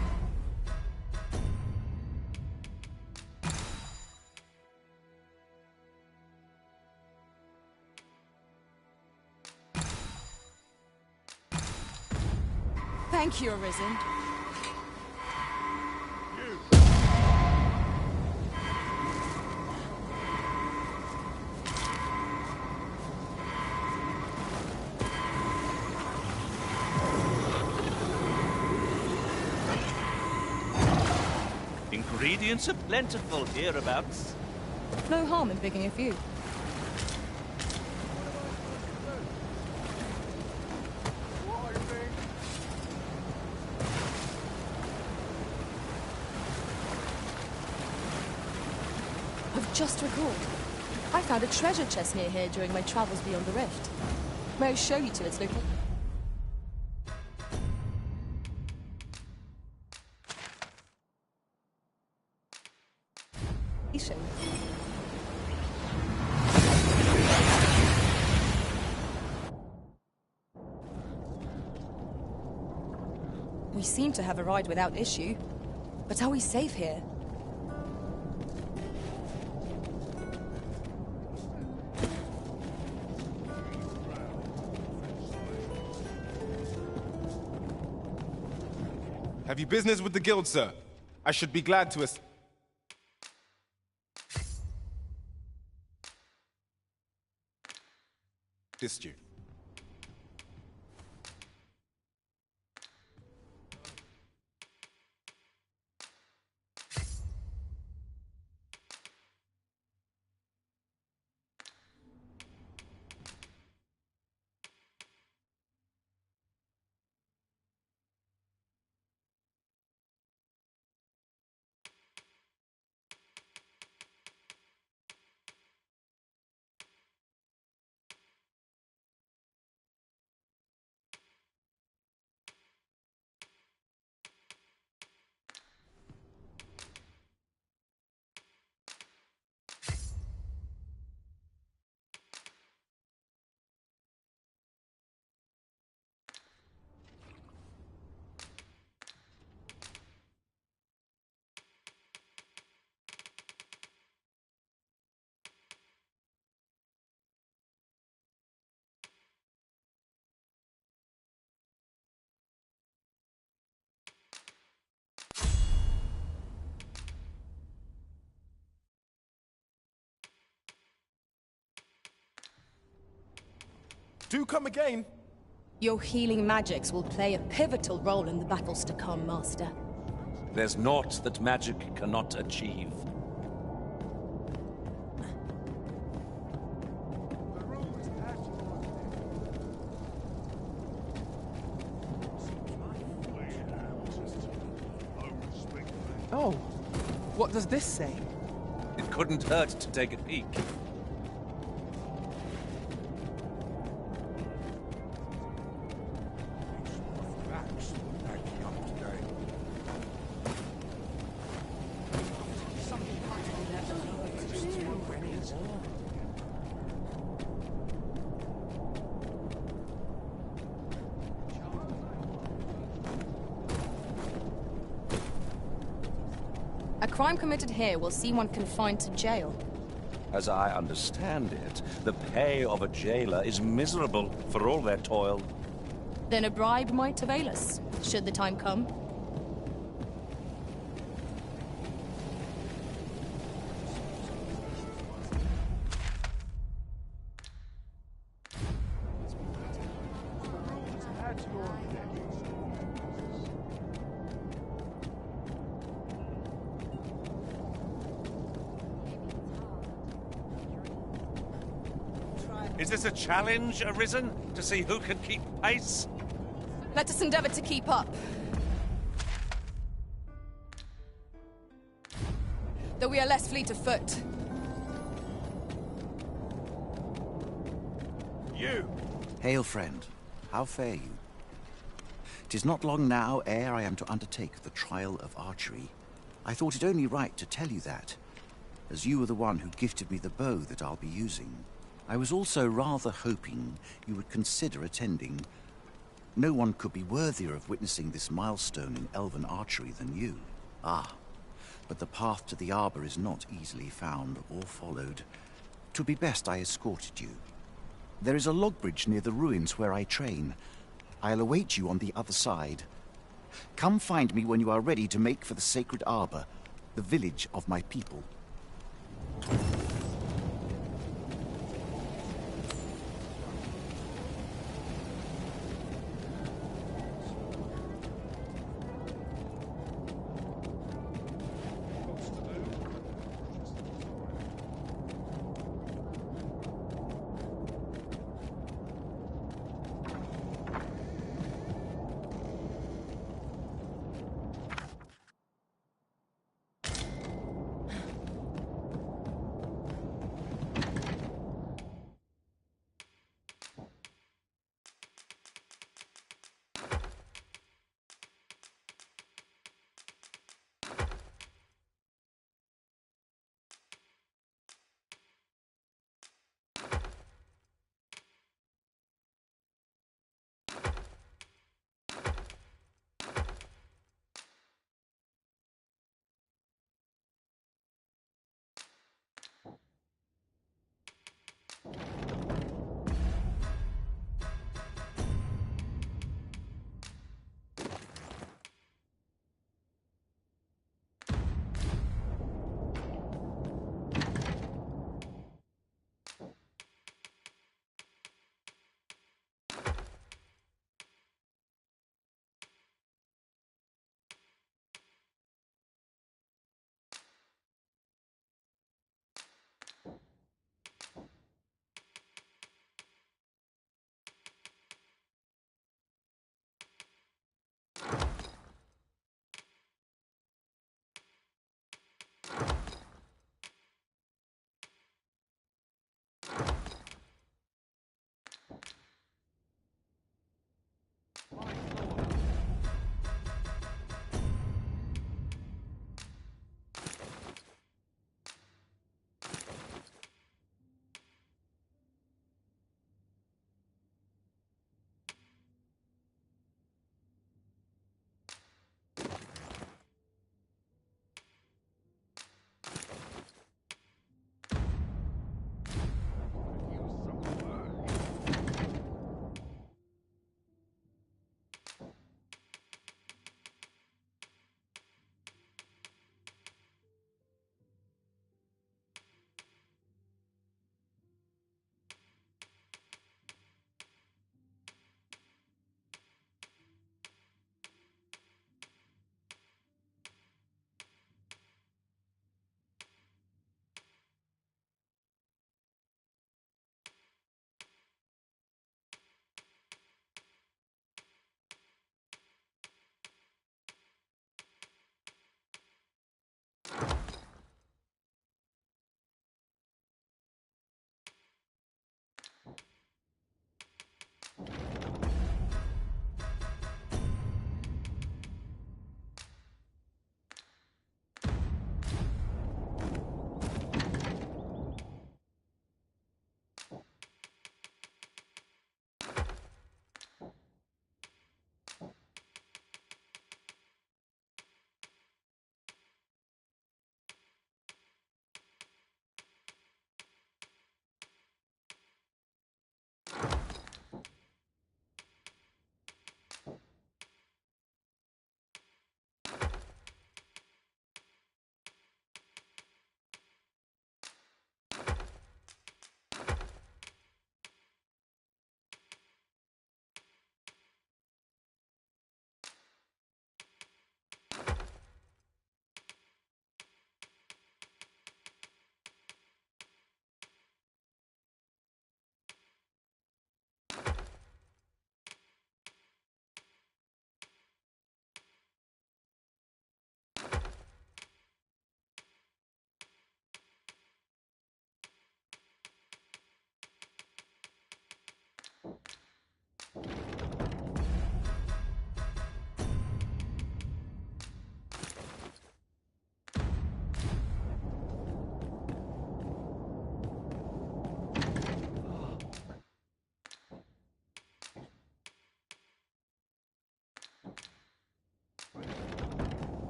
[SPEAKER 20] Thank you, Arisen.
[SPEAKER 12] Ingredients are plentiful hereabouts.
[SPEAKER 20] No harm in picking a few. I've just recalled. I found a treasure chest near here during my travels beyond the rift. May I show you to its location? seem to have arrived without issue. But are we safe here?
[SPEAKER 2] Have you business with the guild, sir? I should be glad to assist you. Do come again.
[SPEAKER 20] Your healing magics will play a pivotal role in the battles to come, Master.
[SPEAKER 12] There's naught that magic cannot achieve.
[SPEAKER 9] Oh, what does this say?
[SPEAKER 12] It couldn't hurt to take a peek.
[SPEAKER 20] A crime committed here will see one confined to jail.
[SPEAKER 12] As I understand it, the pay of a jailer is miserable for all their toil.
[SPEAKER 20] Then a bribe might avail us, should the time come.
[SPEAKER 16] Is this a challenge, Arisen? To see who can keep pace?
[SPEAKER 20] Let us endeavor to keep up. Though we are less fleet of foot.
[SPEAKER 22] You! Hail, friend. How fare you? 'Tis not long now ere I am to undertake the trial of archery. I thought it only right to tell you that, as you were the one who gifted me the bow that I'll be using. I was also rather hoping you would consider attending. No one could be worthier of witnessing this milestone in elven archery than you. Ah, but the path to the arbor is not easily found or followed. 'Twould be best I escorted you. There is a log bridge near the ruins where I train. I'll await you on the other side. Come find me when you are ready to make for the sacred arbor, the village of my people.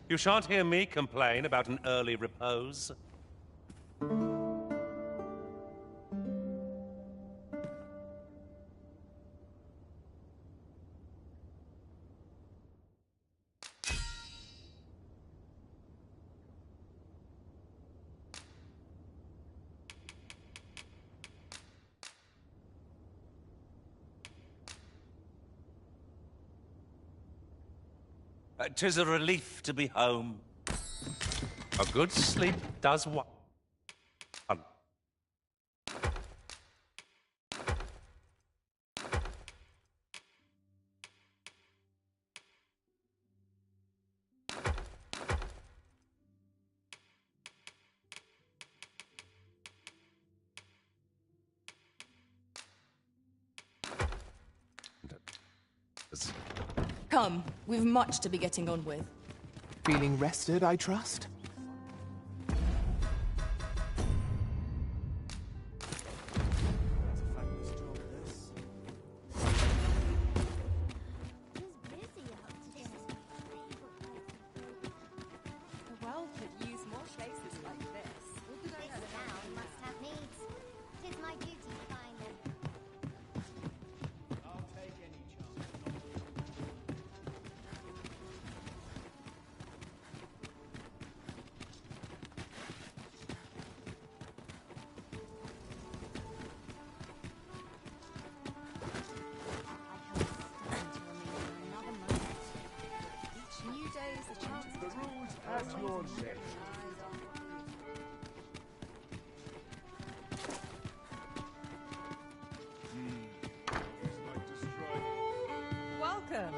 [SPEAKER 12] You shan't hear me complain about an early repose. "'Tis a relief to be home. A good sleep does one.
[SPEAKER 20] Come, we've much to be getting on with.
[SPEAKER 9] Feeling rested, I trust?
[SPEAKER 18] The world could use more places like this.
[SPEAKER 3] This town must have needs. 'Tis my duty to find them.
[SPEAKER 6] I'll take any chance.
[SPEAKER 18] Each new day is a chance
[SPEAKER 19] The rules at your leisure.
[SPEAKER 18] Welcome.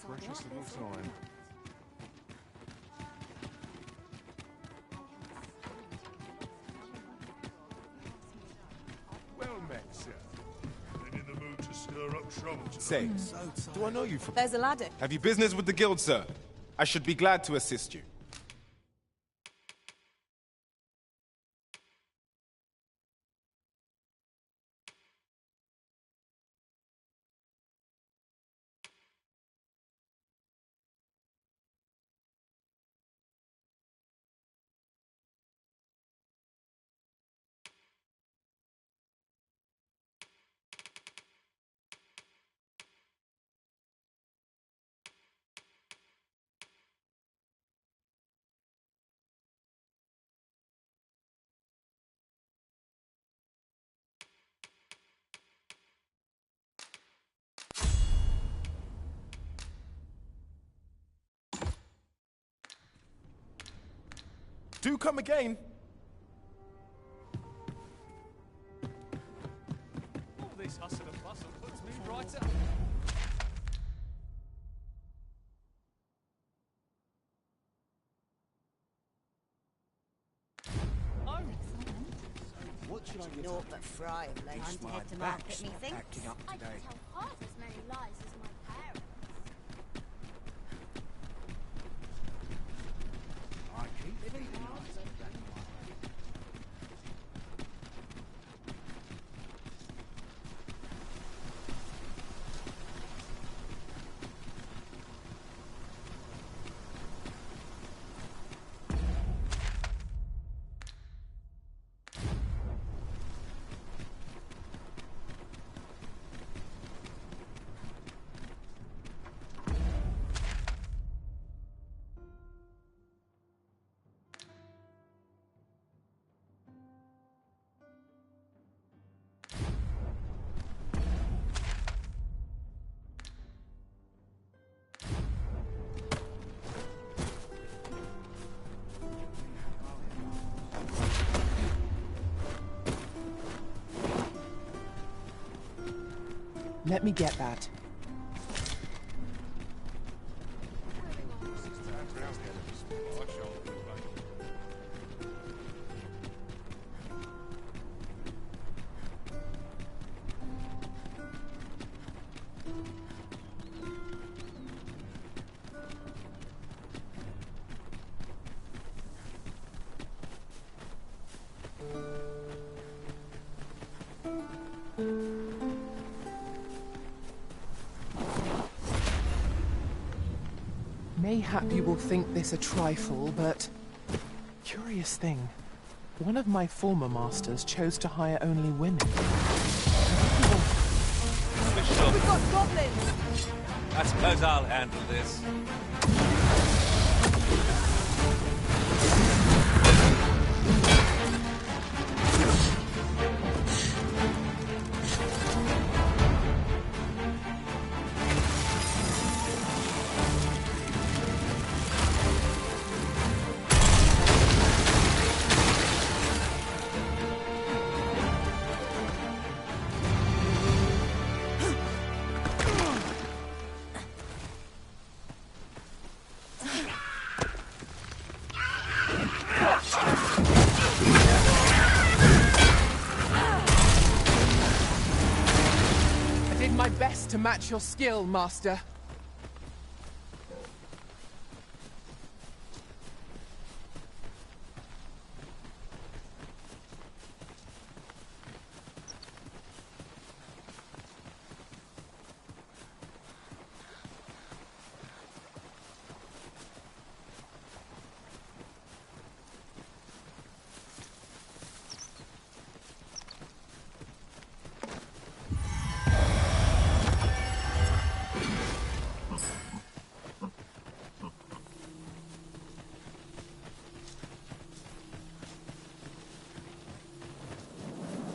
[SPEAKER 19] Precious little time. Well met, sir. Been in the mood to stir up trouble tonight.
[SPEAKER 2] Say, do I know you from...
[SPEAKER 20] There's a ladder.
[SPEAKER 2] Have you business with the guild, sir? I should be glad to assist you. Do come again.
[SPEAKER 8] All this hustle and bustle puts me right up.
[SPEAKER 21] What should I get?
[SPEAKER 14] Naught but fry of late. Time to head to market, methinks.
[SPEAKER 21] Acting up
[SPEAKER 17] I can
[SPEAKER 21] today.
[SPEAKER 17] tell half as many lies as my parents.
[SPEAKER 21] I keep thinking
[SPEAKER 9] Let me get that. Mayhap you will think this a trifle, but... Curious thing. One of my former masters chose to hire only women.
[SPEAKER 12] We've
[SPEAKER 20] got goblins!
[SPEAKER 12] I suppose I'll handle this.
[SPEAKER 9] To match your skill, Master.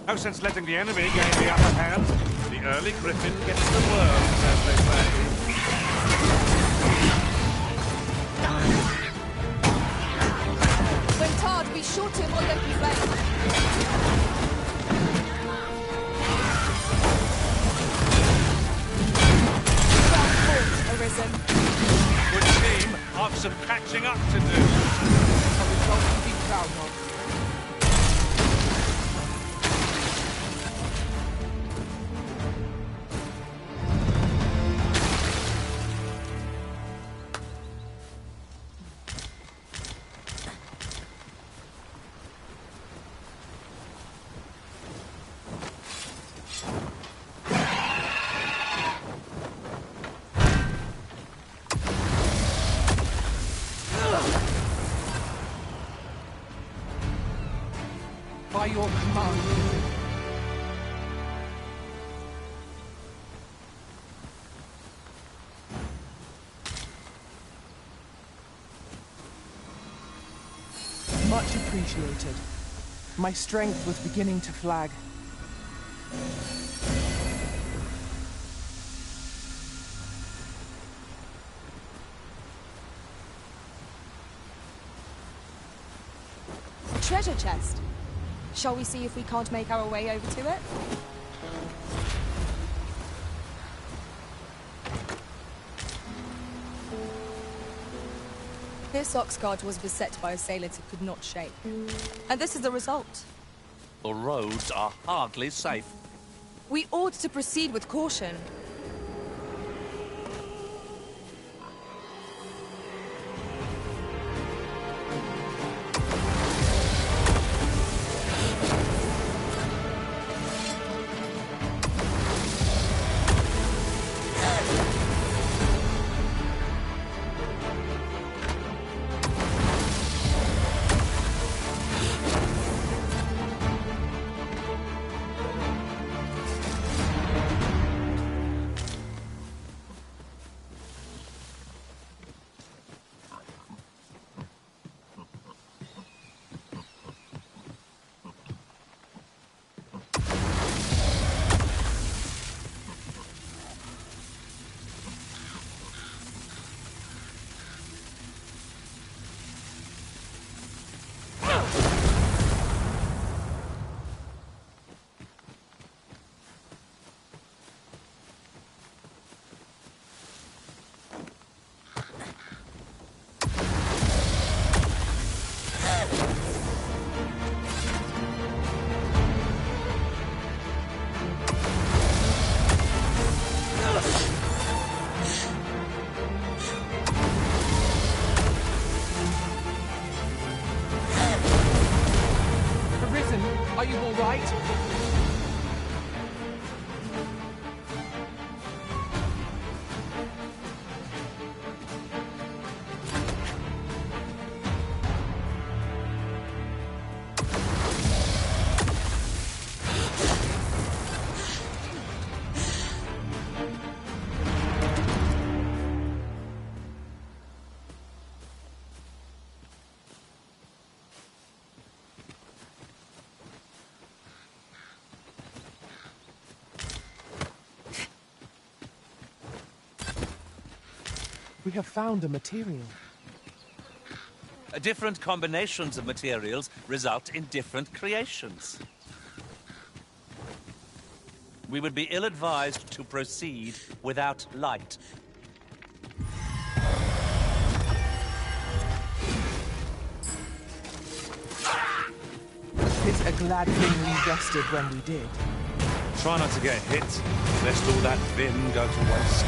[SPEAKER 16] No sense letting the enemy gain the upper hand. The early griffin gets the worms, as they say.
[SPEAKER 20] When tarred, be sure to avoid open flame. Arisen.
[SPEAKER 16] Would seem I've some catching up to do.
[SPEAKER 9] A result to be proud of. By your command. Much appreciated. My strength was beginning to flag.
[SPEAKER 20] Treasure chest. Shall we see if we can't make our way over to it? This oxcart was beset by assailants it could not shake. And this is the result.
[SPEAKER 12] The roads are hardly safe.
[SPEAKER 20] We ought to proceed with caution.
[SPEAKER 9] We have found a material.
[SPEAKER 12] Different combinations of materials result in different creations. We would be ill-advised to proceed without light.
[SPEAKER 9] It's a glad thing we rested when we did.
[SPEAKER 16] Try not to get hit, lest all that vim go to waste.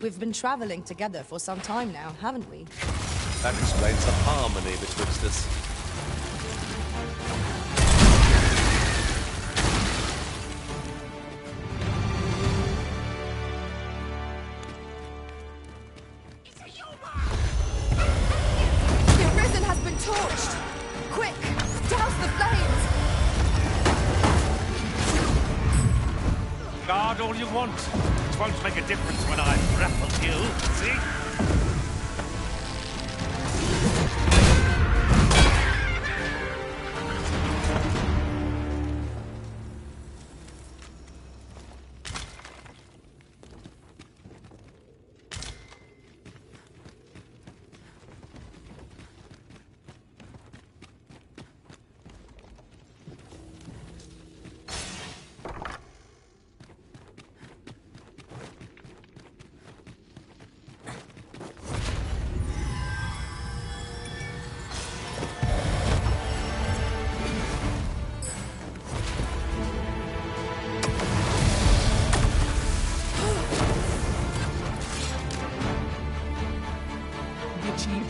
[SPEAKER 20] We've been traveling together for some time now, haven't we?
[SPEAKER 16] That explains the harmony betwixt us.
[SPEAKER 20] The Arisen has been torched! Quick! Douse the flames!
[SPEAKER 12] Guard all you want. It won't make a difference when I grapple you, see?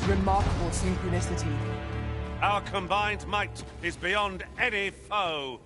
[SPEAKER 9] Remarkable synchronicity.
[SPEAKER 16] Our combined might is beyond any foe.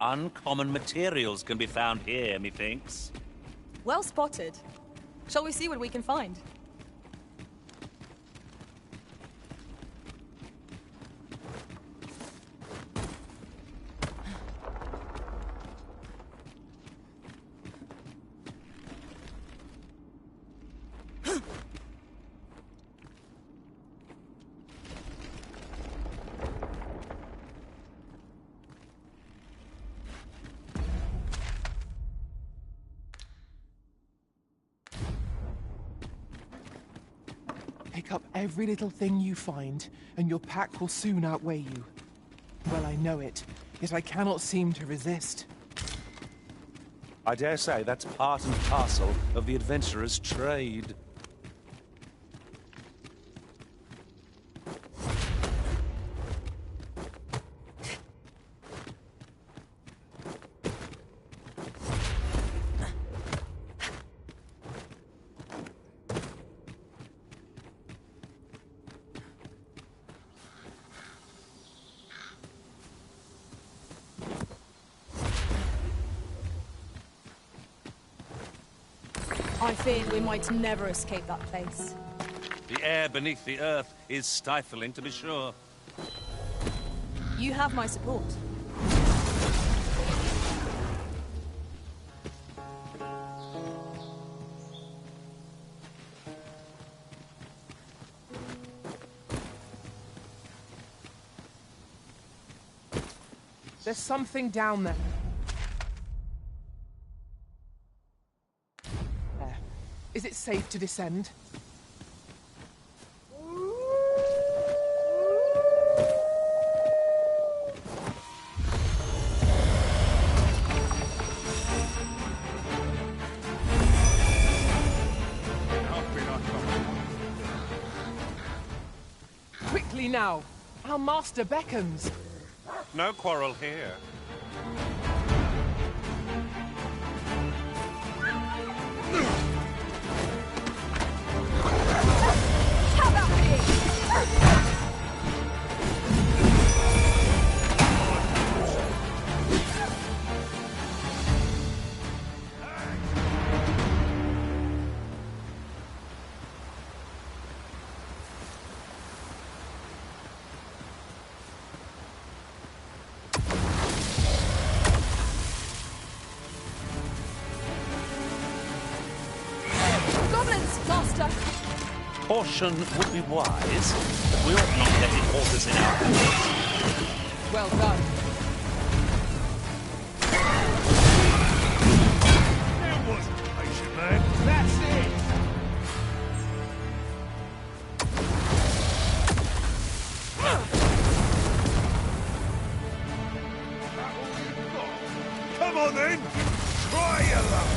[SPEAKER 12] Uncommon materials can be found here, methinks.
[SPEAKER 20] Well spotted. Shall we see what we can find?
[SPEAKER 9] Pick up every little thing you find, and your pack will soon outweigh you. Well, I know it, yet I cannot seem to resist.
[SPEAKER 16] I dare say that's part and parcel of the adventurer's trade.
[SPEAKER 20] I feared we might never escape that place.
[SPEAKER 12] The air beneath the earth is stifling, to be sure.
[SPEAKER 20] You have my support.
[SPEAKER 9] There's something down there. There. Is it safe to descend? Quickly now! Our master beckons!
[SPEAKER 16] No quarrel here. Caution would be wise, but we ought not let it horses in our hands.
[SPEAKER 9] Well done.
[SPEAKER 19] It wasn't patient, man. That's it. Come on then, try your luck.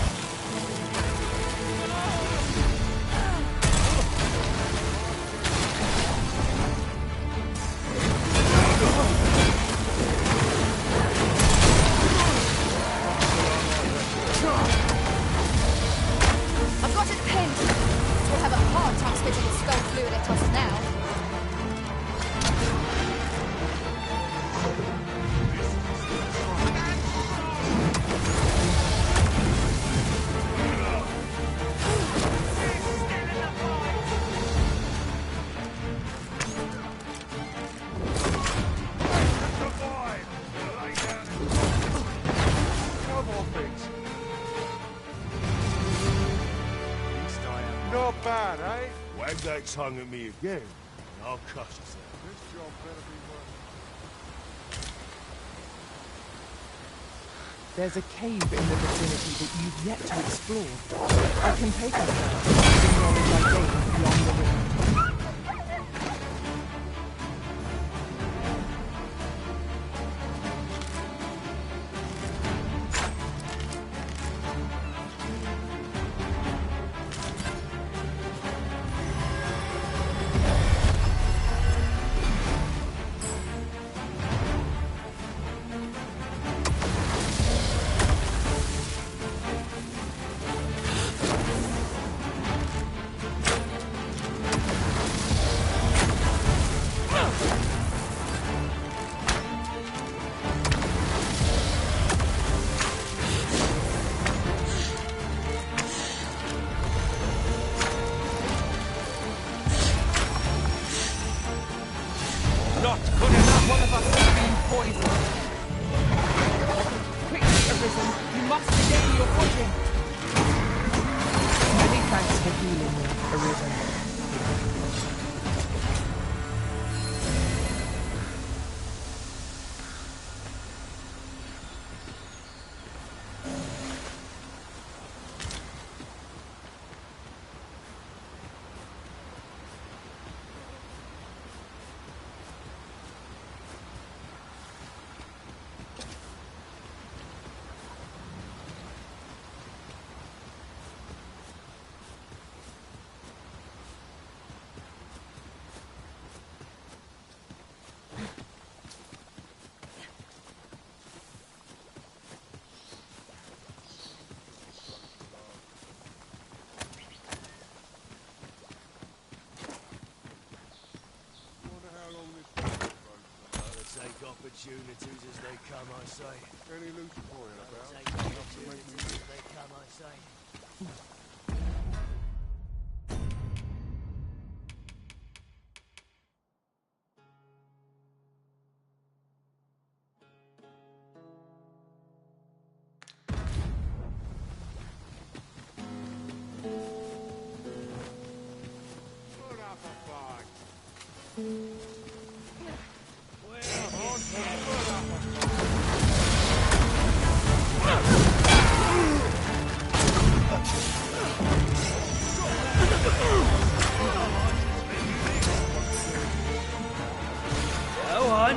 [SPEAKER 11] Not bad, eh? Wag that tongue at me again, and I'll cuss you.
[SPEAKER 19] This job better be worth.
[SPEAKER 9] There's a cave in the vicinity that you've yet to explore. I can take us there, using knowledge I gained beyond the rim. One of us has been poisoned. Quickly, Arisen, you must regain your footing. Many thanks for healing me, Arisen.
[SPEAKER 7] opportunities as they come, I say.
[SPEAKER 19] Any loot for you about?
[SPEAKER 7] Take the opportunities as they come, I say.
[SPEAKER 19] Put up a fight.
[SPEAKER 7] Go on,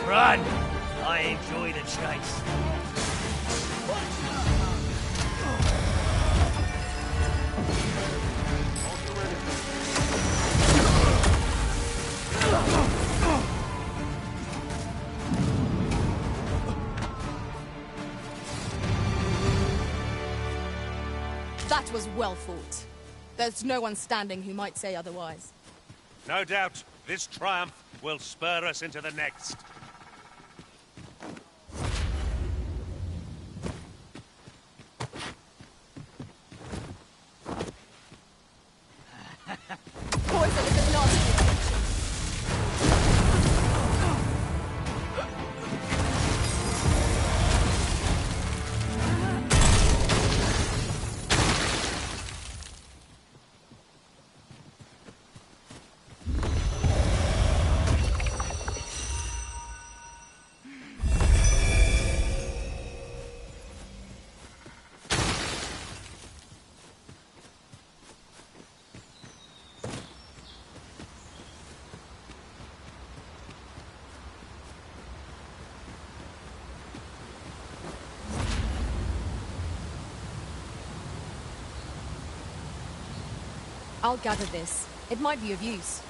[SPEAKER 7] run! I enjoy the chase.
[SPEAKER 20] That was well fought. There's no one standing who might say otherwise.
[SPEAKER 16] No doubt, this triumph will spur us into the next.
[SPEAKER 20] Boys are a bit nasty. I'll gather this. It might be of use.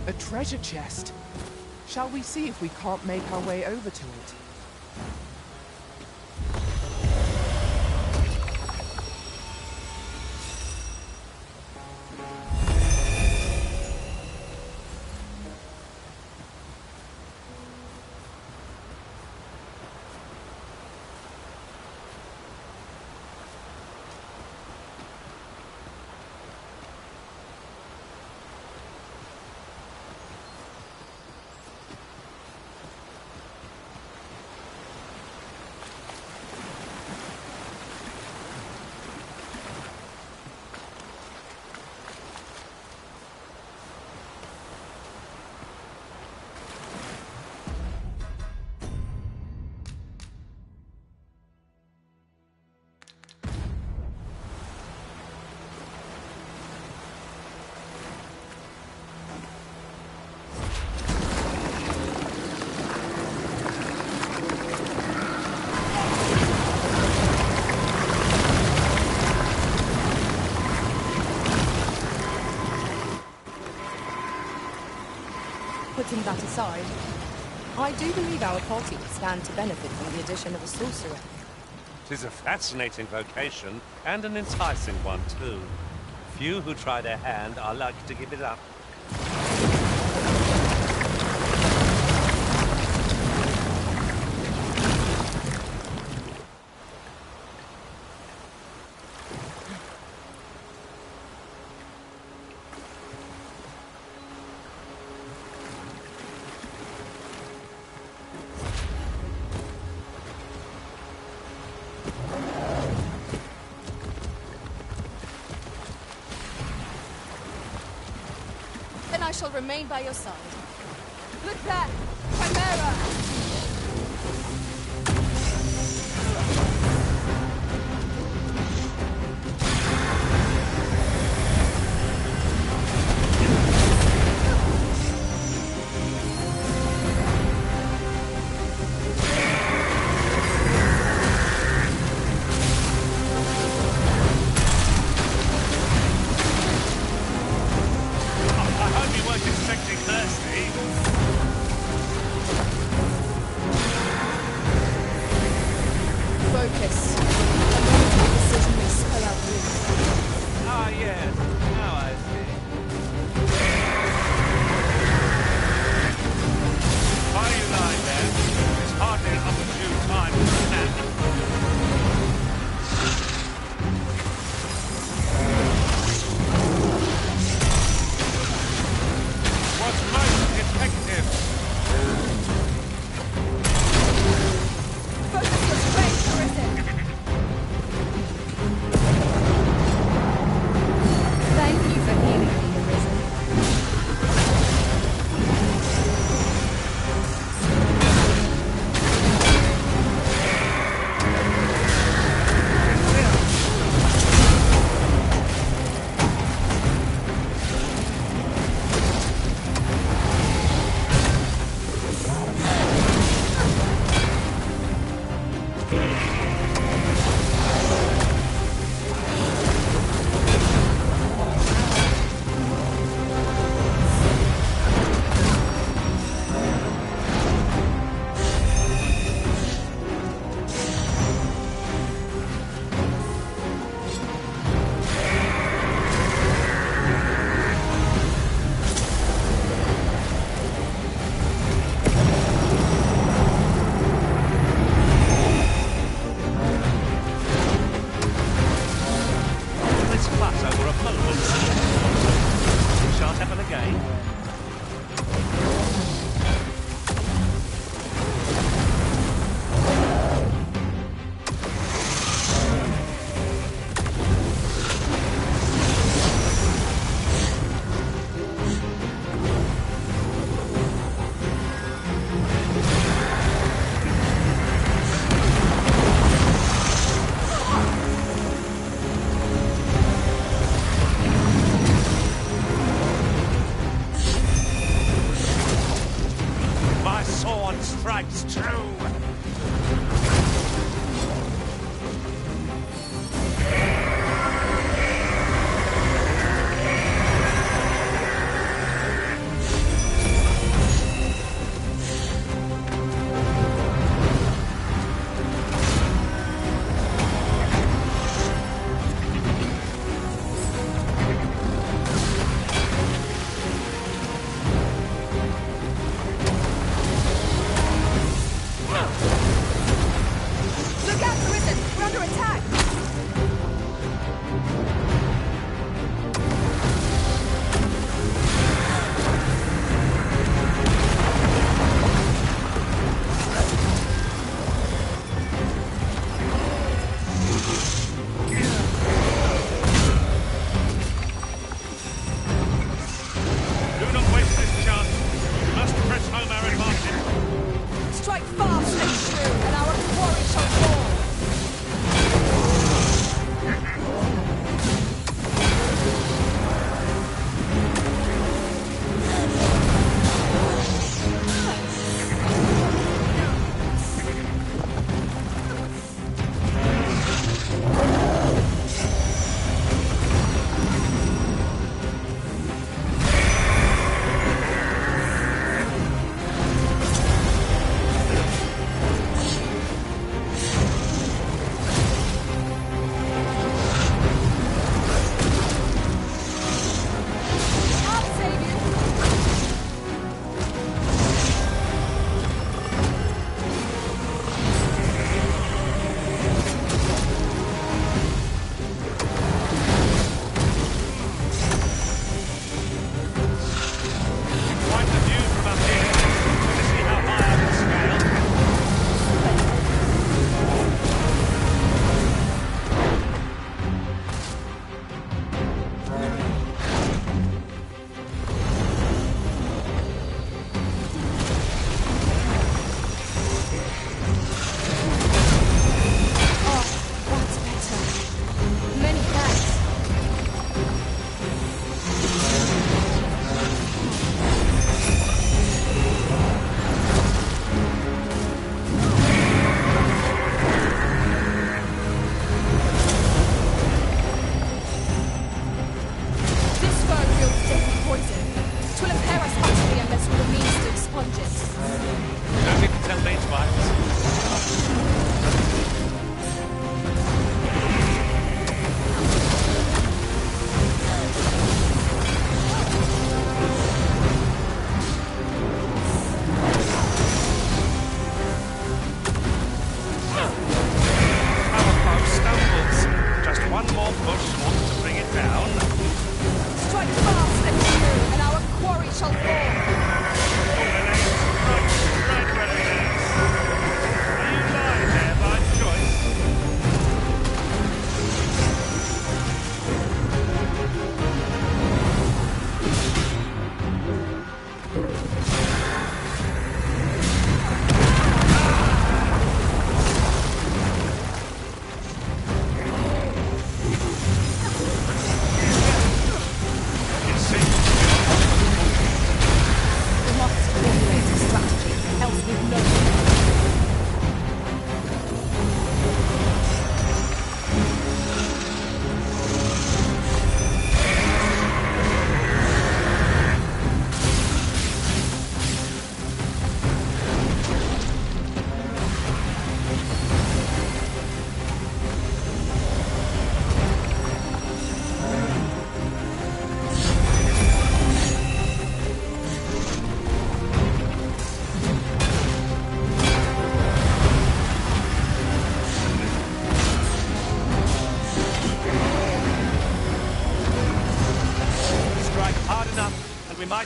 [SPEAKER 9] A treasure chest. Shall we see if we can't make our way over to it?
[SPEAKER 20] Putting that aside, I do believe our party would stand to benefit from the addition of a sorcerer.
[SPEAKER 16] 'Tis a fascinating vocation, and an enticing one, too. Few who try their hand are like to give it up.
[SPEAKER 20] Then I shall remain by your side. Look there! Chimera! Focus. A momentary decision may spell out ruin.
[SPEAKER 12] Ah, yes. Now I see. Why are you lying there? It's hardly an opportune time to snap. What's most effective?
[SPEAKER 20] Focus your strength, Arisen! Thank you for healing me, Arisen.
[SPEAKER 12] This fuss over a moment. Shan't happen again. My sword strikes true.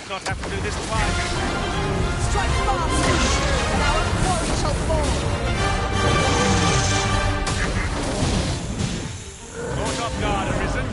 [SPEAKER 12] Let's not have to do this twice.
[SPEAKER 20] Strike fast and sure, and our quarry shall fall.
[SPEAKER 16] Caught off guard, Arisen.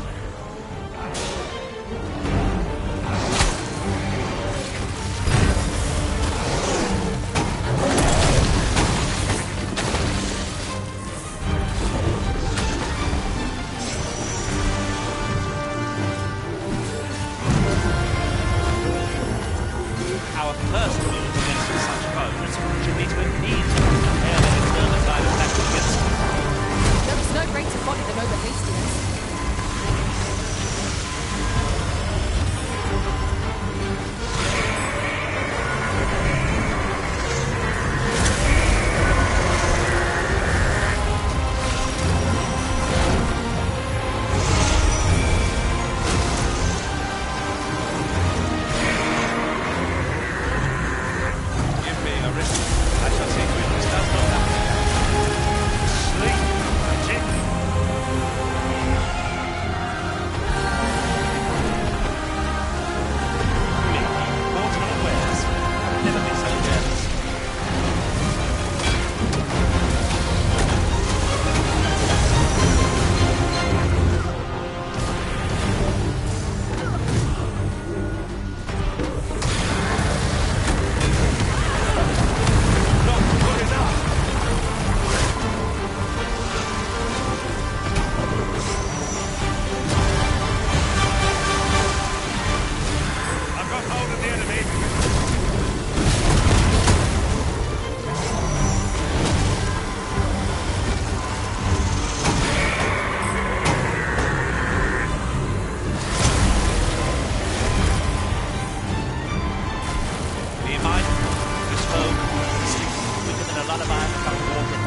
[SPEAKER 12] Our first move against such foes should be to immediately prepare their determined line of battle against them.
[SPEAKER 20] There is no greater folly than over hastiness.
[SPEAKER 12] Give me a risk. I shall see to it this does not happen. Sleep, magic. Me, caught unawares. I've never been so careless. Not good enough.
[SPEAKER 16] I've got hold of the enemy.
[SPEAKER 12] Be mindful. This foe sleeps quicker than a lullaby without walking.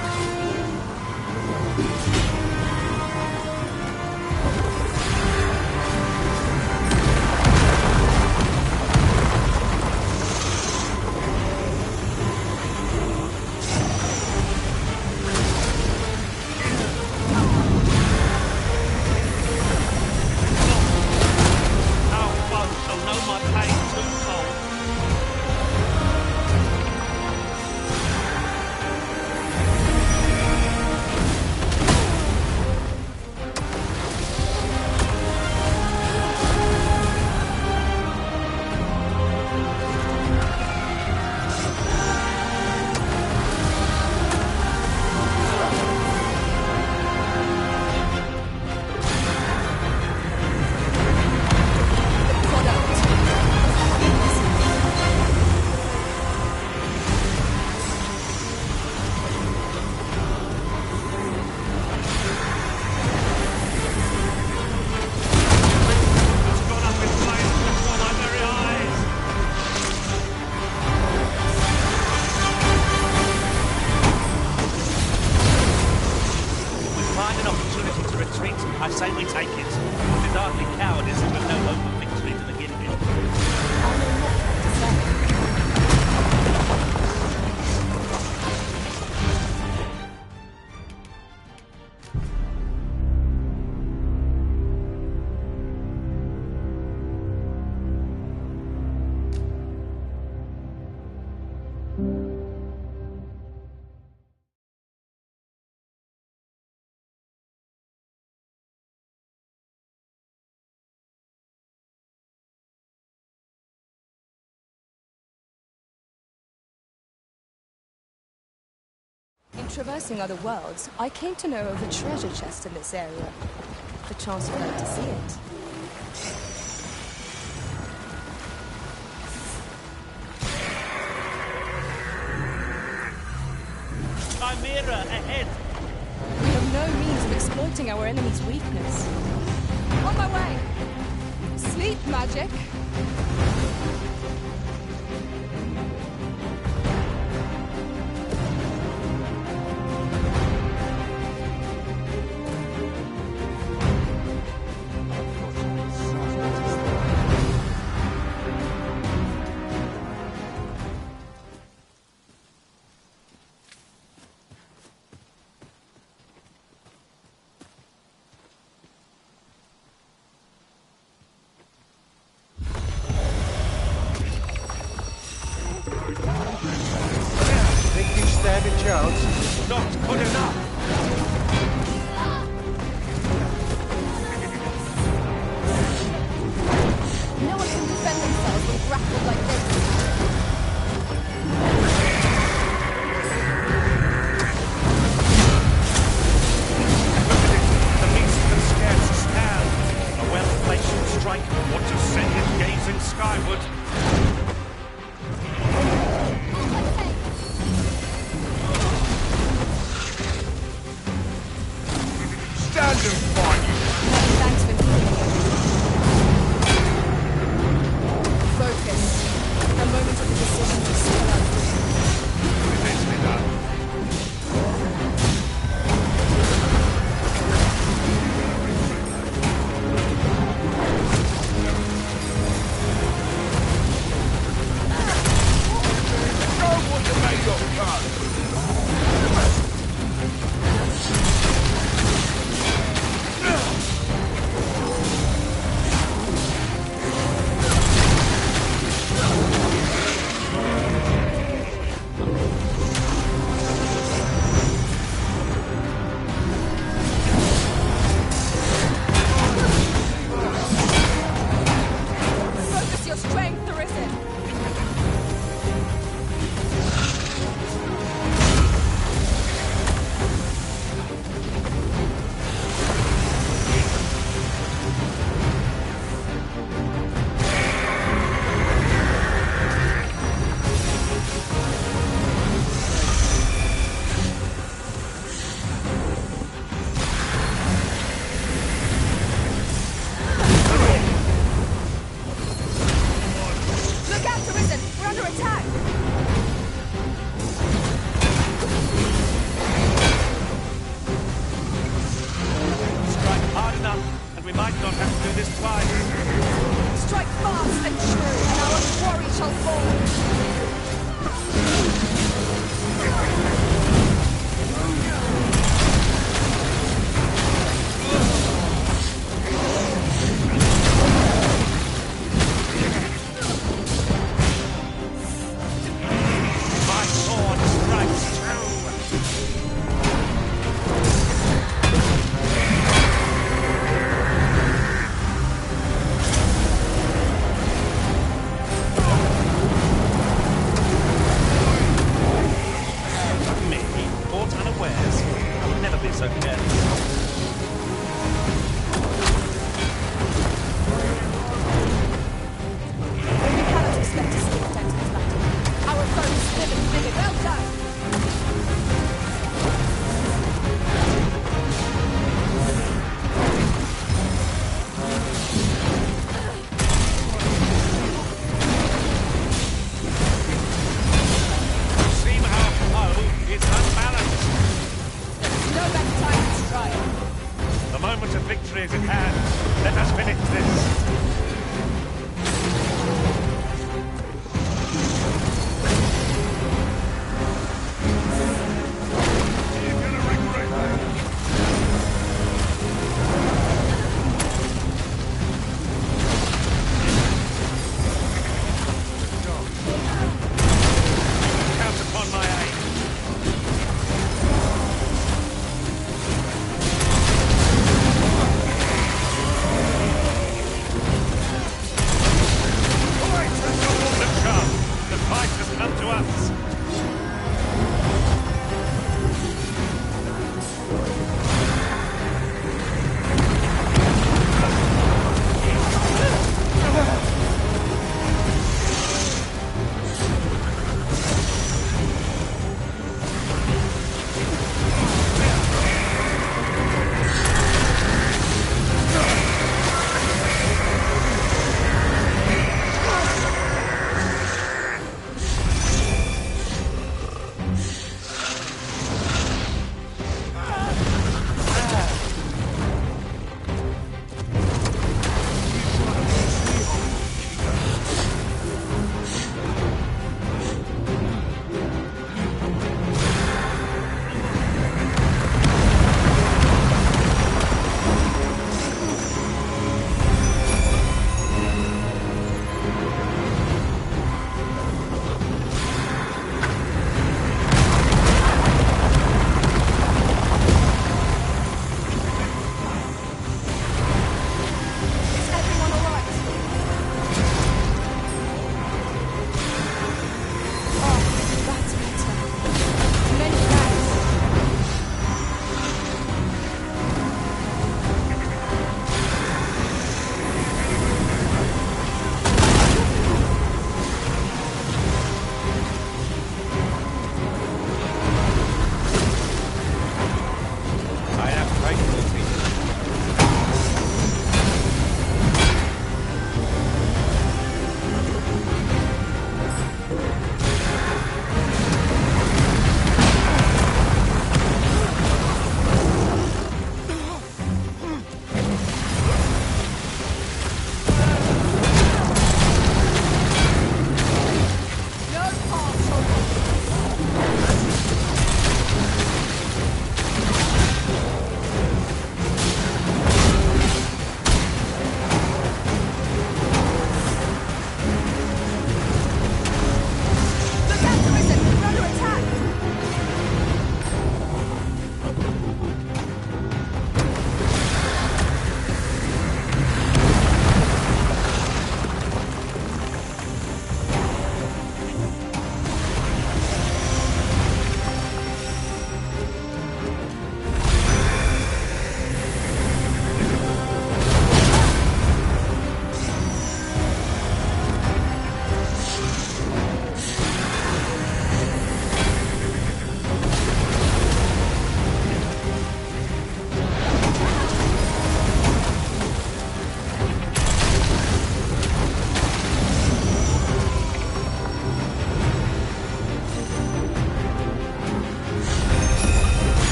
[SPEAKER 12] Our foe shall know my pain twofold.
[SPEAKER 16] It's gone up in flames before my very eyes.
[SPEAKER 12] We find an opportunity to retreat. I say we take it. With hardly cowardice and with no hope of victory to begin with.
[SPEAKER 20] In traversing other worlds, I came to know of a treasure chest in this area. The chance you'd like to see it.
[SPEAKER 12] Chimera ahead!
[SPEAKER 20] We have no means of exploiting our enemy's weakness. On my way! Sleep magic!
[SPEAKER 16] That's not good enough.
[SPEAKER 20] No one can defend themselves when grappled like this.
[SPEAKER 16] The beast can scarce stand. A well-placed strike ought to send it gazing skyward.
[SPEAKER 11] Stand and fight!
[SPEAKER 20] Thanks for keeping me. Focus. A moment of the decision to spell out dream.
[SPEAKER 11] Eventually done. Show what you're made of, son!
[SPEAKER 20] Focus your strength, Arisen. Look out, Arisen. We're under attack.
[SPEAKER 16] Strike hard enough, and we might not have to do this twice.
[SPEAKER 20] Strike fast and true, and our quarry shall fall.
[SPEAKER 16] My sword strikes true. Me, caught unawares. I would never be so careless.
[SPEAKER 20] We cannot expect to see extent of this battle. Our foes live and figure. Well done.
[SPEAKER 16] Seem our foe is unbalanced.
[SPEAKER 20] No better time to strike.
[SPEAKER 16] The moment of victory is at hand. Let us finish this. Count upon my aid.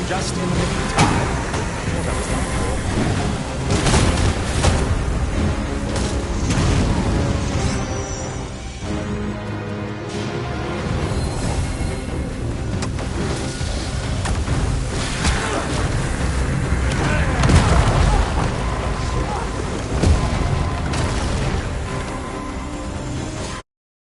[SPEAKER 8] just in the nick of time.